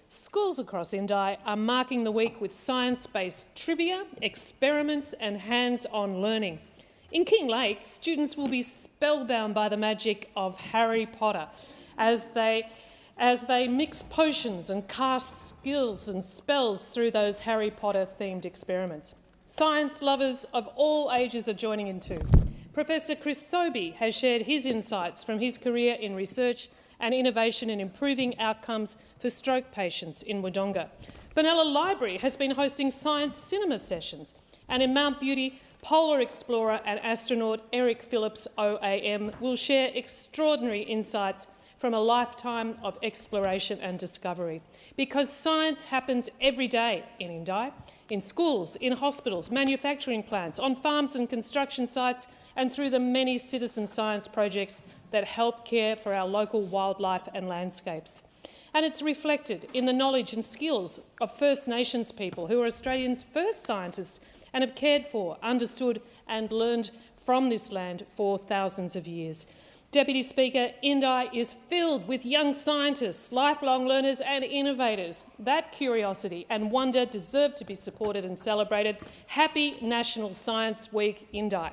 Schools across Indi are marking the week with science-based trivia, experiments and hands-on learning. In Kinglake, students will be spellbound by the magic of Harry Potter as they mix potions and cast skills and spells through those Harry Potter-themed experiments. Science lovers of all ages are joining in too. Professor Chris Sobey has shared his insights from his career in research and innovation in improving outcomes for stroke patients in Wodonga. Benalla Library has been hosting science cinema sessions, and in Mount Beauty, polar explorer and astronaut Eric Phillips OAM will share extraordinary insights from a lifetime of exploration and discovery. Because science happens every day in Indi, in schools, in hospitals, manufacturing plants, on farms and construction sites, and through the many citizen science projects that help care for our local wildlife and landscapes. And it's reflected in the knowledge and skills of First Nations people who are Australia's first scientists and have cared for, understood and learned from this land for thousands of years. Deputy Speaker, Indi is filled with young scientists, lifelong learners and innovators. That curiosity and wonder deserve to be supported and celebrated. Happy National Science Week, Indi.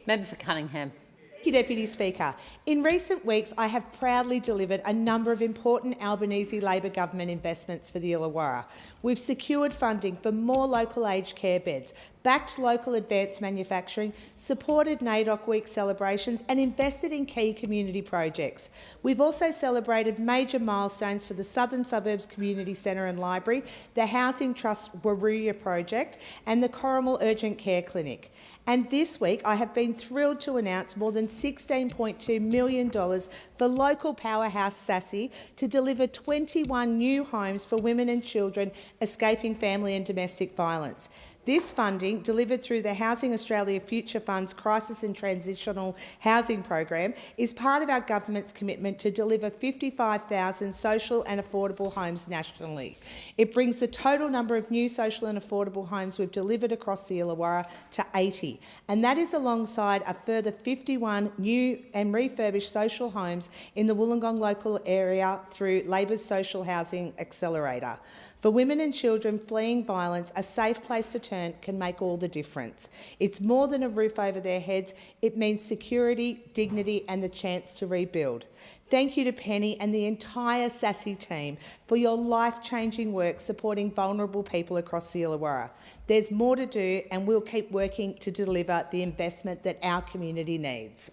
Member for Cunningham. Thank you, Deputy Speaker. In recent weeks, I have proudly delivered a number of important Albanese Labor government investments for the Illawarra. We've secured funding for more local aged care beds, backed local advanced manufacturing, supported NAIDOC Week celebrations and invested in key community projects. We've also celebrated major milestones for the Southern Suburbs Community Centre and Library, the Housing Trust Waruya project and the Corrimal Urgent Care Clinic. And this week I have been thrilled to announce more than $16.2 million for local powerhouse Sassy to deliver 21 new homes for women and children escaping family and domestic violence. This funding, delivered through the Housing Australia Future Fund's Crisis and Transitional Housing Program, is part of our government's commitment to deliver 55,000 social and affordable homes nationally. It brings the total number of new social and affordable homes we've delivered across the Illawarra to 80, and that is alongside a further 51 new and refurbished social homes in the Wollongong local area through Labor's Social Housing Accelerator. For women and children fleeing violence, a safe place to turn can make all the difference. It's more than a roof over their heads. It means security, dignity and the chance to rebuild. Thank you to Penny and the entire Sassy team for your life-changing work supporting vulnerable people across the Illawarra. There's more to do and we'll keep working to deliver the investment that our community needs.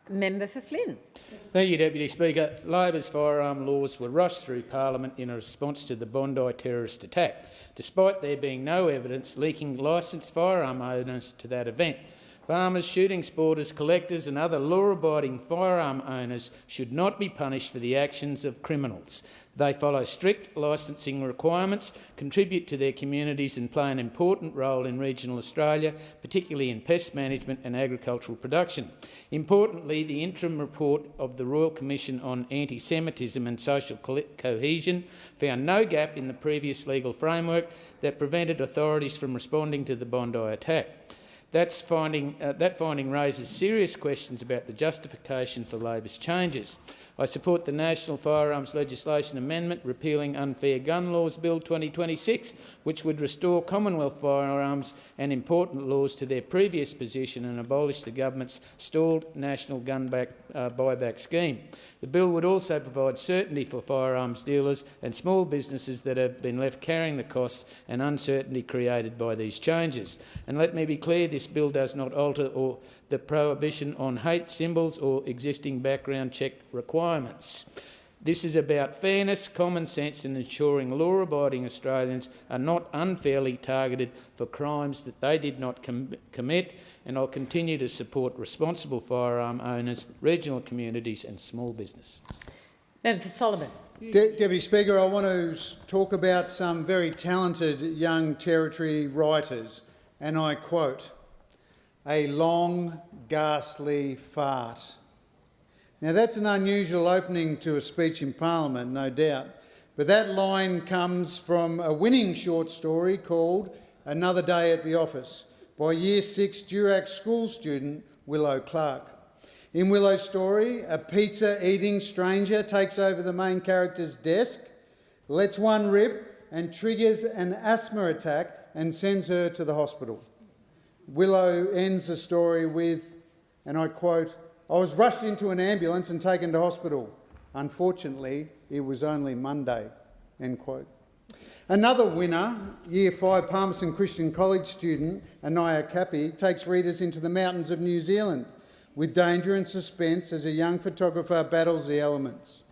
Member for Flynn. Thank you, Deputy Speaker. Labor's firearm laws were rushed through Parliament in a response to the Bondi terrorist attack, despite there being no evidence linking licensed firearm owners to that event. Farmers, shooting sporters, collectors and other law-abiding firearm owners should not be punished for the actions of criminals. They follow strict licensing requirements, contribute to their communities and play an important role in regional Australia, particularly in pest management and agricultural production. Importantly, the interim report of the Royal Commission on Anti-Semitism and Social Cohesion found no gap in the previous legal framework that prevented authorities from responding to the Bondi attack. That finding raises serious questions about the justification for Labor's changes. I support the National Firearms Legislation Amendment repealing Unfair Gun Laws Bill 2026, which would restore Commonwealth firearms and important laws to their previous position and abolish the government's stalled national gun buyback scheme. The bill would also provide certainty for firearms dealers and small businesses that have been left carrying the costs and uncertainty created by these changes. And let me be clear, this bill does not alter the prohibition on hate symbols or existing background check requirements. This is about fairness, common sense and ensuring law-abiding Australians are not unfairly targeted for crimes that they did not commit, and I'll continue to support responsible firearm owners, regional communities and small business. Member for Solomon. Deputy Speaker, I want to talk about some very talented young Territory writers, and I quote, "A long, ghastly fart." Now, that's an unusual opening to a speech in Parliament, no doubt, but that line comes from a winning short story called Another Day at the Office by Year 6 Durack school student Willow Clark. In Willow's story, a pizza-eating stranger takes over the main character's desk, lets one rip and triggers an asthma attack and sends her to the hospital. Willow ends the story with, and I quote, "I was rushed into an ambulance and taken to hospital. Unfortunately, it was only Monday," end quote. Another winner, Year 5 Palmerston Christian College student Anaya Cappy, takes readers into the mountains of New Zealand with danger and suspense as a young photographer battles the elements.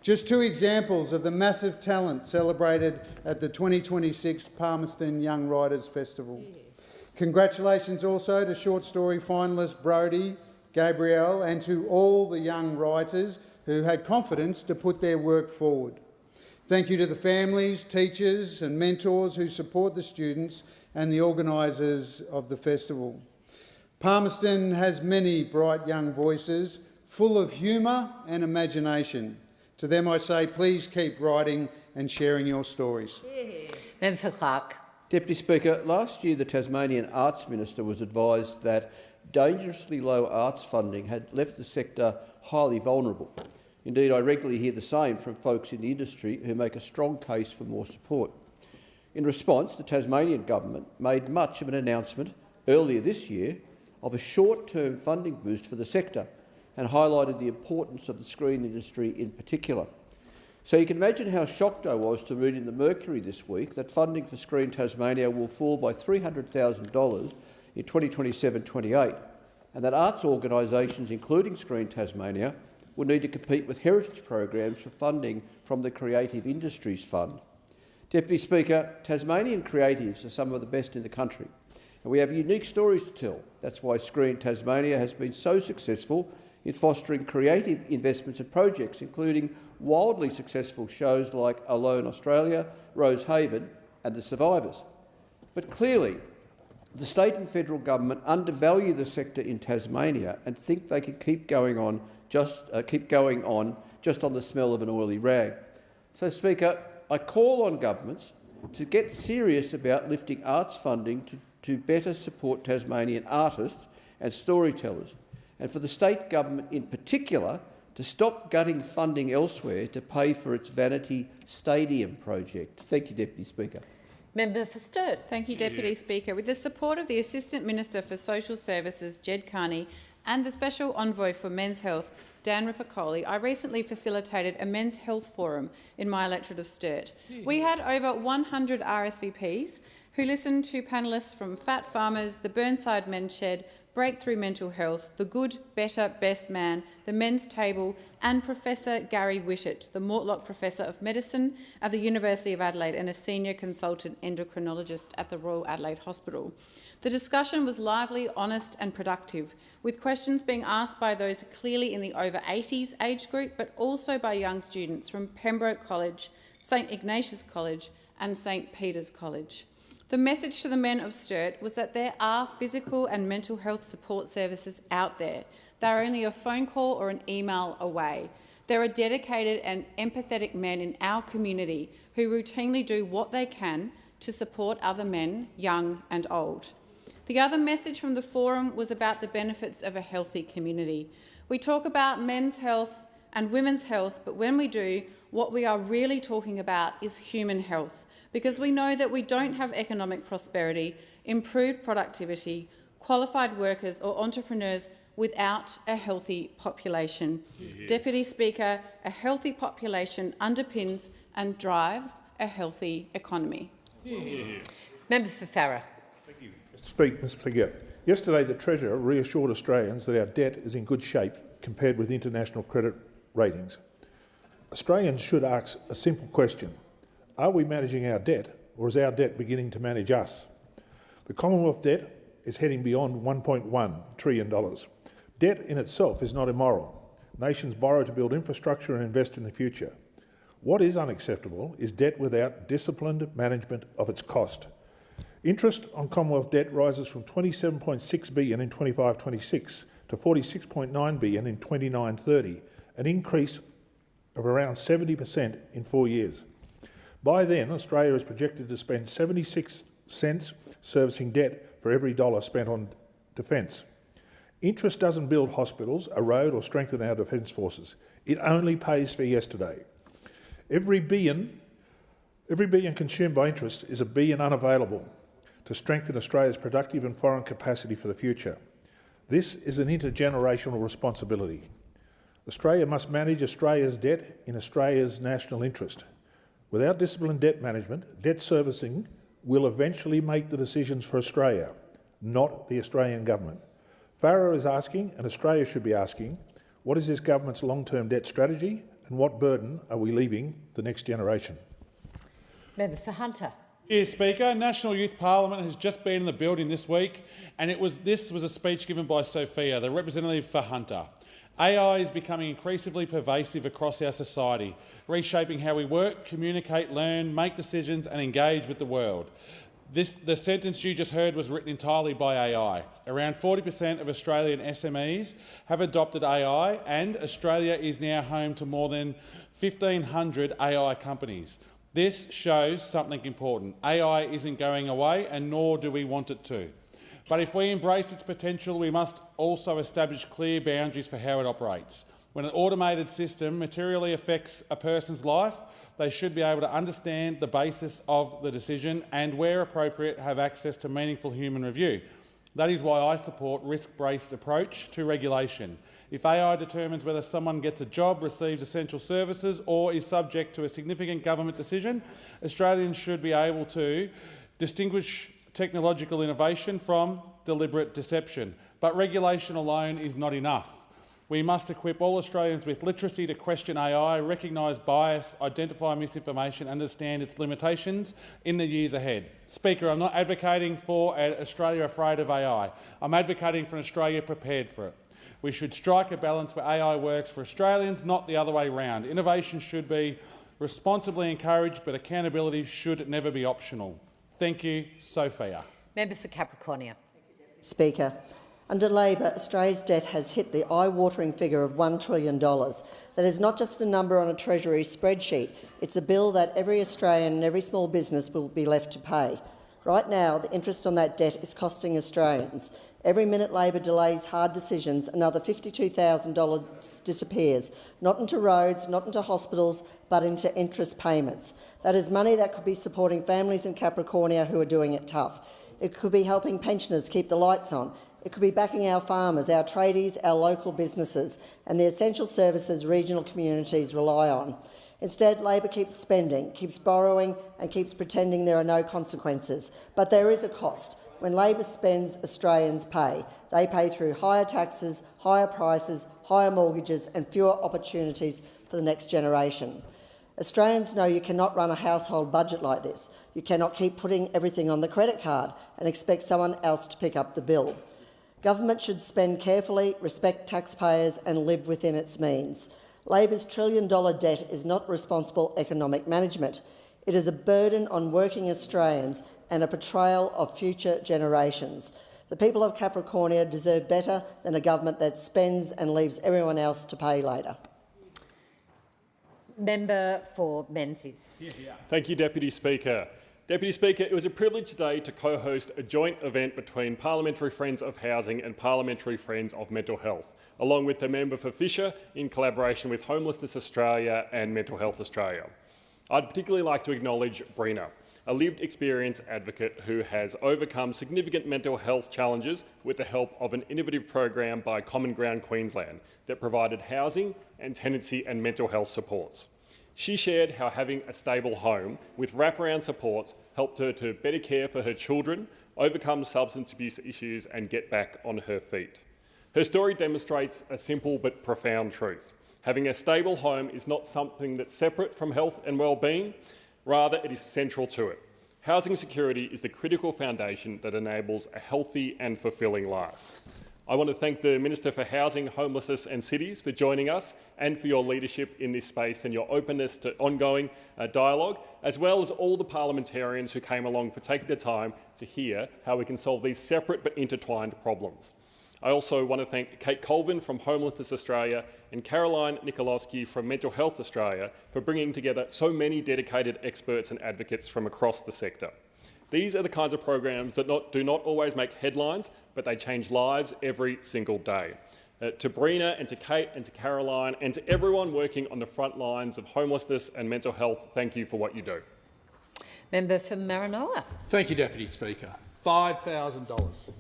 Just two examples of the massive talent celebrated at the 2026 Palmerston Young Writers Festival. Congratulations also to short story finalist Brodie, Gabrielle, and to all the young writers who had confidence to put their work forward. Thank you to the families, teachers and mentors who support the students and the organisers of the festival. Palmerston has many bright young voices, full of humour and imagination. To them I say, please keep writing and sharing your stories. Member for Clark. Deputy Speaker, last year the Tasmanian Arts Minister was advised that dangerously low arts funding had left the sector highly vulnerable. Indeed, I regularly hear the same from folks in the industry who make a strong case for more support. In response, the Tasmanian Government made much of an announcement earlier this year of a short-term funding boost for the sector and highlighted the importance of the screen industry in particular. So you can imagine how shocked I was to read in the Mercury this week that funding for Screen Tasmania will fall by $300,000 in 2027-28, and that arts organisations, including Screen Tasmania, will need to compete with heritage programs for funding from the Creative Industries Fund. Deputy Speaker, Tasmanian creatives are some of the best in the country, and we have unique stories to tell. That's why Screen Tasmania has been so successful in fostering creative investments and projects, including wildly successful shows like Alone Australia, Rosehaven and The Survivors. But clearly, the state and federal government undervalue the sector in Tasmania and think they can keep going on just on the smell of an oily rag. So, Speaker, I call on governments to get serious about lifting arts funding to better support Tasmanian artists and storytellers, and for the state government in particular to stop gutting funding elsewhere to pay for its vanity stadium project. Thank you, Deputy Speaker. Member for Sturt. Thank you, Deputy Speaker. With the support of the Assistant Minister for Social Services, Jed Carney, and the Special Envoy for Men's Health, Dan Ripacoli, I recently facilitated a men's health forum in my electorate of Sturt. We had over 100 RSVPs who listened to panellists from Fat Farmers, the Burnside Men's Shed, Breakthrough Mental Health, The Good, Better, Best Man, The Men's Table, and Professor Gary Wishart, the Mortlock Professor of Medicine at the University of Adelaide and a Senior Consultant Endocrinologist at the Royal Adelaide Hospital. The discussion was lively, honest and productive, with questions being asked by those clearly in the over 80s age group, but also by young students from Pembroke College, St Ignatius College and St Peter's College. The message to the men of Sturt was that there are physical and mental health support services out there. They are only a phone call or an email away. There are dedicated and empathetic men in our community who routinely do what they can to support other men, young and old. The other message from the forum was about the benefits of a healthy community. We talk about men's health and women's health, but when we do, what we are really talking about is human health, because we know that we don't have economic prosperity, improved productivity, qualified workers or entrepreneurs without a healthy population. Deputy Speaker, a healthy population underpins and drives a healthy economy. Member for Farrer. Thank you, Mr. Speaker. Yesterday, the Treasurer reassured Australians that our debt is in good shape compared with international credit ratings. Australians should ask a simple question. Are we managing our debt, or is our debt beginning to manage us? The Commonwealth debt is heading beyond $1.1 trillion. Debt in itself is not immoral. Nations borrow to build infrastructure and invest in the future. What is unacceptable is debt without disciplined management of its cost. Interest on Commonwealth debt rises from $27.6 billion in 25-26 to $46.9 billion in 29-30, an increase of around 70% in 4 years. By then, Australia is projected to spend 76 cents servicing debt for every dollar spent on defence. Interest doesn't build hospitals, erode or strengthen our defence forces. It only pays for yesterday. Every billion consumed by interest is a billion unavailable to strengthen Australia's productive and foreign capacity for the future. This is an intergenerational responsibility. Australia must manage Australia's debt in Australia's national interest. Without disciplined debt management, debt servicing will eventually make the decisions for Australia, not the Australian government. Farrer is asking, and Australia should be asking, what is this government's long-term debt strategy and what burden are we leaving the next generation? Member for Hunter. Dear Speaker, National Youth Parliament has just been in the building this week, and this was a speech given by Sophia, the representative for Hunter. AI is becoming increasingly pervasive across our society, reshaping how we work, communicate, learn, make decisions and engage with the world. The sentence you just heard was written entirely by AI. Around 40% of Australian SMEs have adopted AI, and Australia is now home to more than 1,500 AI companies. This shows something important. AI isn't going away, and nor do we want it to. But if we embrace its potential, we must also establish clear boundaries for how it operates. When an automated system materially affects a person's life, they should be able to understand the basis of the decision and, where appropriate, have access to meaningful human review. That is why I support risk-based approach to regulation. If AI determines whether someone gets a job, receives essential services or is subject to a significant government decision, Australians should be able to distinguish technological innovation from deliberate deception. But regulation alone is not enough. We must equip all Australians with literacy to question AI, recognise bias, identify misinformation, understand its limitations in the years ahead. Speaker, I'm not advocating for an Australia afraid of AI. I'm advocating for an Australia prepared for it. We should strike a balance where AI works for Australians, not the other way round. Innovation should be responsibly encouraged, but accountability should never be optional. Thank you, Sophia. Member for Capricornia. Speaker, under Labor, Australia's debt has hit the eye-watering figure of $1 trillion. That is not just a number on a Treasury spreadsheet. It's a bill that every Australian and every small business will be left to pay. Right now, the interest on that debt is costing Australians. Every minute Labor delays hard decisions, another $52,000 disappears, not into roads, not into hospitals, but into interest payments. That is money that could be supporting families in Capricornia who are doing it tough. It could be helping pensioners keep the lights on. It could be backing our farmers, our tradies, our local businesses and the essential services regional communities rely on. Instead, Labor keeps spending, keeps borrowing and keeps pretending there are no consequences. But there is a cost. When Labor spends, Australians pay. They pay through higher taxes, higher prices, higher mortgages and fewer opportunities for the next generation. Australians know you cannot run a household budget like this. You cannot keep putting everything on the credit card and expect someone else to pick up the bill. Government should spend carefully, respect taxpayers and live within its means. Labor's $1 trillion debt is not responsible economic management. It is a burden on working Australians and a betrayal of future generations. The people of Capricornia deserve better than a government that spends and leaves everyone else to pay later. Member for Menzies. Thank you, Deputy Speaker. Deputy Speaker, it was a privilege today to co-host a joint event between Parliamentary Friends of Housing and Parliamentary Friends of Mental Health, along with the member for Fisher in collaboration with Homelessness Australia and Mental Health Australia. I'd particularly like to acknowledge Brina, a lived experience advocate who has overcome significant mental health challenges with the help of an innovative program by Common Ground Queensland that provided housing and tenancy and mental health supports. She shared how having a stable home with wraparound supports helped her to better care for her children, overcome substance abuse issues and get back on her feet. Her story demonstrates a simple but profound truth. Having a stable home is not something that's separate from health and well-being, rather it is central to it. Housing security is the critical foundation that enables a healthy and fulfilling life. I want to thank the Minister for Housing, Homelessness and Cities for joining us and for your leadership in this space and your openness to ongoing dialogue, as well as all the parliamentarians who came along for taking the time to hear how we can solve these separate but intertwined problems. I also want to thank Kate Colvin from Homelessness Australia and Caroline Nikolowski from Mental Health Australia for bringing together so many dedicated experts and advocates from across the sector. These are the kinds of programs that do not always make headlines, but they change lives every single day. To Brina and to Kate and to Caroline and to everyone working on the front lines of homelessness and mental health, thank you for what you do. Member for Maranoa. Thank you, Deputy Speaker. $5,000.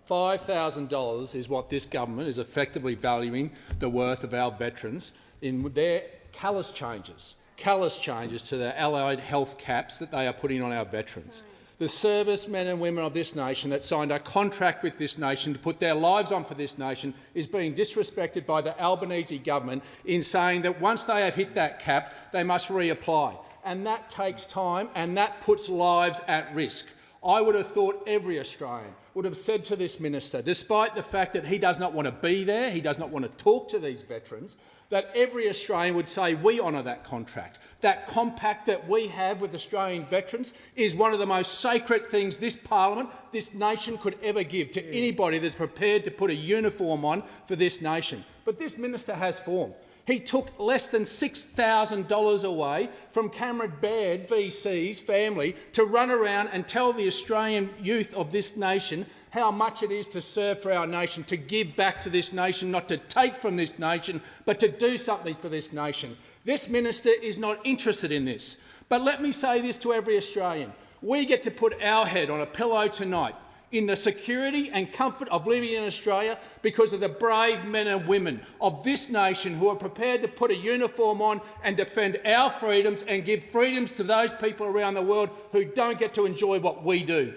$5,000 is what this government is effectively valuing the worth of our veterans in their callous changes to the allied health caps that they are putting on our veterans. The servicemen and women of this nation that signed a contract with this nation to put their lives on for this nation is being disrespected by the Albanese government in saying that once they have hit that cap, they must reapply. And that takes time and that puts lives at risk. I would have thought every Australian would have said to this minister, despite the fact that he does not want to be there, he does not want to talk to these veterans, that every Australian would say we honour that contract. That compact that we have with Australian veterans is one of the most sacred things this parliament, this nation could ever give to anybody that's prepared to put a uniform on for this nation. But this minister has form. He took less than $6,000 away from Cameron Baird VC's family to run around and tell the Australian youth of this nation how much it is to serve for our nation, to give back to this nation, not to take from this nation, but to do something for this nation. This minister is not interested in this. But let me say this to every Australian. We get to put our head on a pillow tonight in the security and comfort of living in Australia because of the brave men and women of this nation who are prepared to put a uniform on and defend our freedoms and give freedoms to those people around the world who don't get to enjoy what we do.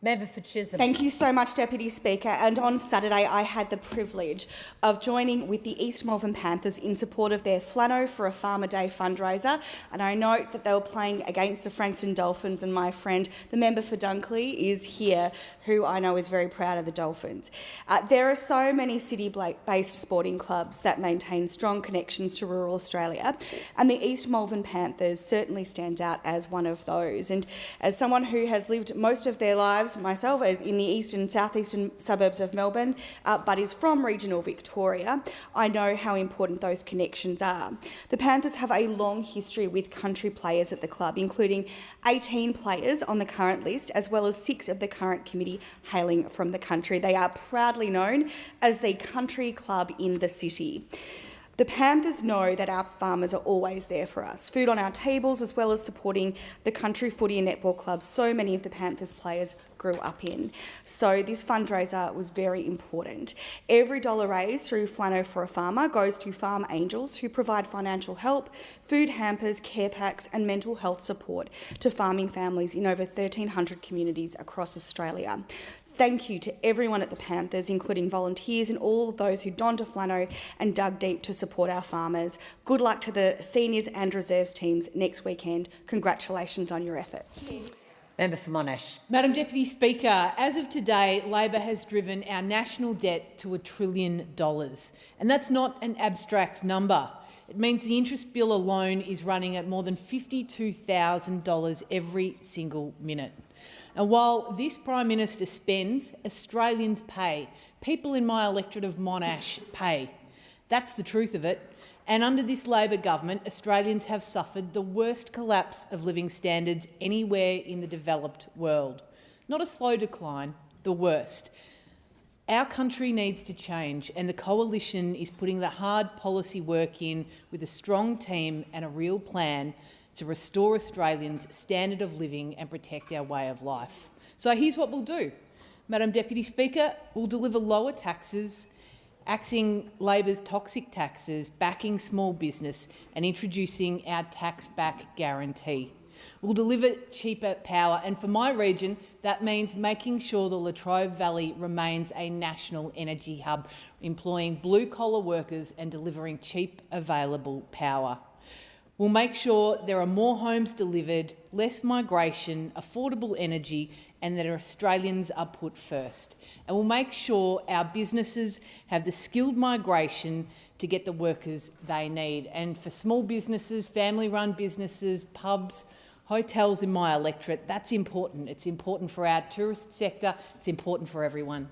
Member for Chisholm. Thank you so much, Deputy Speaker. And on Saturday, I had the privilege of joining with the East Malvern Panthers in support of their Flano for a Farmer Day fundraiser. And I note that they were playing against the Frankston Dolphins, and my friend, the member for Dunkley, is here, who I know is very proud of the Dolphins. There are so many city-based sporting clubs that maintain strong connections to rural Australia, and the East Malvern Panthers certainly stands out as one of those. And as someone who has lived most of their lives myself as in the eastern and southeastern suburbs of Melbourne, but is from regional Victoria, I know how important those connections are. The Panthers have a long history with country players at the club, including 18 players on the current list, as well as 6 of the current committee hailing from the country. They are proudly known as the country club in the city. The Panthers know that our farmers are always there for us, food on our tables, as well as supporting the country footy and netball clubs so many of the Panthers players grew up in. So this fundraiser was very important. Every dollar raised through Flano for a Farmer goes to Farm Angels, who provide financial help, food hampers, care packs and mental health support to farming families in over 1,300 communities across Australia. Thank you to everyone at the Panthers, including volunteers and all of those who donned a flano and dug deep to support our farmers. Good luck to the seniors and reserves teams next weekend. Congratulations on your efforts. Member for Monash. Madam Deputy Speaker, as of today, Labor has driven our national debt to $1 trillion. And that's not an abstract number. It means the interest bill alone is running at more than $52,000 every single minute. And while this Prime Minister spends, Australians pay. People in my electorate of Monash pay. That's the truth of it. And under this Labor government, Australians have suffered the worst collapse of living standards anywhere in the developed world. Not a slow decline, the worst. Our country needs to change, and the Coalition is putting the hard policy work in with a strong team and a real plan to restore Australians' standard of living and protect our way of life. So here's what we'll do. Madam Deputy Speaker, we'll deliver lower taxes, axing Labor's toxic taxes, backing small business and introducing our tax-back guarantee. We'll deliver cheaper power, and for my region, that means making sure the Latrobe Valley remains a national energy hub, employing blue-collar workers and delivering cheap, available power. We'll make sure there are more homes delivered, less migration, affordable energy, and that Australians are put first. And we'll make sure our businesses have the skilled migration to get the workers they need. And for small businesses, family-run businesses, pubs, hotels in my electorate, that's important. It's important for our tourist sector. It's important for everyone.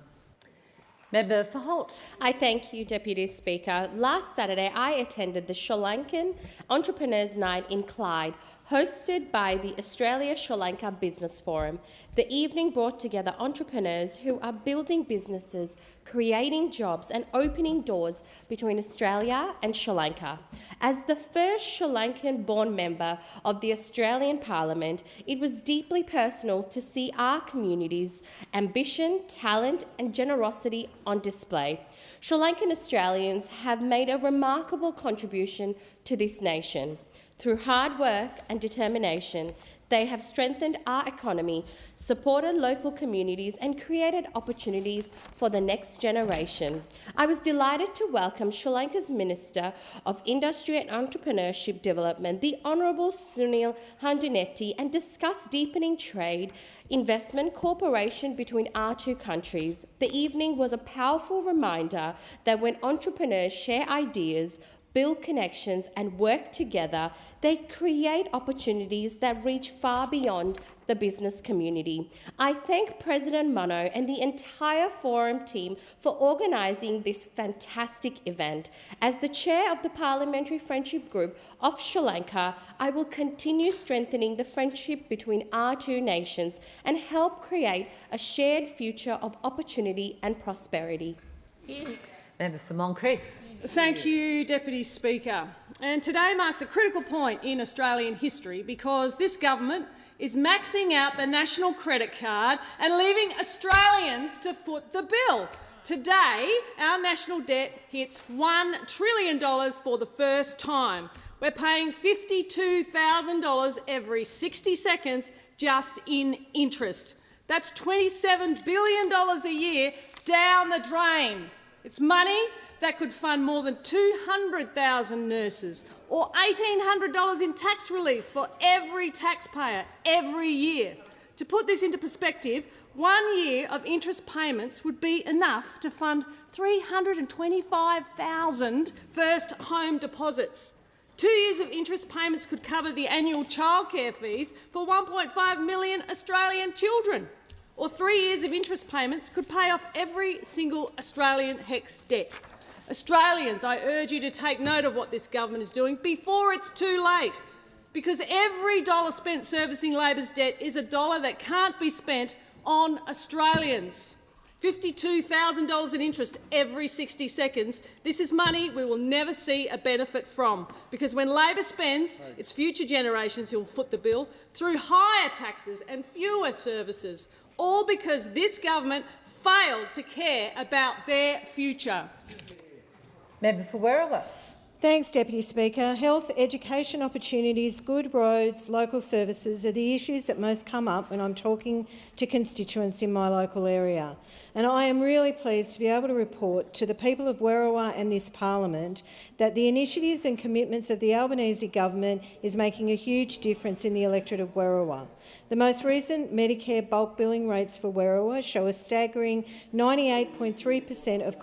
Member for Holt. I thank you, Deputy Speaker. Last Saturday, I attended the Sri Lankan Entrepreneurs Night in Clyde, hosted by the Australia-Sri Lanka Business Forum. The evening brought together entrepreneurs who are building businesses, creating jobs and opening doors between Australia and Sri Lanka. As the first Sri Lankan-born member of the Australian Parliament, it was deeply personal to see our community's ambition, talent and generosity on display. Sri Lankan Australians have made a remarkable contribution to this nation. Through hard work and determination, they have strengthened our economy, supported local communities and created opportunities for the next generation. I was delighted to welcome Sri Lanka's Minister of Industry and Entrepreneurship Development, the Honourable Sunil Handunetti, and discuss deepening trade, investment, cooperation between our two countries. The evening was a powerful reminder that when entrepreneurs share ideas, build connections and work together, they create opportunities that reach far beyond the business community. I thank President Mano and the entire Forum team for organising this fantastic event. As the chair of the Parliamentary Friendship Group of Sri Lanka, I will continue strengthening the friendship between our two nations and help create a shared future of opportunity and prosperity. Member for Moncrieff. Thank you, Deputy Speaker. And today marks a critical point in Australian history because this government is maxing out the national credit card and leaving Australians to foot the bill. Today, our national debt hits $1 trillion for the first time. We're paying $52,000 every 60 seconds just in interest. That's $27 billion a year down the drain. It's money that could fund more than 200,000 nurses or $1,800 in tax relief for every taxpayer every year. To put this into perspective, 1 year of interest payments would be enough to fund 325,000 first home deposits. 2 years of interest payments could cover the annual childcare fees for 1.5 million Australian children. Or 3 years of interest payments could pay off every single Australian HECS debt. Australians, I urge you to take note of what this government is doing before it's too late, because every dollar spent servicing Labor's debt is a dollar that can't be spent on Australians. $52,000 in interest every 60 seconds. This is money we will never see a benefit from, because when Labor spends, it's future generations who will foot the bill through higher taxes and fewer services, all because this government failed to care about their future. Member for Werriwa. Thanks, Deputy Speaker. Health, education opportunities, good roads, local services are the issues that most come up when I'm talking to constituents in my local area. And I am really pleased to be able to report to the people of Werriwa and this Parliament that the initiatives and commitments of the Albanese government is making a huge difference in the electorate of Werriwa. The most recent Medicare bulk billing rates for Werriwa show a staggering 98.3% of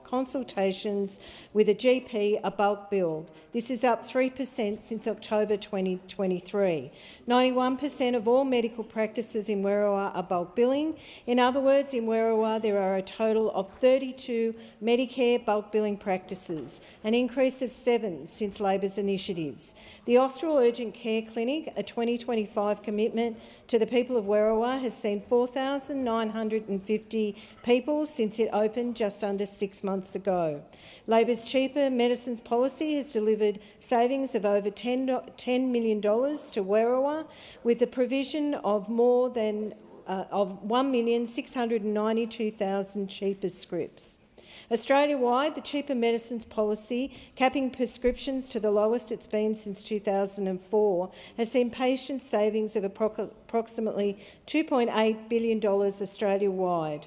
consultations with a GP a bulk bill. This is up 3% since October 2023. 91% of all medical practices in Werriwa are bulk billing. In other words, in Werriwa there are a total of 32 Medicare bulk billing practices, an increase of 7 since Labor's initiatives. The Austral Urgent Care Clinic, a 2025 commitment to the people of Werriwa, has seen 4,950 people since it opened just under 6 months ago. Labor's cheaper medicines policy has delivered savings of over $10 million to Werriwa, with the provision of more than 1,692,000 cheaper scripts. Australia-wide, the cheaper medicines policy, capping prescriptions to the lowest it's been since 2004, has seen patient savings of approximately $2.8 billion Australia-wide.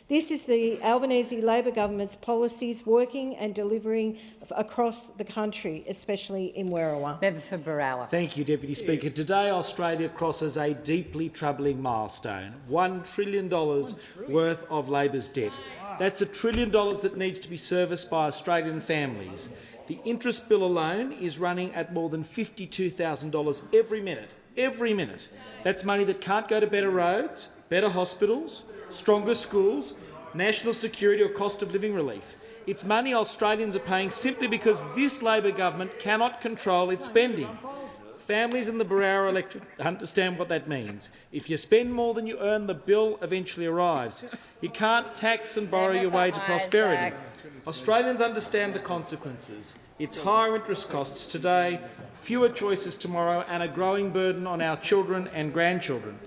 This is the Albanese Labor government's policies working and delivering across the country, especially in Werriwa. Member for Barawa. Thank you, Deputy Speaker. Today, Australia crosses a deeply troubling milestone: $1 trillion worth of Labor's debt. That's $1 trillion that needs to be serviced by Australian families. The interest bill alone is running at more than $52,000 every minute. Every minute. That's money that can't go to better roads, better hospitals, stronger schools, national security or cost of living relief. It's money Australians are paying simply because this Labor government cannot control its spending. Families in the Barawa electorate understand what that means. If you spend more than you earn, the bill eventually arrives. You can't tax and borrow your way to prosperity. Australians understand the consequences. It's higher interest costs today, fewer choices tomorrow, and a growing burden on our children and grandchildren.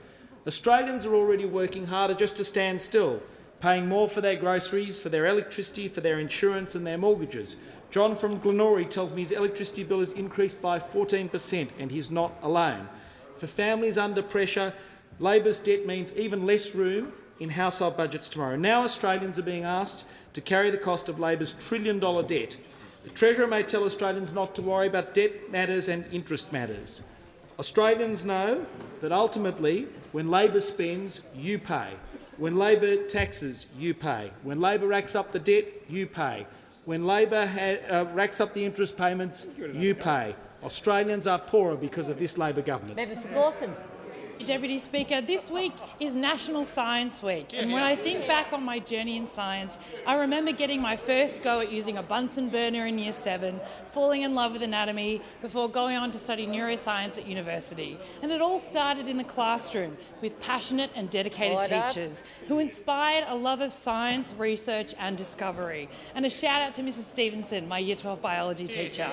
Australians are already working harder just to stand still, paying more for their groceries, for their electricity, for their insurance and their mortgages. John from Glenorrey tells me his electricity bill has increased by 14%, and he's not alone. For families under pressure, Labor's debt means even less room in household budgets tomorrow. Now Australians are being asked to carry the cost of Labor's $1 trillion debt. The Treasurer may tell Australians not to worry, but debt matters and interest matters. Australians know that ultimately, when Labor spends, you pay. When Labor taxes, you pay. When Labor racks up the debt, you pay. When Labor racks up the interest payments, you pay. Australians are poorer because of this Labor government. Member for Lawson. Deputy Speaker, this week is National Science Week, and when I think back on my journey in science, I remember getting my first go at using a Bunsen burner in Year 7, falling in love with anatomy before going on to study neuroscience at university. And it all started in the classroom with passionate and dedicated teachers who inspired a love of science, research and discovery. And a shout out to Mrs Stevenson, my Year 12 biology teacher.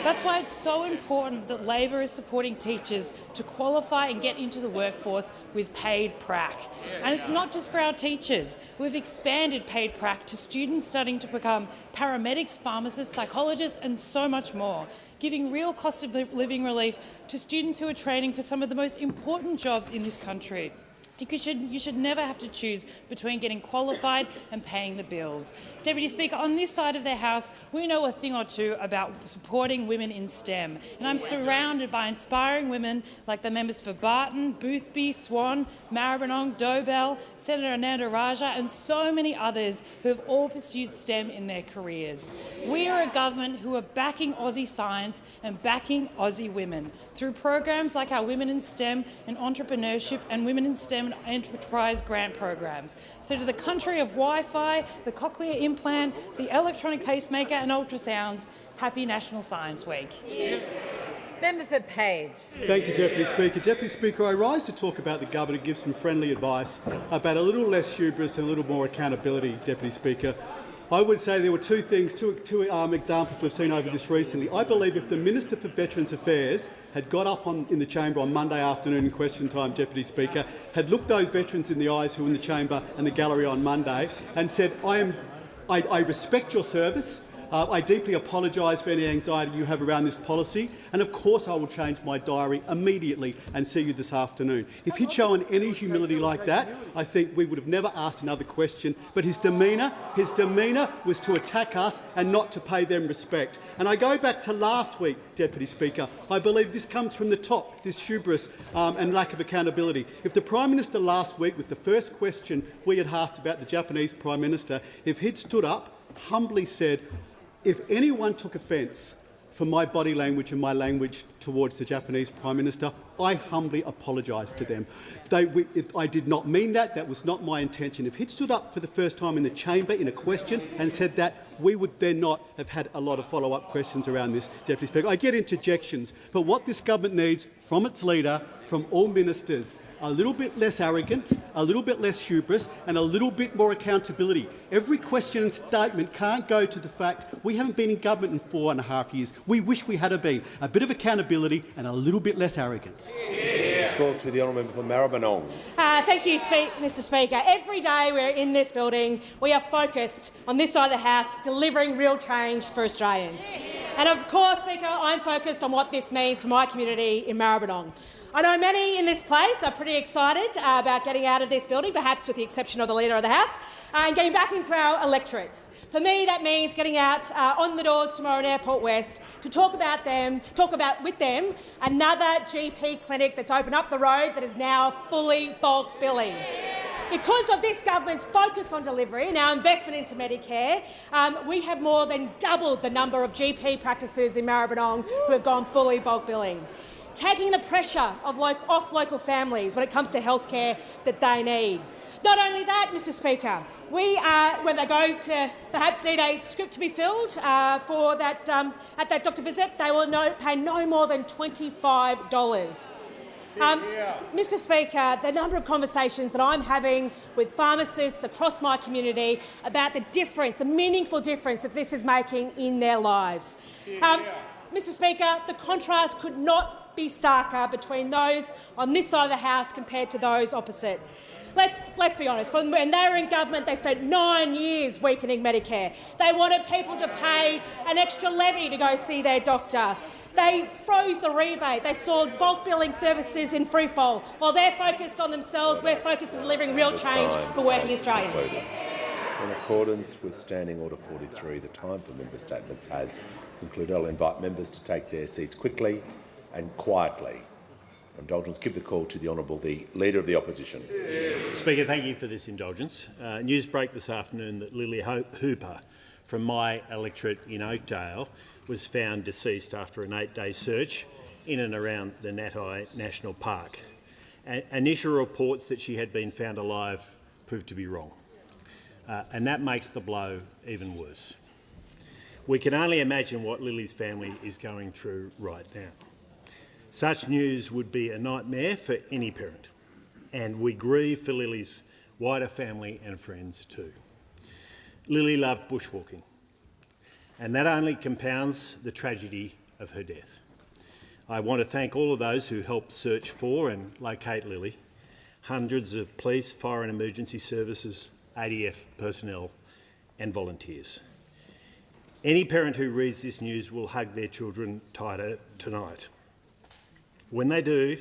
That's why it's so important that Labor is supporting teachers to qualify and get into the workforce with paid prac. And it's not just for our teachers. We've expanded paid prac to students studying to become paramedics, pharmacists, psychologists and so much more, giving real cost of living relief to students who are training for some of the most important jobs in this country. You should never have to choose between getting qualified and paying the bills. Deputy Speaker, on this side of the House, we know a thing or two about supporting women in STEM, and I'm surrounded by inspiring women like the members for Barton, Boothby, Swan, Maribyrnong, Dobell, Senator Ananda Raja, and so many others who have all pursued STEM in their careers. We are a government who are backing Aussie science and backing Aussie women through programs like our Women in STEM and Entrepreneurship and Women in STEM Enterprise Grant programs. So to the country of Wi-Fi, the cochlear implant, the electronic pacemaker and ultrasounds, happy National Science Week. Member for Page. Thank you, Deputy Speaker. Deputy Speaker, I rise to talk about the government and give some friendly advice about a little less hubris and a little more accountability, Deputy Speaker. I would say there were two examples we've seen over this recently. I believe if the Minister for Veterans Affairs had got up in the chamber on Monday afternoon in question time, Deputy Speaker, had looked those veterans in the eyes who were in the chamber and the gallery on Monday and said, I respect your service, I deeply apologise for any anxiety you have around this policy, and of course I will change my diary immediately and see you this afternoon. If he'd shown any humility like that, I think we would have never asked another question, but his demeanour was to attack us and not to pay them respect. And I go back to last week, Deputy Speaker. I believe this comes from the top, this hubris and lack of accountability. If the Prime Minister last week, with the first question we had asked about the Japanese Prime Minister, if he'd stood up humbly said, if anyone took offence for my body language and my language towards the Japanese Prime Minister, I humbly apologise to them. I did not mean that. That was not my intention. If he'd stood up for the first time in the chamber in a question and said that, we would then not have had a lot of follow-up questions around this, Deputy Speaker. I get interjections, but what this government needs from its leader, from all ministers, a little bit less arrogance, a little bit less hubris and a little bit more accountability. Every question and statement can't go to the fact we haven't been in government in 4.5 years. We wish we had been. A bit of accountability and a little bit less arrogance. Call to the honourable member for Maribyrnong. Thank you, Mr Speaker. Every day we're in this building, we are focused on this side of the House delivering real change for Australians. And of course, Speaker, I'm focused on what this means for my community in Maribyrnong. I know many in this place are pretty excited about getting out of this building, perhaps with the exception of the Leader of the House, and getting back into our electorates. For me, that means getting out on the doors tomorrow at Airport West to talk about with them another GP clinic that's opened up the road that is now fully bulk billing. Because of this government's focus on delivery and our investment into Medicare, we have more than doubled the number of GP practices in Maribyrnong who have gone fully bulk billing, taking the pressure off local families when it comes to healthcare that they need. Not only that, Mr Speaker, when they go to perhaps need a script to be filled for that at that doctor visit, they will pay no more than $25. Mr Speaker, the number of conversations that I'm having with pharmacists across my community about the difference, the meaningful difference that this is making in their lives. Mr Speaker, the contrast could not be starker between those on this side of the House compared to those opposite. Let's be honest, when they were in government they spent 9 years weakening Medicare. They wanted people to pay an extra levy to go see their doctor. They froze the rebate. They saw bulk billing services in free fall. While they're focused on themselves, we're focused on delivering real change for working Australians. In accordance with Standing Order 43, the time for member statements has concluded. I'll invite members to take their seats quickly and quietly. Indulgence, give the call to the Honourable the Leader of the Opposition. Speaker, thank you for this indulgence. News broke this afternoon that Lily Hooper from my electorate in Oakdale was found deceased after an 8-day search in and around the Natai National Park. Initial reports that she had been found alive proved to be wrong, and that makes the blow even worse. We can only imagine what Lily's family is going through right now. Such news would be a nightmare for any parent, and we grieve for Lily's wider family and friends too. Lily loved bushwalking, and that only compounds the tragedy of her death. I want to thank all of those who helped search for and locate Lily, hundreds of police, fire and emergency services, ADF personnel and volunteers. Any parent who reads this news will hug their children tighter tonight. When they do,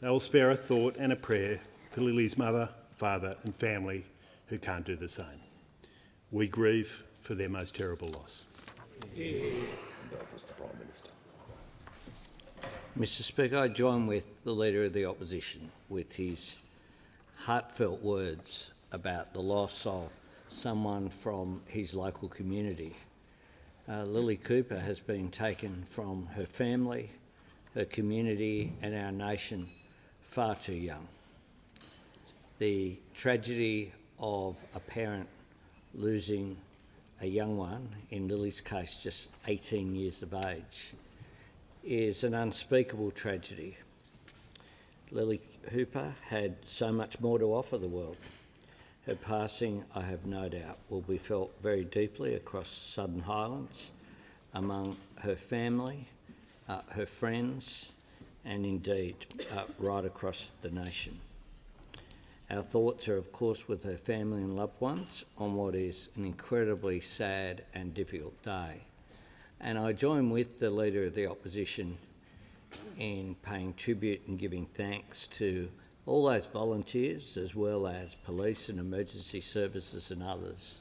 they will spare a thought and a prayer for Lily's mother, father and family who can't do the same. We grieve for their most terrible loss. Mr Speaker, I join with the Leader of the Opposition with his heartfelt words about the loss of someone from his local community. Lily Cooper has been taken from her family, her community and our nation far too young. The tragedy of a parent losing a young one, in Lily's case just 18 years of age, is an unspeakable tragedy. Lily Hooper had so much more to offer the world. Her passing, I have no doubt, will be felt very deeply across Southern Highlands, among her family, her friends, and indeed right across the nation. Our thoughts are, of course, with her family and loved ones on what is an incredibly sad and difficult day. And I join with the Leader of the Opposition in paying tribute and giving thanks to all those volunteers, as well as police and emergency services and others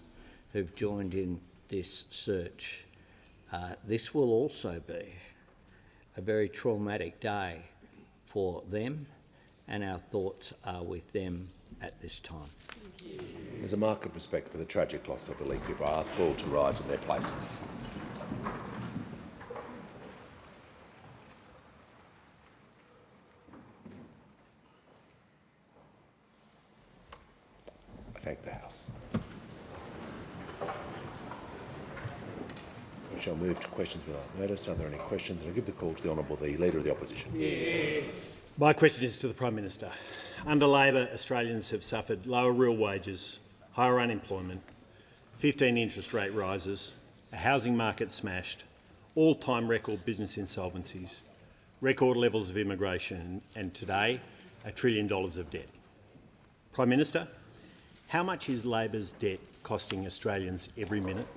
who've joined in this search. This will also be a very traumatic day for them, and our thoughts are with them at this time. As a mark of respect for the tragic loss of Elite Cooper, I ask all to rise from their places. I thank the House. We shall move to questions without notice. Are there any questions? I give the call to the Honourable the Leader of the Opposition. My question is to the Prime Minister. Under Labor, Australians have suffered lower real wages, higher unemployment, 15 interest rate rises, a housing market smashed, all-time record business insolvencies, record levels of immigration and today $1 trillion of debt. Prime Minister, how much is Labor's debt costing Australians every minute?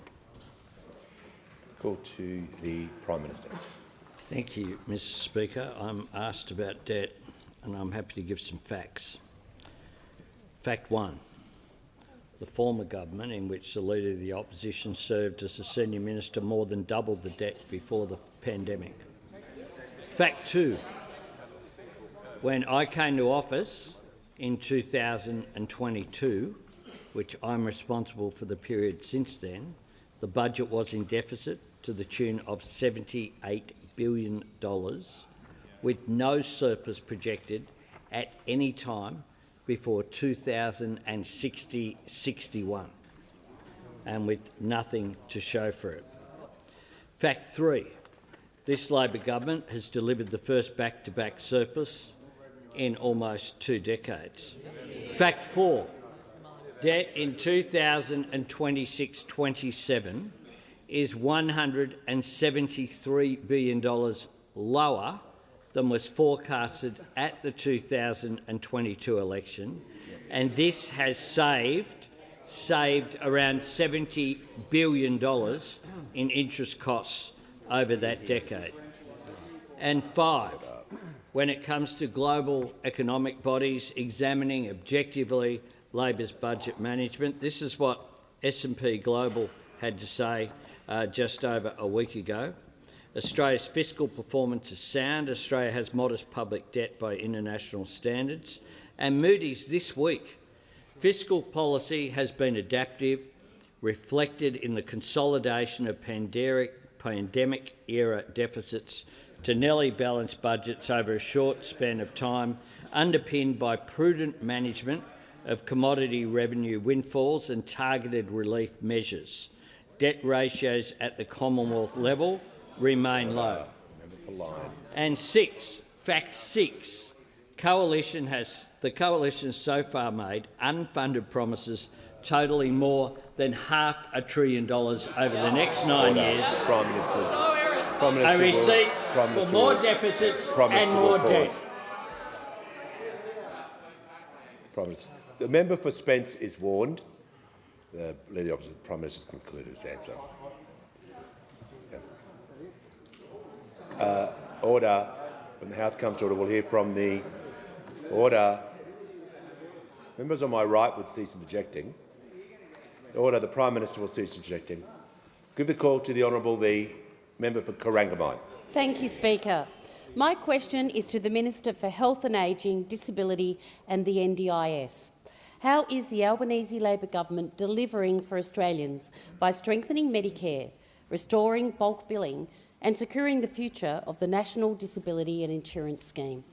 Call to the Prime Minister. Thank you, Mr Speaker. I'm asked about debt and I'm happy to give some facts. Fact 1. The former government, in which the Leader of the Opposition served as a senior minister, more than doubled the debt before the pandemic. Fact 2. When I came to office in 2022, which I'm responsible for the period since then, the budget was in deficit to the tune of $78 billion, with no surplus projected at any time before 2060-61, and with nothing to show for it. Fact 3. This Labor government has delivered the first back-to-back surplus in almost 2 decades. Fact 4. Debt in 2026-27 is $173 billion lower than was forecasted at the 2022 election, and this has saved around $70 billion in interest costs over that decade. And 5, when it comes to global economic bodies examining objectively Labor's budget management, this is what S&P Global had to say just over a week ago. Australia's fiscal performance is sound. Australia has modest public debt by international standards. And Moody's this week, fiscal policy has been adaptive, reflected in the consolidation of pandemic-era deficits to nearly balanced budgets over a short span of time, underpinned by prudent management of commodity revenue windfalls and targeted relief measures. Debt ratios at the Commonwealth level remain low. And 6, fact 6, the coalition has so far made unfunded promises totalling more than $500 billion over the next 9 years. A receipt for more deficits and more debt. The member for Spence is warned. The Leader of the Opposition, Prime Minister, has concluded his answer. Order. When the House comes to order, we'll hear from the order. Members on my right would cease interjecting. Order. The Prime Minister will cease interjecting. Give the call to the Honourable the member for Corangamite. Thank you, Speaker. My question is to the Minister for Health and Ageing, Disability and the NDIS. How is the Albanese Labor government delivering for Australians by strengthening Medicare, restoring bulk billing and securing the future of the National Disability and Insurance Scheme?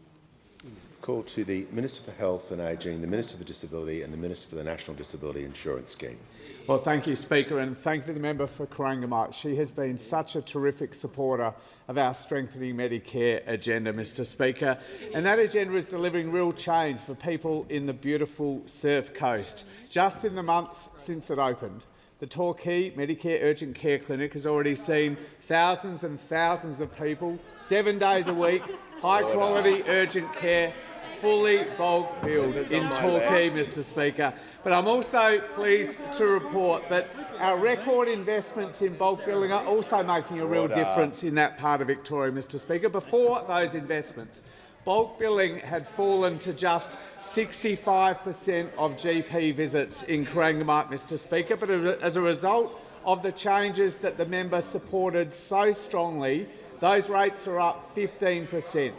Call to the Minister for Health and Ageing, the Minister for Disability and the Minister for the National Disability Insurance Scheme. Well, thank you, Speaker, and thank you to the member for Corangamite. She has been such a terrific supporter of our strengthening Medicare agenda, Mr Speaker, and that agenda is delivering real change for people in the beautiful Surf Coast. Just in the months since it opened, the Torquay Medicare Urgent Care Clinic has already seen thousands and thousands of people, 7 days a week, high-quality urgent care, fully bulk billed in Torquay, Mr Speaker. But I'm also pleased to report that our record investments in bulk billing are also making a real difference in that part of Victoria, Mr Speaker. Before those investments, bulk billing had fallen to just 65% of GP visits in Corangamite, Mr Speaker, but as a result of the changes that the member supported so strongly, those rates are up 15%.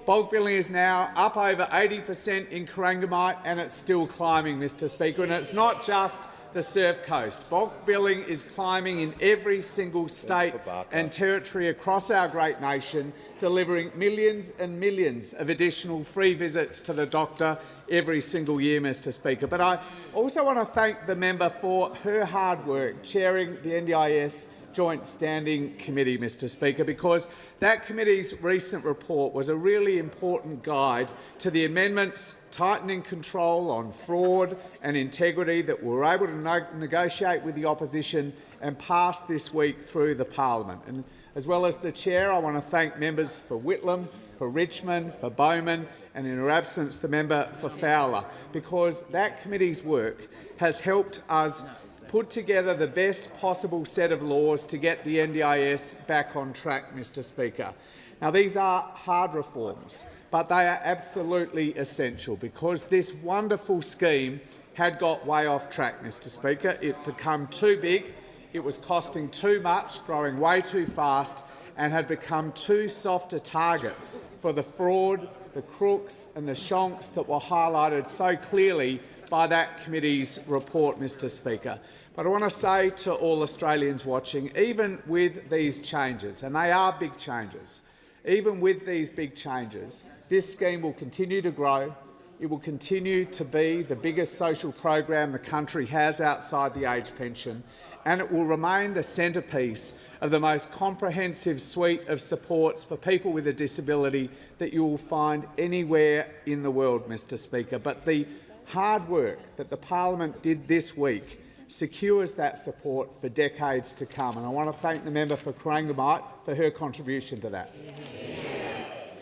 Bulk billing is now up over 80% in Corangamite, and it's still climbing, Mr Speaker. And it's not just the Surf Coast. Bulk billing is climbing in every single state and territory across our great nation, delivering millions and millions of additional free visits to the doctor every single year, Mr Speaker. But I also want to thank the member for her hard work chairing the NDIS Joint Standing Committee, Mr Speaker, because that committee's recent report was a really important guide to the amendments tightening control on fraud and integrity that we were able to negotiate with the opposition and pass this week through the parliament. And as well as the chair, I want to thank members for Whitlam, for Richmond, for Bowman, and in her absence, the member for Fowler, because that committee's work has helped us put together the best possible set of laws to get the NDIS back on track, Mr Speaker. Now, these are hard reforms, but they are absolutely essential because this wonderful scheme had got way off track, Mr Speaker. It had become too big, it was costing too much, growing way too fast, and had become too soft a target for the fraud, the crooks and the shonks that were highlighted so clearly by that committee's report, Mr Speaker. But I want to say to all Australians watching, even with these changes, and they are big changes, even with these big changes, this scheme will continue to grow. It will continue to be the biggest social program the country has outside the age pension, and it will remain the centrepiece of the most comprehensive suite of supports for people with a disability that you will find anywhere in the world, Mr Speaker. But the hard work that the parliament did this week secures that support for decades to come, and I want to thank the member for Corangamite for her contribution to that.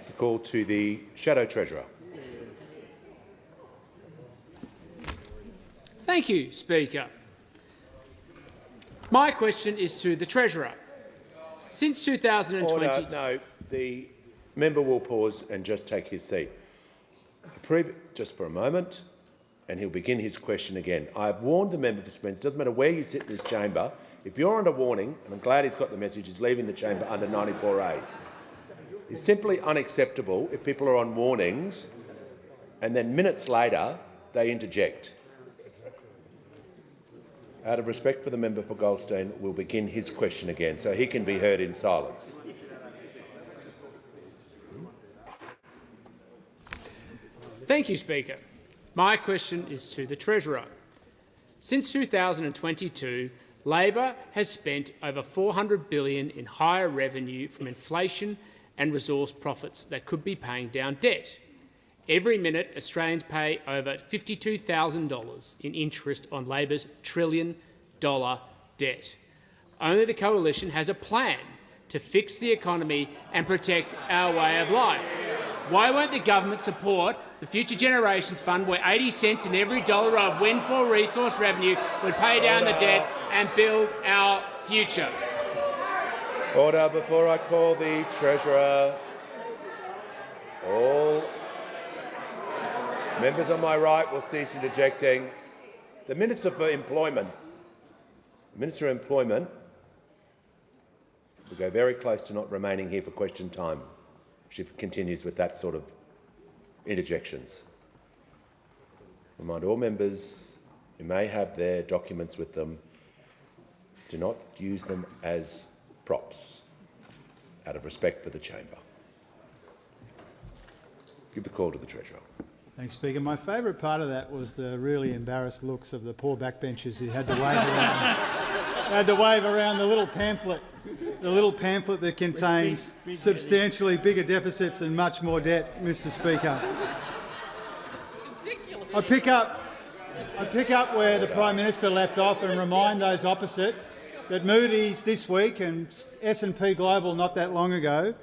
The call to the Shadow Treasurer. Thank you, Speaker. My question is to the Treasurer. Since 2020— Order. No, the member will pause and just take his seat. Just for a moment, and he'll begin his question again. I have warned the member for Spence. It doesn't matter where you sit in this chamber. If you're under warning, and I'm glad he's got the message, he's leaving the chamber under 94A. It's simply unacceptable if people are on warnings and then minutes later they interject. Out of respect for the member for Goldstein, we'll begin his question again so he can be heard in silence. Thank you, Speaker. My question is to the Treasurer. Since 2022, Labor has spent over $400 billion in higher revenue from inflation and resource profits that could be paying down debt. Every minute, Australians pay over $52,000 in interest on Labor's $1 trillion debt. Only the Coalition has a plan to fix the economy and protect our way of life. Why won't the government support the Future Generations Fund, where 80 cents in every dollar of windfall resource revenue would pay down the debt and build our future? Order. Before I call the Treasurer, all members on my right will cease interjecting. The Minister for Employment. The Minister of Employment will go very close to not remaining here for question time. She continues with that sort of interjections. Remind all members who may have their documents with them, do not use them as props, out of respect for the chamber. Give the call to the Treasurer. Thanks, Speaker. My favourite part of that was the really embarrassed looks of the poor backbenchers who had to wave around. Had to wave around the little pamphlet that contains substantially bigger deficits and much more debt, Mr Speaker. I pick up where the Prime Minister left off and remind those opposite that Moody's this week and S&P Global not that long ago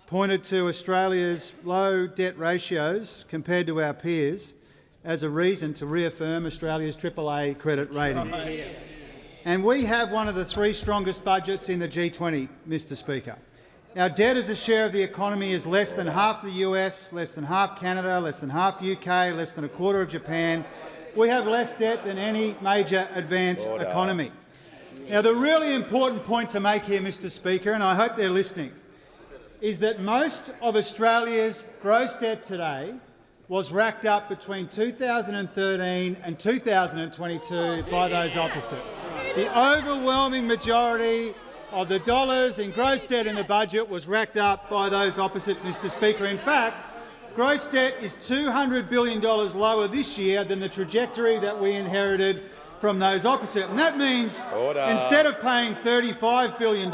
pointed to Australia's low debt ratios compared to our peers as a reason to reaffirm Australia's AAA credit rating. And we have one of the 3 strongest budgets in the G20, Mr Speaker. Our debt as a share of the economy is less than half the US, less than half Canada, less than half UK, less than a quarter of Japan. We have less debt than any major advanced economy. Now, the really important point to make here, Mr Speaker, and I hope they're listening, is that most of Australia's gross debt today was racked up between 2013 and 2022 by those opposite. The overwhelming majority of the dollars in gross debt in the budget was racked up by those opposite, Mr Speaker. In fact, gross debt is $200 billion lower this year than the trajectory that we inherited from those opposite. And that means instead of paying $35 billion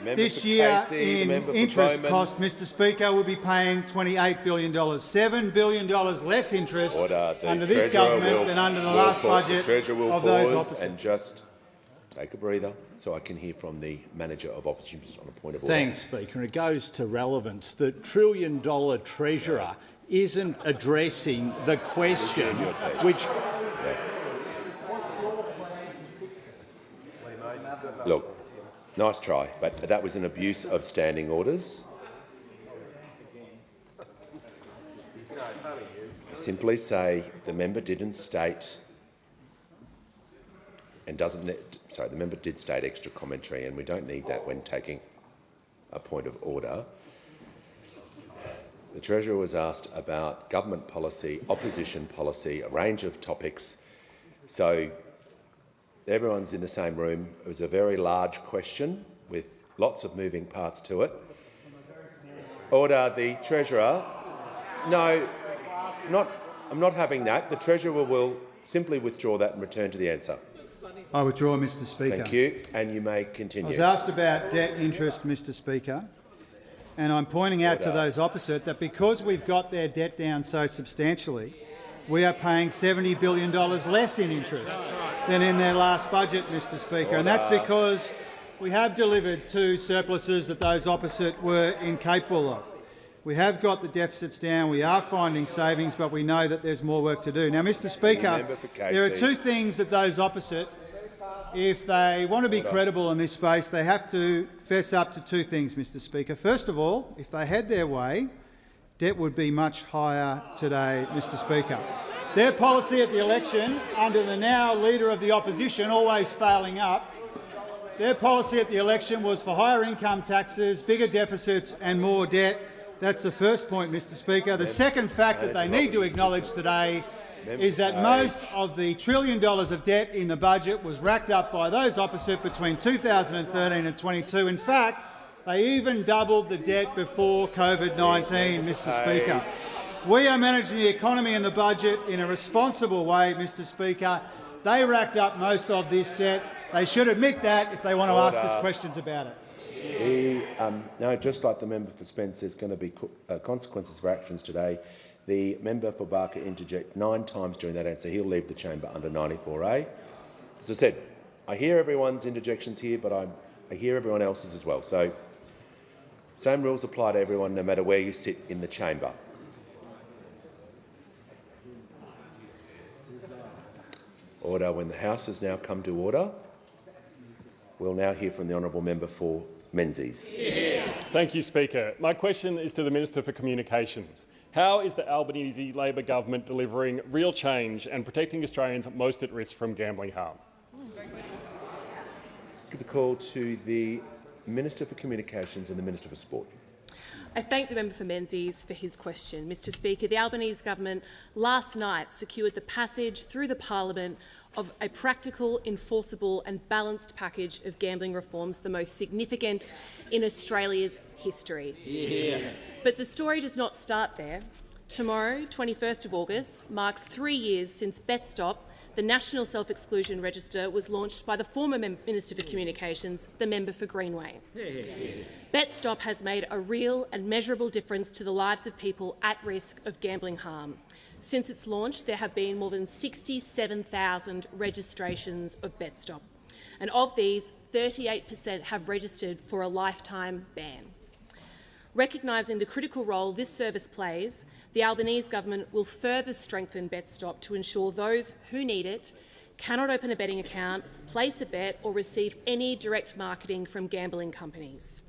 this year in interest cost, Mr Speaker, we'll be paying $28 billion, $7 billion less interest under this government than under the last budget of those opposite. And just take a breather so I can hear from the Manager of Opposition on a point of order. Thanks, Speaker. It goes to relevance. The trillion-dollar treasurer isn't addressing the question which... Look, nice try, but that was an abuse of standing orders. Simply say the member didn't state and doesn't. Sorry, the member did state extra commentary, and we don't need that when taking a point of order. The Treasurer was asked about government policy, opposition policy, a range of topics. So everyone's in the same room. It was a very large question with lots of moving parts to it. Order. The Treasurer. No, I'm not having that. The Treasurer will simply withdraw that and return to the answer. I withdraw, Mr Speaker. Thank you, and you may continue. I was asked about debt interest, Mr Speaker, and I'm pointing out to those opposite that because we've got their debt down so substantially, we are paying $70 billion less in interest than in their last budget, Mr Speaker, and that's because we have delivered two surpluses that those opposite were incapable of. We have got the deficits down, we are finding savings, but we know that there's more work to do. Now, Mr Speaker, there are two things that those opposite, if they want to be credible in this space, they have to fess up to two things, Mr Speaker. First of all, if they had their way, debt would be much higher today, Mr Speaker. Their policy at the election, under the now Leader of the Opposition, always failing up, their policy at the election was for higher income taxes, bigger deficits and more debt. That's the first point, Mr Speaker. The second fact that they need to acknowledge today is that most of the $1 trillion of debt in the budget was racked up by those opposite between 2013 and 22. In fact, they even doubled the debt before COVID-19, Mr Speaker. We are managing the economy and the budget in a responsible way, Mr Speaker. They racked up most of this debt. They should admit that if they want to ask us questions about it. No, just like the member for Spence, there's going to be consequences for actions today. The member for Barker interjected 9 times during that answer. He'll leave the chamber under 94A. As I said, I hear everyone's interjections here, but I hear everyone else's as well. So, same rules apply to everyone, no matter where you sit in the chamber. Order. When the House has now come to order, we'll now hear from the honourable member for Menzies. Thank you, Speaker. My question is to the Minister for Communications. How is the Albanese Labor government delivering real change and protecting Australians most at risk from gambling harm? Give the call to the Minister for Communications and the Minister for Sport. I thank the member for Menzies for his question. Mr Speaker, the Albanese government last night secured the passage through the Parliament of a practical, enforceable and balanced package of gambling reforms, the most significant in Australia's history. Yeah. But the story does not start there. Tomorrow, 21st of August, marks 3 years since BetStop, the National Self-Exclusion Register, was launched by the former Minister for Communications, the member for Greenway. BetStop has made a real and measurable difference to the lives of people at risk of gambling harm. Since its launch, there have been more than 67,000 registrations of BetStop, and of these, 38% have registered for a lifetime ban. Recognising the critical role this service plays, the Albanese government will further strengthen BetStop to ensure those who need it cannot open a betting account, place a bet or receive any direct marketing from gambling companies.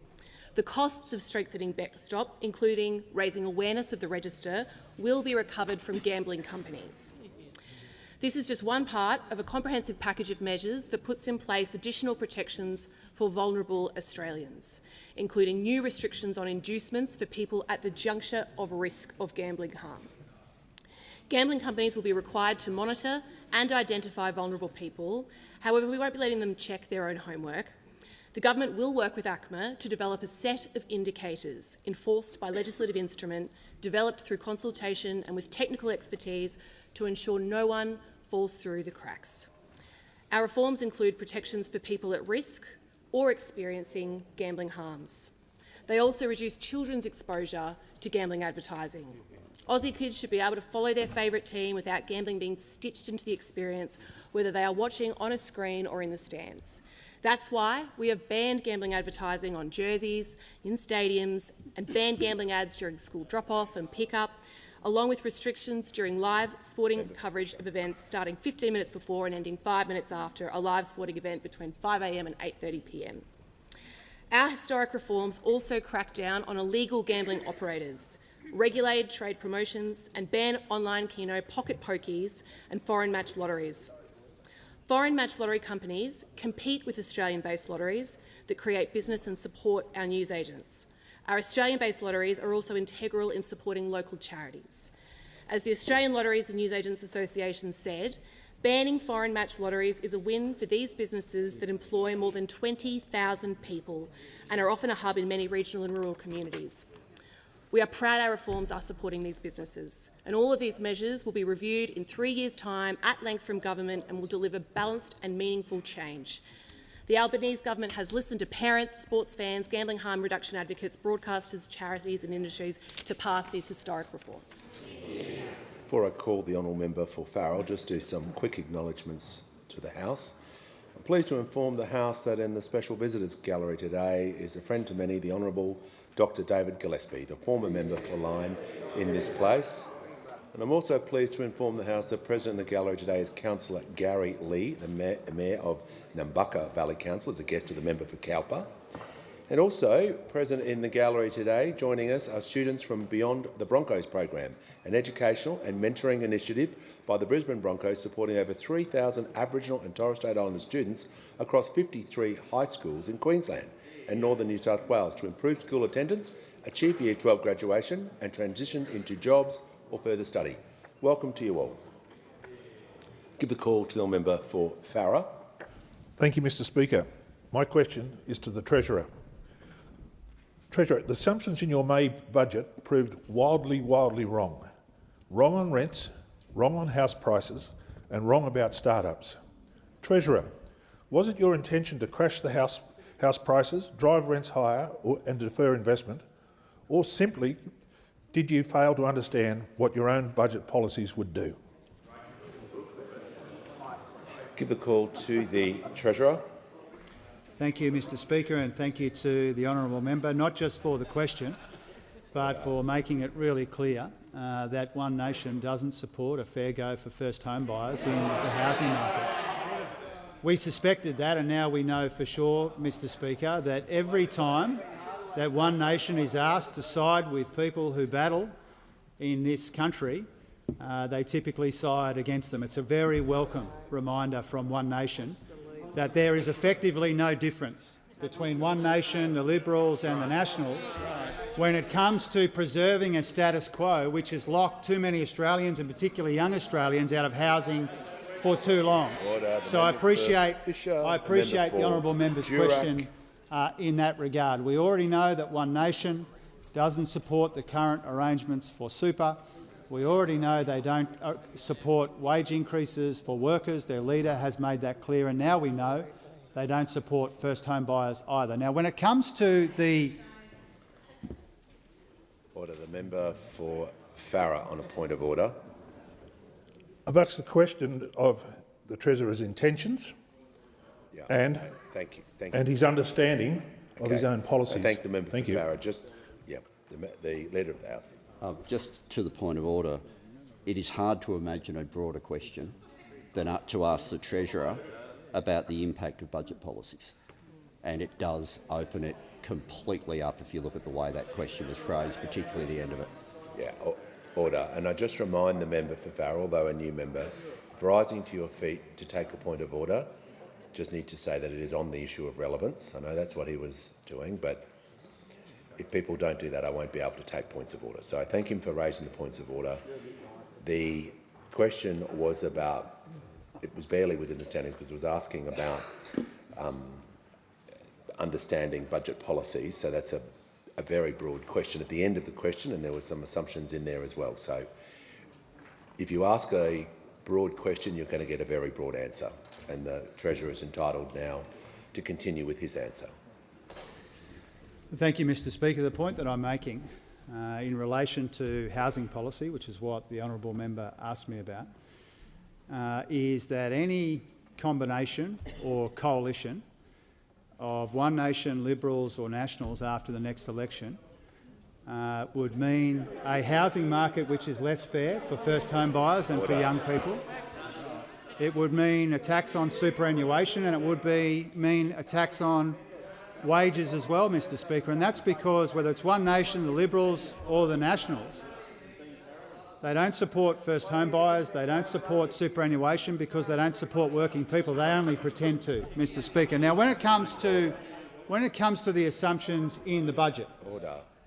The costs of strengthening BetStop, including raising awareness of the register, will be recovered from gambling companies. This is just one part of a comprehensive package of measures that puts in place additional protections for vulnerable Australians, including new restrictions on inducements for people at the juncture of risk of gambling harm. Gambling companies will be required to monitor and identify vulnerable people. However, we won't be letting them check their own homework. The government will work with ACMA to develop a set of indicators enforced by legislative instrument developed through consultation and with technical expertise to ensure no one falls through the cracks. Our reforms include protections for people at risk or experiencing gambling harms. They also reduce children's exposure to gambling advertising. Aussie kids should be able to follow their favourite team without gambling being stitched into the experience, whether they are watching on a screen or in the stands. That's why we have banned gambling advertising on jerseys, in stadiums, and banned gambling ads during school drop-off and pick-up, along with restrictions during live sporting coverage of events starting 15 minutes before and ending 5 minutes after a live sporting event between 5 a.m. and 8:30 p.m. Our historic reforms also crack down on illegal gambling operators, regulate trade promotions and ban online keno pocket pokies and foreign match lotteries. Foreign match lottery companies compete with Australian-based lotteries that create business and support our news agents. Our Australian-based lotteries are also integral in supporting local charities. As the Australian Lotteries and Newsagents Association said, banning foreign match lotteries is a win for these businesses that employ more than 20,000 people and are often a hub in many regional and rural communities. We are proud our reforms are supporting these businesses, and all of these measures will be reviewed in 3 years' time at length from government and will deliver balanced and meaningful change. The Albanese government has listened to parents, sports fans, gambling harm reduction advocates, broadcasters, charities and industries to pass these historic reforms. Before I call the honourable member for Farrell, I'll just do some quick acknowledgements to the House. I'm pleased to inform the House that in the special visitors gallery today is a friend to many, the Honourable Dr David Gillespie, the former member for Lyne in this place. And I'm also pleased to inform the House that present in the gallery today is Councillor Gary Lee, the Mayor of Nambucca Valley Council, as a guest of the member for Cowper. And also present in the gallery today, joining us, are students from Beyond the Broncos program, an educational and mentoring initiative by the Brisbane Broncos supporting over 3,000 Aboriginal and Torres Strait Islander students across 53 high schools in Queensland and northern New South Wales to improve school attendance, achieve Year 12 graduation and transition into jobs or further study. Welcome to you all. Give the call to the member for Farrer. Thank you, Mr Speaker. My question is to the Treasurer. Treasurer, the assumptions in your May budget proved wildly wrong. Wrong on rents, wrong on house prices and wrong about start-ups. Treasurer, was it your intention to crash the house prices, drive rents higher and defer investment, or simply did you fail to understand what your own budget policies would do? Give the call to the Treasurer. Thank you, Mr Speaker, and thank you to the honourable member, not just for the question, but for making it really clear that One Nation doesn't support a fair go for first home buyers in the housing market. We suspected that, and now we know for sure, Mr Speaker, that every time that One Nation is asked to side with people who battle in this country, they typically side against them. It's a very welcome reminder from One Nation that there is effectively no difference between One Nation, the Liberals and the Nationals when it comes to preserving a status quo which has locked too many Australians, and particularly young Australians, out of housing for too long. So I appreciate the honourable member's question in that regard. We already know that One Nation doesn't support the current arrangements for super. We already know they don't support wage increases for workers. Their leader has made that clear, and now we know they don't support first home buyers either. Now, when it comes to the member for Farrer on a point of order. I've asked the question of the Treasurer's intentions and his understanding of his own policies. Thank the member for Farrer. The Leader of the House. Just to the point of order, it is hard to imagine a broader question than to ask the Treasurer about the impact of budget policies. And it does open it completely up if you look at the way that question was phrased, particularly the end of it. Order. And I just remind the member for Farrer, although a new member, rising to your feet to take a point of order. just need to say that it is on the issue of relevance. I know that's what he was doing, but if people don't do that, I won't be able to take points of order. So I thank him for raising the points of order. The question was about, it was barely within the standings because it was asking about understanding budget policies. So that's a very broad question at the end of the question, and there were some assumptions in there as well. So if you ask a broad question, you're going to get a very broad answer, and the Treasurer is entitled now to continue with his answer. Thank you, Mr Speaker. The point that I'm making in relation to housing policy, which is what the honourable member asked me about, is that any combination or coalition of One Nation, Liberals or Nationals after the next election would mean a housing market which is less fair for first home buyers and for young people. It would mean a tax on superannuation, and it would mean a tax on wages as well, Mr Speaker. And that's because whether it's One Nation, the Liberals or the Nationals, they don't support first home buyers, they don't support superannuation because they don't support working people. They only pretend to, Mr Speaker. Now, when it comes to the assumptions in the budget,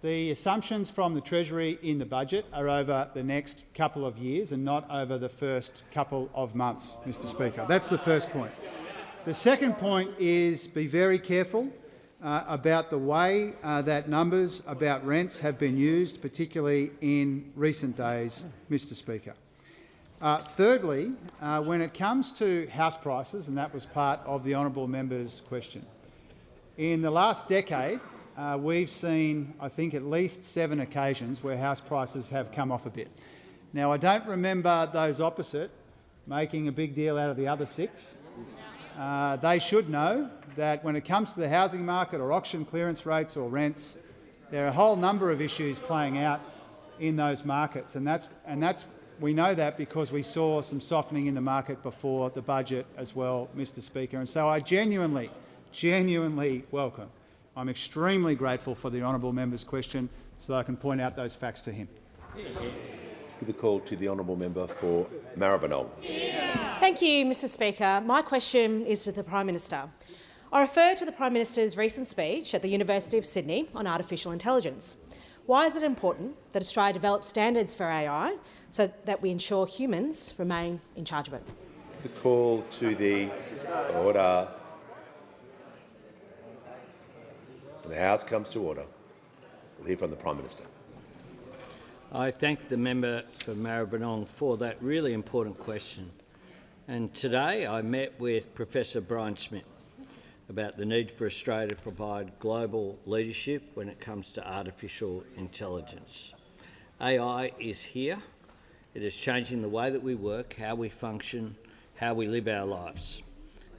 the assumptions from the Treasury in the budget are over the next couple of years and not over the first couple of months, Mr Speaker. That's the first point. The second point is be very careful about the way that numbers about rents have been used, particularly in recent days, Mr Speaker. Thirdly, when it comes to house prices, and that was part of the honourable member's question, in the last decade we've seen, I think, at least 7 occasions where house prices have come off a bit. Now, I don't remember those opposite making a big deal out of the other 6. They should know that when it comes to the housing market or auction clearance rates or rents, there are a whole number of issues playing out in those markets, and we know that because we saw some softening in the market before the budget as well, Mr Speaker. And so I genuinely welcome. I'm extremely grateful for the honourable member's question so that I can point out those facts to him. Give the call to the honourable member for Maribyrnong. Thank you, Mr Speaker. My question is to the Prime Minister. I refer to the Prime Minister's recent speech at the University of Sydney on artificial intelligence. Why is it important that Australia develops standards for AI so that we ensure humans remain in charge of it? The call to the order. When the House comes to order, we'll hear from the Prime Minister. I thank the member for Maribyrnong for that really important question. And today I met with Professor Brian Schmidt about the need for Australia to provide global leadership when it comes to artificial intelligence. AI is here. It is changing the way that we work, how we function, how we live our lives.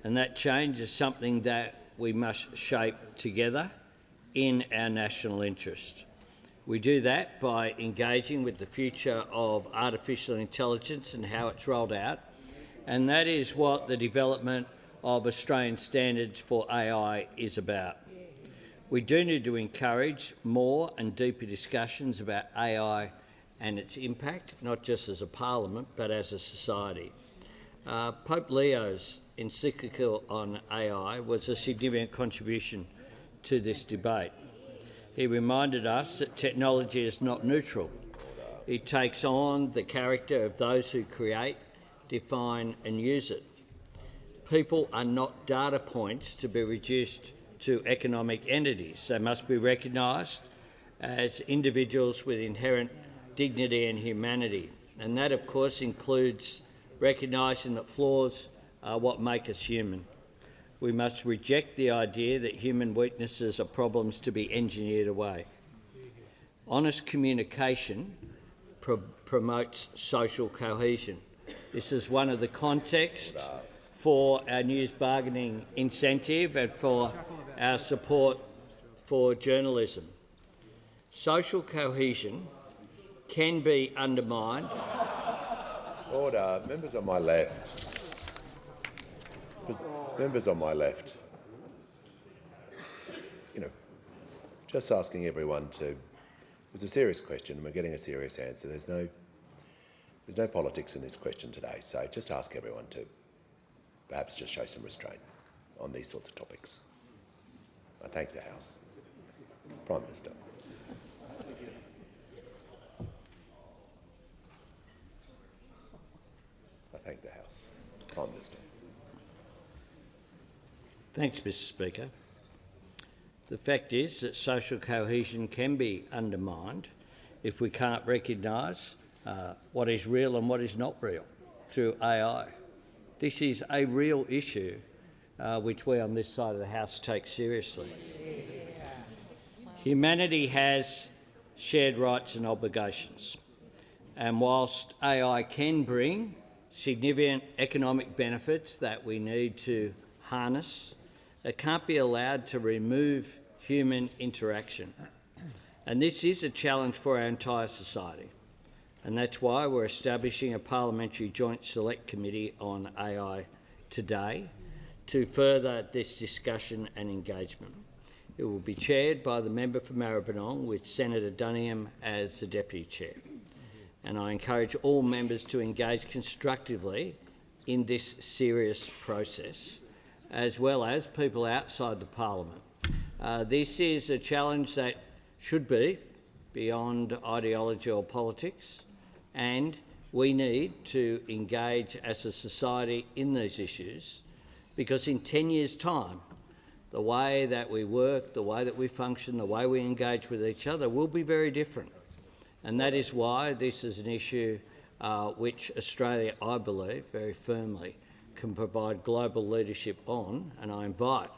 And that change is something that we must shape together in our national interest. We do that by engaging with the future of artificial intelligence and how it's rolled out, and that is what the development of Australian standards for AI is about. We do need to encourage more and deeper discussions about AI and its impact, not just as a parliament but as a society. Pope Leo's encyclical on AI was a significant contribution to this debate. He reminded us that technology is not neutral. It takes on the character of those who create, define and use it. People are not data points to be reduced to economic entities. They must be recognised as individuals with inherent dignity and humanity. And that, of course, includes recognising that flaws are what make us human. We must reject the idea that human weaknesses are problems to be engineered away. Honest communication promotes social cohesion. This is one of the contexts for our news bargaining incentive and for our support for journalism. Social cohesion can be undermined. Order. Members on my left. Members on my left. Just asking everyone to. It was a serious question and we're getting a serious answer. There's no politics in this question today, so just ask everyone to perhaps just show some restraint. on these sorts of topics. I thank the House. Prime Minister. I thank the House. Prime Minister. Thanks, Mr Speaker. The fact is that social cohesion can be undermined if we can't recognise what is real and what is not real through AI. This is a real issue which we on this side of the House take seriously. Humanity has shared rights and obligations, and whilst AI can bring significant economic benefits that we need to harness, it can't be allowed to remove human interaction. And this is a challenge for our entire society. And that's why we're establishing a Parliamentary Joint Select Committee on AI today to further this discussion and engagement. It will be chaired by the member for Maribyrnong, with Senator Dunningham as the Deputy Chair. And I encourage all members to engage constructively in this serious process, as well as people outside the Parliament. This is a challenge that should be beyond ideology or politics, and we need to engage as a society in these issues, because in 10 years' time, the way that we work, the way that we function, the way we engage with each other will be very different. And that is why this is an issue which Australia, I believe, very firmly can provide global leadership on, and I invite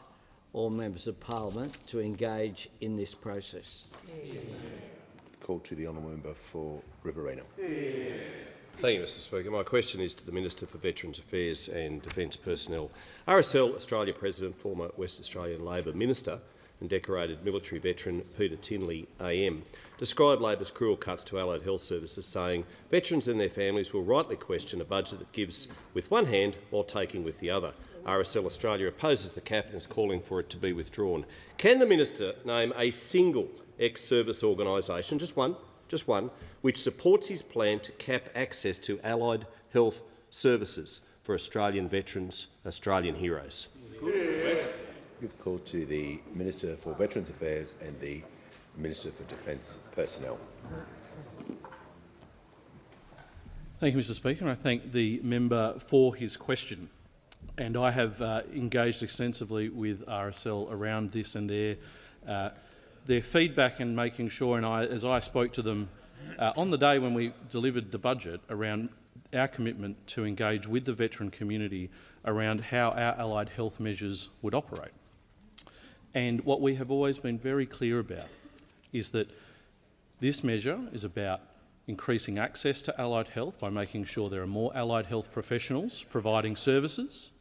all members of Parliament to engage in this process. Call to the honourable member for Riverina. Thank you, Mr Speaker. My question is to the Minister for Veterans Affairs and Defence Personnel. RSL Australia President, former West Australian Labor Minister and decorated military veteran Peter Tinley AM described Labor's cruel cuts to allied health services, saying veterans and their families will rightly question a budget that gives with one hand while taking with the other. RSL Australia opposes the cap and is calling for it to be withdrawn. Can the Minister name a single ex-service organisation, just one, which supports his plan to cap access to allied health services for Australian veterans, Australian heroes? Give call to the Minister for Veterans Affairs and the Minister for Defence Personnel. Thank you, Mr Speaker. I thank the member for his question. And I have engaged extensively with RSL around this and their feedback, and making sure, and as I spoke to them on the day when we delivered the budget, around our commitment to engage with the veteran community around how our allied health measures would operate. And what we have always been very clear about is that this measure is about increasing access to allied health by making sure there are more allied health professionals providing services,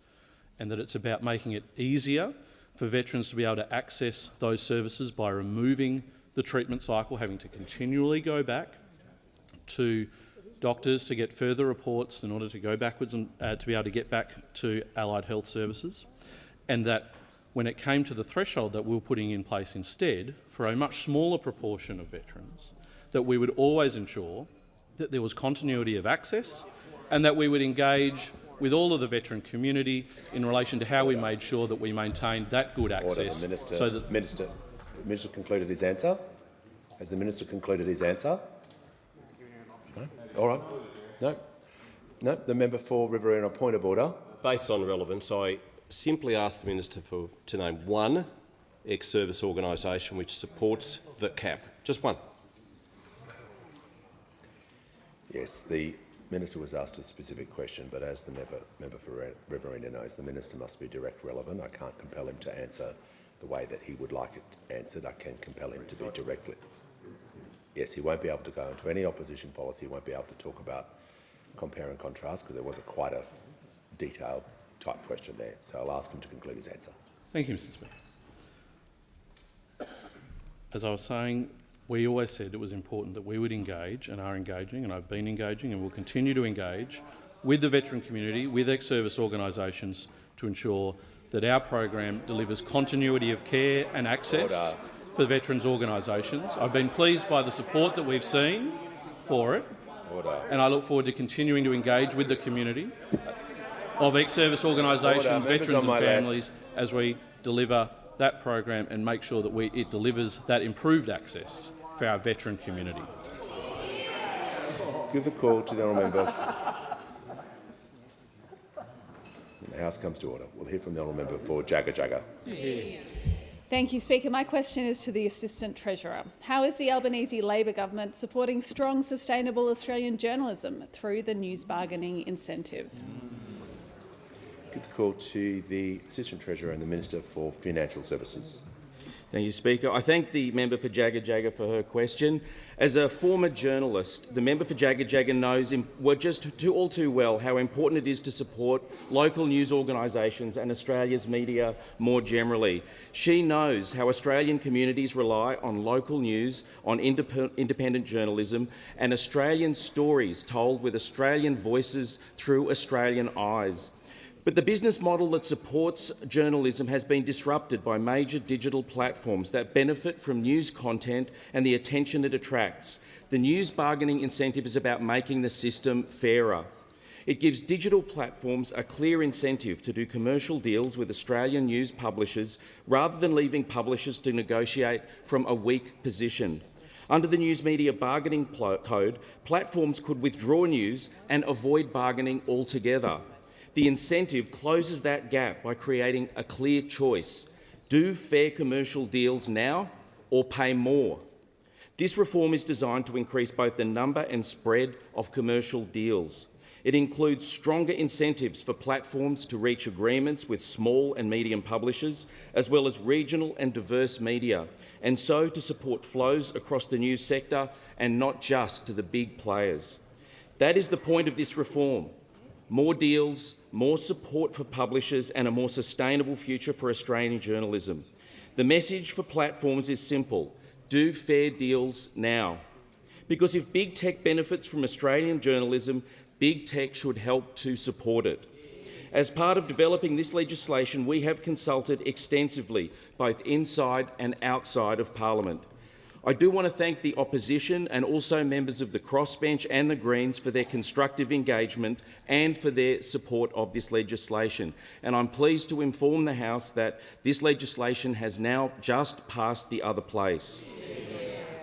and that it's about making it easier for veterans to be able to access those services by removing the treatment cycle, having to continually go back to doctors to get further reports in order to go backwards and to be able to get back to allied health services. And that when it came to the threshold that we were putting in place instead, for a much smaller proportion of veterans, that we would always ensure that there was continuity of access, and that we would engage with all of the veteran community in relation to how we made sure that we maintained that good access. Order. The so that Minister concluded his answer. Has the Minister concluded his answer? No? All right. No. The member for Riverina, point of order. Based on relevance, I simply ask the Minister to name one ex-service organisation which supports the cap. Just one. Yes, the Minister was asked a specific question, but as the member for Riverina knows, the Minister must be direct relevant. I can't compel him to answer the way that he would like it answered. I can compel him to be directly. Yes, he won't be able to go into any opposition policy. He won't be able to talk about compare and contrast, because there was quite a detailed type question there. So I'll ask him to conclude his answer. Thank you, Mr Speaker. As I was saying, we always said it was important that we would engage, and are engaging, and I've been engaging and will continue to engage with the veteran community, with ex-service organisations, to ensure that our program delivers continuity of care and access for veterans organisations. I've been pleased by the support that we've seen for it, and I look forward to continuing to engage with the community of ex-service organisations, veterans and families as we deliver that program and make sure that it delivers that improved access for our veteran community. Give the call to the honourable member. The House comes to order. We'll hear from the honourable member for Jagga Jagga. Thank you, Speaker. My question is to the Assistant Treasurer. How is the Albanese Labor government supporting strong, sustainable Australian journalism through the news bargaining incentive? Give the call to the Assistant Treasurer and the Minister for Financial Services. Thank you, Speaker. I thank the member for Jagga Jagga for her question. As a former journalist, the member for Jagga Jagga knows all too well how important it is to support local news organisations and Australia's media more generally. She knows how Australian communities rely on local news, on independent journalism and Australian stories told with Australian voices through Australian eyes. But the business model that supports journalism has been disrupted by major digital platforms that benefit from news content and the attention it attracts. The news bargaining incentive is about making the system fairer. It gives digital platforms a clear incentive to do commercial deals with Australian news publishers rather than leaving publishers to negotiate from a weak position. Under the News Media Bargaining Code, platforms could withdraw news and avoid bargaining altogether. The incentive closes that gap by creating a clear choice. Do fair commercial deals now or pay more. This reform is designed to increase both the number and spread of commercial deals. It includes stronger incentives for platforms to reach agreements with small and medium publishers, as well as regional and diverse media, and so to support flows across the news sector and not just to the big players. That is the point of this reform. More deals, more support for publishers and a more sustainable future for Australian journalism. The message for platforms is simple. Do fair deals now. Because if big tech benefits from Australian journalism, big tech should help to support it. As part of developing this legislation, we have consulted extensively, both inside and outside of Parliament. I do want to thank the opposition and also members of the crossbench and the Greens for their constructive engagement and for their support of this legislation. And I'm pleased to inform the House that this legislation has now just passed the other place.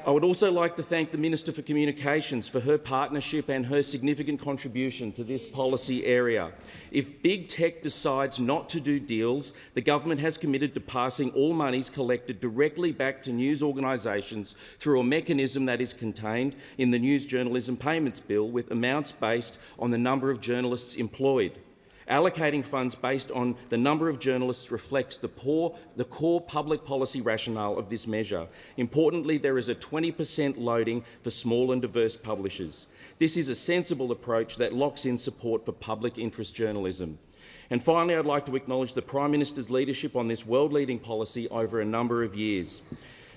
I would also like to thank the Minister for Communications for her partnership and her significant contribution to this policy area. If big tech decides not to do deals, the government has committed to passing all monies collected directly back to news organisations through a mechanism that is contained in the News Journalism Payments Bill, with amounts based on the number of journalists employed. Allocating funds based on the number of journalists reflects the core public policy rationale of this measure. Importantly, there is a 20% loading for small and diverse publishers. This is a sensible approach that locks in support for public interest journalism. And finally, I'd like to acknowledge the Prime Minister's leadership on this world-leading policy over a number of years.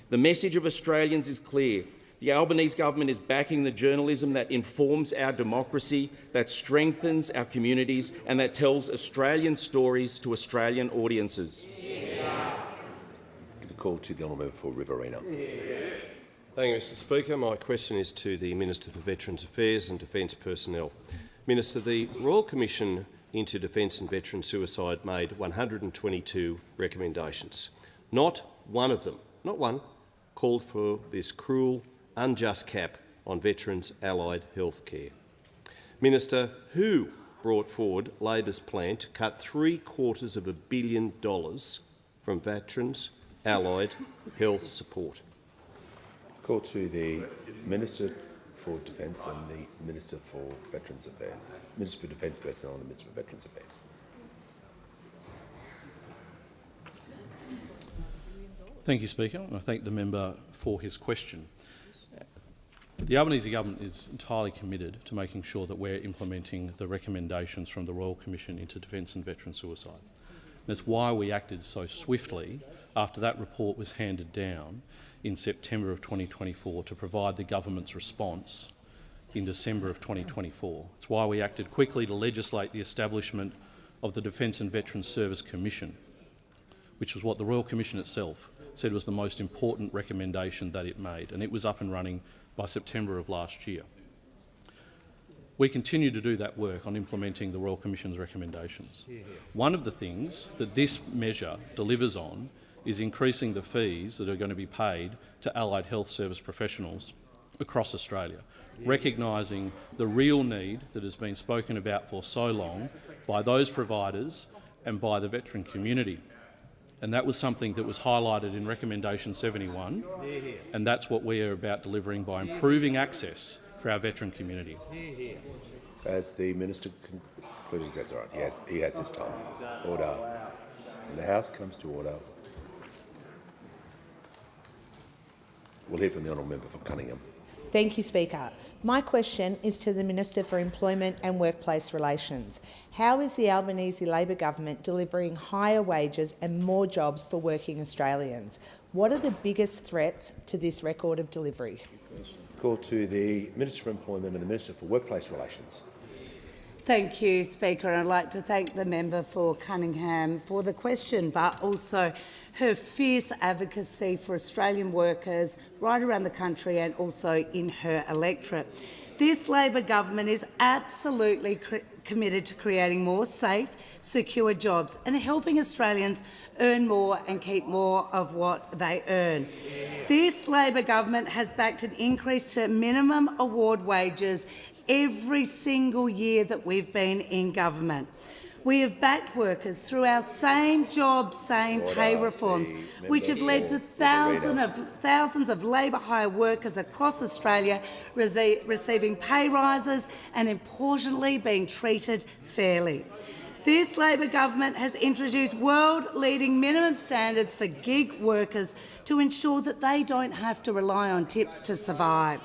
The message of Australians is clear. The Albanese government is backing the journalism that informs our democracy, that strengthens our communities and that tells Australian stories to Australian audiences. Give a call to the honourable member for Riverina. Thank you, Mr Speaker. My question is to the Minister for Veterans Affairs and Defence Personnel. Minister, the Royal Commission into Defence and Veteran Suicide made 122 recommendations. Not one of them, not one, called for this cruel, unjust cap on veterans' allied health care. Minister, who brought forward Labor's plan to cut $750 million from veterans' allied health support? Call to the Minister for Defence and the Minister for Veterans Affairs. Minister for Defence Personnel and the Minister for Veterans Affairs. Thank you, Speaker. I thank the member for his question. The Albanese government is entirely committed to making sure that we're implementing the recommendations from the Royal Commission into Defence and Veteran Suicide. That's why we acted so swiftly after that report was handed down in September of 2024 to provide the government's response in December of 2024. It's why we acted quickly to legislate the establishment of the Defence and Veterans Service Commission, which was what the Royal Commission itself said was the most important recommendation that it made, and it was up and running by September of last year. We continue to do that work on implementing the Royal Commission's recommendations. One of the things that this measure delivers on is increasing the fees that are going to be paid to allied health service professionals across Australia, recognising the real need that has been spoken about for so long by those providers and by the veteran community. And that was something that was highlighted in Recommendation 71, and that's what we are about delivering by improving access for our veteran community. As the Minister concludes, that's all right. He has his time. Order. And the House comes to order. We'll hear from the honourable member for Cunningham. Thank you, Speaker. My question is to the Minister for Employment and Workplace Relations. How is the Albanese Labor government delivering higher wages and more jobs for working Australians? What are the biggest threats to this record of delivery? Call to the Minister for Employment and the Minister for Workplace Relations. Thank you, Speaker. I'd like to thank the member for Cunningham for the question, but also her fierce advocacy for Australian workers right around the country and also in her electorate. This Labor government is absolutely committed to creating more safe, secure jobs and helping Australians earn more and keep more of what they earn. This Labor government has backed an increase to minimum award wages every single year that we've been in government. We have backed workers through our same job, same pay reforms, which have led to thousands of labour hire workers across Australia receiving pay rises and, importantly, being treated fairly. This Labor government has introduced world-leading minimum standards for gig workers to ensure that they don't have to rely on tips to survive.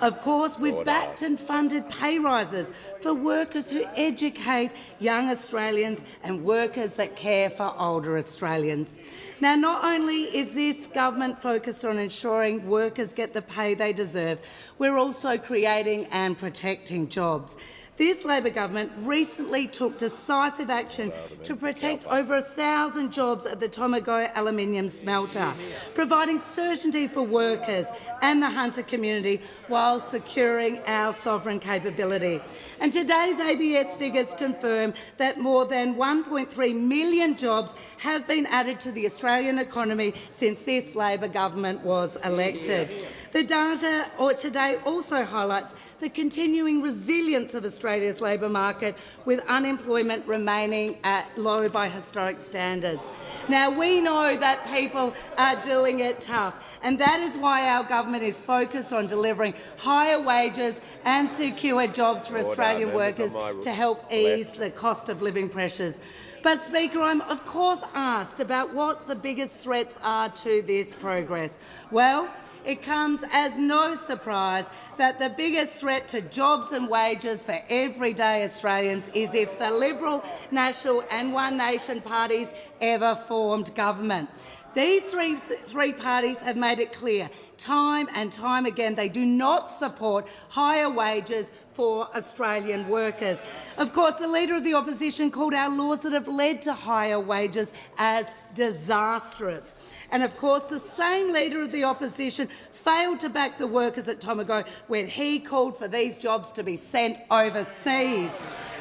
Of course, we've backed and funded pay rises for workers who educate young Australians and workers that care for older Australians. Now, not only is this government focused on ensuring workers get the pay they deserve, we're also creating and protecting jobs. This Labor government recently took decisive action to protect over 1,000 jobs at the Tomago aluminium smelter, providing certainty for workers and the Hunter community while securing our sovereign capability. And today's ABS figures confirm that more than 1.3 million jobs have been added to the Australian economy since this Labor government was elected. The data today also highlights the continuing resilience of Australia's labour market, with unemployment remaining at low by historic standards. Now, we know that people are doing it tough, and that is why our government is focused on delivering higher wages and secure jobs for Australian workers to help ease the cost of living pressures. But, Speaker, I'm of course asked about what the biggest threats are to this progress. Well, it comes as no surprise that the biggest threat to jobs and wages for everyday Australians is if the Liberal, National and One Nation parties ever formed government. These three parties have made it clear time and time again they do not support higher wages for Australian workers. Of course, the Leader of the Opposition called our laws that have led to higher wages as disastrous. And of course, the same Leader of the Opposition failed to back the workers at Tomago when he called for these jobs to be sent overseas.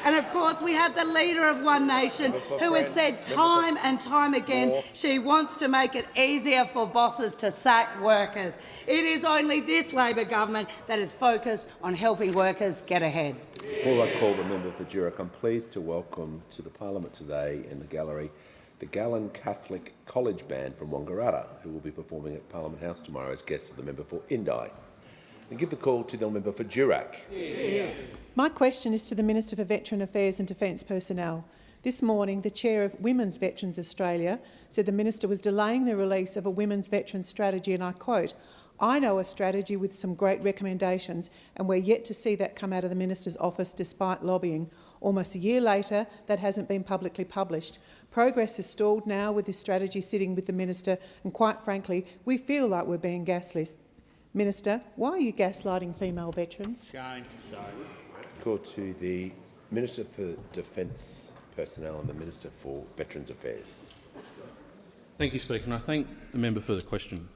And of course, we have the Leader of One Nation who has said time and time again she wants to make it easier for bosses to sack workers. It is only this Labor government that is focused on helping workers get ahead. Before I call the member for Jurek, I'm pleased to welcome to the Parliament today in the gallery the Gallen Catholic College Band from Wangaratta, who will be performing at Parliament House tomorrow as guests of the member for Indi. And give the call to the member for Jurek. My question is to the Minister for Veteran Affairs and Defence Personnel. This morning, the Chair of Women's Veterans Australia said the Minister was delaying the release of a Women's Veterans Strategy, and I quote, "I know a strategy with some great recommendations, and we're yet to see that come out of the Minister's office despite lobbying. Almost a year later, that hasn't been publicly published. Progress has stalled now with this strategy sitting with the Minister, and quite frankly, we feel like we're being gaslit. Minister, why are you gaslighting female veterans?" Call to the Minister for Defence Personnel and the Minister for Veterans Affairs. Thank you, Speaker, and I thank the member for the question.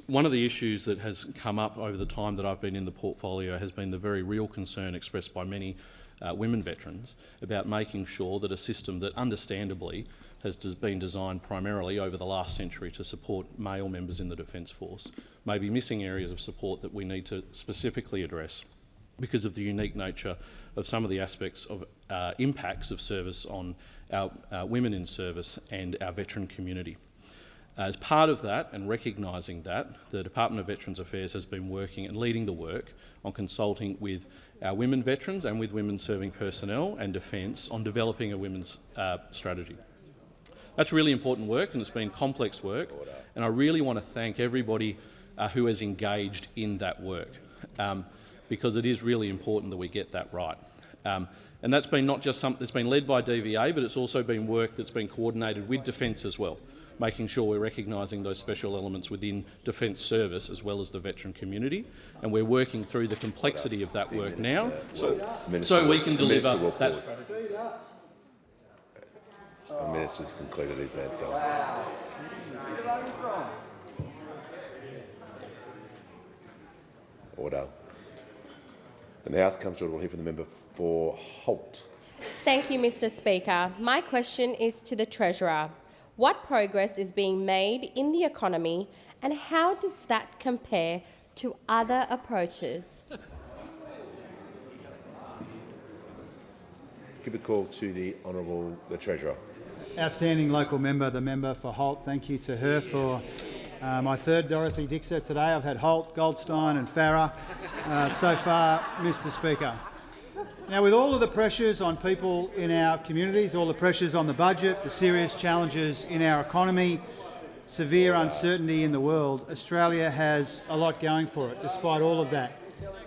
One of the issues that has come up over the time that I've been in the portfolio has been the very real concern expressed by many women veterans about making sure that a system that understandably has been designed primarily over the last century to support male members in the Defence Force may be missing areas of support that we need to specifically address because of the unique nature of some of the aspects of impacts of service on our women in service and our veteran community. As part of that and recognising that, the Department of Veterans Affairs has been working and leading the work on consulting with our women veterans and with women serving personnel and Defence on developing a women's strategy. That's really important work, and it's been complex work, and I really want to thank everybody who has engaged in that work because it is really important that we get that right. And that's been not just something that's been led by DVA, but it's also been work that's been coordinated with Defence as well, making sure we're recognising those special elements within Defence service as well as the veteran community. And we're working through the complexity of that work now so we can deliver that strategy. The Minister's concluded his answer. Order. And the House comes to order. We'll hear from the member for Holt. Thank you, Mr. Speaker. My question is to the Treasurer. What progress is being made in the economy and how does that compare to other approaches? Give a call to the Honourable the Treasurer. Outstanding local member, the member for Holt. Thank you to her for my third Dorothy Dixer today. I've had Holt, Goldstein and Farrer so far, Mr. Speaker. Now, with all of the pressures on people in our communities, all the pressures on the budget, the serious challenges in our economy, severe uncertainty in the world, Australia has a lot going for it, despite all of that.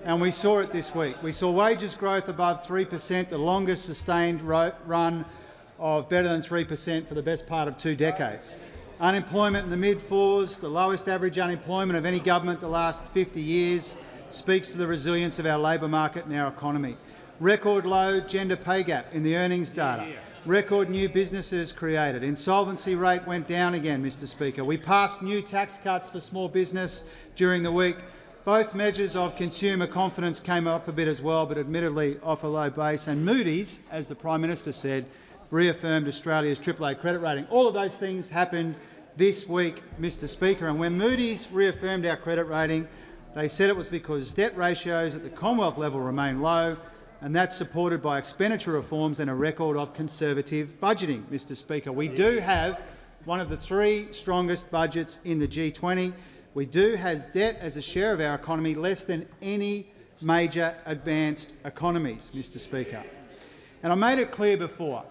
And we saw it this week. We saw wages growth above 3%, the longest sustained run of better than 3% for the best part of 2 decades. Unemployment in the mid-4s, the lowest average unemployment of any government the last 50 years, speaks to the resilience of our labour market and our economy. Record low gender pay gap in the earnings data. Record new businesses created. Insolvency rate went down again, Mr. Speaker. We passed new tax cuts for small business during the week. Both measures of consumer confidence came up a bit as well, but admittedly off a low base. And Moody's, as the Prime Minister said, reaffirmed Australia's AAA credit rating. All of those things happened this week, Mr. Speaker. And when Moody's reaffirmed our credit rating, they said it was because debt ratios at the Commonwealth level remain low, and that's supported by expenditure reforms and a record of conservative budgeting, Mr. Speaker. We do have one of the 3 strongest budgets in the G20. We do have debt as a share of our economy less than any major advanced economies, Mr. Speaker. And I made it clear before,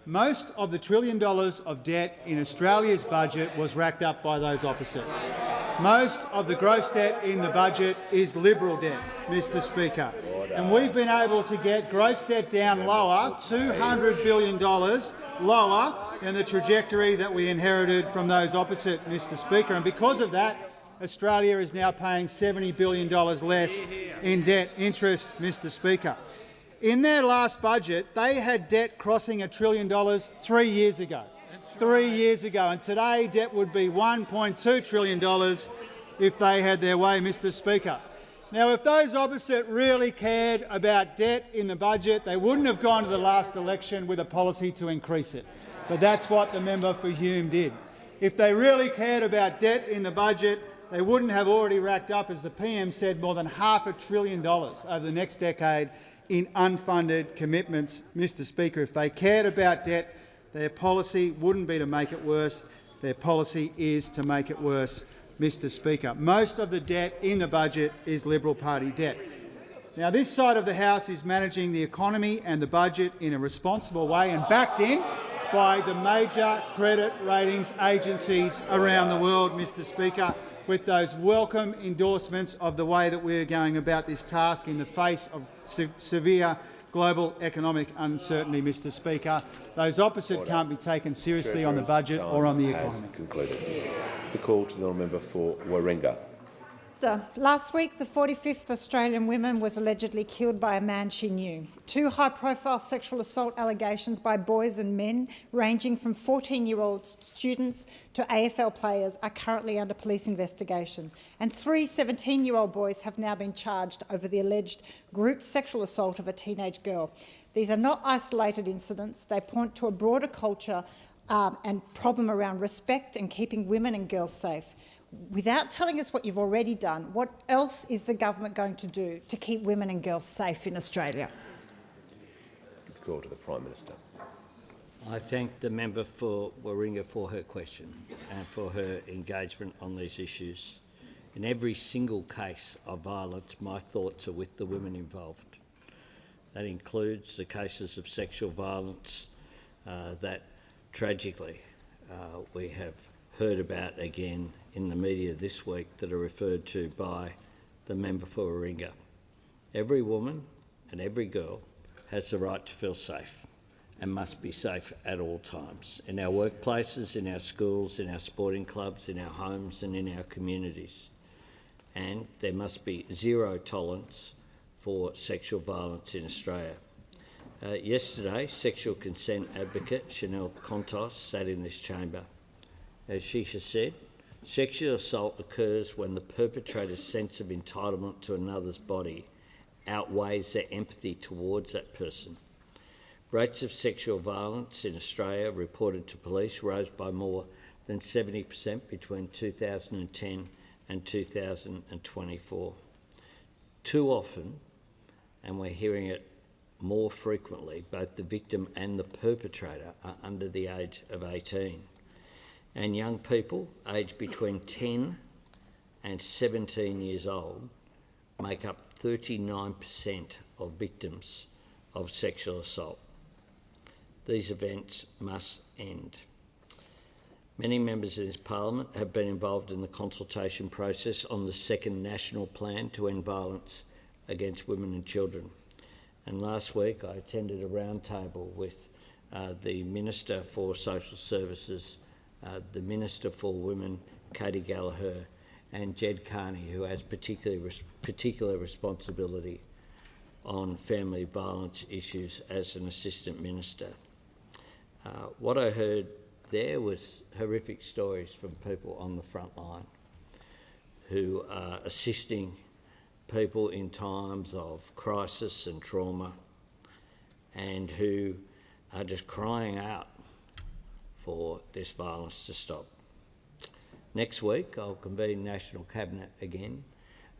most of the $1 trillion of debt in Australia's budget was racked up by those opposite. Most of the gross debt in the budget is Liberal debt, Mr. Speaker. And we've been able to get gross debt down lower, $200 billion lower than the trajectory that we inherited from those opposite, Mr. Speaker. And because of that, Australia is now paying $70 billion less in debt interest, Mr. Speaker. In their last budget, they had debt crossing $1 trillion 3 years ago. 3 years ago, and today debt would be $1.2 trillion if they had their way, Mr. Speaker. Now, if those opposite really cared about debt in the budget, they wouldn't have gone to the last election with a policy to increase it. But that's what the member for Hume did. If they really cared about debt in the budget, they wouldn't have already racked up, as the PM said, more than $500 billion over the next decade in unfunded commitments, Mr. Speaker. If they cared about debt, their policy wouldn't be to make it worse. Their policy is to make it worse, Mr. Speaker. Most of the debt in the budget is Liberal Party debt. Now, this side of the House is managing the economy and the budget in a responsible way and backed in by the major credit ratings agencies around the world, Mr. Speaker, with those welcome endorsements of the way that we're going about this task in the face of severe global economic uncertainty, Mr. Speaker. Those opposite can't be taken seriously on the budget or on the economy. Concluded. The call to the member for Warringah. Last week, the 45th Australian woman was allegedly killed by a man she knew. 2 high-profile sexual assault allegations by boys and men, ranging from 14-year-old students to AFL players, are currently under police investigation. And 3 17-year-old boys have now been charged over the alleged group sexual assault of a teenage girl. These are not isolated incidents. They point to a broader culture and problem around respect and keeping women and girls safe. Without telling us what you've already done, what else is the government going to do to keep women and girls safe in Australia? Call to the Prime Minister. I thank the member for Warringah for her question and for her engagement on these issues. In every single case of violence, my thoughts are with the women involved. That includes the cases of sexual violence that tragically we have heard about again in the media this week that are referred to by the member for Warringah. Every woman and every girl has the right to feel safe and must be safe at all times, in our workplaces, in our schools, in our sporting clubs, in our homes and in our communities. And there must be zero tolerance for sexual violence in Australia. Yesterday, sexual consent advocate Chanel Contos sat in this chamber. As she has said, sexual assault occurs when the perpetrator's sense of entitlement to another's body outweighs their empathy towards that person. Rates of sexual violence in Australia reported to police rose by more than 70% between 2010 and 2024. Too often, and we're hearing it more frequently, both the victim and the perpetrator are under the age of 18. And young people aged between 10 and 17 years old make up 39% of victims of sexual assault. These events must end. Many members of this Parliament have been involved in the consultation process on the second national plan to end violence against women and children. And last week I attended a roundtable with the Minister for Social Services, the Minister for Women, Katie Gallagher, and Jed Carney, who has particular responsibility on family violence issues as an Assistant Minister. What I heard there was horrific stories from people on the front line who are assisting people in times of crisis and trauma and who are just crying out for this violence to stop. Next week, I'll convene National Cabinet again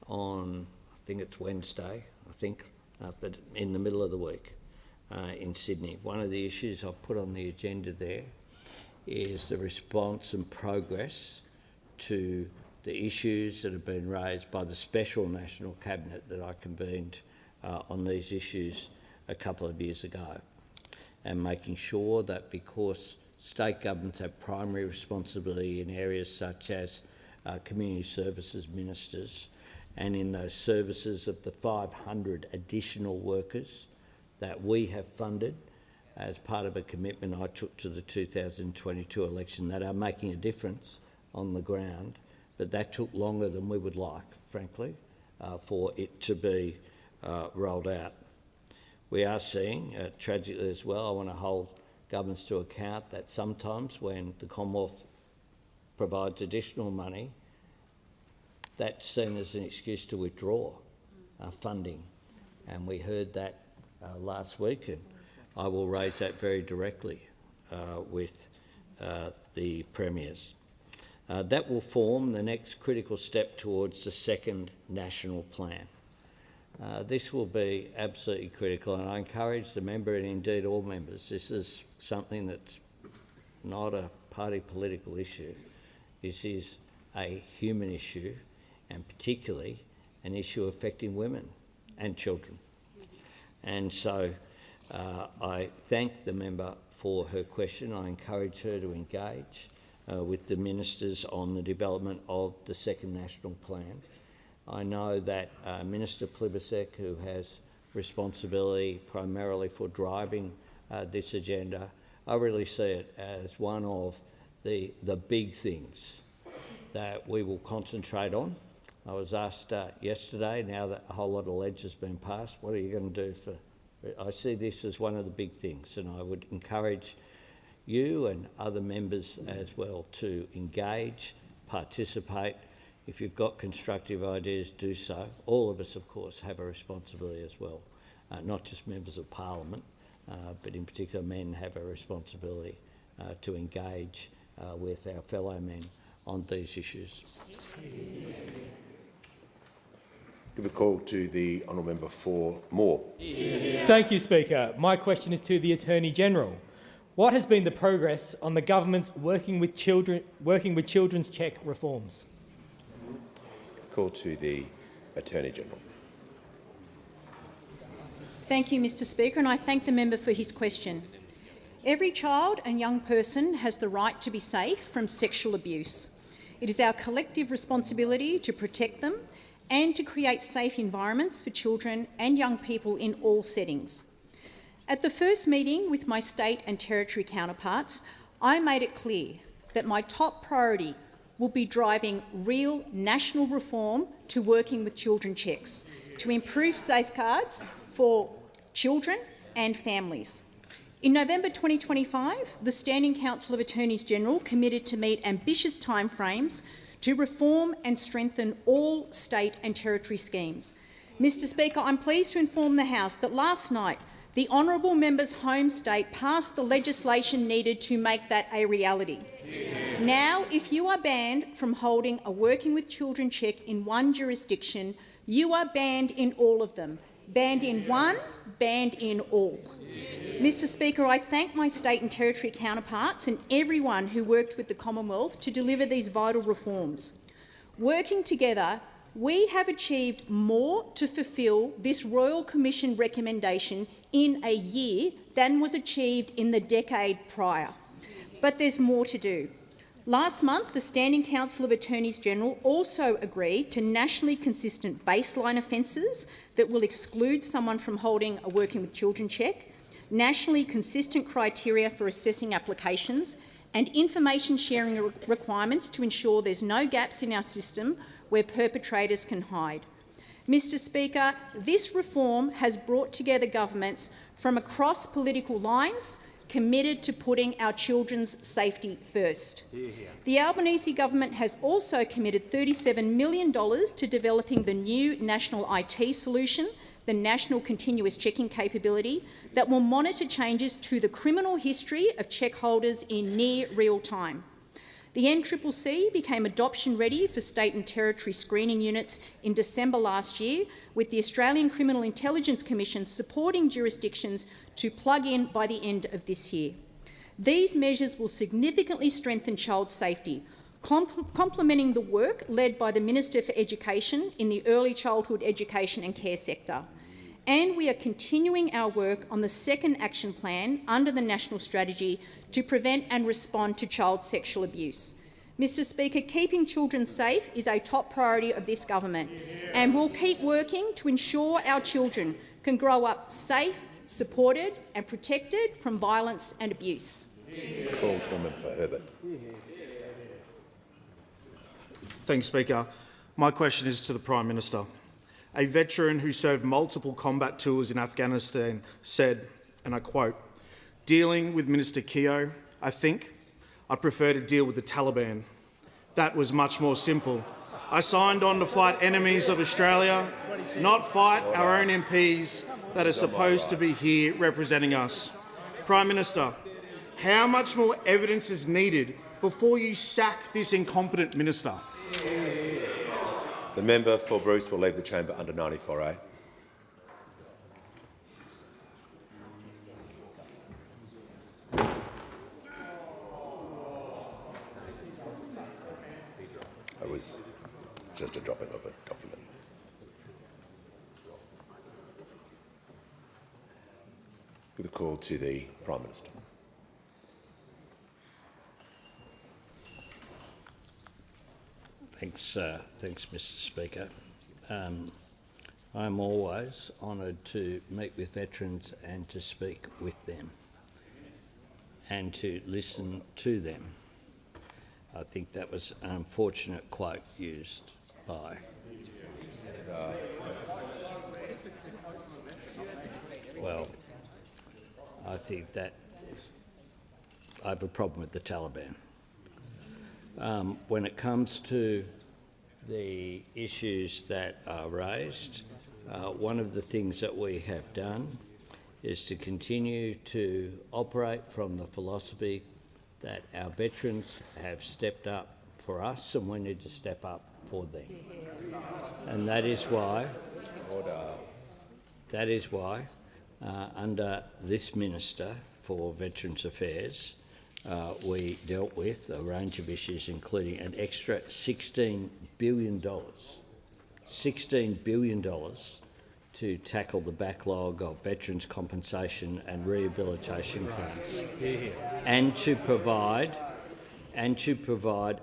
on, I think it's Wednesday, but in the middle of the week in Sydney. One of the issues I've put on the agenda there is the response and progress to the issues that have been raised by the special National Cabinet that I convened on these issues a couple of years ago, and making sure that because state governments have primary responsibility in areas such as community services ministers, and in those services of the 500 additional workers that we have funded as part of a commitment I took to the 2022 election that are making a difference on the ground, but that took longer than we would like, frankly, for it to be rolled out. We are seeing, tragically as well, I want to hold governments to account that sometimes when the Commonwealth provides additional money, that's seen as an excuse to withdraw funding. And we heard that last week, and I will raise that very directly with the premiers. That will form the next critical step towards the second national plan. This will be absolutely critical, and I encourage the member and indeed all members, this is something that's not a party political issue. This is a human issue, and particularly an issue affecting women and children. And so I thank the member for her question. I encourage her to engage with the ministers on the development of the second national plan. I know that Minister Plibersek, who has responsibility primarily for driving this agenda, I really see it as one of the big things that we will concentrate on I was asked yesterday, now that a whole lot of ledge has been passed, what are you going to do for... I see this as one of the big things, and I would encourage you and other members as well to engage, participate. If you've got constructive ideas, do so. All of us, of course, have a responsibility as well, not just members of Parliament, but in particular men have a responsibility to engage with our fellow men on these issues. Give a call to the honourable member for Moore. Thank you, Speaker. My question is to the Attorney-General. What has been the progress on the government's working with children's check reforms? Call to the Attorney-General. Thank you, Mr Speaker, and I thank the member for his question. Every child and young person has the right to be safe from sexual abuse. It is our collective responsibility to protect them and to create safe environments for children and young people in all settings. At the first meeting with my state and territory counterparts, I made it clear that my top priority will be driving real national reform to working with children checks to improve safeguards for children and families. In November 2025, the Standing Council of Attorneys General committed to meet ambitious timeframes to reform and strengthen all state and territory schemes. Mr Speaker, I'm pleased to inform the House that last night the honourable member's home state passed the legislation needed to make that a reality. Now, if you are banned from holding a Working with Children check in one jurisdiction, you are banned in all of them. Banned in one, banned in all. Mr Speaker, I thank my state and territory counterparts and everyone who worked with the Commonwealth to deliver these vital reforms. Working together, we have achieved more to fulfil this Royal Commission recommendation in a year than was achieved in the decade prior. But there's more to do. Last month, the Standing Council of Attorneys General also agreed to nationally consistent baseline offences that will exclude someone from holding a Working with Children check, nationally consistent criteria for assessing applications, and information sharing requirements to ensure there's no gaps in our system where perpetrators can hide. Mr Speaker, this reform has brought together governments from across political lines committed to putting our children's safety first. The Albanese government has also committed $37 million to developing the new national IT solution, the National Continuous Checking Capability, that will monitor changes to the criminal history of check holders in near real time. The NCCC became adoption-ready for state and territory screening units in December last year, with the Australian Criminal Intelligence Commission supporting jurisdictions to plug in by the end of this year. These measures will significantly strengthen child safety, complementing the work led by the Minister for Education in the early childhood education and care sector. And we are continuing our work on the second action plan under the National Strategy to prevent and respond to child sexual abuse. Mr Speaker, keeping children safe is a top priority of this government, and we'll keep working to ensure our children can grow up safe, supported and protected from violence and abuse. Call to member for Herbert. Thanks, Speaker. My question is to the Prime Minister. A veteran who served multiple combat tours in Afghanistan said, and I quote, "Dealing with Minister Keogh, I think I'd prefer to deal with the Taliban. That was much more simple. I signed on to fight enemies of Australia, not fight our own MPs that are supposed to be here representing us." Prime Minister, how much more evidence is needed before you sack this incompetent minister? The member for Bruce will leave the chamber under 94A. It was just a dropping of a document. Give a call to the Prime Minister. Thanks, Mr Speaker. I'm always honoured to meet with veterans and to speak with them and to listen to them. I think that was an unfortunate quote used by Well, I think that I have a problem with the Taliban. When it comes to the issues that are raised, one of the things that we have done is to continue to operate from the philosophy that our veterans have stepped up for us and we need to step up for them. And that is why, under this Minister for Veterans Affairs, we dealt with a range of issues, including an extra $16 billion to tackle the backlog of veterans' compensation and rehabilitation claims, and to provide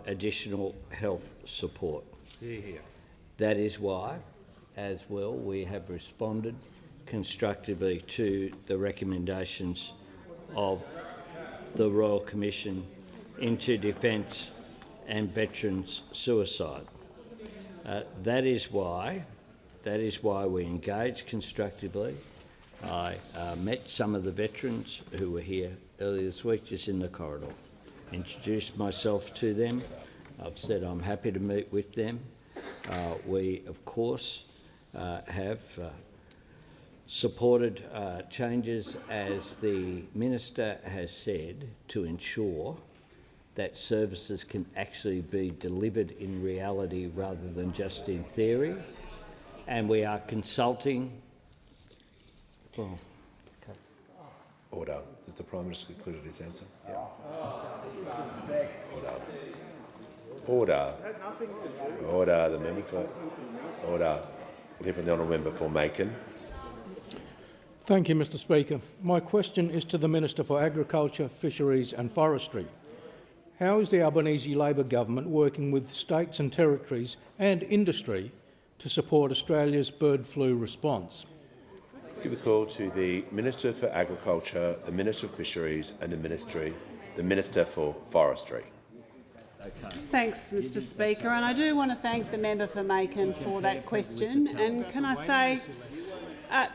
additional health support. That is why, as well, we have responded constructively to the recommendations of the Royal Commission into Defence and Veterans Suicide. That is why we engaged constructively. I met some of the veterans who were here earlier this week, just in the corridor. Introduced myself to them. I've said I'm happy to meet with them. We, of course, have supported changes, as the Minister has said, to ensure that services can actually be delivered in reality rather than just in theory. And we are consulting. Well, okay. Order. Has the Prime Minister concluded his answer? Yeah. Order. Order. The member for order. We'll hear from the honourable member for Macon. Thank you, Mr. Speaker. My question is to the Minister for Agriculture, Fisheries and Forestry. How is the Albanese Labor government working with states and territories and industry to support Australia's bird flu response? Give the call to the Minister for Agriculture, the Minister for Fisheries and the Minister for Forestry. Thanks, Mr. Speaker, and I do want to thank the member for Macon for that question. And can I say,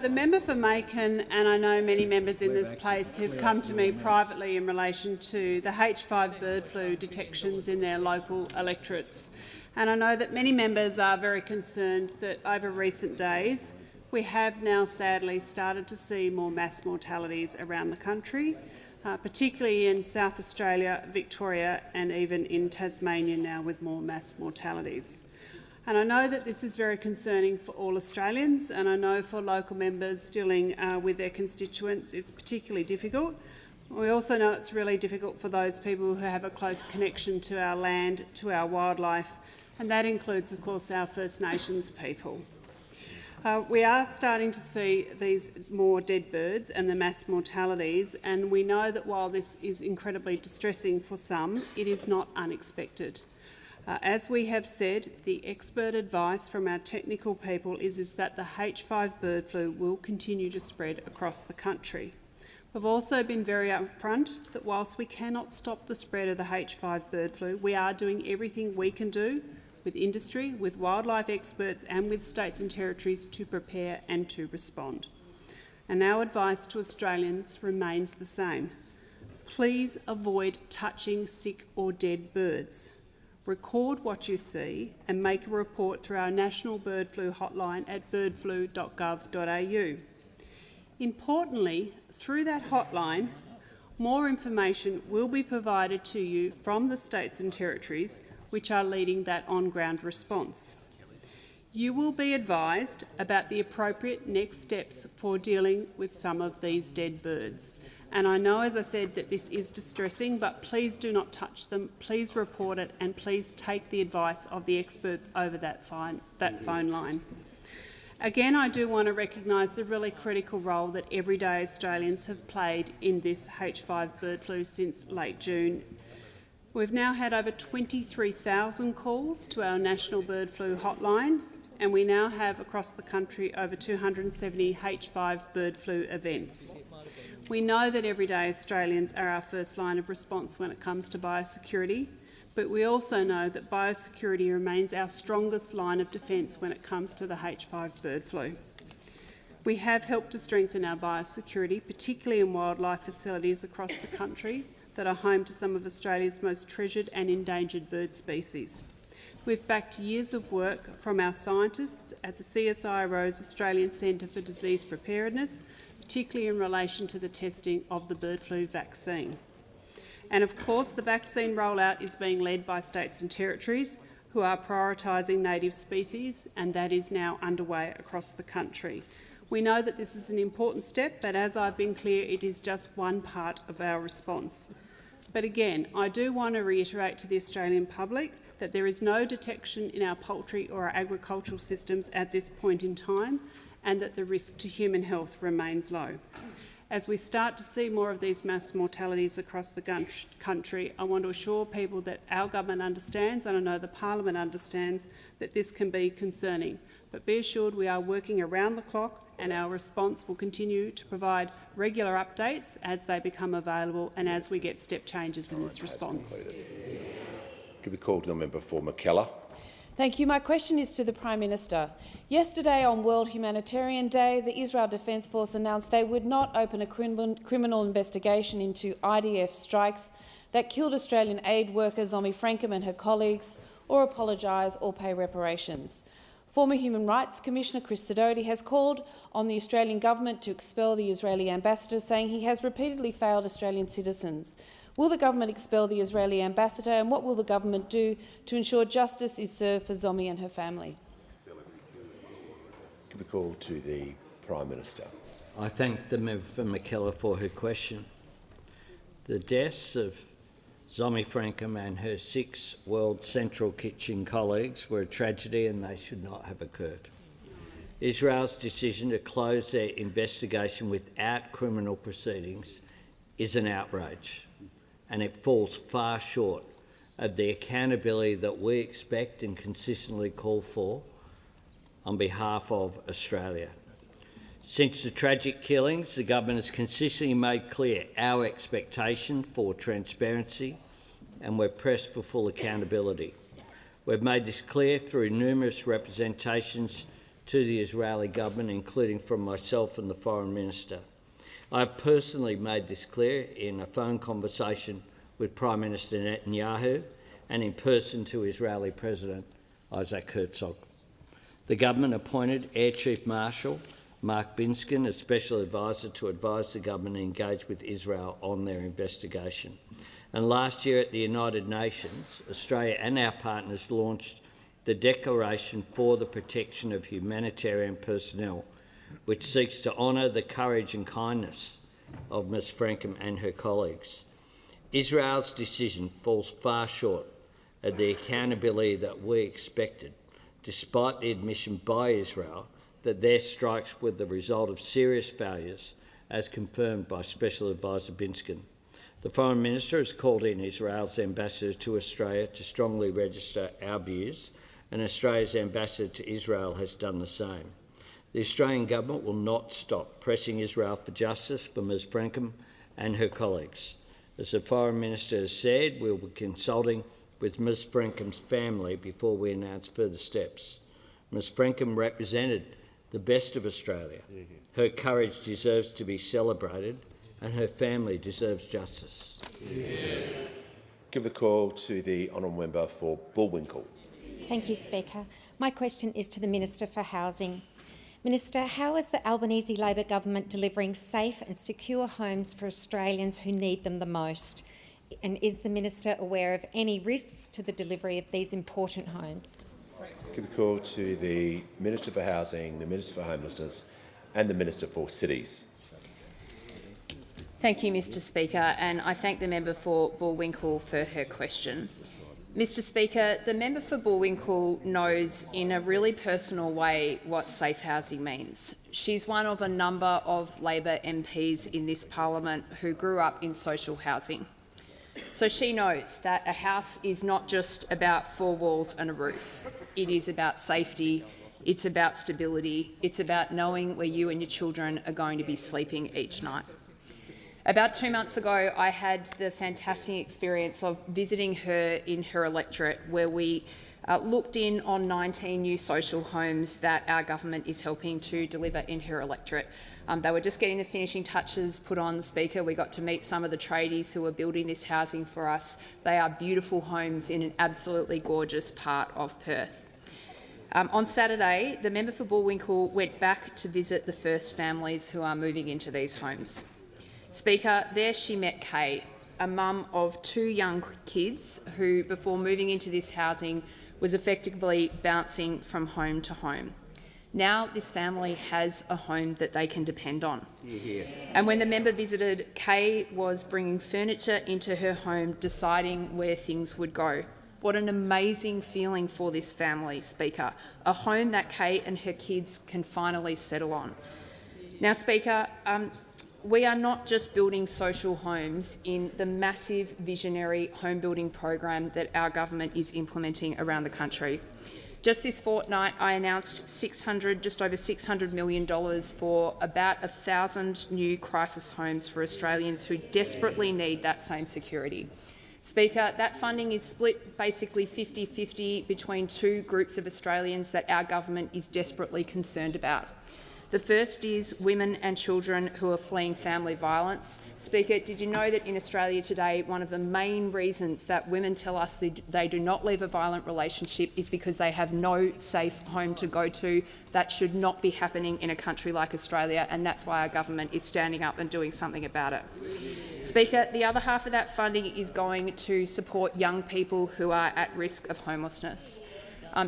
the member for Macon, and I know many members in this place who've come to me privately in relation to the H5 bird flu detections in their local electorates. And I know that many members are very concerned that over recent days we have now sadly started to see more mass mortalities around the country, particularly in South Australia, Victoria and even in Tasmania now, with more mass mortalities. And I know that this is very concerning for all Australians, and I know for local members dealing with their constituents it's particularly difficult. We also know it's really difficult for those people who have a close connection to our land, to our wildlife, and that includes, of course, our First Nations people. We are starting to see these more dead birds and the mass mortalities, and we know that while this is incredibly distressing for some, it is not unexpected. As we have said, the expert advice from our technical people is that the H5 bird flu will continue to spread across the country. We've also been very upfront that whilst we cannot stop the spread of the H5 bird flu, we are doing everything we can do with industry, with wildlife experts and with states and territories to prepare and to respond. And our advice to Australians remains the same. Please avoid touching sick or dead birds. Record what you see and make a report through our National Bird Flu hotline at birdflu.gov.au. Importantly, through that hotline, more information will be provided to you from the states and territories which are leading that on-ground response. You will be advised about the appropriate next steps for dealing with some of these dead birds. And I know, as I said, that this is distressing, but please do not touch them, please report it, and please take the advice of the experts over that phone line. Again, I do want to recognise the really critical role that everyday Australians have played in this H5 bird flu since late June. We've now had over 23,000 calls to our National Bird Flu hotline, and we now have across the country over 270 H5 bird flu events. We know that everyday Australians are our first line of response when it comes to biosecurity, but we also know that biosecurity remains our strongest line of defence when it comes to the H5 bird flu. We have helped to strengthen our biosecurity, particularly in wildlife facilities across the country that are home to some of Australia's most treasured and endangered bird species. We've backed years of work from our scientists at the CSIRO's Australian Centre for Disease Preparedness, particularly in relation to the testing of the bird flu vaccine. And of course, the vaccine rollout is being led by states and territories who are prioritising native species, and that is now underway across the country. We know that this is an important step, but as I've been clear, it is just one part of our response. But again, I do want to reiterate to the Australian public that there is no detection in our poultry or our agricultural systems at this point in time, and that the risk to human health remains low. As we start to see more of these mass mortalities across the country, I want to assure people that our government understands, and I know the Parliament understands, that this can be concerning. But be assured we are working around the clock, and our response will continue to provide regular updates as they become available and as we get step changes in this response. Give the call to the member for McKellar. Thank you. My question is to the Prime Minister. Yesterday, on World Humanitarian Day, the Israel Defence Force announced they would not open a criminal investigation into IDF strikes that killed Australian aid worker Zomi Frankham and her colleagues, or apologise or pay reparations. Former Human Rights Commissioner Chris Sidoti has called on the Australian government to expel the Israeli ambassador, saying he has repeatedly failed Australian citizens. Will the government expel the Israeli ambassador, and what will the government do to ensure justice is served for Zomi and her family? Give the call to the Prime Minister. I thank the member for McKellar for her question. The deaths of Zomi Frankham and her 6 World Central Kitchen colleagues were a tragedy, and they should not have occurred. Israel's decision to close their investigation without criminal proceedings is an outrage, and it falls far short of the accountability that we expect and consistently call for on behalf of Australia. Since the tragic killings, the government has consistently made clear our expectation for transparency, and we're pressed for full accountability. We've made this clear through numerous representations to the Israeli government, including from myself and the Foreign Minister. I've personally made this clear in a phone conversation with Prime Minister Netanyahu and in person to Israeli President Isaac Herzog. The government appointed Air Chief Marshal Mark Binskin as Special Advisor to advise the government and engage with Israel on their investigation. And last year at the United Nations, Australia and our partners launched the Declaration for the Protection of Humanitarian Personnel, which seeks to honour the courage and kindness of Ms Frankham and her colleagues. Israel's decision falls far short of the accountability that we expected, despite the admission by Israel that their strikes were the result of serious failures, as confirmed by Special Advisor Binskin. The Foreign Minister has called in Israel's ambassador to Australia to strongly register our views, and Australia's ambassador to Israel has done the same. The Australian government will not stop pressing Israel for justice for Ms Frankham and her colleagues. As the Foreign Minister has said, we will be consulting with Ms Frankham's family before we announce further steps. Ms Frankham represented the best of Australia. Her courage deserves to be celebrated, and her family deserves justice. Give the call to the honourable member for Bullwinkle. Thank you, Speaker. My question is to the Minister for Housing. Minister, how is the Albanese Labor government delivering safe and secure homes for Australians who need them the most? And is the Minister aware of any risks to the delivery of these important homes? Give the call to the Minister for Housing, the Minister for Homelessness and the Minister for Cities. Thank you, Mr Speaker, and I thank the member for Bullwinkle for her question. Mr Speaker, the member for Bullwinkle knows in a really personal way what safe housing means. She's one of a number of Labor MPs in this parliament who grew up in social housing. So she knows that a house is not just about 4 walls and a roof. It is about safety, it's about stability, it's about knowing where you and your children are going to be sleeping each night. About 2 months ago, I had the fantastic experience of visiting her in her electorate, where we looked in on 19 new social homes that our government is helping to deliver in her electorate. They were just getting the finishing touches put on, Speaker. We got to meet some of the tradies who are building this housing for us. They are beautiful homes in an absolutely gorgeous part of Perth. On Saturday, the member for Bullwinkle went back to visit the first families who are moving into these homes. Speaker, there she met Kay, a mum of 2 young kids who, before moving into this housing, was effectively bouncing from home to home. Now this family has a home that they can depend on. And when the member visited, Kay was bringing furniture into her home, deciding where things would go. What an amazing feeling for this family, Speaker. A home that Kay and her kids can finally settle on. Now, Speaker, we are not just building social homes in the massive visionary home building program that our government is implementing around the country. Just this fortnight, I announced just over $600 million for about 1,000 new crisis homes for Australians who desperately need that same security. Speaker, that funding is split basically 50-50 between 2 groups of Australians that our government is desperately concerned about. The first is women and children who are fleeing family violence. Speaker, did you know that in Australia today, one of the main reasons that women tell us they do not leave a violent relationship is because they have no safe home to go to? That should not be happening in a country like Australia, and that's why our government is standing up and doing something about it. Speaker, the other half of that funding is going to support young people who are at risk of homelessness.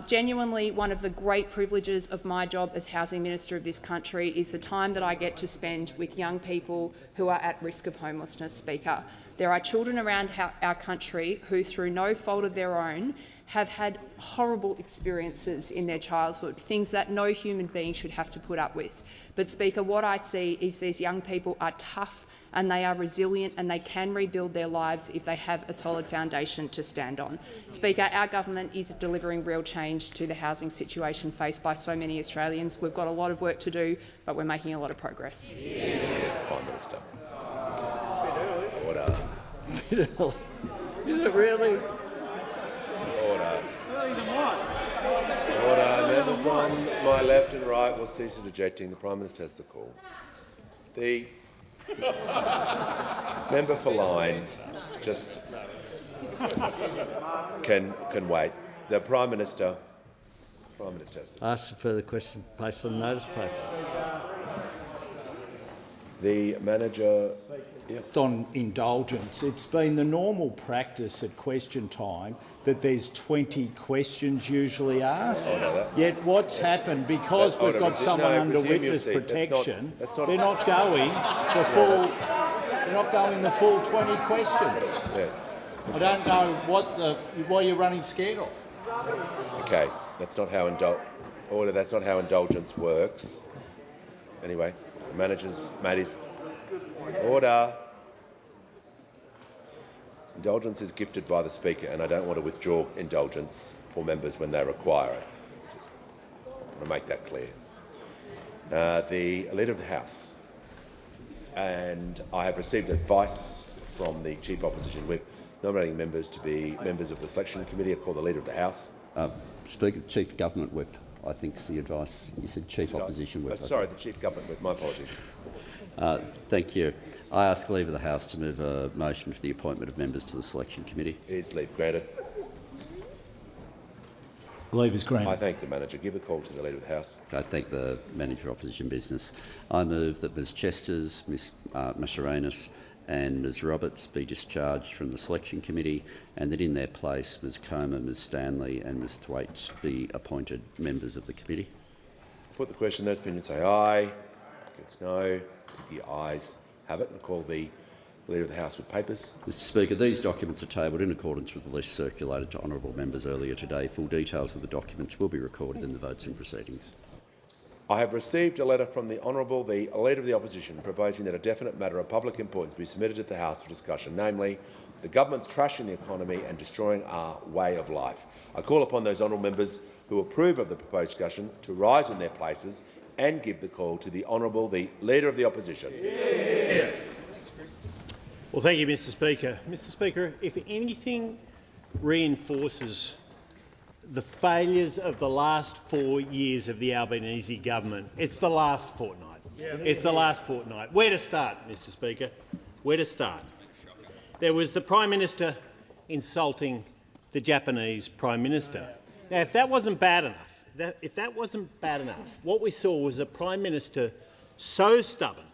Genuinely, one of the great privileges of my job as Housing Minister of this country is the time that I get to spend with young people who are at risk of homelessness, Speaker. There are children around our country who, through no fault of their own, have had horrible experiences in their childhood, things that no human being should have to put up with. But, Speaker, what I see is these young people are tough and they are resilient and they can rebuild their lives if they have a solid foundation to stand on. Speaker, our government is delivering real change to the housing situation faced by so many Australians. We've got a lot of work to do, but we're making a lot of progress. Prime Minister. Order. Is it really? Order. Order. Members on my left and right will cease interjecting. The Prime Minister has the call. The member for Lyne just can wait. The Prime Minister. Prime Minister has the call. Ask a further question placed on the notice paper. The manager. On indulgence, it's been the normal practice at question time that there's 20 questions usually asked. Yet what's happened, because we've got someone under witness protection, they're not going the full 20 questions. I don't know why you're running scared of. Okay, that's not how That's not how indulgence works. Anyway, managers, mateys. Order. Indulgence is gifted by the Speaker, and I don't want to withdraw indulgence for members when they require it. Just want to make that clear. The Leader of the House, and I have received advice from the Chief Opposition Whip nominating members to be members of the Selection Committee. I call the Leader of the House. Speaker, Chief Government Whip, I think is the advice. You said Chief Opposition Whip. Sorry, the Chief Government Whip. My apologies. Thank you. I ask leave of the House to move a motion for the appointment of members to the Selection Committee. Is leave granted? Leave is granted. I thank the manager. Give a call to the Leader of the House. I thank the Manager of Opposition Business. I move that Ms Chesters, Ms Mascarenhas and Ms Roberts be discharged from the Selection Committee, and that in their place Ms Comer, Ms Stanley and Ms Thwaites be appointed members of the committee. Put the question. Those opinions say aye. Against no. The ayes have it. I call the Leader of the House with papers. Mr Speaker, these documents are tabled in accordance with the list circulated to honourable members earlier today. Full details of the documents will be recorded in the votes and proceedings. I have received a letter from the Honourable the Leader of the Opposition proposing that a definite matter of public importance be submitted to the House for discussion, namely the government's trashing the economy and destroying our way of life. I call upon those honourable members who approve of the proposed discussion to rise in their places and give the call to the Honourable the Leader of the Opposition. Yeah. Well, thank you, Mr Speaker. Mr Speaker, if anything reinforces the failures of the last 4 years of the Albanese government, it's the last fortnight. It's the last fortnight. Where to start, Mr Speaker? Where to start? There was the Prime Minister insulting the Japanese Prime Minister. Now, if that wasn't bad enough, what we saw was a Prime Minister so stubborn,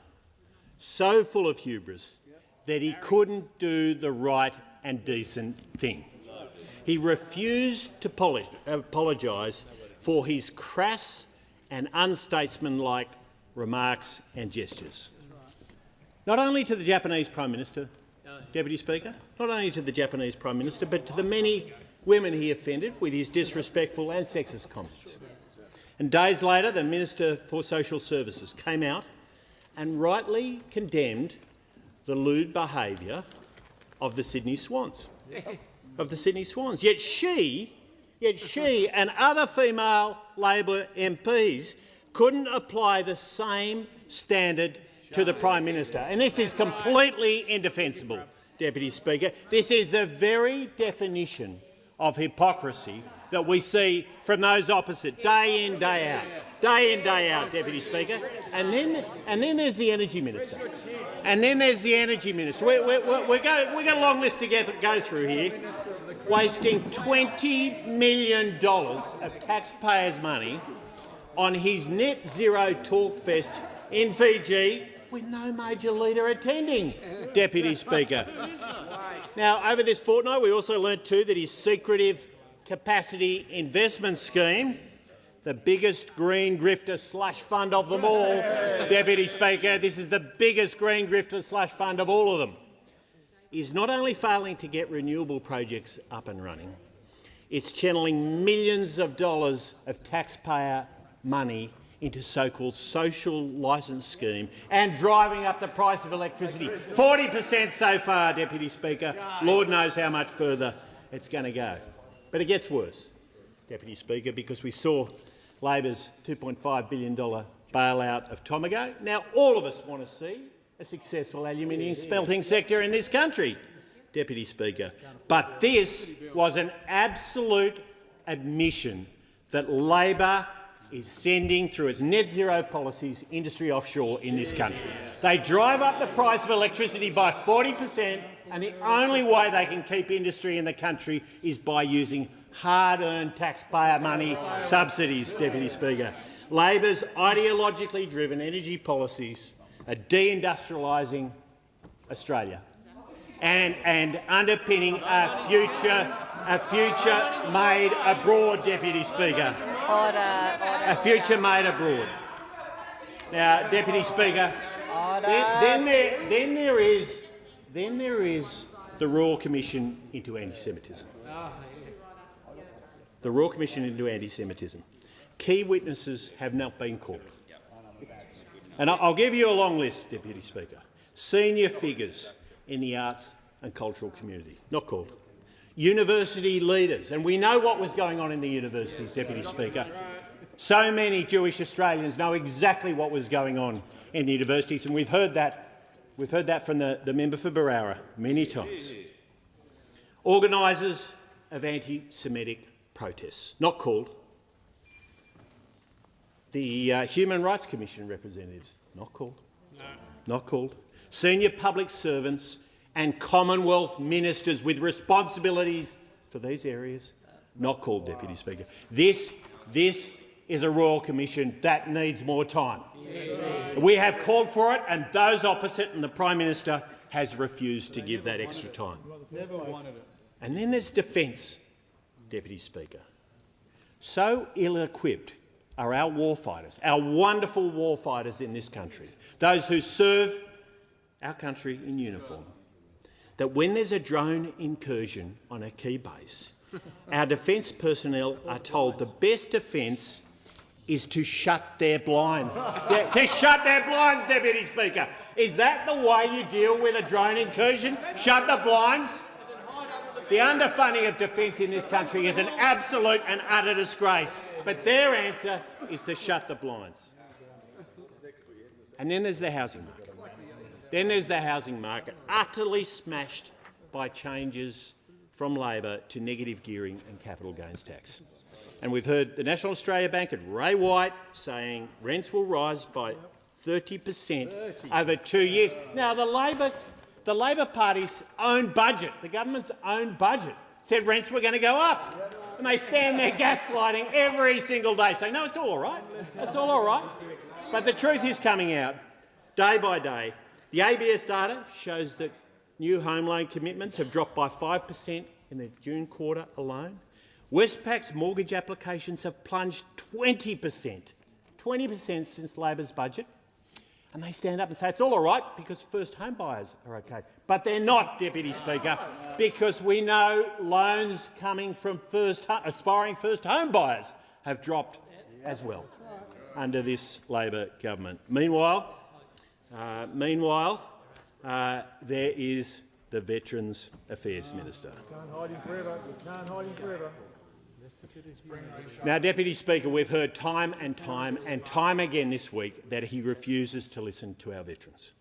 so full of hubris, that he couldn't do the right and decent thing. He refused to apologise for his crass and unstatesmanlike remarks and gestures. Not only to the Japanese Prime Minister, Deputy Speaker, not only to the Japanese Prime Minister, but to the many women he offended with his disrespectful and sexist comments. And days later, the Minister for Social Services came out and rightly condemned the lewd behaviour of the Sydney Swans. Yet she and other female Labor MPs couldn't apply the same standard to the Prime Minister. And this is completely indefensible, Deputy Speaker. This is the very definition of hypocrisy that we see from those opposite day in, day out, Deputy Speaker. And then there's the Energy Minister. We've got a long list to go through here, wasting $20 million of taxpayers' money on his net zero talk fest in Fiji with no major leader attending, Deputy Speaker. Now, over this fortnight, we also learnt too that his secretive capacity investment scheme, the biggest green grifter slush fund of them all, Deputy Speaker, this is the biggest green grifter slush fund of all of them, is not only failing to get renewable projects up and running, it's channelling millions of dollars of taxpayer money into so-called social licence scheme and driving up the price of electricity. 40% so far, Deputy Speaker. Lord knows how much further it's going to go. But it gets worse, Deputy Speaker, because we saw Labor's $2.5 billion bailout of Tomago. Now, all of us want to see a successful aluminium smelting sector in this country, Deputy Speaker. But this was an absolute admission that Labor is sending through its net zero policies industry offshore in this country. They drive up the price of electricity by 40%, and the only way they can keep industry in the country is by using hard-earned taxpayer money subsidies, Deputy Speaker. Labor's ideologically driven energy policies are deindustrialising Australia and underpinning a future made abroad, Deputy Speaker. A future made abroad. Now, Deputy Speaker, then there is the Royal Commission into anti-Semitism. The Royal Commission into anti-Semitism. Key witnesses have not been called. And I'll give you a long list, Deputy Speaker. Senior figures in the arts and cultural community, not called. University leaders, and we know what was going on in the universities, Deputy Speaker. So many Jewish Australians know exactly what was going on in the universities, and we've heard that from the member for Barara many times. Organisers of anti-Semitic protests, not called. The Human Rights Commission representatives, not called. No. Not called. Senior public servants and Commonwealth ministers with responsibilities for these areas, not called, Deputy Speaker. This is a Royal Commission that needs more time. Yes. We have called for it, and those opposite and the Prime Minister has refused to give that extra time. Never wanted it. And then there's defence, Deputy Speaker. So ill-equipped are our warfighters, our wonderful warfighters in this country, those who serve our country in uniform, that when there's a drone incursion on a key base, our defence personnel are told the best defence is to shut their blinds. Yeah, to shut their blinds, Deputy Speaker. Is that the way you deal with a drone incursion? Shut the blinds? The underfunding of defence in this country is an absolute and utter disgrace, but their answer is to shut the blinds. And then there's the housing market. Then there's the housing market, utterly smashed by changes from Labor to negative gearing and capital gains tax. And we've heard the National Australia Bank and Ray White saying rents will rise by 30% over 2 years. Now, the Labor Party's own budget, the government's own budget, said rents were going to go up. And they stand there gaslighting every single day, saying, no, it's all right. It's all right. But the truth is coming out day by day. The ABS data shows that new home loan commitments have dropped by 5% in the June quarter alone. Westpac's mortgage applications have plunged 20% since Labor's budget. And they stand up and say it's all right because first home buyers are okay. But they're not, Deputy Speaker, because we know loans coming from aspiring first home buyers have dropped as well under this Labor government. Meanwhile, there is the Veterans Affairs Minister. Can't hide him forever. You can't hide him forever. Now, Deputy Speaker, we've heard time and time again this week that he refuses to listen to our veterans.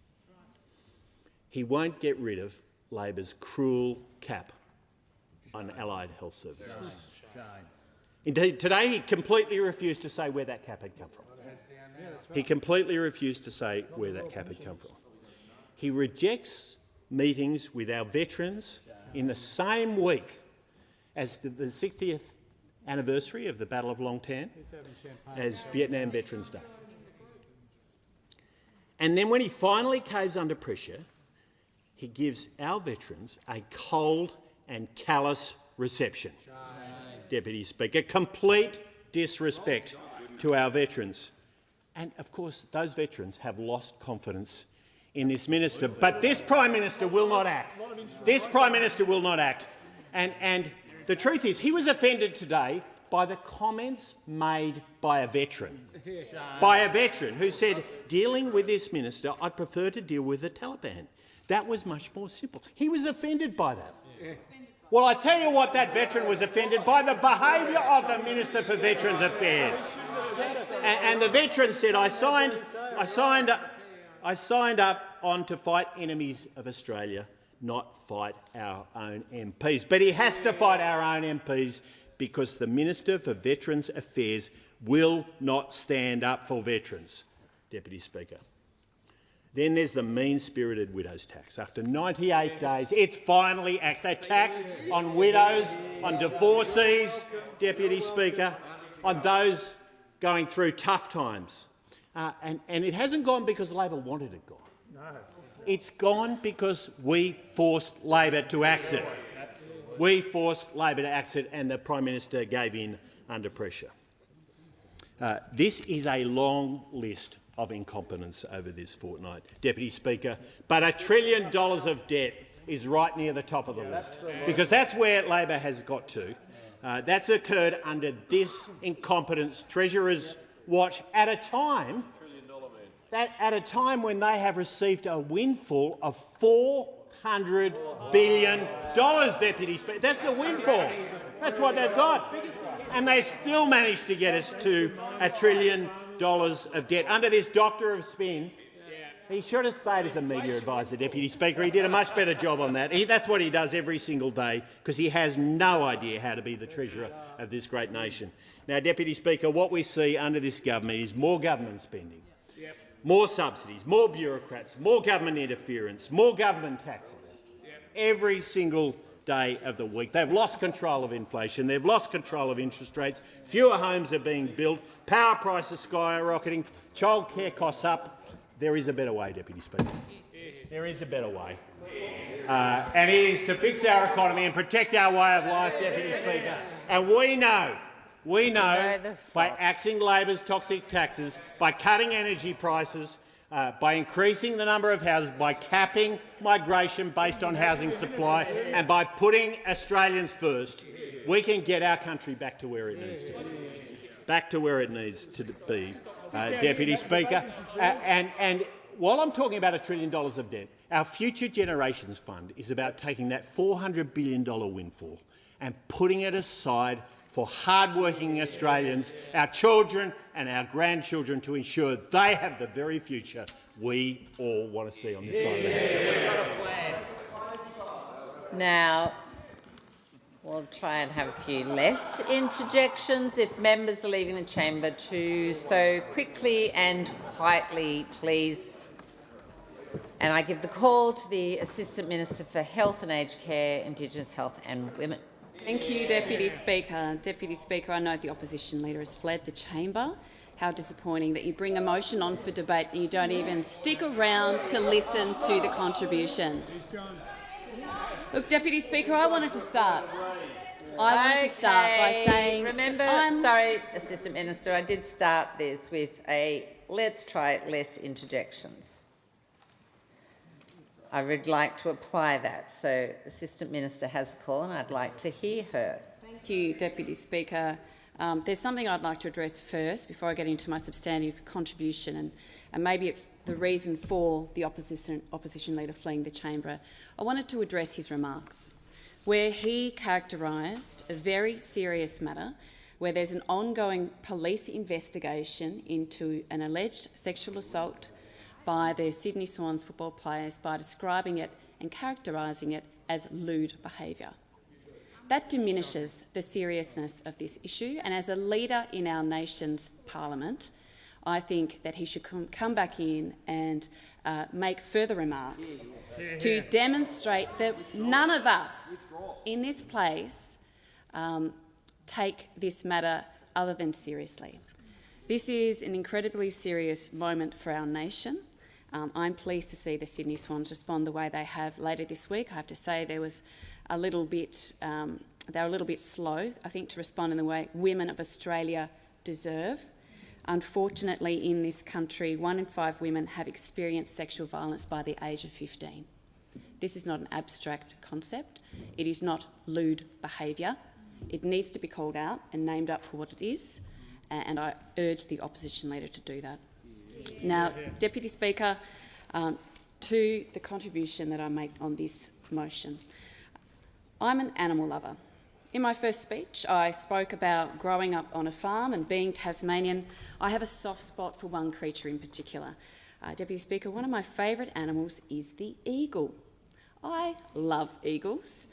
He won't get rid of Labor's cruel cap on allied health services. Indeed, today he completely refused to say where that cap had come from. He completely refused to say where that cap had come from. He rejects meetings with our veterans in the same week as the 60th anniversary of the Battle of Long Tan, as Vietnam Veterans Day. And then when he finally caves under pressure, he gives our veterans a cold and callous reception. Deputy Speaker, complete disrespect to our veterans. And of course, those veterans have lost confidence in this minister. But this Prime Minister will not act. This Prime Minister will not act. And the truth is, he was offended today by the comments made by a veteran. By a veteran who said, dealing with this minister, I'd prefer to deal with the Taliban. That was much more simple. He was offended by that. Well, I tell you what, that veteran was offended by the behaviour of the Minister for Veterans Affairs. And the veteran said, I signed up on to fight enemies of Australia, not fight our own MPs. But he has to fight our own MPs because the Minister for Veterans Affairs will not stand up for veterans, Deputy Speaker. Then there's the mean-spirited widows tax. After 98 days, it's finally axed. That tax on widows, on divorcees, Deputy Speaker, on those going through tough times. And it hasn't gone because Labor wanted it gone. No. It's gone because we forced Labor to axe it. We forced Labor to axe it and the Prime Minister gave in under pressure. This is a long list of incompetence over this fortnight, Deputy Speaker, but $1 trillion of debt is right near the top of the list, because that's where Labor has got to. That's occurred under this incompetence Treasurer's watch at a time when they have received a windfall of $400 billion, Deputy Speaker. That's the windfall. That's what they've got. And they still managed to get us to $1 trillion of debt. Under this doctor of spin, he should have stayed as a media advisor, Deputy Speaker. He did a much better job on that. That's what he does every single day, because he has no idea how to be the treasurer of this great nation. Now, Deputy Speaker, what we see under this government is more government spending, more subsidies, more bureaucrats, more government interference, more government taxes. Every single day of the week. They've lost control of inflation. They've lost control of interest rates. Fewer homes are being built. Power prices skyrocketing. Childcare costs up. There is a better way, Deputy Speaker. There is a better way. And it is to fix our economy and protect our way of life, Deputy Speaker. And we know by axing Labor's toxic taxes, by cutting energy prices, by increasing the number of houses, by capping migration based on housing supply, and by putting Australians first, we can get our country back to where it needs to be. Back to where it needs to be, Deputy Speaker. And while I'm talking about $1 trillion of debt, our Future Generations Fund is about taking that $400 billion windfall and putting it aside for hard-working Australians, our children and our grandchildren, to ensure they have the very future we all want to see on this side of the House. Now, we'll try and have a few less interjections. If members are leaving the chamber, to so quickly and quietly, please. And I give the call to the Assistant Minister for Health and Aged Care, Indigenous Health and Women. Thank you, Deputy Speaker. Deputy Speaker, I know the opposition leader has fled the chamber. How disappointing that you bring a motion on for debate and you don't even stick around to listen to the contributions. Look, Deputy Speaker, I wanted to start. I wanted to start by saying... Remember, sorry, Assistant Minister, I did start this with a let's try less interjections. I would like to apply that. So, Assistant Minister has a call and I'd like to hear her. Thank you, Deputy Speaker. There's something I'd like to address first before I get into my substantive contribution, and maybe it's the reason for the opposition leader fleeing the chamber. I wanted to address his remarks, where he characterised a very serious matter where there's an ongoing police investigation into an alleged sexual assault by the Sydney Swans football players by describing it and characterising it as lewd behaviour. That diminishes the seriousness of this issue, and as a leader in our nation's parliament, I think that he should come back in and make further remarks to demonstrate that none of us in this place take this matter other than seriously. This is an incredibly serious moment for our nation. I'm pleased to see the Sydney Swans respond the way they have later this week. I have to say they were a little bit slow, I think, to respond in the way women of Australia deserve. Unfortunately, in this country, 1 in 5 women have experienced sexual violence by the age of 15. This is not an abstract concept. It is not lewd behaviour. It needs to be called out and named up for what it is, and I urge the opposition leader to do that. Now, Deputy Speaker, to the contribution that I make on this motion. I'm an animal lover. In my first speech, I spoke about growing up on a farm and being Tasmanian. I have a soft spot for one creature in particular. Deputy Speaker, one of my favourite animals is the eagle. I love eagles,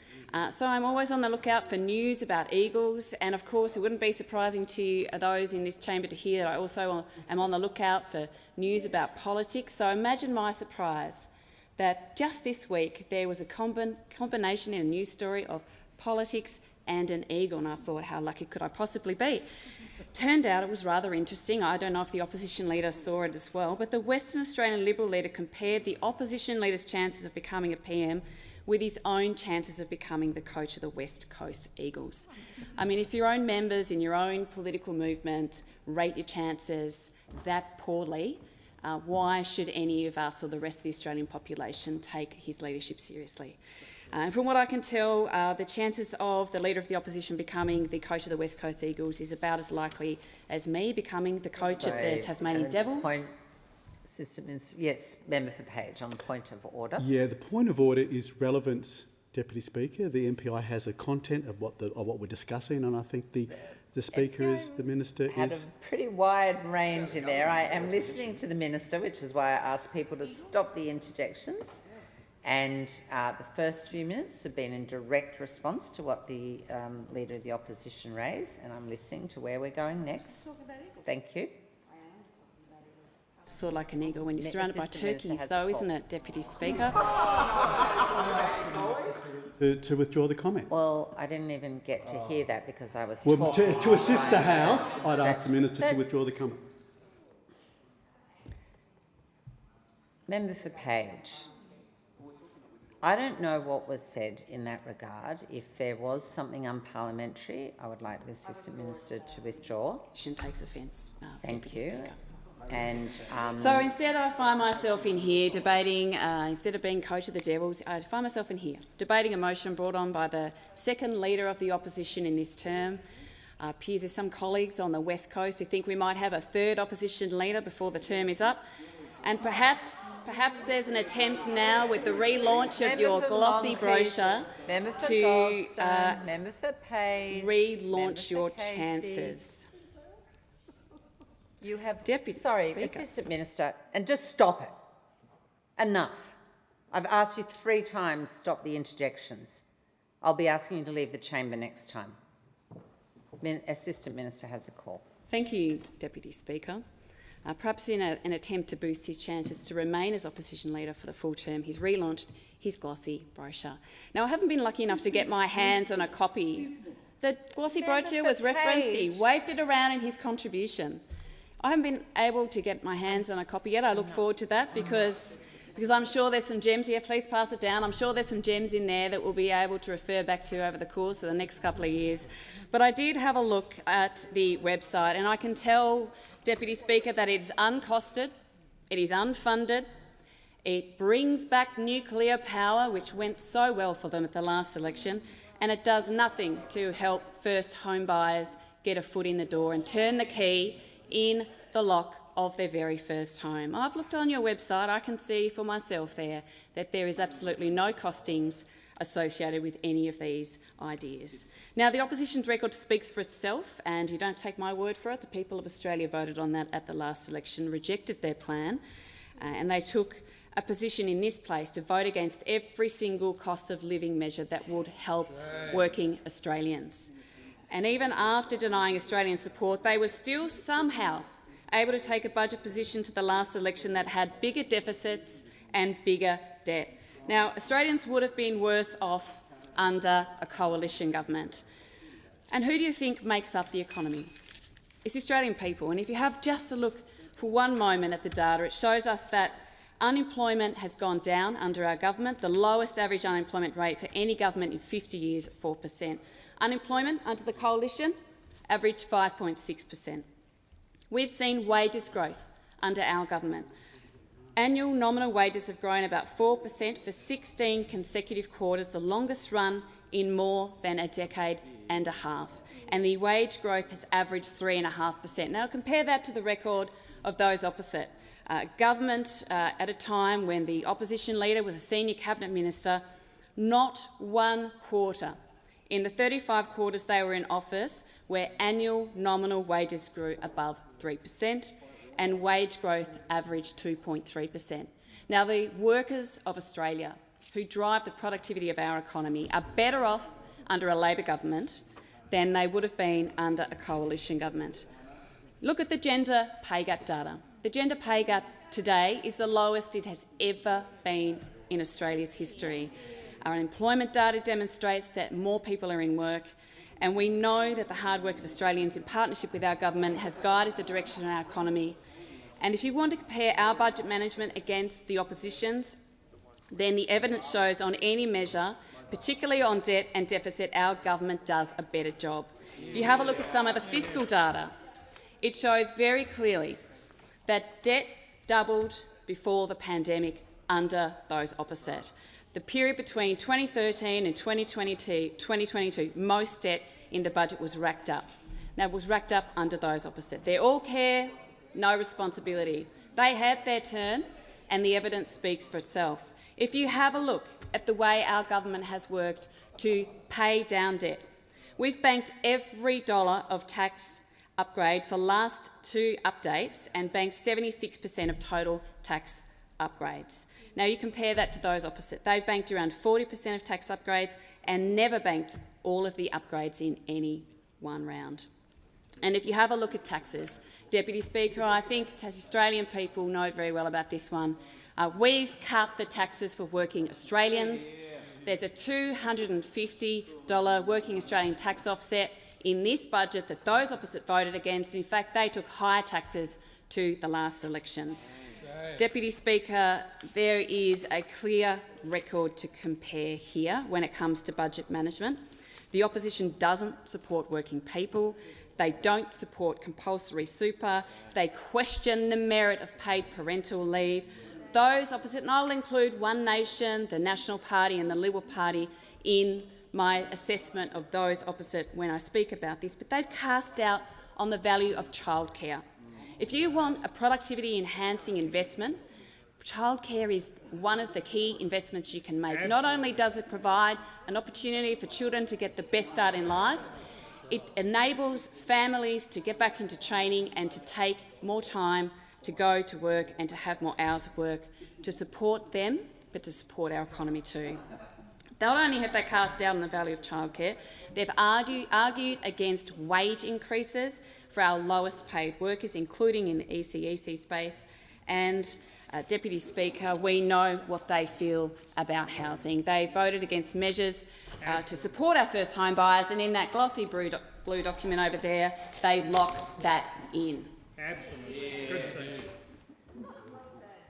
so I'm always on the lookout for news about eagles, and of course it wouldn't be surprising to those in this chamber to hear that I also am on the lookout for news about politics. So imagine my surprise that just this week there was a combination in a news story of politics and an eagle, and I thought, how lucky could I possibly be? Turned out it was rather interesting. I don't know if the opposition leader saw it as well, but the Western Australian Liberal leader compared the opposition leader's chances of becoming a PM with his own chances of becoming the coach of the West Coast Eagles. I mean, if your own members in your own political movement rate your chances that poorly, why should any of us or the rest of the Australian population take his leadership seriously? And from what I can tell, the chances of the Leader of the Opposition becoming the coach of the West Coast Eagles is about as likely as me becoming the coach of the Tasmanian Devils. Assistant Minister, yes, Member for Page, on the point of order. Yeah, the point of order is relevant, Deputy Speaker. The MPI has a content of what we're discussing, and I think the Speaker is, the Minister had is... a pretty wide range in there. I am listening to the Minister, which is why I asked people to stop the interjections. And the first few minutes have been in direct response to what the Leader of the Opposition raised, and I'm listening to where we're going next. Thank you. Sort of like an eagle when you're surrounded by turkeys, though, isn't it, Deputy Speaker? To withdraw the comment. Well, I didn't even get to hear that because I was Well, talking. to assist the House, I'd ask the Minister to withdraw the comment. Member for Page. I don't know what was said in that regard. If there was something unparliamentary, I would like the Assistant Minister to withdraw. She takes offence. Thank you. Speaker. And so instead I find myself in here debating, instead of being coach of the Devils, I find myself in here debating a motion brought on by the second Leader of the Opposition in this term. Appears there's some colleagues on the West Coast who think we might have a third opposition leader before the term is up. And perhaps there's an attempt now with the relaunch of your glossy brochure to relaunch your chances. You have Deputy sorry, Speaker. Assistant Minister, and just stop it. Enough. I've asked you 3 times, stop the interjections. I'll be asking you to leave the chamber next time. Assistant Minister has a call. Thank you, Deputy Speaker. Perhaps in an attempt to boost his chances to remain as opposition leader for the full term, he's relaunched his glossy brochure. Now, I haven't been lucky enough to get my hands on a copy. The glossy brochure was referenced. He waved it around in his contribution. I haven't been able to get my hands on a copy yet. I look forward to that because I'm sure there's some gems here. Please pass it down. I'm sure there's some gems in there that we'll be able to refer back to over the course of the next couple of years. But I did have a look at the website, and I can tell, Deputy Speaker, that it is uncosted, it is unfunded, it brings back nuclear power, which went so well for them at the last election, and it does nothing to help first home buyers get a foot in the door and turn the key in the lock of their very first home. I've looked on your website. I can see for myself there that there is absolutely no costings associated with any of these ideas. Now, the opposition's record speaks for itself, and you don't take my word for it. The people of Australia voted on that at the last election, rejected their plan, and they took a position in this place to vote against every single cost of living measure that would help working Australians. And even after denying Australian support, they were still somehow able to take a budget position to the last election that had bigger deficits and bigger debt. Now, Australians would have been worse off under a coalition government. And who do you think makes up the economy? It's the Australian people. And if you have just a look for one moment at the data, it shows us that unemployment has gone down under our government, the lowest average unemployment rate for any government in 50 years at 4%. Unemployment under the coalition averaged 5.6%. We've seen wages growth under our government. Annual nominal wages have grown about 4% for 16 consecutive quarters, the longest run in more than a decade and a half. And the wage growth has averaged 3.5%. Now, compare that to the record of those opposite. Government, at a time when the opposition leader was a senior cabinet minister, not one quarter in the 35 quarters they were in office where annual nominal wages grew above 3% and wage growth averaged 2.3%. Now, the workers of Australia who drive the productivity of our economy are better off under a Labor government than they would have been under a coalition government. Look at the gender pay gap data. The gender pay gap today is the lowest it has ever been in Australia's history. Our unemployment data demonstrates that more people are in work, and we know that the hard work of Australians in partnership with our government has guided the direction of our economy. And if you want to compare our budget management against the opposition's, then the evidence shows on any measure, particularly on debt and deficit, our government does a better job. If you have a look at some of the fiscal data, it shows very clearly that debt doubled before the pandemic under those opposite. The period between 2013 and 2022, most debt in the budget was racked up. Now, it was racked up under those opposite. They're all care, no responsibility. They had their turn, and the evidence speaks for itself. If you have a look at the way our government has worked to pay down debt, we've banked every dollar of tax upgrade for last 2 updates and banked 76% of total tax upgrades. Now, you compare that to those opposite. They've banked around 40% of tax upgrades and never banked all of the upgrades in any one round. And if you have a look at taxes, Deputy Speaker, I think as Australian people know very well about this one, we've cut the taxes for working Australians. There's a $250 working Australian tax offset in this budget that those opposite voted against. In fact, they took higher taxes to the last election. Deputy Speaker, there is a clear record to compare here when it comes to budget management. The opposition doesn't support working people. They don't support compulsory super. They question the merit of paid parental leave. Those opposite, and I'll include One Nation, the National Party and the Liberal Party in my assessment of those opposite when I speak about this, but they've cast doubt on the value of childcare. If you want a productivity-enhancing investment Childcare is one of the key investments you can make. Not only does it provide an opportunity for children to get the best start in life, it enables families to get back into training and to take more time to go to work and to have more hours of work to support them, but to support our economy too. Not only have they cast doubt on the value of childcare, they've argued against wage increases for our lowest paid workers, including in the ECEC space. And, Deputy Speaker, we know what they feel about housing. They voted against measures to support our first home buyers, and in that glossy blue document over there, they lock that in. Absolutely. Good speech.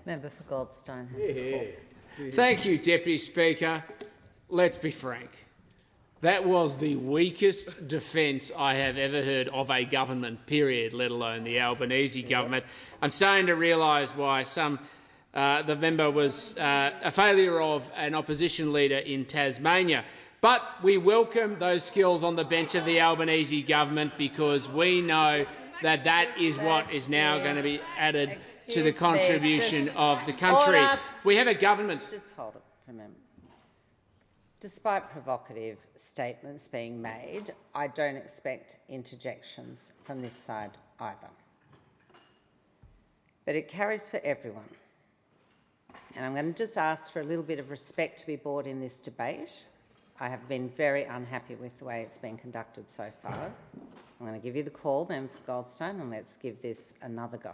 Member for Goldstone has the call. Thank you, Deputy Speaker. Let's be frank. That was the weakest defence I have ever heard of a government, period, let alone the Albanese government. I'm starting to realise why the member was a failure of an opposition leader in Tasmania. But we welcome those skills on the bench of the Albanese government because we know that that is what is now going to be added to the contribution of the country. We have a government. Just hold it for a moment. Despite provocative statements being made, I don't expect interjections from this side either. But it carries for everyone. And I'm going to just ask for a little bit of respect to be brought in this debate. I have been very unhappy with the way it's been conducted so far. I'm going to give you the call, Member for Goldstone, and let's give this another go.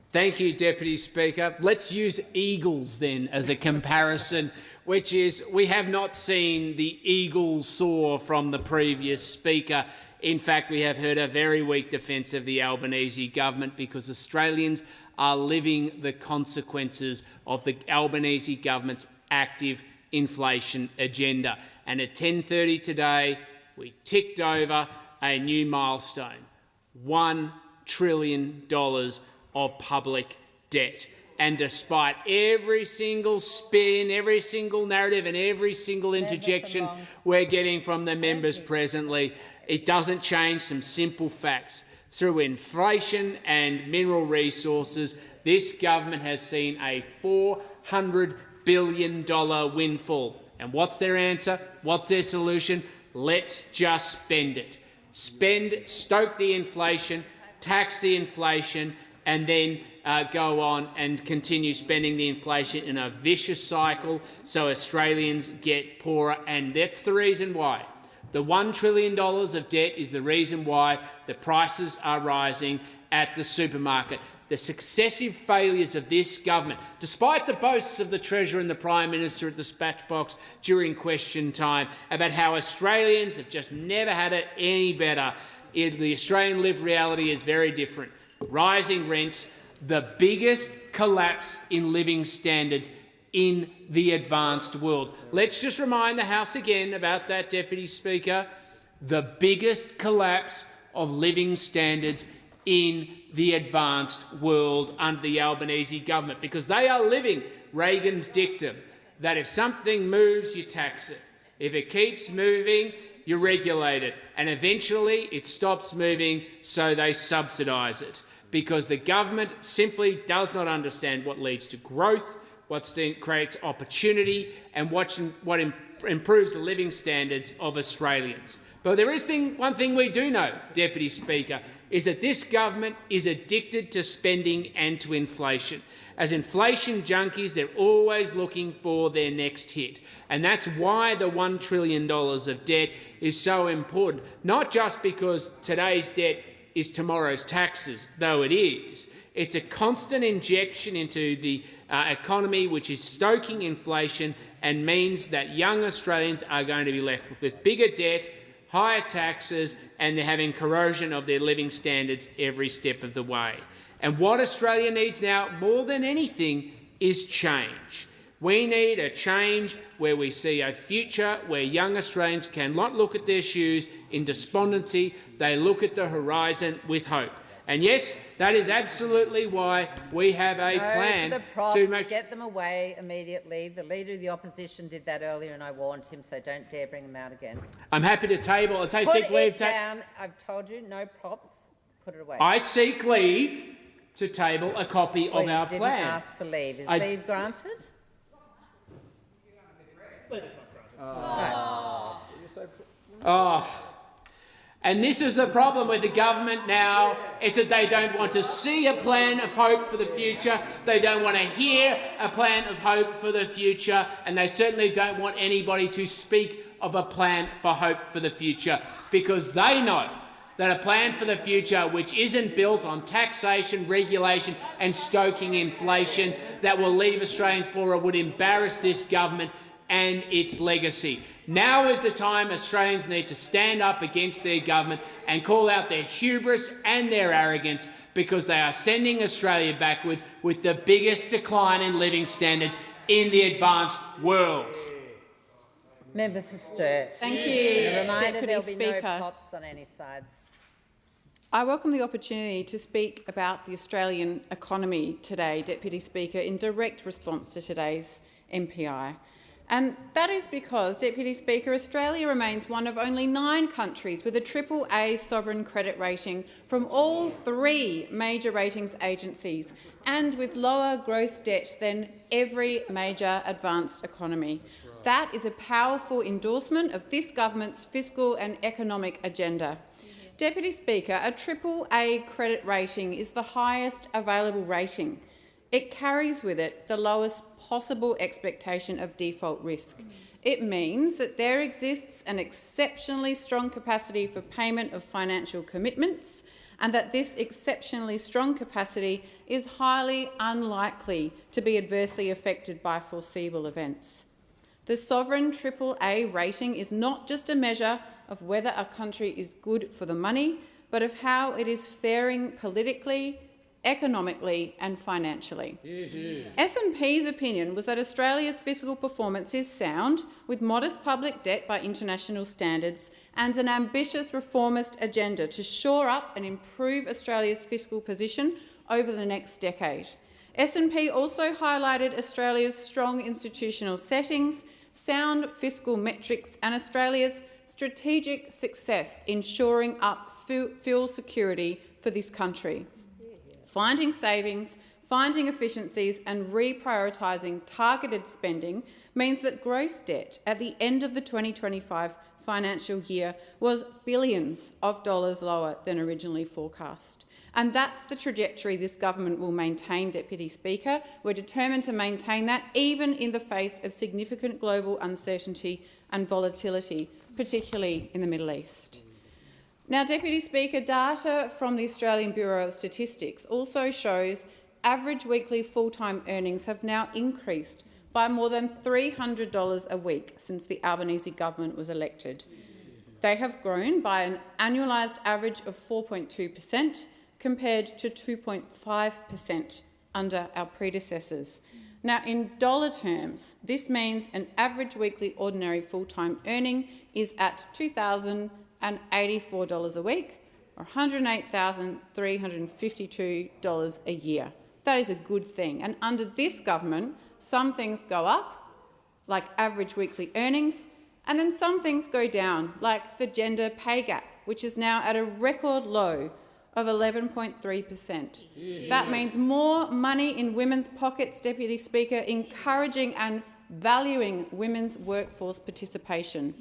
Thank you, Deputy Speaker. Let's use eagles then as a comparison, which is we have not seen the eagle soar from the previous Speaker. In fact, we have heard a very weak defence of the Albanese government because Australians are living the consequences of the Albanese government's active inflation agenda. And at 10:30 today, we ticked over a new milestone, $1 trillion of public debt. And despite every single spin, every single narrative and every single interjection we're getting from the members presently, it doesn't change some simple facts. Through inflation and mineral resources, this government has seen a $400 billion windfall. And what's their answer? What's their solution? Let's just spend it. Stoke the inflation, tax the inflation, and then go on and continue spending the inflation in a vicious cycle so Australians get poorer. And that's the reason why. The $1 trillion of debt is the reason why the prices are rising at the supermarket. The successive failures of this government, despite the boasts of the Treasurer and the Prime Minister at the dispatch box during question time about how Australians have just never had it any better, the Australian lived reality is very different. Rising rents, the biggest collapse in living standards in the advanced world. Let's just remind the House again about that, Deputy Speaker. The biggest collapse of living standards in the advanced world under the Albanese government, because they are living Reagan's dictum that if something moves, you tax it. If it keeps moving, you regulate it. And eventually it stops moving, so they subsidise it. Because the government simply does not understand what leads to growth, what creates opportunity, and what improves the living standards of Australians. But there is one thing we do know, Deputy Speaker, is that this government is addicted to spending and to inflation. As inflation junkies, they're always looking for their next hit. And that's why the $1 trillion of debt is so important, not just because today's debt is tomorrow's taxes, though it is. It's a constant injection into the economy which is stoking inflation and means that young Australians are going to be left with bigger debt, higher taxes, and they're having corrosion of their living standards every step of the way. And what Australia needs now, more than anything, is change. We need a change where we see a future where young Australians cannot look at their shoes in despondency, they look at the horizon with hope. And yes, that is absolutely why we have a plan to make... Get them away immediately. The Leader of the Opposition did that earlier and I warned him, so don't dare bring them out again. I'm happy to table. I'll take sick leave. Put it down. I've told you, no props. Put it away. I seek leave to table a copy of our didn't plan. ask for leave. Is I- leave granted? Oh. And this is the problem with the government now. It's that they don't want to see a plan of hope for the future. They don't want to hear a plan of hope for the future. And they certainly don't want anybody to speak of a plan for hope for the future, because they know that a plan for the future which isn't built on taxation, regulation and stoking inflation that will leave Australians poorer would embarrass this government and its legacy. Now is the time Australians need to stand up against their government and call out their hubris and their arrogance, because they are sending Australia backwards with the biggest decline in living standards in the advanced world. Member for Sturt. Thank you, And a reminder, Deputy there'll be Speaker. no pops on any sides. I welcome the opportunity to speak about the Australian economy today, Deputy Speaker, in direct response to today's MPI. And that is because, Deputy Speaker, Australia remains one of only 9 countries with a AAA sovereign credit rating from all 3 major ratings agencies, and with lower gross debt than every major advanced economy. That is a powerful endorsement of this government's fiscal and economic agenda. Deputy Speaker, a AAA credit rating is the highest available rating. It carries with it the lowest possible expectation of default risk. It means that there exists an exceptionally strong capacity for payment of financial commitments, and that this exceptionally strong capacity is highly unlikely to be adversely affected by foreseeable events. The sovereign AAA rating is not just a measure of whether a country is good for the money, but of how it is faring politically, economically and financially. S&P's opinion was that Australia's fiscal performance is sound, with modest public debt by international standards and an ambitious reformist agenda to shore up and improve Australia's fiscal position over the next decade. S&P also highlighted Australia's strong institutional settings, sound fiscal metrics and Australia's strategic success in shoring up fuel security for this country. Finding savings, finding efficiencies and reprioritising targeted spending means that gross debt at the end of the 2025 financial year was billions of dollars lower than originally forecast. And that's the trajectory this government will maintain, Deputy Speaker. We're determined to maintain that even in the face of significant global uncertainty and volatility, particularly in the Middle East. Now, Deputy Speaker, data from the Australian Bureau of Statistics also shows average weekly full-time earnings have now increased by more than $300 a week since the Albanese government was elected. They have grown by an annualised average of 4.2% compared to 2.5% under our predecessors. Now, in dollar terms, this means an average weekly ordinary full-time earning is at $2,084 a week, or $108,352 a year. That is a good thing. And under this government, some things go up, like average weekly earnings, and then some things go down, like the gender pay gap, which is now at a record low of 11.3%. That means more money in women's pockets, Deputy Speaker, encouraging and valuing women's workforce participation.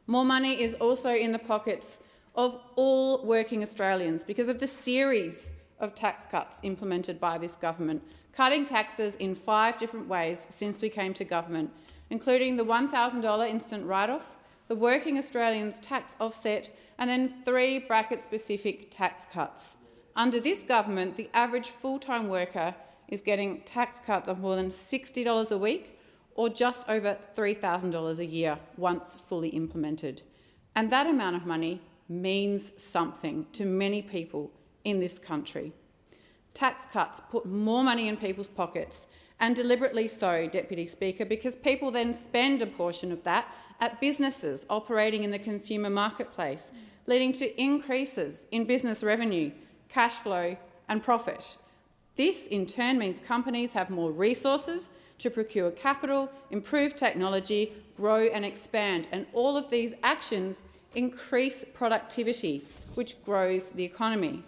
More money is also in the pockets of all working Australians because of the series of tax cuts implemented by this government, cutting taxes in 5 different ways since we came to government, including the $1,000 instant write-off, the Working Australians tax offset, and then 3 bracket-specific tax cuts. Under this government, the average full-time worker is getting tax cuts of more than $60 a week, or just over $3,000 a year once fully implemented. And that amount of money means something to many people in this country. Tax cuts put more money in people's pockets, and deliberately so, Deputy Speaker, because people then spend a portion of that at businesses operating in the consumer marketplace, leading to increases in business revenue, cash flow and profit. This in turn means companies have more resources to procure capital, improve technology, grow and expand, and all of these actions increase productivity, which grows the economy.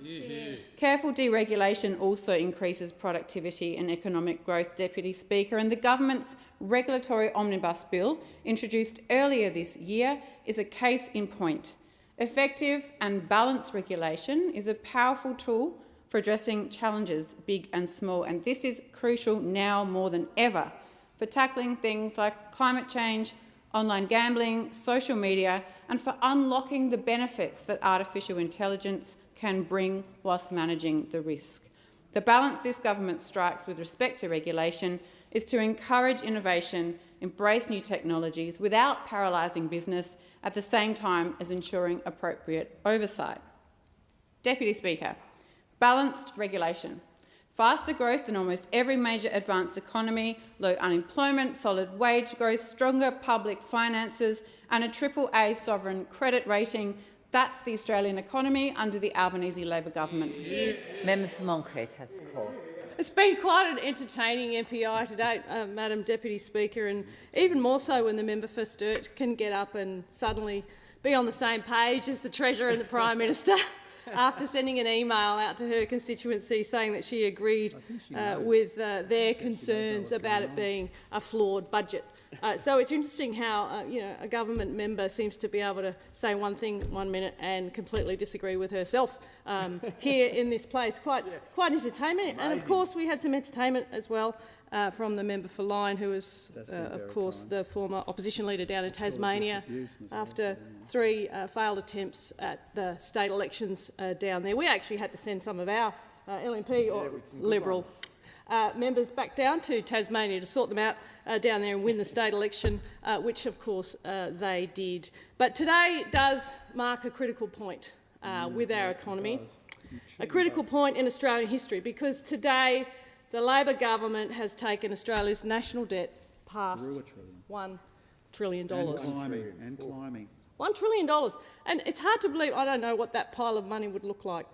Careful deregulation also increases productivity and economic growth, Deputy Speaker, and the government's regulatory omnibus bill, introduced earlier this year, is a case in point. Effective and balanced regulation is a powerful tool for addressing challenges big and small, and this is crucial now more than ever for tackling things like climate change, online gambling, social media, and for unlocking the benefits that artificial intelligence can bring whilst managing the risk. The balance this government strikes with respect to regulation is to encourage innovation, embrace new technologies without paralysing business, at the same time as ensuring appropriate oversight. Deputy Speaker, balanced regulation. Faster growth than almost every major advanced economy, low unemployment, solid wage growth, stronger public finances and a AAA sovereign credit rating. That's the Australian economy under the Albanese Labor government. Member for Moncrieff has called. It's been quite an entertaining MPI to date, Madam Deputy Speaker, and even more so when the member for Sturt can get up and suddenly be on the same page as the Treasurer and the Prime Minister after sending an email out to her constituency saying that she agreed with their concerns about it being a flawed budget. So it's interesting how a government member seems to be able to say one thing 1 minute and completely disagree with herself here in this place. Quite entertainment. And of course we had some entertainment as well from the member for Lyne, who is of course the former opposition leader down in Tasmania after 3 failed attempts at the state elections down there. We actually had to send some of our LNP or Liberal members back down to Tasmania to sort them out down there and win the state election, which of course they did. But today does mark a critical point with our economy, a critical point in Australian history, because today the Labor government has taken Australia's national debt past $1 trillion. And climbing. $1 trillion. And it's hard to believe. I don't know what that pile of money would look like.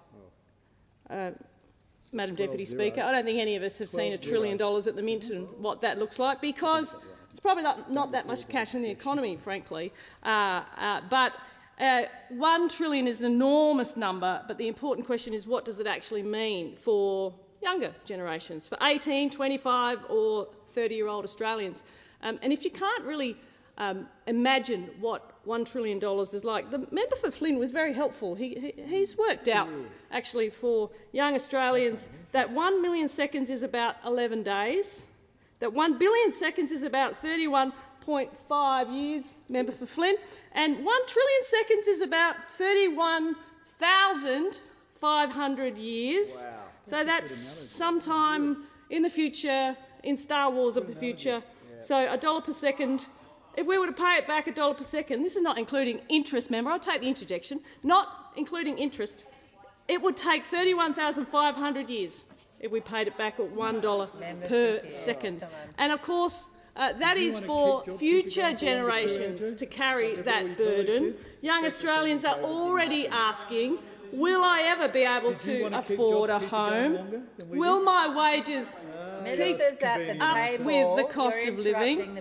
Madam Deputy Speaker, I don't think any of us have seen $1 trillion at the Mint and what that looks like, because it's probably not that much cash in the economy, frankly. But $1 trillion is an enormous number, but the important question is, what does it actually mean for younger generations, for 18, 25 or 30-year-old Australians? And if you can't really imagine what $1 trillion is like, the member for Flynn was very helpful. He's worked out, actually, for young Australians that 1 million seconds is about 11 days, that 1 billion seconds is about 31.5 years, member for Flynn, and 1 trillion seconds is about 31,500 years. Wow. So that's sometime in the future, in Star Wars of the future. So $1 per second. If we were to pay it back $1 per second, this is not including interest, member, I'll take the interjection, not including interest, it would take 31,500 years if we paid it back at $1 per second. And of course, that is for future generations to carry that burden. Young Australians are already asking, will I ever be able to afford a home? Will my wages keep up with the cost of living?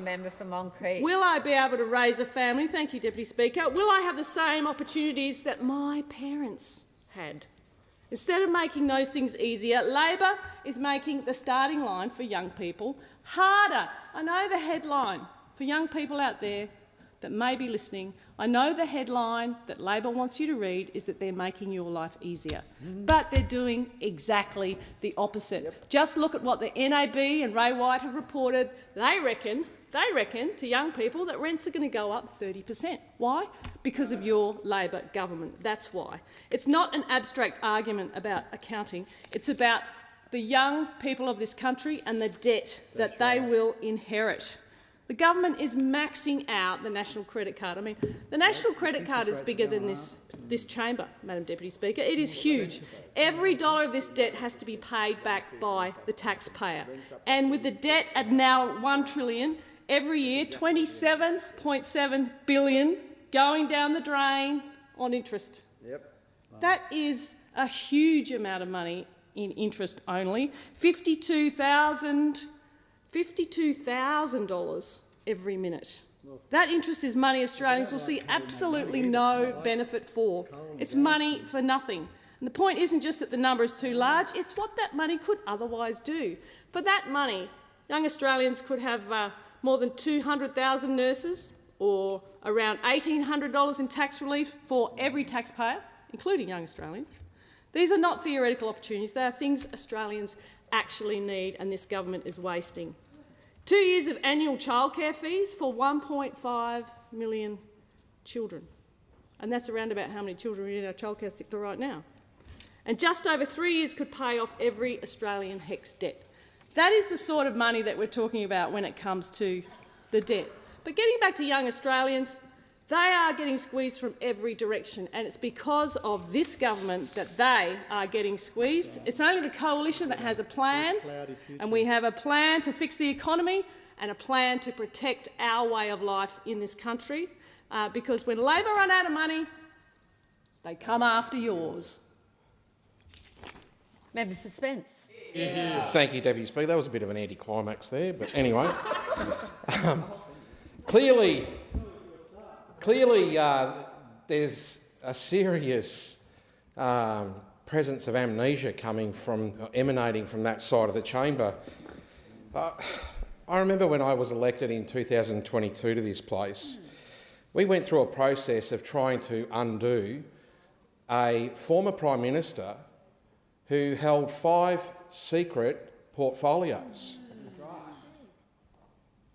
Will I be able to raise a family? Thank you, Deputy Speaker. Will I have the same opportunities that my parents had? Instead of making those things easier, Labor is making the starting line for young people harder. I know the headline for young people out there that may be listening. I know the headline that Labor wants you to read is that they're making your life easier. But they're doing exactly the opposite. Just look at what the NAB and Ray White have reported. They reckon to young people that rents are going to go up 30%. Why? Because of your Labor government. That's why. It's not an abstract argument about accounting. It's about the young people of this country and the debt that they will inherit. The government is maxing out the national credit card. I mean, the national credit card is bigger than this chamber, Madam Deputy Speaker. It is huge. Every dollar of this debt has to be paid back by the taxpayer. And with the debt at now $1 trillion, every year $27.7 billion going down the drain on interest. That is a huge amount of money in interest only. $52,000 every minute. That interest is money Australians will see absolutely no benefit for. It's money for nothing. And the point isn't just that the number is too large, it's what that money could otherwise do. For that money, young Australians could have more than 200,000 nurses, or around $1,800 in tax relief for every taxpayer, including young Australians. These are not theoretical opportunities, they are things Australians actually need and this government is wasting. 2 years of annual childcare fees for 1.5 million children. And that's around about how many children are in our childcare sector right now. And just over 3 years could pay off every Australian HECS debt. That is the sort of money that we're talking about when it comes to the debt. But getting back to young Australians, they are getting squeezed from every direction, and it's because of this government that they are getting squeezed. It's only the coalition that has a plan, and we have a plan to fix the economy and a plan to protect our way of life in this country, because when Labor run out of money, they come after yours. Member for Spence. Thank you, Deputy Speaker. That was a bit of an anticlimax there, but anyway. Clearly, there's a serious presence of amnesia emanating from that side of the chamber. I remember when I was elected in 2022 to this place, we went through a process of trying to undo a former Prime Minister who held 5 secret portfolios.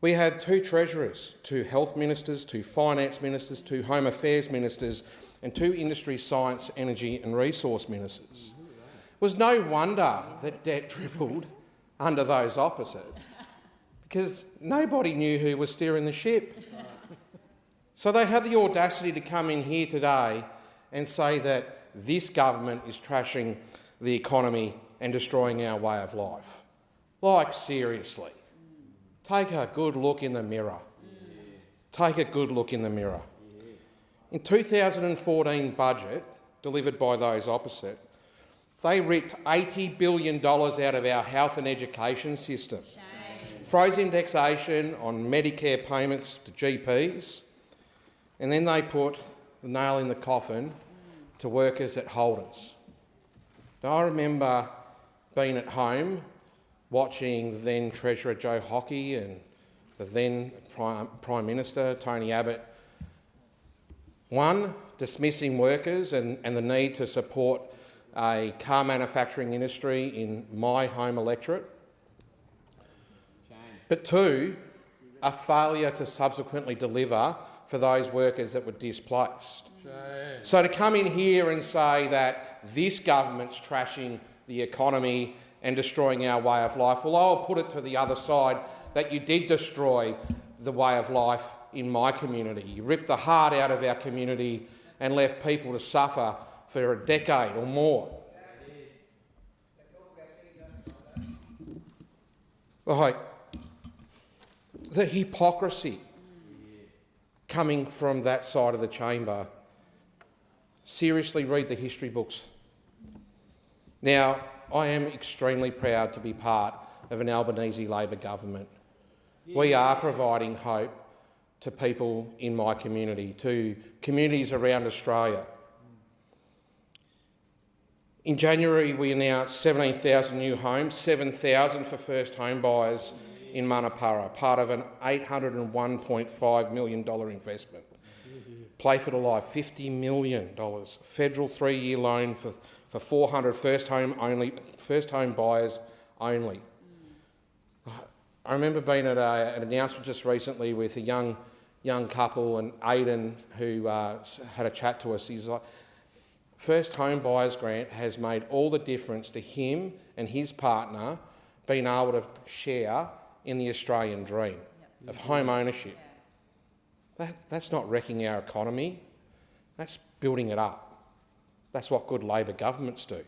We had 2 treasurers, 2 health ministers, 2 finance ministers, 2 home affairs ministers and 2 industry, science, energy and resource ministers. It was no wonder that debt tripled under those opposite, because nobody knew who was steering the ship. So they had the audacity to come in here today and say that this government is trashing the economy and destroying our way of life. Like, seriously. Take a good look in the mirror. Take a good look in the mirror. In 2014 budget, delivered by those opposite, they ripped $80 billion out of our health and education system, froze indexation on Medicare payments to GPs, and then they put the nail in the coffin to workers at Holden's. Now, I remember being at home watching the then Treasurer Joe Hockey and the then Prime Minister Tony Abbott, one, dismissing workers and the need to support a car manufacturing industry in my home electorate, but 2, a failure to subsequently deliver for those workers that were displaced. So to come in here and say that this government's trashing the economy and destroying our way of life, well, I'll put it to the other side that you did destroy the way of life in my community. You ripped the heart out of our community and left people to suffer for a decade or more. Like, the hypocrisy coming from that side of the chamber. Seriously, read the history books. Now, I am extremely proud to be part of an Albanese Labor government. We are providing hope to people in my community, to communities around Australia. In January, we announced 17,000 new homes, 7,000 for first home buyers in Manapara, part of an $801.5 million investment. Play for the Life, $50 million. Federal 3-year loan for 400 first home buyers only. I remember being at an announcement just recently with a young couple, and Aidan, who had a chat to us. He's like, First Home Buyers Grant has made all the difference to him and his partner being able to share in the Australian dream of home ownership. That's not wrecking our economy, that's building it up. That's what good Labor governments do.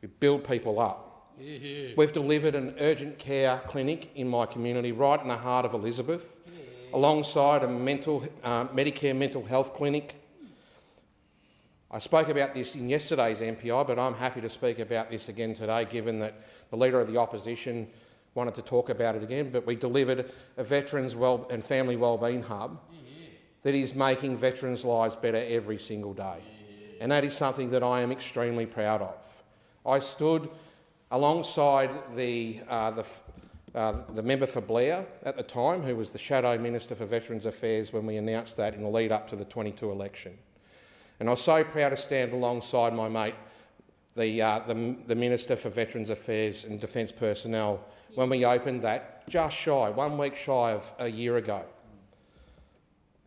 We build people up. We've delivered an urgent care clinic in my community right in the heart of Elizabeth, alongside a Medicare mental health clinic. I spoke about this in yesterday's MPI, but I'm happy to speak about this again today, given that the Leader of the Opposition wanted to talk about it again, but we delivered a Veterans and Family Wellbeing Hub that is making veterans' lives better every single day. And that is something that I am extremely proud of. I stood alongside the member for Blair at the time, who was the Shadow Minister for Veterans Affairs when we announced that in the lead up to the 22 election. And I was so proud to stand alongside my mate, the Minister for Veterans Affairs and Defence Personnel, when we opened that just shy, 1 week shy of a year ago.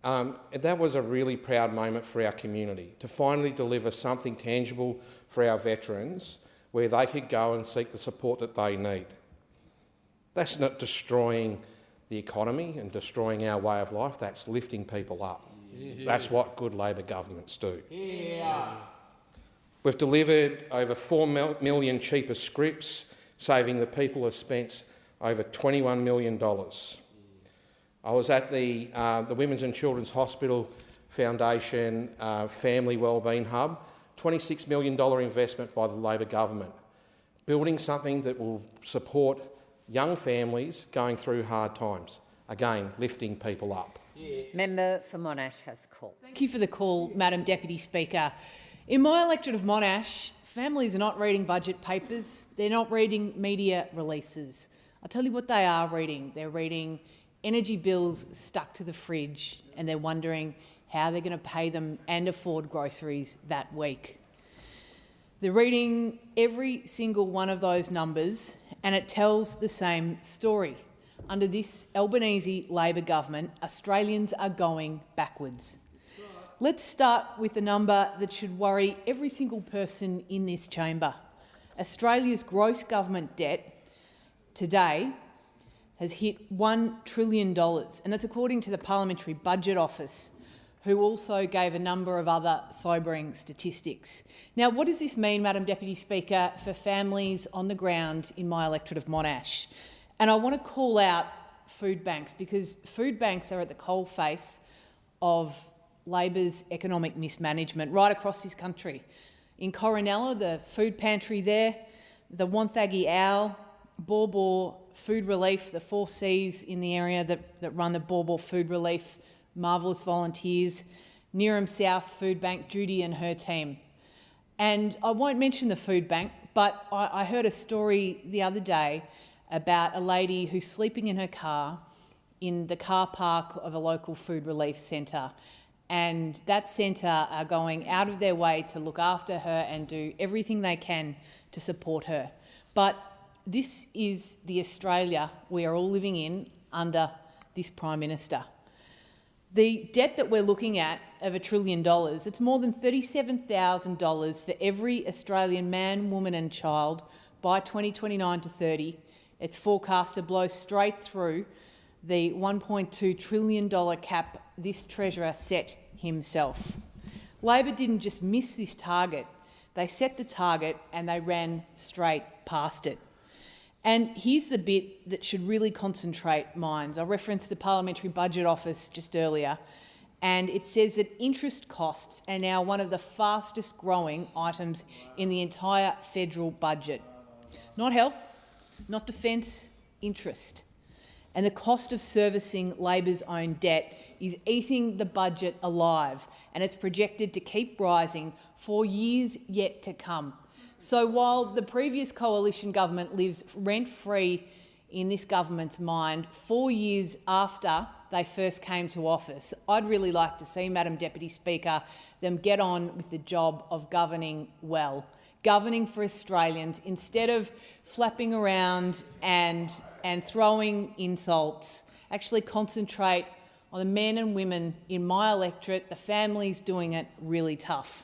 And that was a really proud moment for our community, to finally deliver something tangible for our veterans where they could go and seek the support that they need. That's not destroying the economy and destroying our way of life, that's lifting people up. That's what good Labor governments do. We've delivered over 4 million cheaper scripts, saving the people have spent over $21 million. I was at the Women's and Children's Hospital Foundation Family Wellbeing Hub, $26 million investment by the Labor government, building something that will support young families going through hard times. Again, lifting people up. Member for Monash has the call. Thank you for the call, Madam Deputy Speaker. In my electorate of Monash, families are not reading budget papers, they're not reading media releases. I'll tell you what they are reading. They're reading energy bills stuck to the fridge and they're wondering how they're going to pay them and afford groceries that week. They're reading every single one of those numbers and it tells the same story. Under this Albanese Labor government, Australians are going backwards. Let's start with the number that should worry every single person in this chamber. Australia's gross government debt today has hit $1 trillion, and that's according to the Parliamentary Budget Office, who also gave a number of other sobering statistics. Now, what does this mean, Madam Deputy Speaker, for families on the ground in my electorate of Monash? And I want to call out food banks, because food banks are at the coalface of Labor's economic mismanagement right across this country. In Coronella, the food pantry there, the Wonthaggi Owl, Baw Baw Food Relief, the 4 Cs in the area that run the Baw Baw Food Relief, marvellous volunteers, Neerim South Food Bank, Judy and her team. And I won't mention the food bank, but I heard a story the other day about a lady who's sleeping in her car in the car park of a local food relief centre. And that centre are going out of their way to look after her and do everything they can to support her. But this is the Australia we are all living in under this Prime Minister. The debt that we're looking at of $1 trillion, it's more than $37,000 for every Australian man, woman and child by 2029 to 30. It's forecast to blow straight through the $1.2 trillion cap this Treasurer set himself. Labor didn't just miss this target, they set the target and they ran straight past it. And here's the bit that should really concentrate minds. I referenced the Parliamentary Budget Office just earlier, and it says that interest costs are now one of the fastest growing items in the entire federal budget. Not health, not defence, interest. And the cost of servicing Labor's own debt is eating the budget alive, and it's projected to keep rising for years yet to come. So while the previous coalition government lives rent-free in this government's mind 4 years after they first came to office, I'd really like to see, Madam Deputy Speaker, them get on with the job of governing well, governing for Australians instead of flapping around and throwing insults. Actually concentrate on the men and women in my electorate, the families doing it really tough.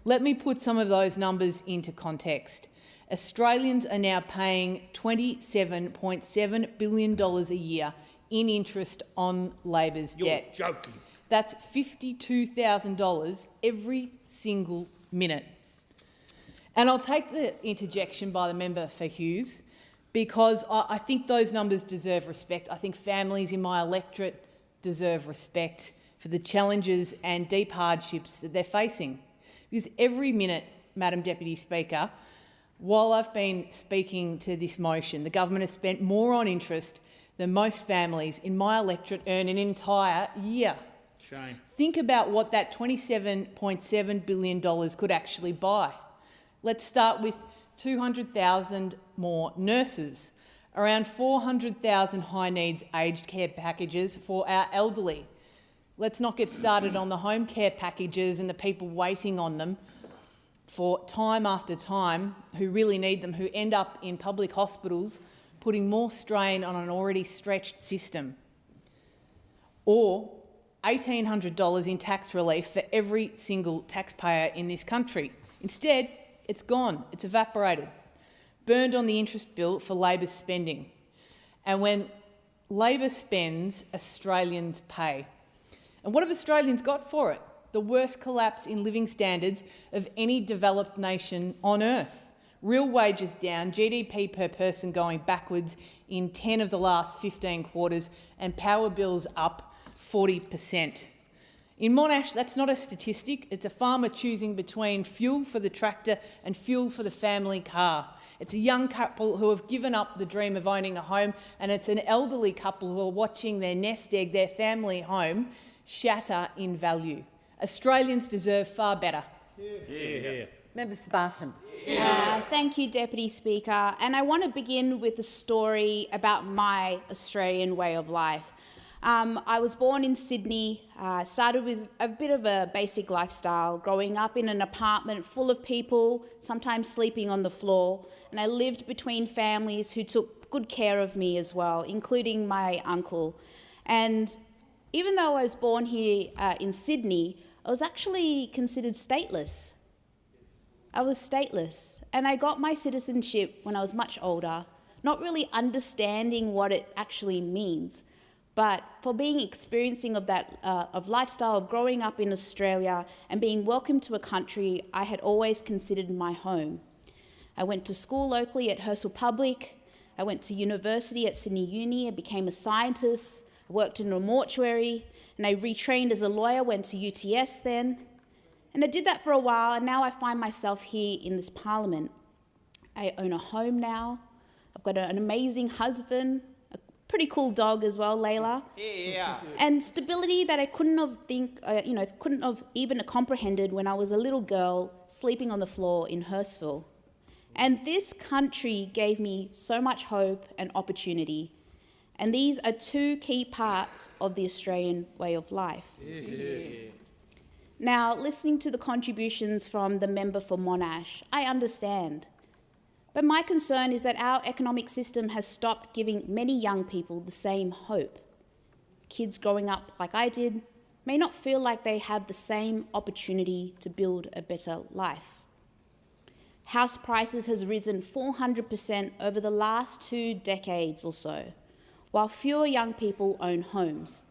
Let me put some of those numbers into context. Australians are now paying $27.7 billion a year in interest on Labor's debt. You're joking. That's $52,000 every single minute. And I'll take the interjection by the member for Hughes because I think those numbers deserve respect. I think families in my electorate deserve respect for the challenges and deep hardships that they're facing. Because every minute, Madam Deputy Speaker, While I've been speaking to this motion, the government has spent more on interest than most families in my electorate earn an entire year. Shame. Think about what that $27.7 billion could actually buy. Let's start with 200,000 more nurses, around 400,000 high-needs aged care packages for our elderly. Let's not get started on the home care packages and the people waiting on them for time after time who really need them, who end up in public hospitals, putting more strain on an already stretched system. Or $1,800 in tax relief for every single taxpayer in this country. Instead, it's gone, it's evaporated, burned on the interest bill for Labor's spending. And when Labor spends, Australians pay. And what have Australians got for it? The worst collapse in living standards of any developed nation on earth. Real wages down, GDP per person going backwards in 10 of the last 15 quarters, and power bills up 40%. In Monash, that's not a statistic. It's a farmer choosing between fuel for the tractor and fuel for the family car. It's a young couple who have given up the dream of owning a home, and it's an elderly couple who are watching their nest egg, their family home, shatter in value. Australians deserve far better. Member for Barton. Thank you, Deputy Speaker. And I want to begin with a story about my Australian way of life. I was born in Sydney, started with a bit of a basic lifestyle, growing up in an apartment full of people, sometimes sleeping on the floor, and I lived between families who took good care of me as well, including my uncle. And even though I was born here in Sydney, I was actually considered stateless. I was stateless, and I got my citizenship when I was much older, not really understanding what it actually means. But for being experiencing of that of lifestyle of growing up in Australia and being welcomed to a country I had always considered my home. I went to school locally at Hurstville Public. I went to university at Sydney Uni. I became a scientist. I worked in a mortuary, and I retrained as a lawyer. Went to UTS then, and I did that for a while. And now I find myself here in this Parliament. I own a home now. I've got an amazing husband. Pretty cool dog as well, Layla. Yeah. And stability that I couldn't have even comprehended when I was a little girl sleeping on the floor in Hurstville. And this country gave me so much hope and opportunity. And these are two key parts of the Australian way of life. Yeah. Now, listening to the contributions from the member for Monash, I understand. But my concern is that our economic system has stopped giving many young people the same hope. Kids growing up like I did may not feel like they have the same opportunity to build a better life. House prices has risen 400% over the last 2 decades or so, while fewer young people own homes.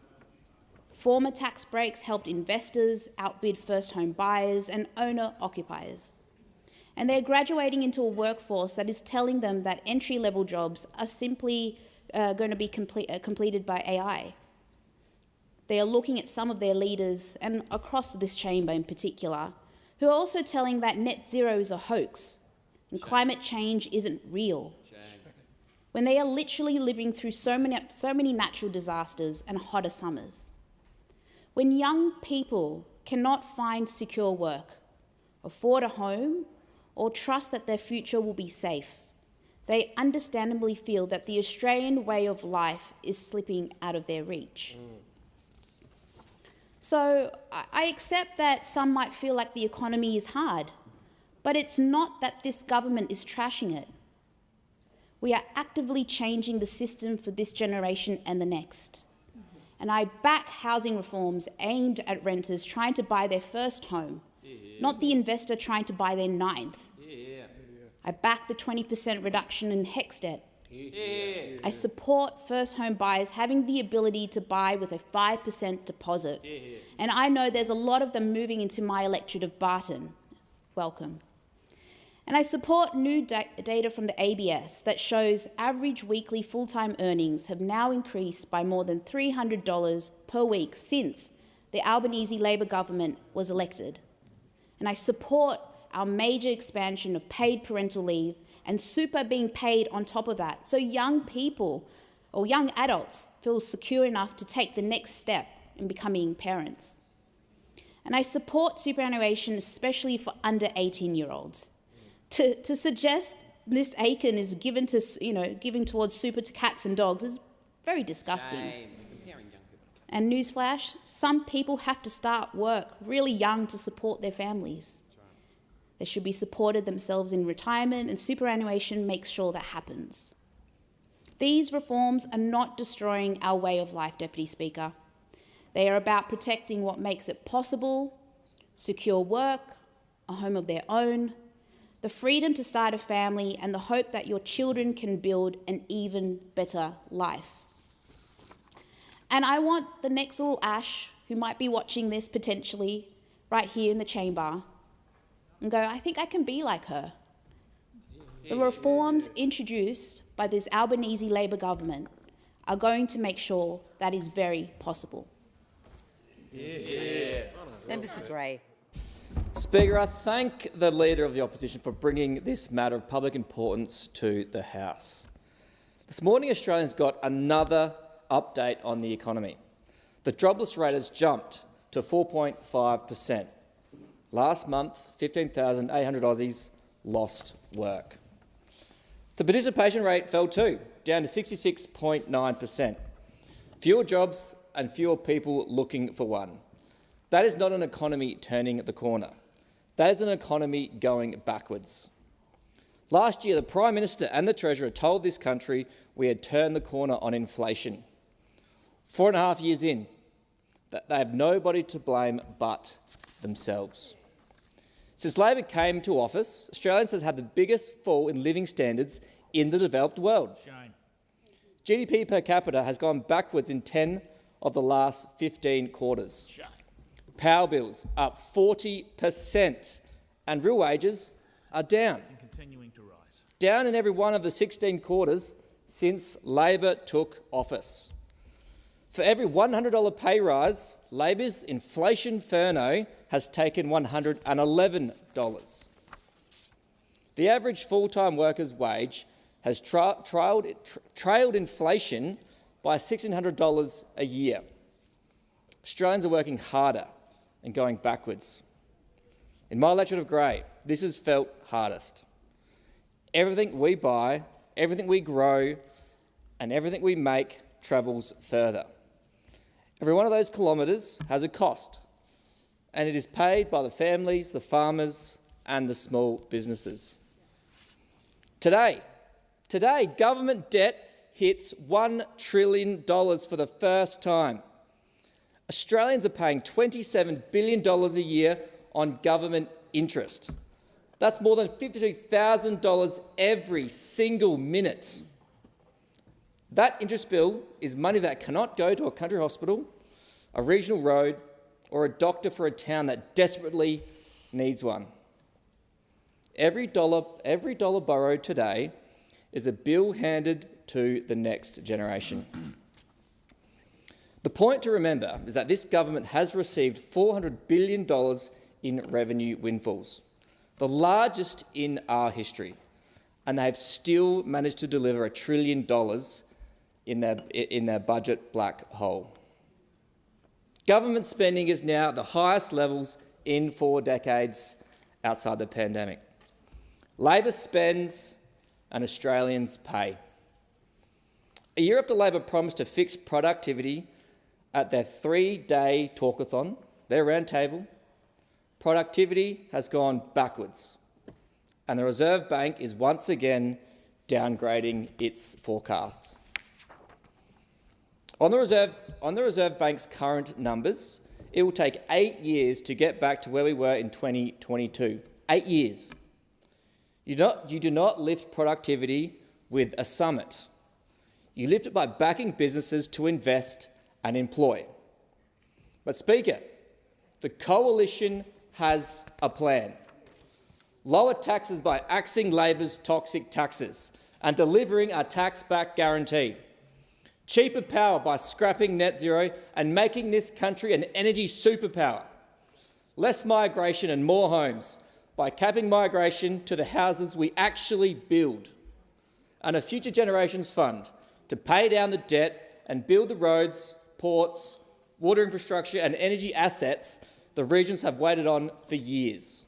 Former tax breaks helped investors outbid first home buyers and owner-occupiers. And they're graduating into a workforce that is telling them that entry-level jobs are simply going to be completed by AI. They are looking at some of their leaders, and across this chamber in particular, who are also telling that net zero is a hoax and climate change isn't real. When they are literally living through so many natural disasters and hotter summers. When young people cannot find secure work, afford a home, or trust that their future will be safe, they understandably feel that the Australian way of life is slipping out of their reach. So I accept that some might feel like the economy is hard, but it's not that this government is trashing it. We are actively changing the system for this generation and the next. And I back housing reforms aimed at renters trying to buy their first home, not the investor trying to buy their 9th. I back the 20% reduction in HECS debt. I support first home buyers having the ability to buy with a 5% deposit. And I know there's a lot of them moving into my electorate of Barton. Welcome. And I support new data from the ABS that shows average weekly full-time earnings have now increased by more than $300 per week since the Albanese Labor government was elected. And I support our major expansion of paid parental leave and super being paid on top of that, so young people or young adults feel secure enough to take the next step in becoming parents. And I support superannuation, especially for under 18-year-olds. To suggest this ACAN is given towards super to cats and dogs is very disgusting. And newsflash, some people have to start work really young to support their families. They should be supported themselves in retirement, and superannuation makes sure that happens. These reforms are not destroying our way of life, Deputy Speaker. They are about protecting what makes it possible: secure work, a home of their own, the freedom to start a family, and the hope that your children can build an even better life. And I want the next little Ash, who might be watching this potentially right here in the chamber, and go, I think I can be like her. The reforms introduced by this Albanese Labor government are going to make sure that is very possible. Members agree. Speaker, I thank the Leader of the Opposition for bringing this matter of public importance to the House. This morning, Australians got another update on the economy. The jobless rate has jumped to 4.5%. Last month, 15,800 Aussies lost work. The participation rate fell too, down to 66.9%. Fewer jobs and fewer people looking for one. That is not an economy turning the corner. That is an economy going backwards. Last year, the Prime Minister and the Treasurer told this country we had turned the corner on inflation. 4.5 years in, they have nobody to blame but themselves. Since Labor came to office, Australians have had the biggest fall in living standards in the developed world. Shame. GDP per capita has gone backwards in 10 of the last 15 quarters. Shame. Power bills up 40% and real wages are down. And continuing to rise. Down in every one of the 16 quarters since Labor took office. For every $100 pay rise, Labor's inflation inferno has taken $111. The average full-time worker's wage has trailed inflation by $1,600 a year. Australians are working harder and going backwards. In my electorate of Grey, this is felt hardest. Everything we buy, everything we grow, and everything we make travels further. Every one of those kilometres has a cost, and it is paid by the families, the farmers, and the small businesses. Today, government debt hits $1 trillion for the first time. Australians are paying $27 billion a year on government interest. That's more than $52,000 every single minute. That interest bill is money that cannot go to a country hospital, a regional road, or a doctor for a town that desperately needs one. Every dollar borrowed today is a bill handed to the next generation. The point to remember is that this government has received $400 billion in revenue windfalls, the largest in our history, and they have still managed to deliver $1 trillion in their budget black hole. Government spending is now at the highest levels in 4 decades outside the pandemic. Labor spends and Australians pay. A year after Labor promised to fix productivity at their 3-day talkathon, their roundtable, productivity has gone backwards, and the Reserve Bank is once again downgrading its forecasts. On the Reserve Bank's current numbers, it will take 8 years to get back to where we were in 2022. 8 years. You do not lift productivity with a summit. You lift it by backing businesses to invest and employ. But Speaker, the Coalition has a plan. Lower taxes by axing Labor's toxic taxes and delivering a tax-back guarantee. Cheaper power by scrapping net zero and making this country an energy superpower. Less migration and more homes by capping migration to the houses we actually build, and a Future Generations Fund to pay down the debt and build the roads, ports, water infrastructure and energy assets the regions have waited on for years.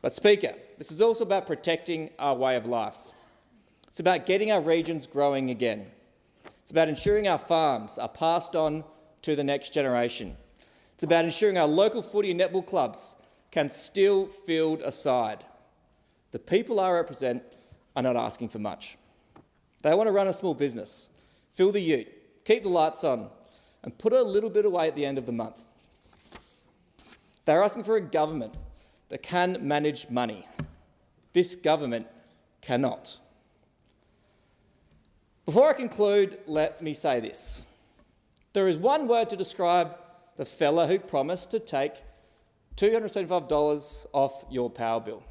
But Speaker, this is also about protecting our way of life. It's about getting our regions growing again. It's about ensuring our farms are passed on to the next generation. It's about ensuring our local footy and netball clubs can still field a side. The people I represent are not asking for much. They want to run a small business, fill the ute, keep the lights on, and put a little bit away at the end of the month. They're asking for a government that can manage money. This government cannot. Before I conclude, let me say this. There is one word to describe the fella who promised to take $275 off your power bill.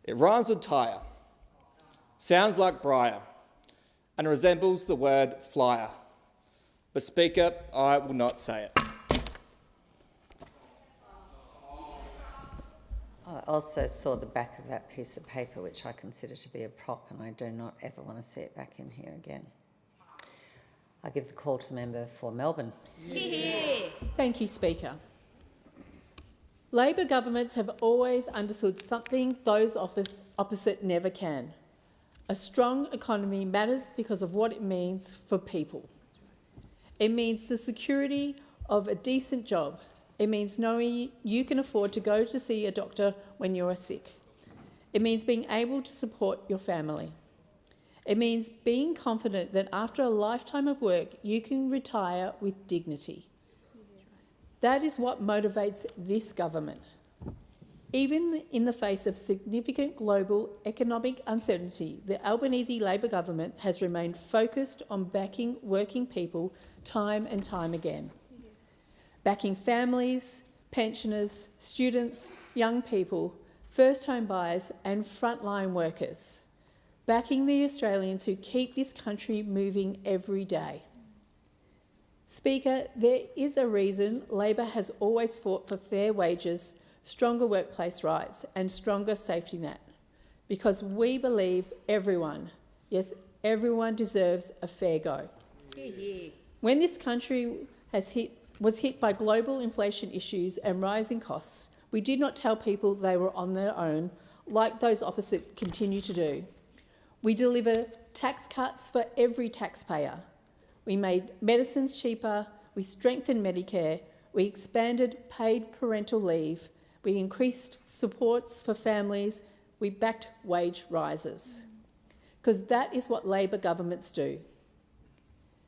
It rhymes with tyre, sounds like briar, and resembles the word flyer. But Speaker, I will not say it. I also saw the back of that piece of paper, which I consider to be a prop, and I do not ever want to see it back in here again. I give the call to the member for Melbourne. Thank you, Speaker. Labor governments have always understood something those opposite never can. A strong economy matters because of what it means for people. It means the security of a decent job. It means knowing you can afford to go to see a doctor when you are sick. It means being able to support your family. It means being confident that after a lifetime of work, you can retire with dignity. That is what motivates this government. Even in the face of significant global economic uncertainty, the Albanese Labor government has remained focused on backing working people time and time again. Backing families, pensioners, students, young people, first home buyers and frontline workers. Backing the Australians who keep this country moving every day. Speaker, there is a reason Labor has always fought for fair wages, stronger workplace rights and stronger safety net, because we believe everyone, yes, everyone deserves a fair go. When this country was hit by global inflation issues and rising costs, we did not tell people they were on their own, like those opposite continue to do. We deliver tax cuts for every taxpayer. We made medicines cheaper, we strengthened Medicare, we expanded paid parental leave, we increased supports for families, we backed wage rises. Because that is what Labor governments do.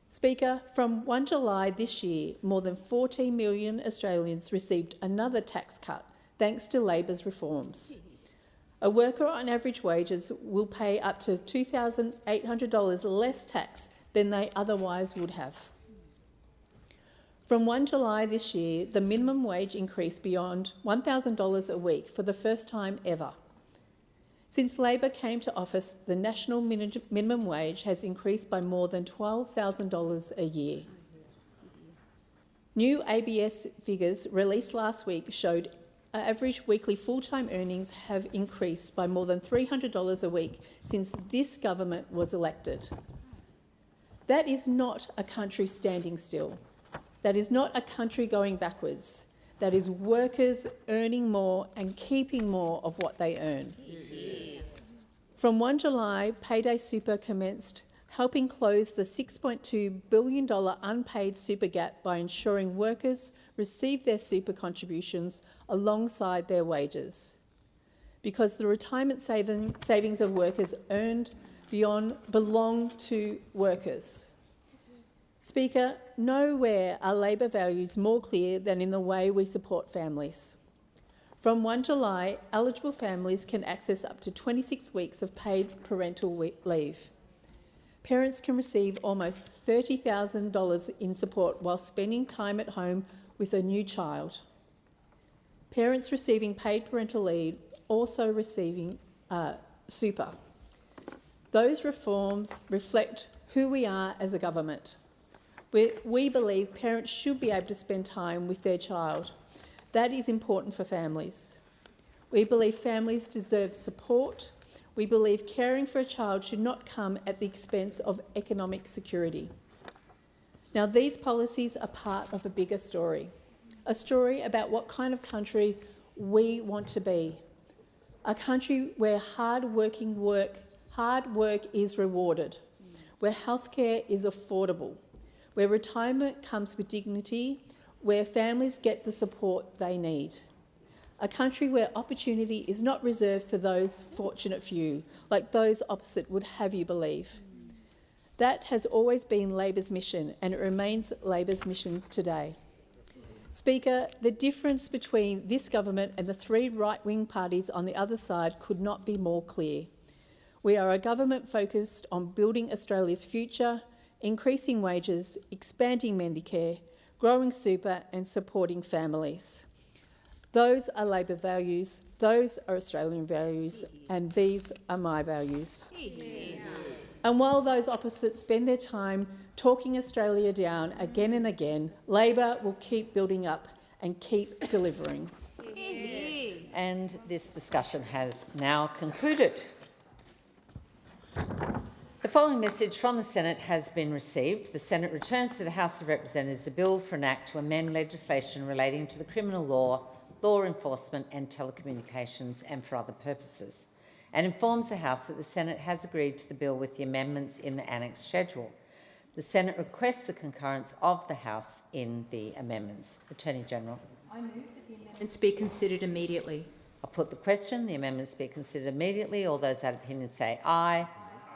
Speaker, from 1 July this year, more than 14 million Australians received another tax cut thanks to Labor's reforms. A worker on average wages will pay up to $2,800 less tax than they otherwise would have. From 1 July this year, the minimum wage increased beyond $1,000 a week for the first time ever. Since Labor came to office, the national minimum wage has increased by more than $12,000 a year. New ABS figures released last week showed average weekly full-time earnings have increased by more than $300 a week since this government was elected. That is not a country standing still. That is not a country going backwards. That is workers earning more and keeping more of what they earn. From 1 July, Payday Super commenced helping close the $6.2 billion unpaid super gap by ensuring workers receive their super contributions alongside their wages. Because the retirement savings of workers earned belong to workers. Speaker, nowhere are Labor values more clear than in the way we support families. From 1 July, eligible families can access up to 26 weeks of paid parental leave. Parents can receive almost $30,000 in support while spending time at home with a new child. Parents receiving paid parental leave also receiving super. Those reforms reflect who we are as a government. We believe parents should be able to spend time with their child. That is important for families. We believe families deserve support. We believe caring for a child should not come at the expense of economic security. Now, these policies are part of a bigger story, a story about what kind of country we want to be, a country where hard work is rewarded, where healthcare is affordable, where retirement comes with dignity, where families get the support they need. A country where opportunity is not reserved for those fortunate few, like those opposite would have you believe. That has always been Labor's mission, and it remains Labor's mission today. Speaker, the difference between this government and the three right-wing parties on the other side could not be more clear. We are a government focused on building Australia's future, increasing wages, expanding Medicare, growing super and supporting families. Those are Labor values, those are Australian values, and these are my values. And while those opposites spend their time talking Australia down again and again, Labor will keep building up and keep delivering. And this discussion has now concluded. The following message from the Senate has been received. The Senate returns to the House of Representatives a bill for an act to amend legislation relating to the criminal law, law enforcement and telecommunications, and for other purposes, and informs the House that the Senate has agreed to the bill with the amendments in the annex schedule. The Senate requests the concurrence of the House in the amendments. Attorney General. I move that the amendments be considered immediately. I'll put the question. The amendments be considered immediately. All those that opinion say aye.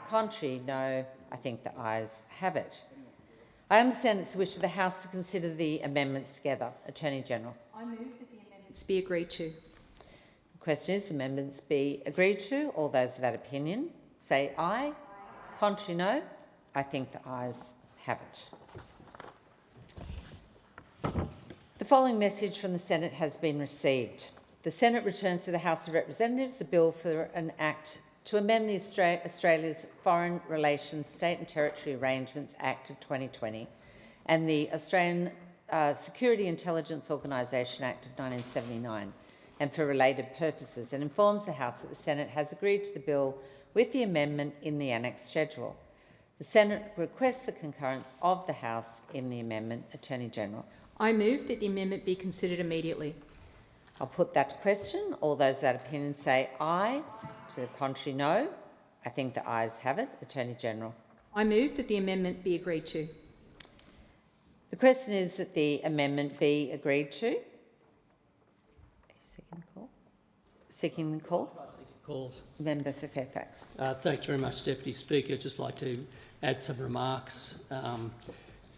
Contrary, no. I think the ayes have it. I understand it's the wish of the House to consider the amendments together. Attorney General. I move that the amendments be agreed to. The question is the amendments be agreed to. All those of that opinion say aye. Contrary, no. I think the ayes have it. The following message from the Senate has been received. The Senate returns to the House of Representatives a bill for an act to amend the Australia's Foreign Relations State and Territory Arrangements Act of 2020 and the Australian Security Intelligence Organisation Act of 1979 and for related purposes, and informs the House that the Senate has agreed to the bill with the amendment in the annex schedule. The Senate requests the concurrence of the House in the amendment. Attorney General. I move that the amendment be considered immediately. I'll put that to question. All those of that opinion say aye. To the contrary, no. I think the ayes have it. Attorney General. I move that the amendment be agreed to. The question is that the amendment be agreed to. Second call. Seeking the call. Called. Member for Fairfax. Thanks very much, Deputy Speaker. I'd just like to add some remarks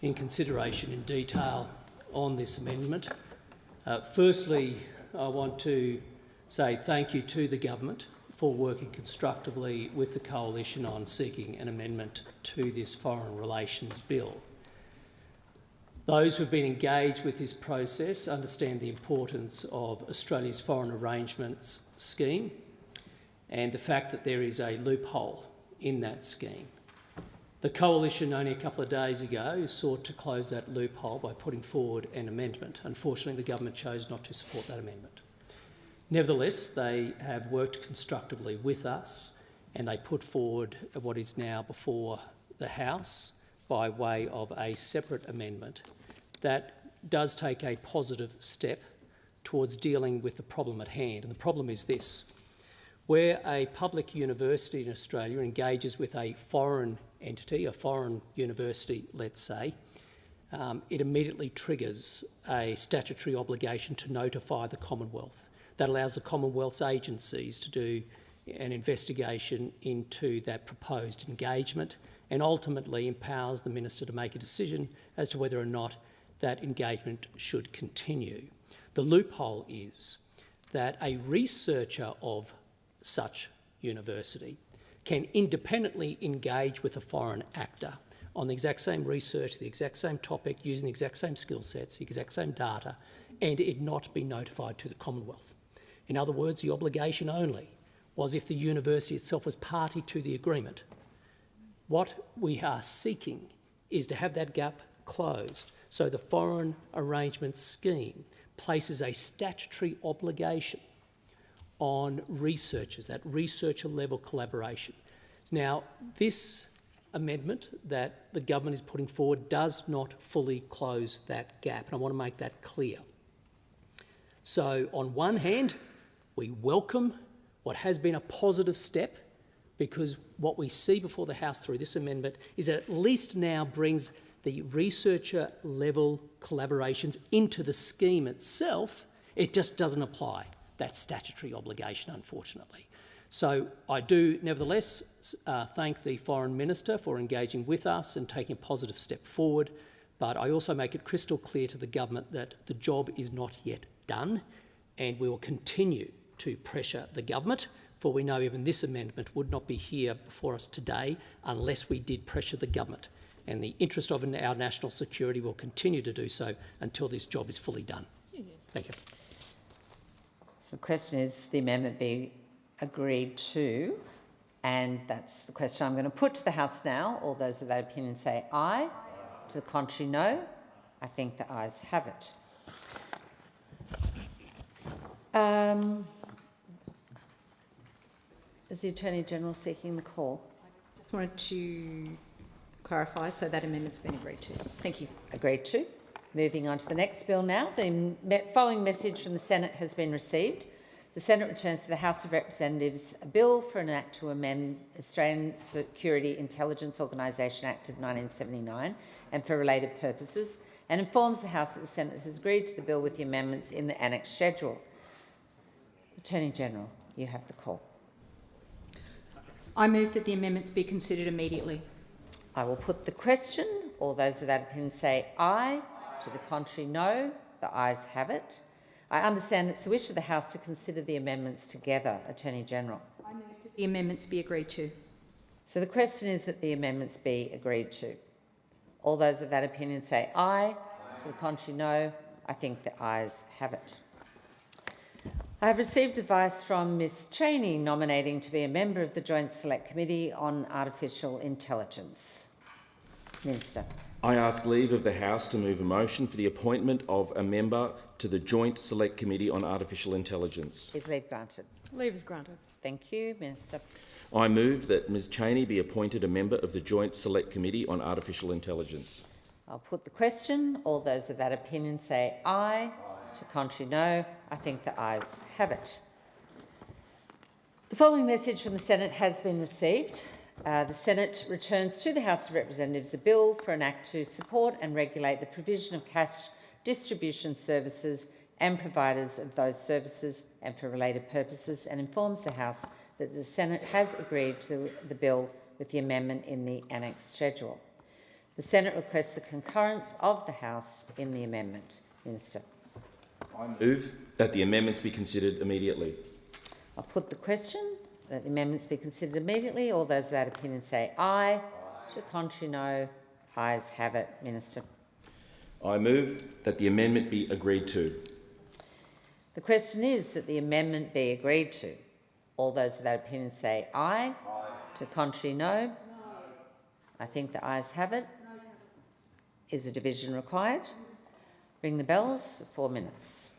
in consideration in detail on this amendment. Firstly, I want to say thank you to the government for working constructively with the coalition on seeking an amendment to this Foreign Relations Bill. Those who have been engaged with this process understand the importance of Australia's foreign arrangements scheme and the fact that there is a loophole in that scheme. The coalition only a couple of days ago sought to close that loophole by putting forward an amendment. Unfortunately, the government chose not to support that amendment. Nevertheless, they have worked constructively with us and they put forward what is now before the House by way of a separate amendment that does take a positive step towards dealing with the problem at hand. And the problem is this: where a public university in Australia engages with a foreign entity, a foreign university, let's say, it immediately triggers a statutory obligation to notify the Commonwealth. That allows the Commonwealth's agencies to do an investigation into that proposed engagement and ultimately empowers the Minister to make a decision as to whether or not that engagement should continue. The loophole is that a researcher of such university can independently engage with a foreign actor on the exact same research, the exact same topic, using the exact same skill sets, the exact same data, and it not be notified to the Commonwealth. In other words, the obligation only was if the university itself was party to the agreement. What we are seeking is to have that gap closed so the foreign arrangement scheme places a statutory obligation on researchers, that researcher-level collaboration. Now, this amendment that the government is putting forward does not fully close that gap, and I want to make that clear. So, on one hand, we welcome what has been a positive step, because what we see before the House through this amendment is that at least now brings the researcher-level collaborations into the scheme itself. It just doesn't apply that statutory obligation, unfortunately. So I do nevertheless thank the Foreign Minister for engaging with us and taking a positive step forward, but I also make it crystal clear to the government that the job is not yet done, and we will continue to pressure the government, for we know even this amendment would not be here before us today unless we did pressure the government. And the interest of our national security will continue to do so until this job is fully done. Thank you. So the question is the amendment be agreed to, and that's the question I'm going to put to the House now. All those of that opinion say aye. To the contrary, no. I think the ayes have it. Is the Attorney-General seeking the call? I just wanted to clarify, so that amendment's been agreed to. Thank you. Agreed to. Moving on to the next bill now. The following message from the Senate has been received. The Senate returns to the House of Representatives a bill for an act to amend Australian Security Intelligence Organisation Act of 1979 and for related purposes, and informs the House that the Senate has agreed to the bill with the amendments in the annex schedule. Attorney-General, you have the call. I move that the amendments be considered immediately. I will put the question. All those of that opinion say aye. To the contrary, no. The ayes have it. I understand it's the wish of the House to consider the amendments together. Attorney-General. I move that the amendments be agreed to. So the question is that the amendments be agreed to. All those of that opinion say aye. To the contrary, no. I think the ayes have it. I have received advice from Ms Cheney nominating to be a member of the Joint Select Committee on Artificial Intelligence. Minister. I ask leave of the House to move a motion for the appointment of a member to the Joint Select Committee on Artificial Intelligence. Is leave granted? Leave is granted. Thank you, Minister. I move that Ms Cheney be appointed a member of the Joint Select Committee on Artificial Intelligence. I'll put the question. All those of that opinion say aye. To contrary, no. I think the ayes have it. The following message from the Senate has been received. The Senate returns to the House of Representatives a bill for an act to support and regulate the provision of cash distribution services and providers of those services and for related purposes, and informs the House that the Senate has agreed to the bill with the amendment in the annex schedule. The Senate requests the concurrence of the House in the amendment. Minister. I move that the amendments be considered immediately. I'll put the question that the amendments be considered immediately. All those of that opinion say aye. To the contrary, no. Ayes have it. Minister. I move that the amendment be agreed to. The question is that the amendment be agreed to. All those of that opinion say aye. To the contrary, no. I think the ayes have it. Is a division required? Ring the bells for 4 minutes.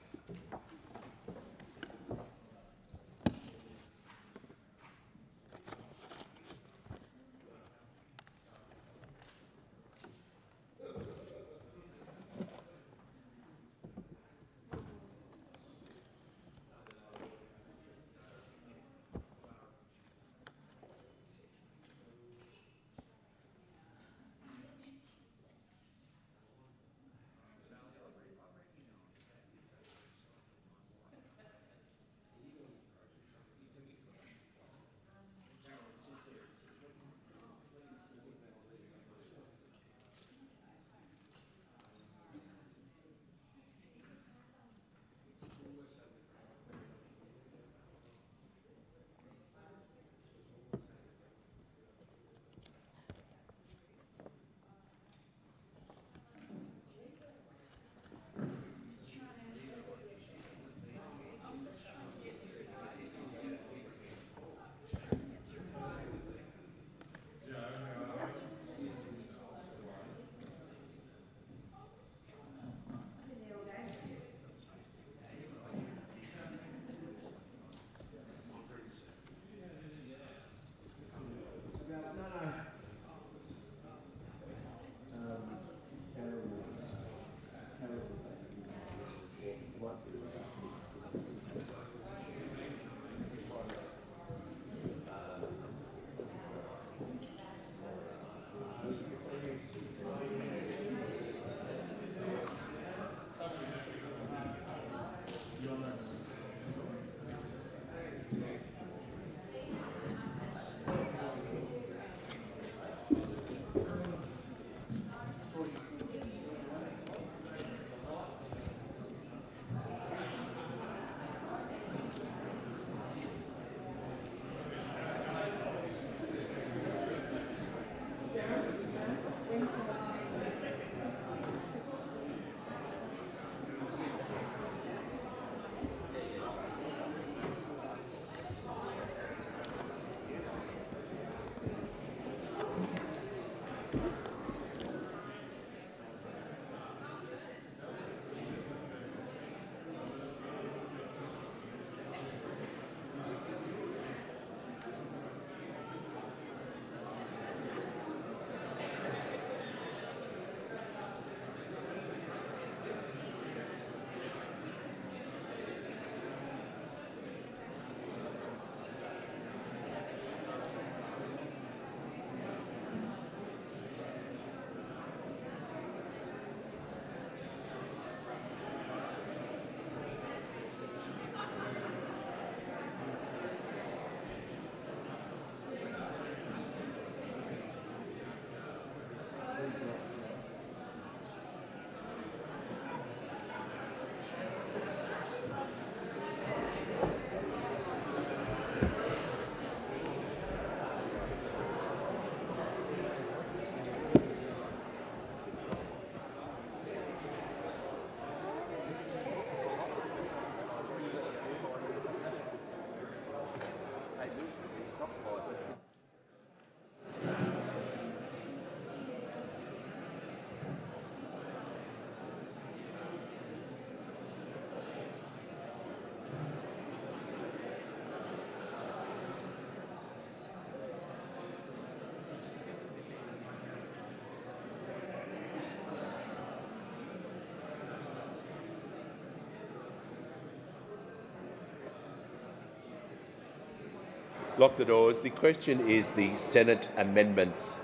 lock the doors. The question is the Senate amendments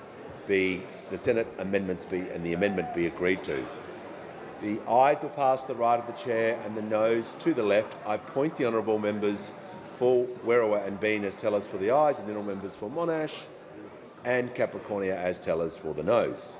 be and the amendment be agreed to. The ayes will pass to the right of the chair and the noes to the left. I point the honourable members for Werriwa and Bean as tellers for the ayes, and the honourable members for Monash and Capricornia as tellers for the noes.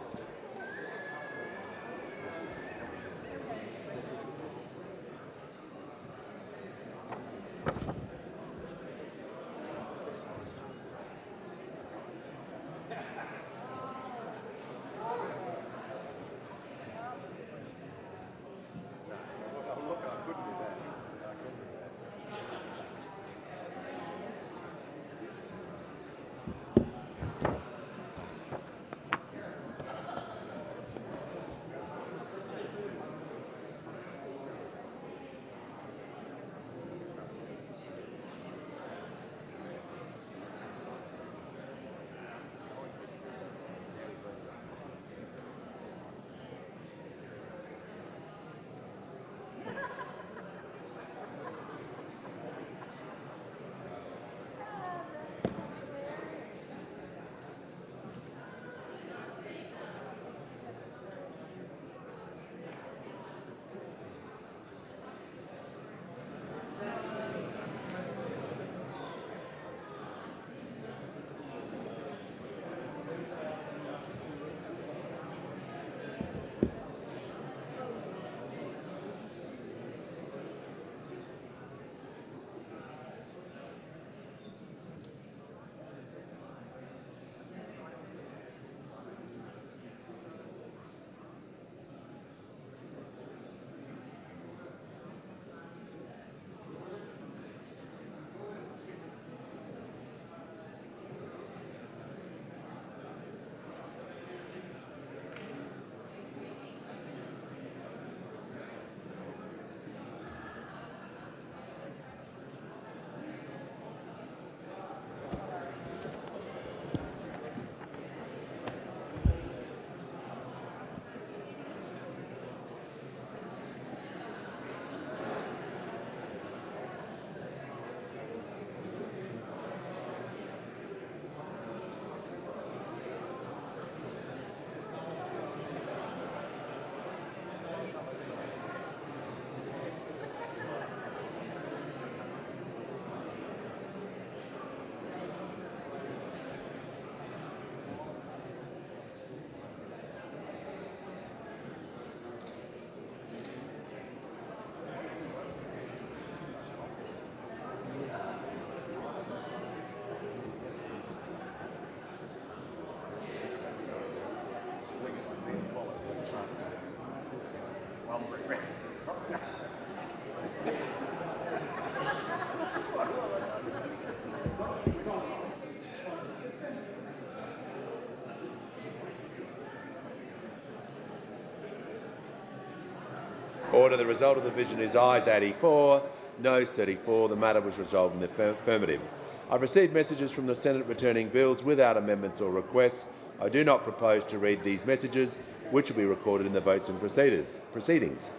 Order. The result of the division is ayes 84, noes 34. The matter was resolved in the affirmative. I've received messages from the Senate returning bills without amendments or requests. I do not propose to read these messages, which will be recorded in the votes and proceedings.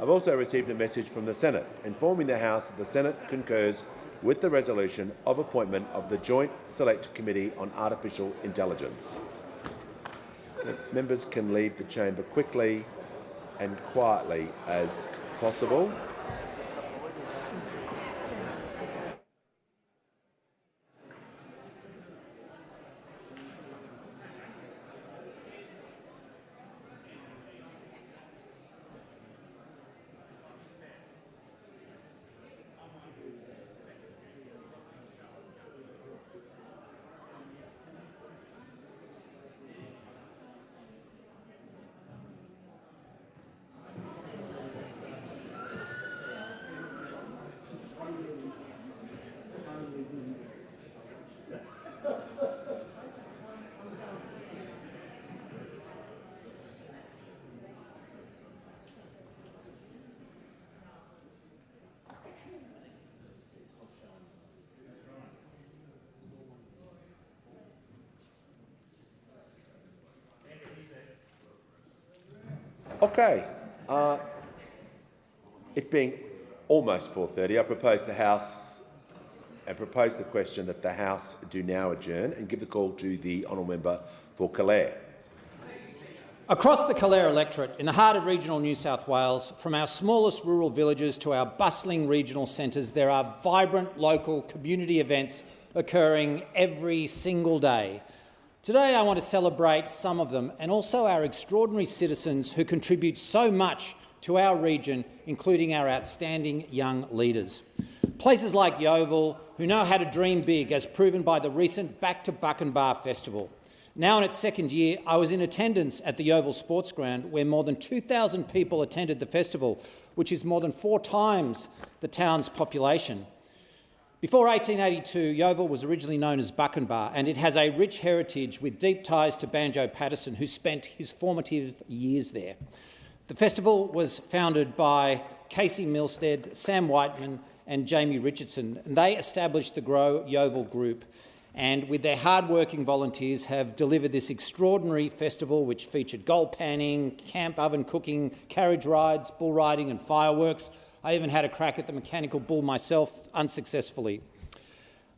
I've also received a message from the Senate informing the House that the Senate concurs with the resolution of appointment of the Joint Select Committee on Artificial Intelligence. The members can leave the chamber quickly and quietly as possible. Okay. It being almost 4:30, I propose the House and propose the question that the House do now adjourn and give the call to the honourable member for Calare. Across the Calare electorate, in the heart of regional New South Wales, from our smallest rural villages to our bustling regional centres, there are vibrant local community events occurring every single day. Today I want to celebrate some of them and also our extraordinary citizens who contribute so much to our region, including our outstanding young leaders. Places like Yeovil, who know how to dream big, as proven by the recent Back to Buckenbar Festival. Now in its second year, I was in attendance at the Yeovil Sports Ground, where more than 2,000 people attended the festival, which is more than 4 times the town's population. Before 1882, Yeovil was originally known as Buckenbar, and it has a rich heritage with deep ties to Banjo Patterson, who spent his formative years there. The festival was founded by Casey Milstead, Sam Whiteman and Jamie Richardson, and they established the Grow Yeovil Group, and with their hard-working volunteers have delivered this extraordinary festival which featured gold panning, camp oven cooking, carriage rides, bull riding and fireworks. I even had a crack at the mechanical bull myself, unsuccessfully.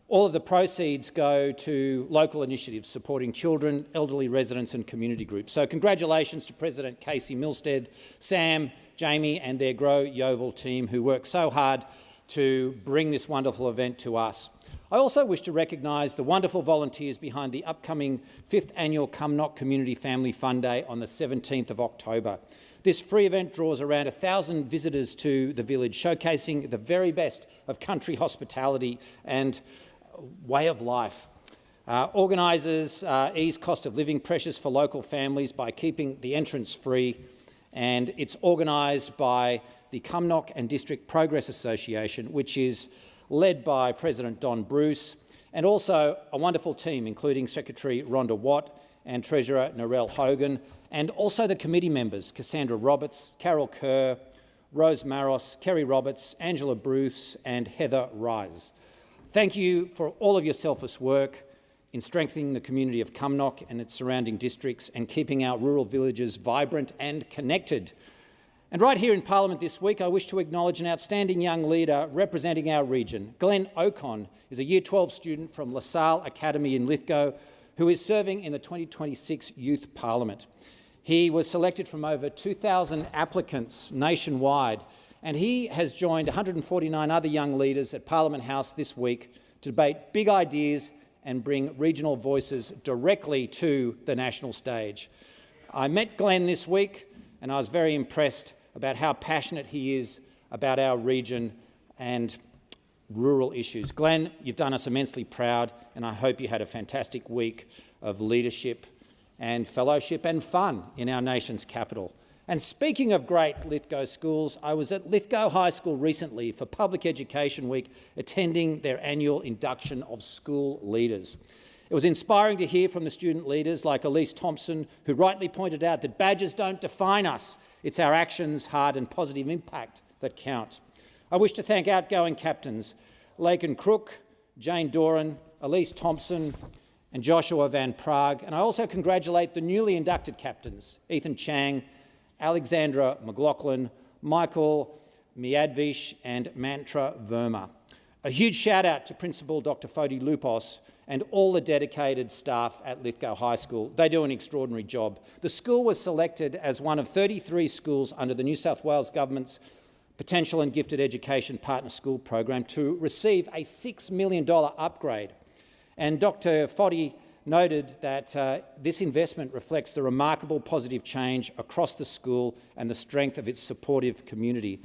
All of the proceeds go to local initiatives supporting children, elderly residents and community groups. So congratulations to President Casey Milstead, Sam, Jamie and their Grow Yeovil team who work so hard to bring this wonderful event to us. I also wish to recognise the wonderful volunteers behind the upcoming 5th Annual Cumnock Community Family Fun Day on the 17th of October. This free event draws around 1,000 visitors to the village, showcasing the very best of country hospitality and way of life. Organisers ease cost of living pressures for local families by keeping the entrance free, and it's organised by the Cumnock and District Progress Association, which is led by President Don Bruce, and also a wonderful team including Secretary Rhonda Watt and Treasurer Narelle Hogan, and also the committee members Cassandra Roberts, Carol Kerr, Rose Maros, Kerry Roberts, Angela Bruce and Heather Rise. Thank you for all of your selfless work in strengthening the community of Cumnock and its surrounding districts and keeping our rural villages vibrant and connected. And right here in Parliament this week, I wish to acknowledge an outstanding young leader representing our region. Glenn Ocon is a Year 12 student from LaSalle Academy in Lithgow who is serving in the 2026 Youth Parliament. He was selected from over 2,000 applicants nationwide, and he has joined 149 other young leaders at Parliament House this week to debate big ideas and bring regional voices directly to the national stage. I met Glenn this week and I was very impressed about how passionate he is about our region and rural issues. Glenn, you've done us immensely proud, and I hope you had a fantastic week of leadership and fellowship and fun in our nation's capital. And speaking of great Lithgow schools, I was at Lithgow High School recently for Public Education Week, attending their annual induction of school leaders. It was inspiring to hear from the student leaders like Elise Thompson, who rightly pointed out that badges don't define us. It's our actions, heart and positive impact that count. I wish to thank outgoing captains Laken Crook, Jane Doran, Elise Thompson and Joshua Van Prague, and I also congratulate the newly inducted captains, Ethan Chang, Alexandra McLaughlin, Michael Miadvish and Mantra Verma. A huge shout out to Principal Dr Fodi Lupos and all the dedicated staff at Lithgow High School. They do an extraordinary job. The school was selected as one of 33 schools under the New South Wales Government's Potential and Gifted Education Partner School program to receive a $6 million upgrade. And Dr Fodi noted that this investment reflects the remarkable positive change across the school and the strength of its supportive community.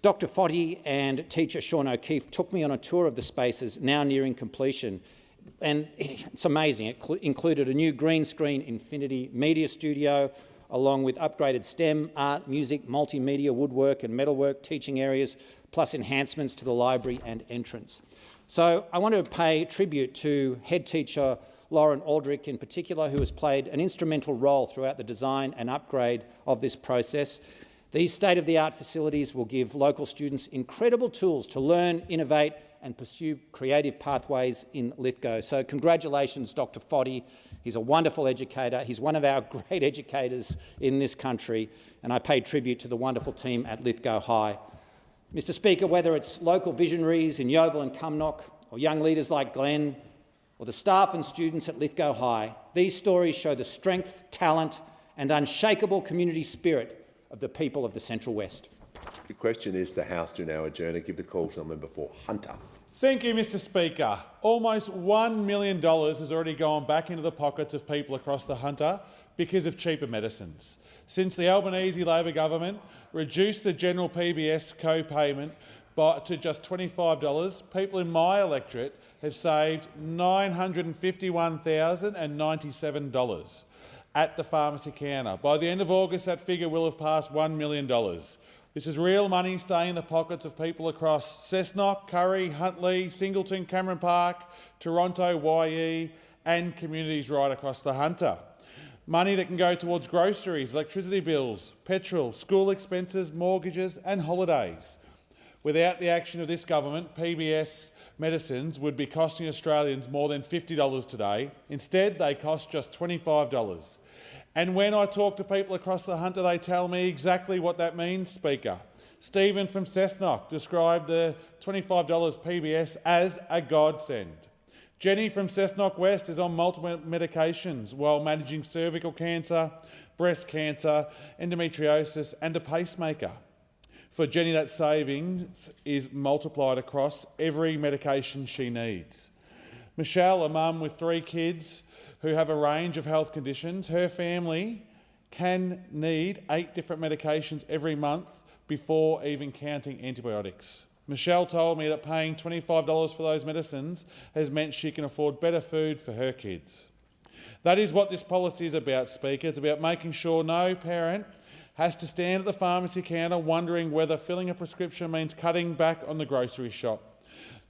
Dr Fodi and teacher Sean O'Keefe took me on a tour of the spaces now nearing completion. And it's amazing. It included a new green screen infinity media studio, along with upgraded STEM, art, music, multimedia, woodwork and metalwork teaching areas, plus enhancements to the library and entrance. So I want to pay tribute to head teacher Lauren Aldrich in particular, who has played an instrumental role throughout the design and upgrade of this process. These state-of-the-art facilities will give local students incredible tools to learn, innovate and pursue creative pathways in Lithgow. So congratulations, Dr Fodi. He's a wonderful educator. He's one of our great educators in this country, and I pay tribute to the wonderful team at Lithgow High. Mr Speaker, whether it's local visionaries in Yeovil and Cumnock or young leaders like Glenn, or the staff and students at Lithgow High, these stories show the strength, talent and unshakable community spirit of the people of the Central West. The question is the House to now adjourn and give the call to the member for Hunter. Thank you, Mr Speaker. Almost $1 million has already gone back into the pockets of people across the Hunter because of cheaper medicines. Since the Albanese Labor government reduced the general PBS co-payment to just $25, people in my electorate have saved $951,097 at the pharmacy counter. By the end of August, that figure will have passed $1 million. This is real money staying in the pockets of people across Cessnock, Curry, Huntley, Singleton, Cameron Park, Toronto, YE and communities right across the Hunter. Money that can go towards groceries, electricity bills, petrol, school expenses, mortgages and holidays. Without the action of this government, PBS medicines would be costing Australians more than $50 today. Instead, they cost just $25. And when I talk to people across the Hunter, they tell me exactly what that means, Speaker. Stephen from Cessnock described the $25 PBS as a godsend. Jenny from Cessnock West is on multiple medications while managing cervical cancer, breast cancer, endometriosis and a pacemaker. For Jenny, that savings is multiplied across every medication she needs. Michelle, a mum with 3 kids who have a range of health conditions, her family can need 8 different medications every month before even counting antibiotics. Michelle told me that paying $25 for those medicines has meant she can afford better food for her kids. That is what this policy is about, Speaker. It's about making sure no parent has to stand at the pharmacy counter wondering whether filling a prescription means cutting back on the grocery shop.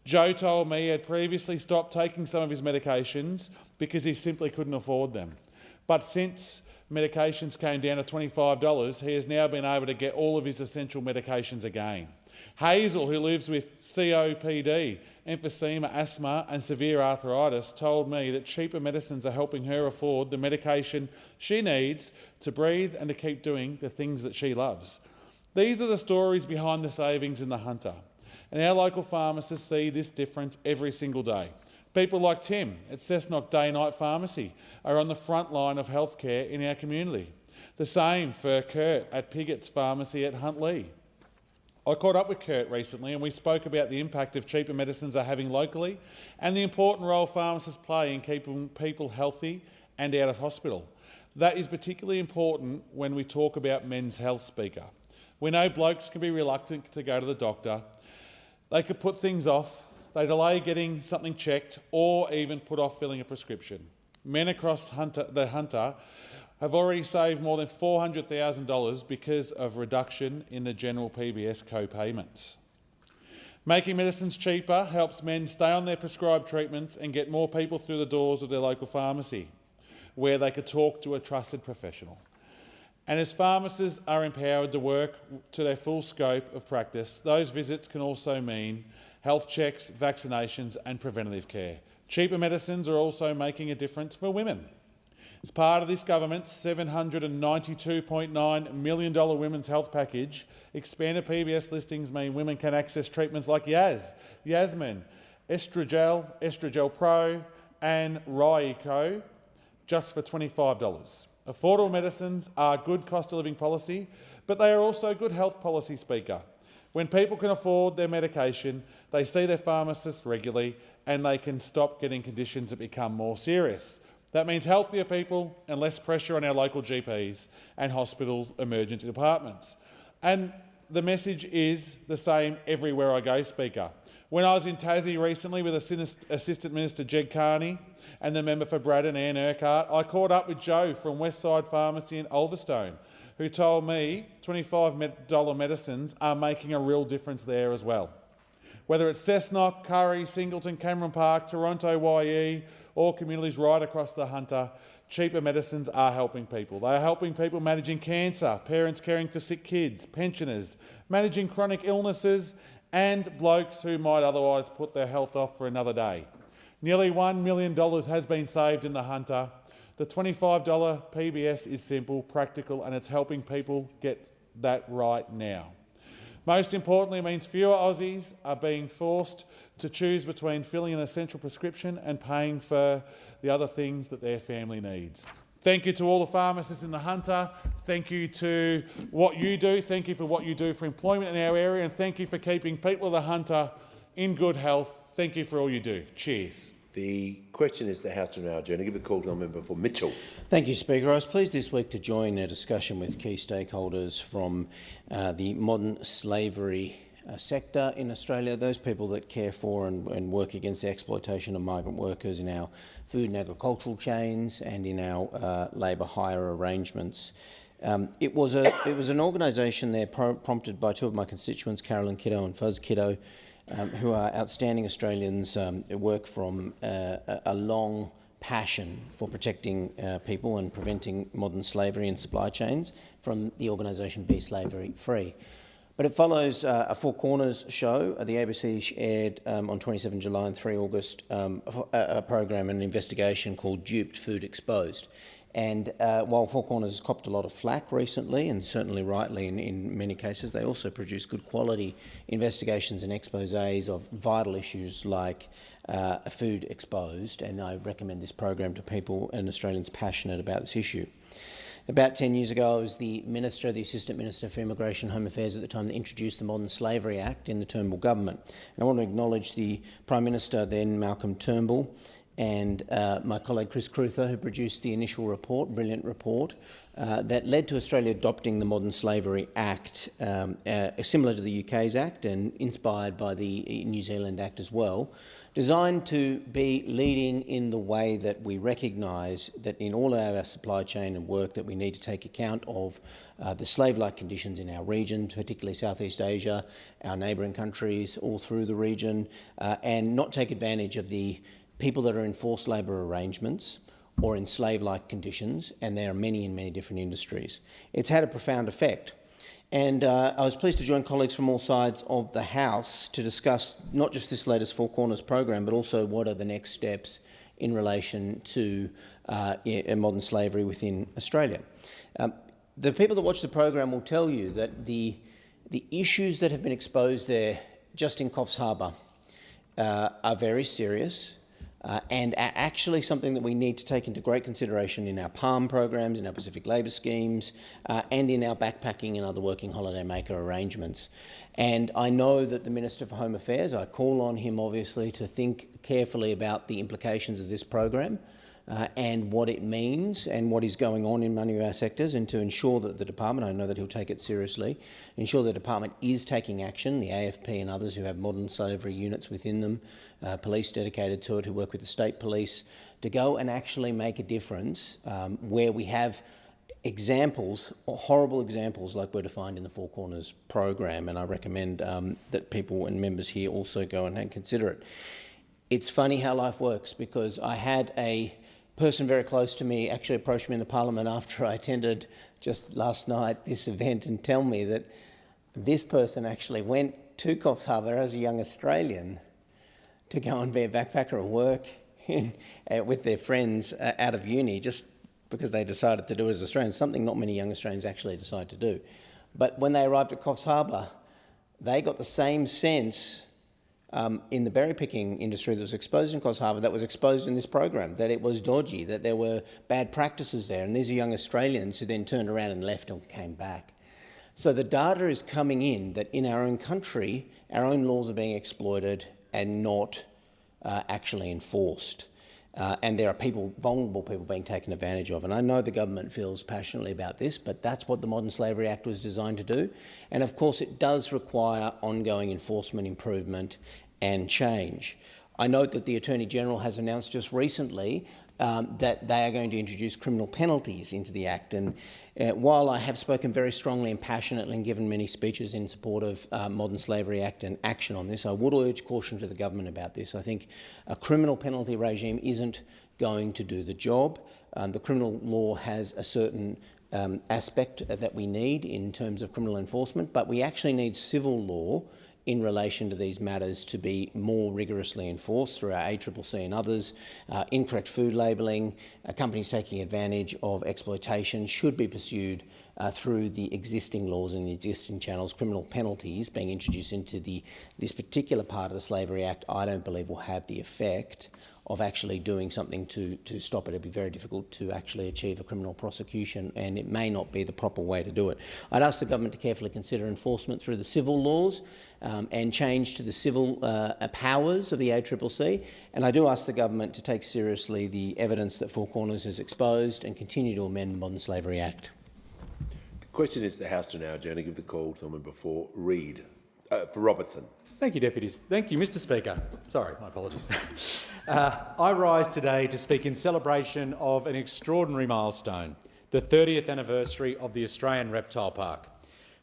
Joe told me he had previously stopped taking some of his medications because he simply couldn't afford them. But since medications came down to $25, he has now been able to get all of his essential medications again. Hazel, who lives with COPD, emphysema, asthma and severe arthritis, told me that cheaper medicines are helping her afford the medication she needs to breathe and to keep doing the things that she loves. These are the stories behind the savings in the Hunter. And our local pharmacists see this difference every single day. People like Tim at Cessnock Day-Night Pharmacy are on the front line of healthcare in our community. The same for Kurt at Piggott's Pharmacy at Huntley. I caught up with Kurt recently and we spoke about the impact of cheaper medicines are having locally and the important role pharmacists play in keeping people healthy and out of hospital. That is particularly important when we talk about men's health, Speaker. We know blokes can be reluctant to go to the doctor. They could put things off, they delay getting something checked or even put off filling a prescription. Men across the Hunter have already saved more than $400,000 because of reduction in the general PBS co-payments. Making medicines cheaper helps men stay on their prescribed treatments and get more people through the doors of their local pharmacy, where they could talk to a trusted professional. And as pharmacists are empowered to work to their full scope of practice, those visits can also mean health checks, vaccinations and preventative care. Cheaper medicines are also making a difference for women. As part of this government's $792.9 million women's health package, expanded PBS listings mean women can access treatments like Yasmin, Estrogel Pro and Ryeco just for $25. Affordable medicines are good cost of living policy, but they are also good health policy, Speaker. When people can afford their medication, they see their pharmacists regularly and they can stop getting conditions that become more serious. That means healthier people and less pressure on our local GPs and hospital emergency departments. And the message is the same everywhere I go, Speaker. When I was in Tassie recently with Assistant Minister Jed Carney and the member for Braddon, Anne Urquhart, I caught up with Joe from Westside Pharmacy in Ulverstone, who told me $25 medicines are making a real difference there as well. Whether it's Cessnock, Curry, Singleton, Cameron Park, Toronto, YE, or communities right across the Hunter, cheaper medicines are helping people. They are helping people managing cancer, parents caring for sick kids, pensioners, managing chronic illnesses, and blokes who might otherwise put their health off for another day. Nearly $1 million has been saved in the Hunter. The $25 PBS is simple, practical, and it's helping people get that right now. Most importantly, it means fewer Aussies are being forced to choose between filling an essential prescription and paying for the other things that their family needs. Thank you to all the pharmacists in the Hunter. Thank you to what you do. Thank you for what you do for employment in our area, and thank you for keeping people of the Hunter in good health. Thank you for all you do. Cheers. The question is the House to now adjourn. I give a call to the member for Mitchell. Thank you, Speaker. I was pleased this week to join a discussion with key stakeholders from the modern slavery sector in Australia, those people that care for and work against the exploitation of migrant workers in our food and agricultural chains and in our labour hire arrangements. It was an organisation there prompted by two of my constituents, Carolyn Kiddo and Fuzz Kiddo, who are outstanding Australians who work from a long passion for protecting people and preventing modern slavery and supply chains from the organisation Be Slavery Free. But it follows a Four Corners show. The ABC aired on 27 July and 3 August a program, an investigation called Duped, Food Exposed. And while Four Corners has copped a lot of flack recently, and certainly rightly in many cases, they also produce good quality investigations and exposés of vital issues like food exposed, and I recommend this program to people and Australians passionate about this issue. About 10 years ago, I was the Assistant Minister for Immigration and Home Affairs at the time that introduced the Modern Slavery Act in the Turnbull government. And I want to acknowledge the Prime Minister then, Malcolm Turnbull, and my colleague Chris Cruther, who produced the initial report, brilliant report, that led to Australia adopting the Modern Slavery Act, similar to the UK's Act and inspired by the New Zealand Act as well, designed to be leading in the way that we recognise that in all of our supply chain and work that we need to take account of the slave-like conditions in our region, particularly Southeast Asia, our neighbouring countries, all through the region, and not take advantage of the people that are in forced labour arrangements or in slave-like conditions, and there are many in many different industries. It's had a profound effect. And I was pleased to join colleagues from all sides of the House to discuss not just this latest Four Corners program, but also what are the next steps in relation to modern slavery within Australia. The people that watch the program will tell you that the issues that have been exposed there, just in Coffs Harbour, are very serious. And are actually something that we need to take into great consideration in our PALM programs, in our Pacific Labour schemes, and in our backpacking and other working holiday maker arrangements. And I know that the Minister for Home Affairs, I call on him obviously to think carefully about the implications of this program and what it means and what is going on in many of our sectors, and to ensure that the department, I know that he'll take it seriously, ensure the department is taking action, the AFP and others who have modern slavery units within them, police dedicated to it who work with the state police, to go and actually make a difference where we have examples, horrible examples like we're defined in the Four Corners program, and I recommend that people and members here also go and consider it. It's funny how life works, because I had a person very close to me actually approached me in the Parliament after I attended just last night this event and tell me that this person actually went to Coffs Harbour as a young Australian to go and be a backpacker or work with their friends out of uni, just because they decided to do it as Australians, something not many young Australians actually decide to do. But when they arrived at Coffs Harbour, they got the same sense in the berry picking industry that was exposed in Coffs Harbour, that was exposed in this program, that it was dodgy, that there were bad practices there. And these are young Australians who then turned around and left and came back. So the data is coming in that in our own country, our own laws are being exploited and not actually enforced. And there are people, vulnerable people, being taken advantage of. And I know the government feels passionately about this, but that's what the Modern Slavery Act was designed to do. And of course, it does require ongoing enforcement, improvement and change. I note that the Attorney-General has announced just recently that they are going to introduce criminal penalties into the Act. And while I have spoken very strongly and passionately and given many speeches in support of Modern Slavery Act and action on this, I would urge caution to the government about this. I think a criminal penalty regime isn't going to do the job. The criminal law has a certain aspect that we need in terms of criminal enforcement, but we actually need civil law in relation to these matters to be more rigorously enforced through our ACCC and others. Incorrect food labelling, companies taking advantage of exploitation should be pursued through the existing laws and the existing channels, criminal penalties being introduced into this particular part of the Slavery Act, I don't believe will have the effect of actually doing something to stop it. It'd be very difficult to actually achieve a criminal prosecution, and it may not be the proper way to do it. I'd ask the government to carefully consider enforcement through the civil laws and change to the civil powers of the ACCC, and I do ask the government to take seriously the evidence that Four Corners has exposed and continue to amend the Modern Slavery Act. The question is the House to now adjourn and give the call to the member for Robertson. Thank you, Deputies. Thank you, Mr. Speaker. Sorry, my apologies. I rise today to speak in celebration of an extraordinary milestone, the 30th anniversary of the Australian Reptile Park.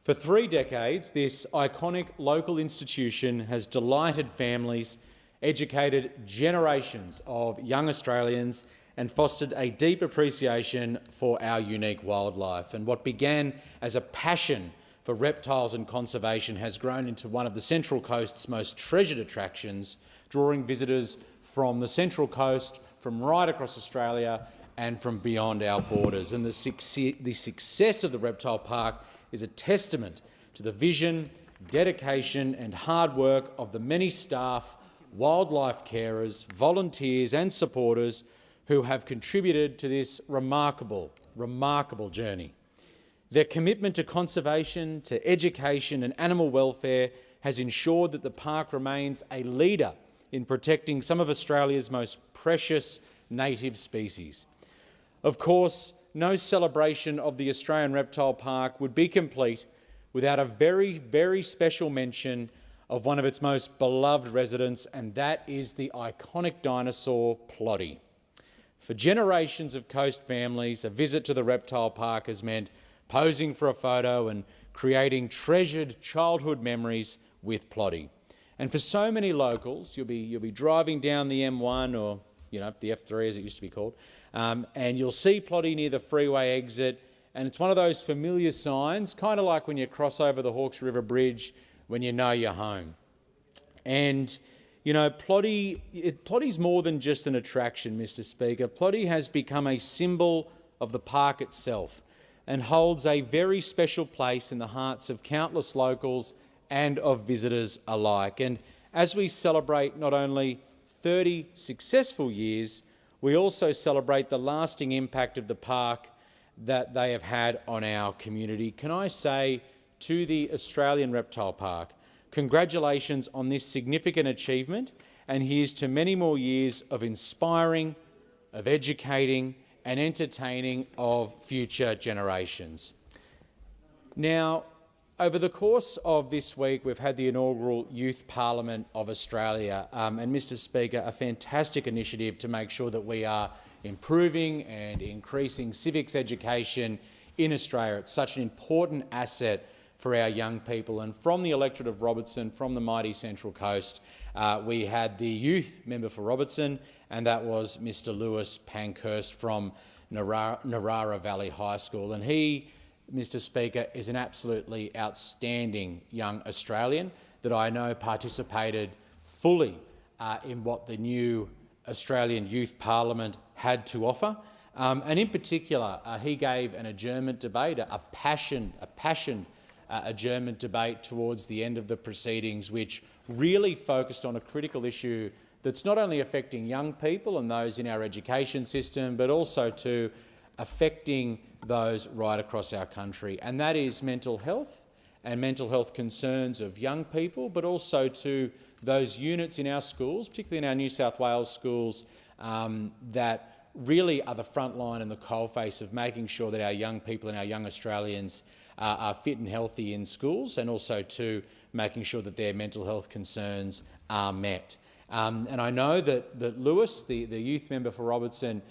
For 3 decades, this iconic local institution has delighted families, educated generations of young Australians, and fostered a deep appreciation for our unique wildlife. And what began as a passion for reptiles and conservation has grown into one of the Central Coast's most treasured attractions, drawing visitors from the Central Coast, from right across Australia and from beyond our borders. And the success of the Reptile Park is a testament to the vision, dedication and hard work of the many staff, wildlife carers, volunteers and supporters who have contributed to this remarkable journey. Their commitment to conservation, to education and animal welfare has ensured that the park remains a leader in protecting some of Australia's most precious native species. Of course, no celebration of the Australian Reptile Park would be complete without a very, very special mention of one of its most beloved residents, and that is the iconic dinosaur Ploddy. For generations of coast families, a visit to the Reptile Park has meant posing for a photo and creating treasured childhood memories with Ploddy. And for so many locals, you'll be driving down the M1 or the F3 as it used to be called, and you'll see Ploddy near the freeway exit, and it's one of those familiar signs, kind of like when you cross over the Hawkes River Bridge when you know you're home. And Ploddy's more than just an attraction, Mr. Speaker. Ploddy has become a symbol of the park itself and holds a very special place in the hearts of countless locals and of visitors alike. And as we celebrate not only 30 successful years, we also celebrate the lasting impact of the park that they have had on our community. Can I say to the Australian Reptile Park, congratulations on this significant achievement, and here's to many more years of inspiring, of educating and entertaining of future generations. Now, over the course of this week, we've had the inaugural Youth Parliament of Australia, and Mr. Speaker, a fantastic initiative to make sure that we are improving and increasing civics education in Australia. It's such an important asset for our young people. And from the electorate of Robertson, from the mighty Central Coast, we had the youth member for Robertson, and that was Mr. Lewis Pankhurst from Narara Valley High School. And he, Mr. Speaker, is an absolutely outstanding young Australian that I know participated fully in what the new Australian Youth Parliament had to offer. And in particular, he gave an adjournment debate, a passionate adjournment debate towards the end of the proceedings, which really focused on a critical issue that's not only affecting young people and those in our education system, but also to affecting those right across our country, and that is mental health and mental health concerns of young people, but also to those units in our schools, particularly in our New South Wales schools, that really are the front line and the coalface of making sure that our young people and our young Australians are fit and healthy in schools, and also to making sure that their mental health concerns are met. And I know that Lewis, the youth member for Robertson,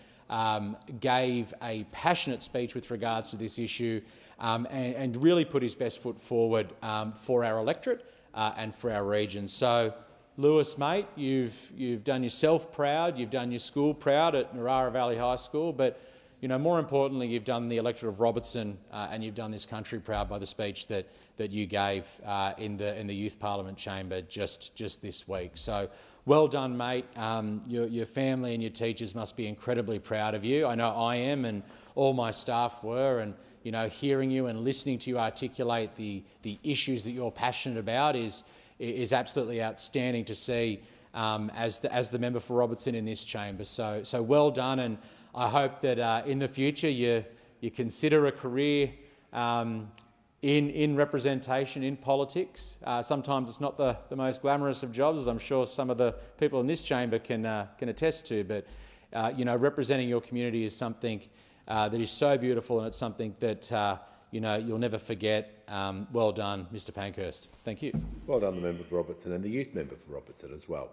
gave a passionate speech with regards to this issue and really put his best foot forward for our electorate and for our region. So, Lewis, mate, you've done yourself proud, you've done your school proud at Narara Valley High School, but more importantly, you've done the electorate of Robertson and you've done this country proud by the speech that you gave in the Youth Parliament chamber just this week. So, well done, mate. Your family and your teachers must be incredibly proud of you. I know I am, and all my staff were, and hearing you and listening to you articulate the issues that you're passionate about is absolutely outstanding to see as the member for Robertson in this chamber. So well done, and I hope that in the future you consider a career in representation, in politics. Sometimes it's not the most glamorous of jobs, as I'm sure some of the people in this chamber can attest to, but representing your community is something that is so beautiful, and it's something that you'll never forget. Well done, Mr Pankhurst. Thank you. Well done, the member for Robertson and the youth member for Robertson as well.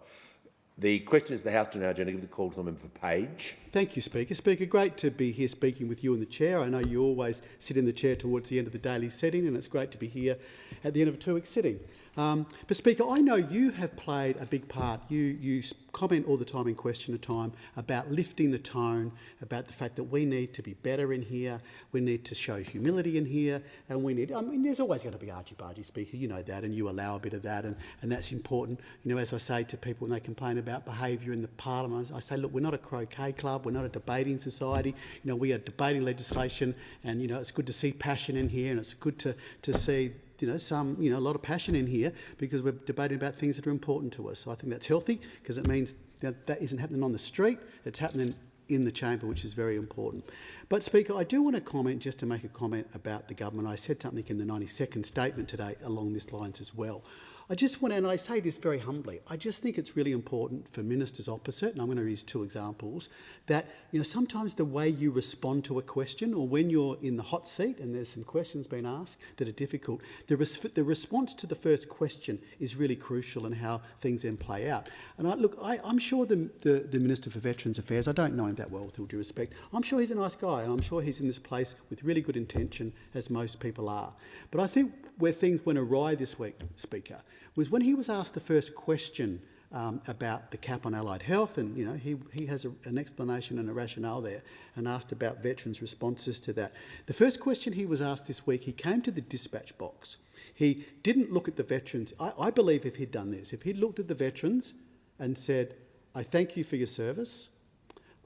The questions of the House to now agenda. Give the call to the member for Page. Thank you, Speaker. Speaker, great to be here speaking with you in the chair. I know you always sit in the chair towards the end of the daily sitting, and it's great to be here at the end of a 2-week sitting. But Speaker, I know you have played a big part. You comment all the time in Question Time about lifting the tone, about the fact that we need to be better in here, we need to show humility in here, and there's always going to be argy-bargy, Speaker, you know that, and you allow a bit of that, and that's important. As I say to people when they complain about behaviour in the Parliament, I say, look, we're not a croquet club, we're not a debating society, we are debating legislation, and it's good to see passion in here, and it's good to see a lot of passion in here, because we're debating about things that are important to us. So I think that's healthy, because it means that isn't happening on the street, it's happening in the chamber, which is very important. But Speaker, I do want to comment, just to make a comment about the government. I said something in the 92nd statement today along these lines as well. I just want to, and I say this very humbly, I just think it's really important for ministers opposite, and I'm going to use 2 examples, that sometimes the way you respond to a question, or when you're in the hot seat and there's some questions being asked that are difficult, the response to the first question is really crucial in how things then play out. And I'm sure the Minister for Veterans Affairs, I don't know him that well, with all due respect, I'm sure he's a nice guy, and I'm sure he's in this place with really good intention, as most people are. But I think where things went awry this week, Speaker, was when he was asked the first question about the cap on allied health, and he has an explanation and a rationale there, and asked about veterans' responses to that. The first question he was asked this week, he came to the dispatch box. He didn't look at the veterans. I believe if he'd done this, if he'd looked at the veterans and said, I thank you for your service,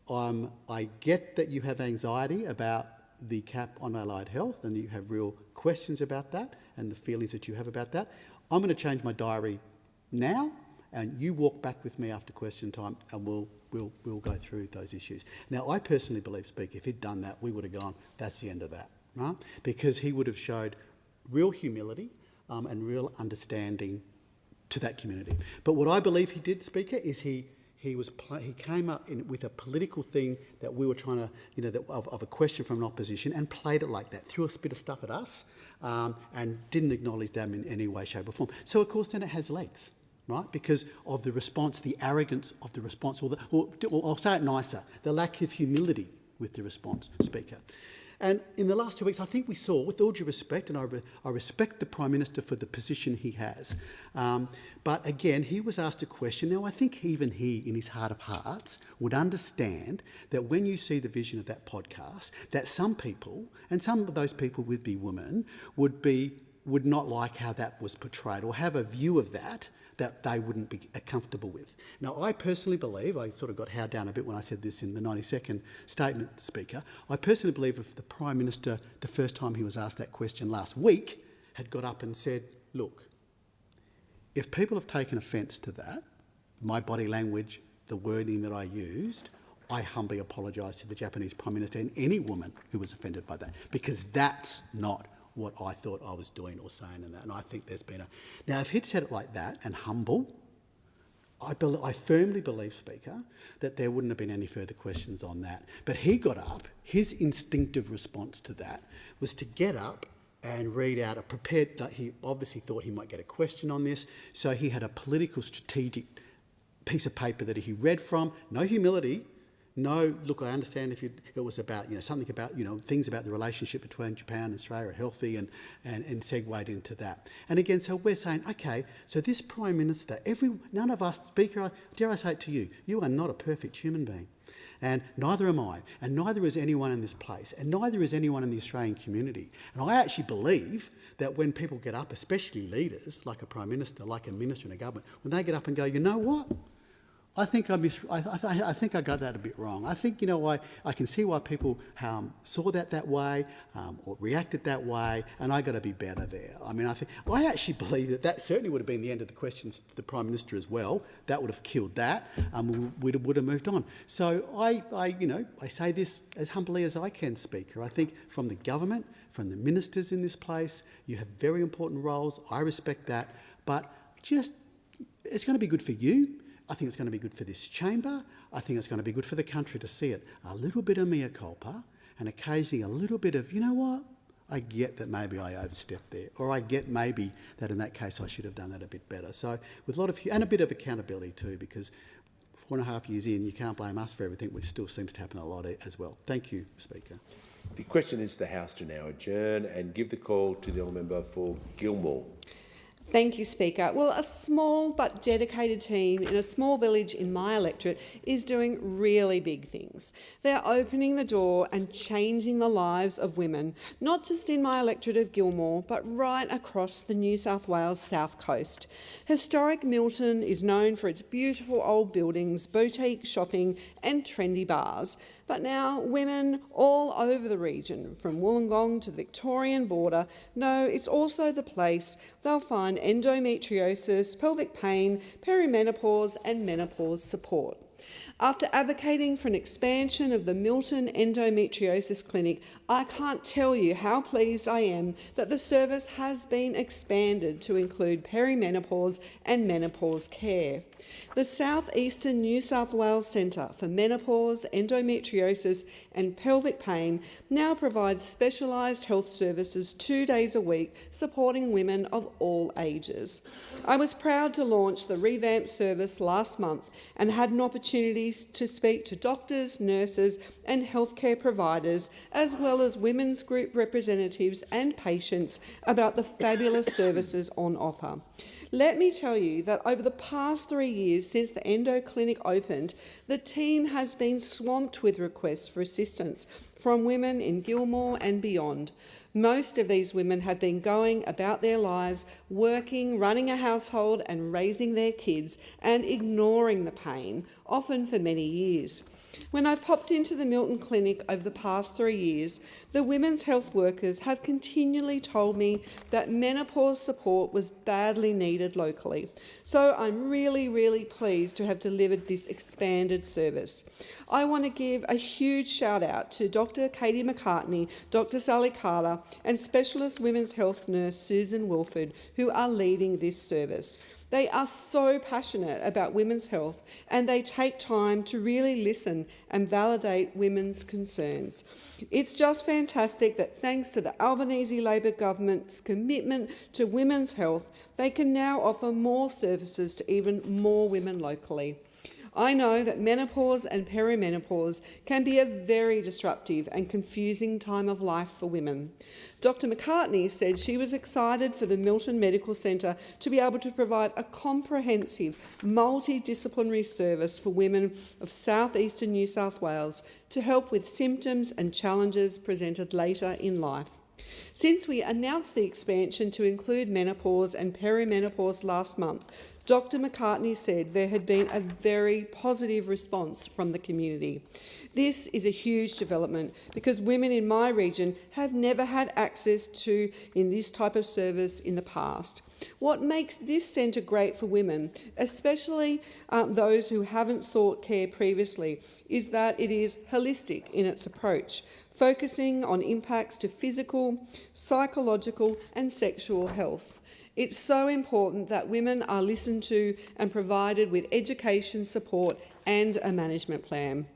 I get that you have anxiety about the cap on allied health and you have real questions about that and the feelings that you have about that, I'm going to change my diary now, and you walk back with me after Question Time, and we'll go through those issues. Now, I personally believe, Speaker, if he'd done that, we would have gone, that's the end of that, right? Because he would have showed real humility and real understanding to that community. But what I believe he did, Speaker, is he came up with a political thing that we were trying to, of a question from an opposition, and played it like that, threw a bit of stuff at us, and didn't acknowledge them in any way, shape or form. So, of course, then it has legs, right? Because of the response, the arrogance of the response, or I'll say it nicer, the lack of humility with the response, Speaker. And in the last 2 weeks, I think we saw, with all due respect, and I respect the Prime Minister for the position he has, but again, he was asked a question. Now, I think even he, in his heart of hearts, would understand that when you see the vision of that podcast, that some people, and some of those people would be women, would not like how that was portrayed, or have a view of that they wouldn't be comfortable with. Now, I personally believe, I sort of got howled down a bit when I said this in the 92nd statement, Speaker, I personally believe if the Prime Minister, the first time he was asked that question last week, had got up and said, look, if people have taken offence to that, my body language, the wording that I used, I humbly apologise to the Japanese Prime Minister and any woman who was offended by that, because that's not what I thought I was doing or saying in that. And I think there's been Now, if he'd said it like that and humble, I firmly believe, Speaker, that there wouldn't have been any further questions on that. But he got up, his instinctive response to that was to get up and read out he obviously thought he might get a question on this, so he had a political strategic piece of paper that he read from, no humility, no, look, I understand if it was about, something about, things about the relationship between Japan and Australia are healthy, and segued into that. And again, so we're saying, okay, so this Prime Minister, none of us, Speaker, dare I say it to you, you are not a perfect human being. And neither am I, and neither is anyone in this place, and neither is anyone in the Australian community. And I actually believe that when people get up, especially leaders, like a Prime Minister, like a Minister in a government, when they get up and go, you know what? I think I think I got that a bit wrong. I think, you know, I can see why people saw that way or reacted that way, and I got to be better there. I mean, I actually believe that certainly would have been the end of the questions to the Prime Minister as well. That would have killed that. We would have moved on. So I say this as humbly as I can, Speaker. I think from the government, from the ministers in this place, you have very important roles. I respect that, but it's going to be good for you. I think it's going to be good for this chamber. I think it's going to be good for the country to see it. A little bit of mea culpa and occasionally a little bit of, you know what, I get that maybe I overstepped there, or I get maybe that in that case I should have done that a bit better. So with and a bit of accountability too, because 4.5 years in, you can't blame us for everything, which still seems to happen a lot as well. Thank you, Speaker. The question is the House to now adjourn and give the call to the honourable member for Gilmore. Thank you, Speaker. Well, a small but dedicated team in a small village in my electorate is doing really big things. They're opening the door and changing the lives of women, not just in my electorate of Gilmore, but right across the New South Wales south coast. Historic Milton is known for its beautiful old buildings, boutique shopping and trendy bars. But now women all over the region, from Wollongong to the Victorian border, know it's also the place they'll find endometriosis, pelvic pain, perimenopause and menopause support. After advocating for an expansion of the Milton Endometriosis Clinic, I can't tell you how pleased I am that the service has been expanded to include perimenopause and menopause care. The South Eastern New South Wales Centre for Menopause, Endometriosis and Pelvic Pain now provides specialised health services 2 days a week, supporting women of all ages. I was proud to launch the revamped service last month and had an opportunity to speak to doctors, nurses and healthcare providers, as well as women's group representatives and patients about the fabulous services on offer. Let me tell you that over the past 3 years since the Endo Clinic opened, the team has been swamped with requests for assistance from women in Gilmore and beyond. Most of these women have been going about their lives, working, running a household and raising their kids and ignoring the pain, often for many years. When I've popped into the Milton Clinic over the past 3 years, the women's health workers have continually told me that menopause support was badly needed locally. So I'm really pleased to have delivered this expanded service. I want to give a huge shout out to Dr. Katie McCartney, Dr. Sally Carter and Specialist Women's Health Nurse Susan Wilford, who are leading this service. They are so passionate about women's health and they take time to really listen and validate women's concerns. It's just fantastic that thanks to the Albanese Labor government's commitment to women's health, they can now offer more services to even more women locally. I know that menopause and perimenopause can be a very disruptive and confusing time of life for women. Dr. McCartney said she was excited for the Milton Medical Centre to be able to provide a comprehensive, multidisciplinary service for women of southeastern New South Wales to help with symptoms and challenges presented later in life. Since we announced the expansion to include menopause and perimenopause last month, Dr. McCartney said there had been a very positive response from the community. This is a huge development because women in my region have never had access to this type of service in the past. What makes this centre great for women, especially those who haven't sought care previously, is that it is holistic in its approach, focusing on impacts to physical, psychological and sexual health. It's so important that women are listened to and provided with education, support and a management plan.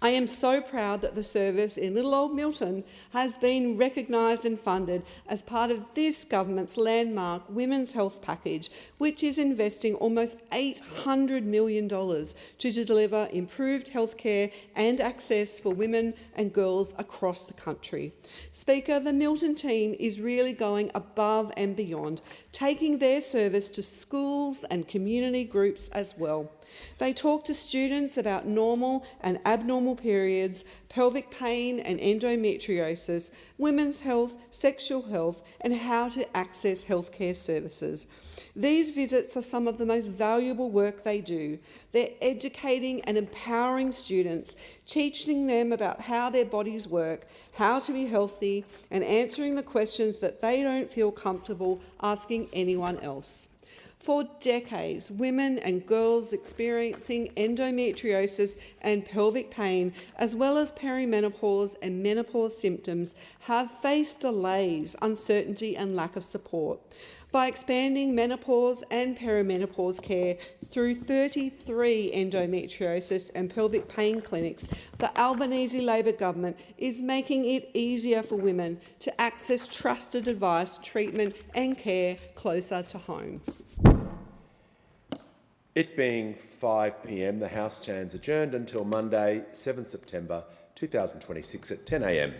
I am so proud that the service in little old Milton has been recognised and funded as part of this government's landmark Women's Health Package, which is investing almost $800 million to deliver improved healthcare and access for women and girls across the country. Speaker, the Milton team is really going above and beyond, taking their service to schools and community groups as well. They talk to students about normal and abnormal periods, pelvic pain and endometriosis, women's health, sexual health, and how to access healthcare services. These visits are some of the most valuable work they do. They're educating and empowering students, teaching them about how their bodies work, how to be healthy, and answering the questions that they don't feel comfortable asking anyone else. For decades, women and girls experiencing endometriosis and pelvic pain, as well as perimenopause and menopause symptoms, have faced delays, uncertainty and lack of support. By expanding menopause and perimenopause care through 33 endometriosis and pelvic pain clinics, the Albanese Labor government is making it easier for women to access trusted advice, treatment and care closer to home. It being 5 p.m, the House stands adjourned until Monday, 7 September 2026 at 10 a.m.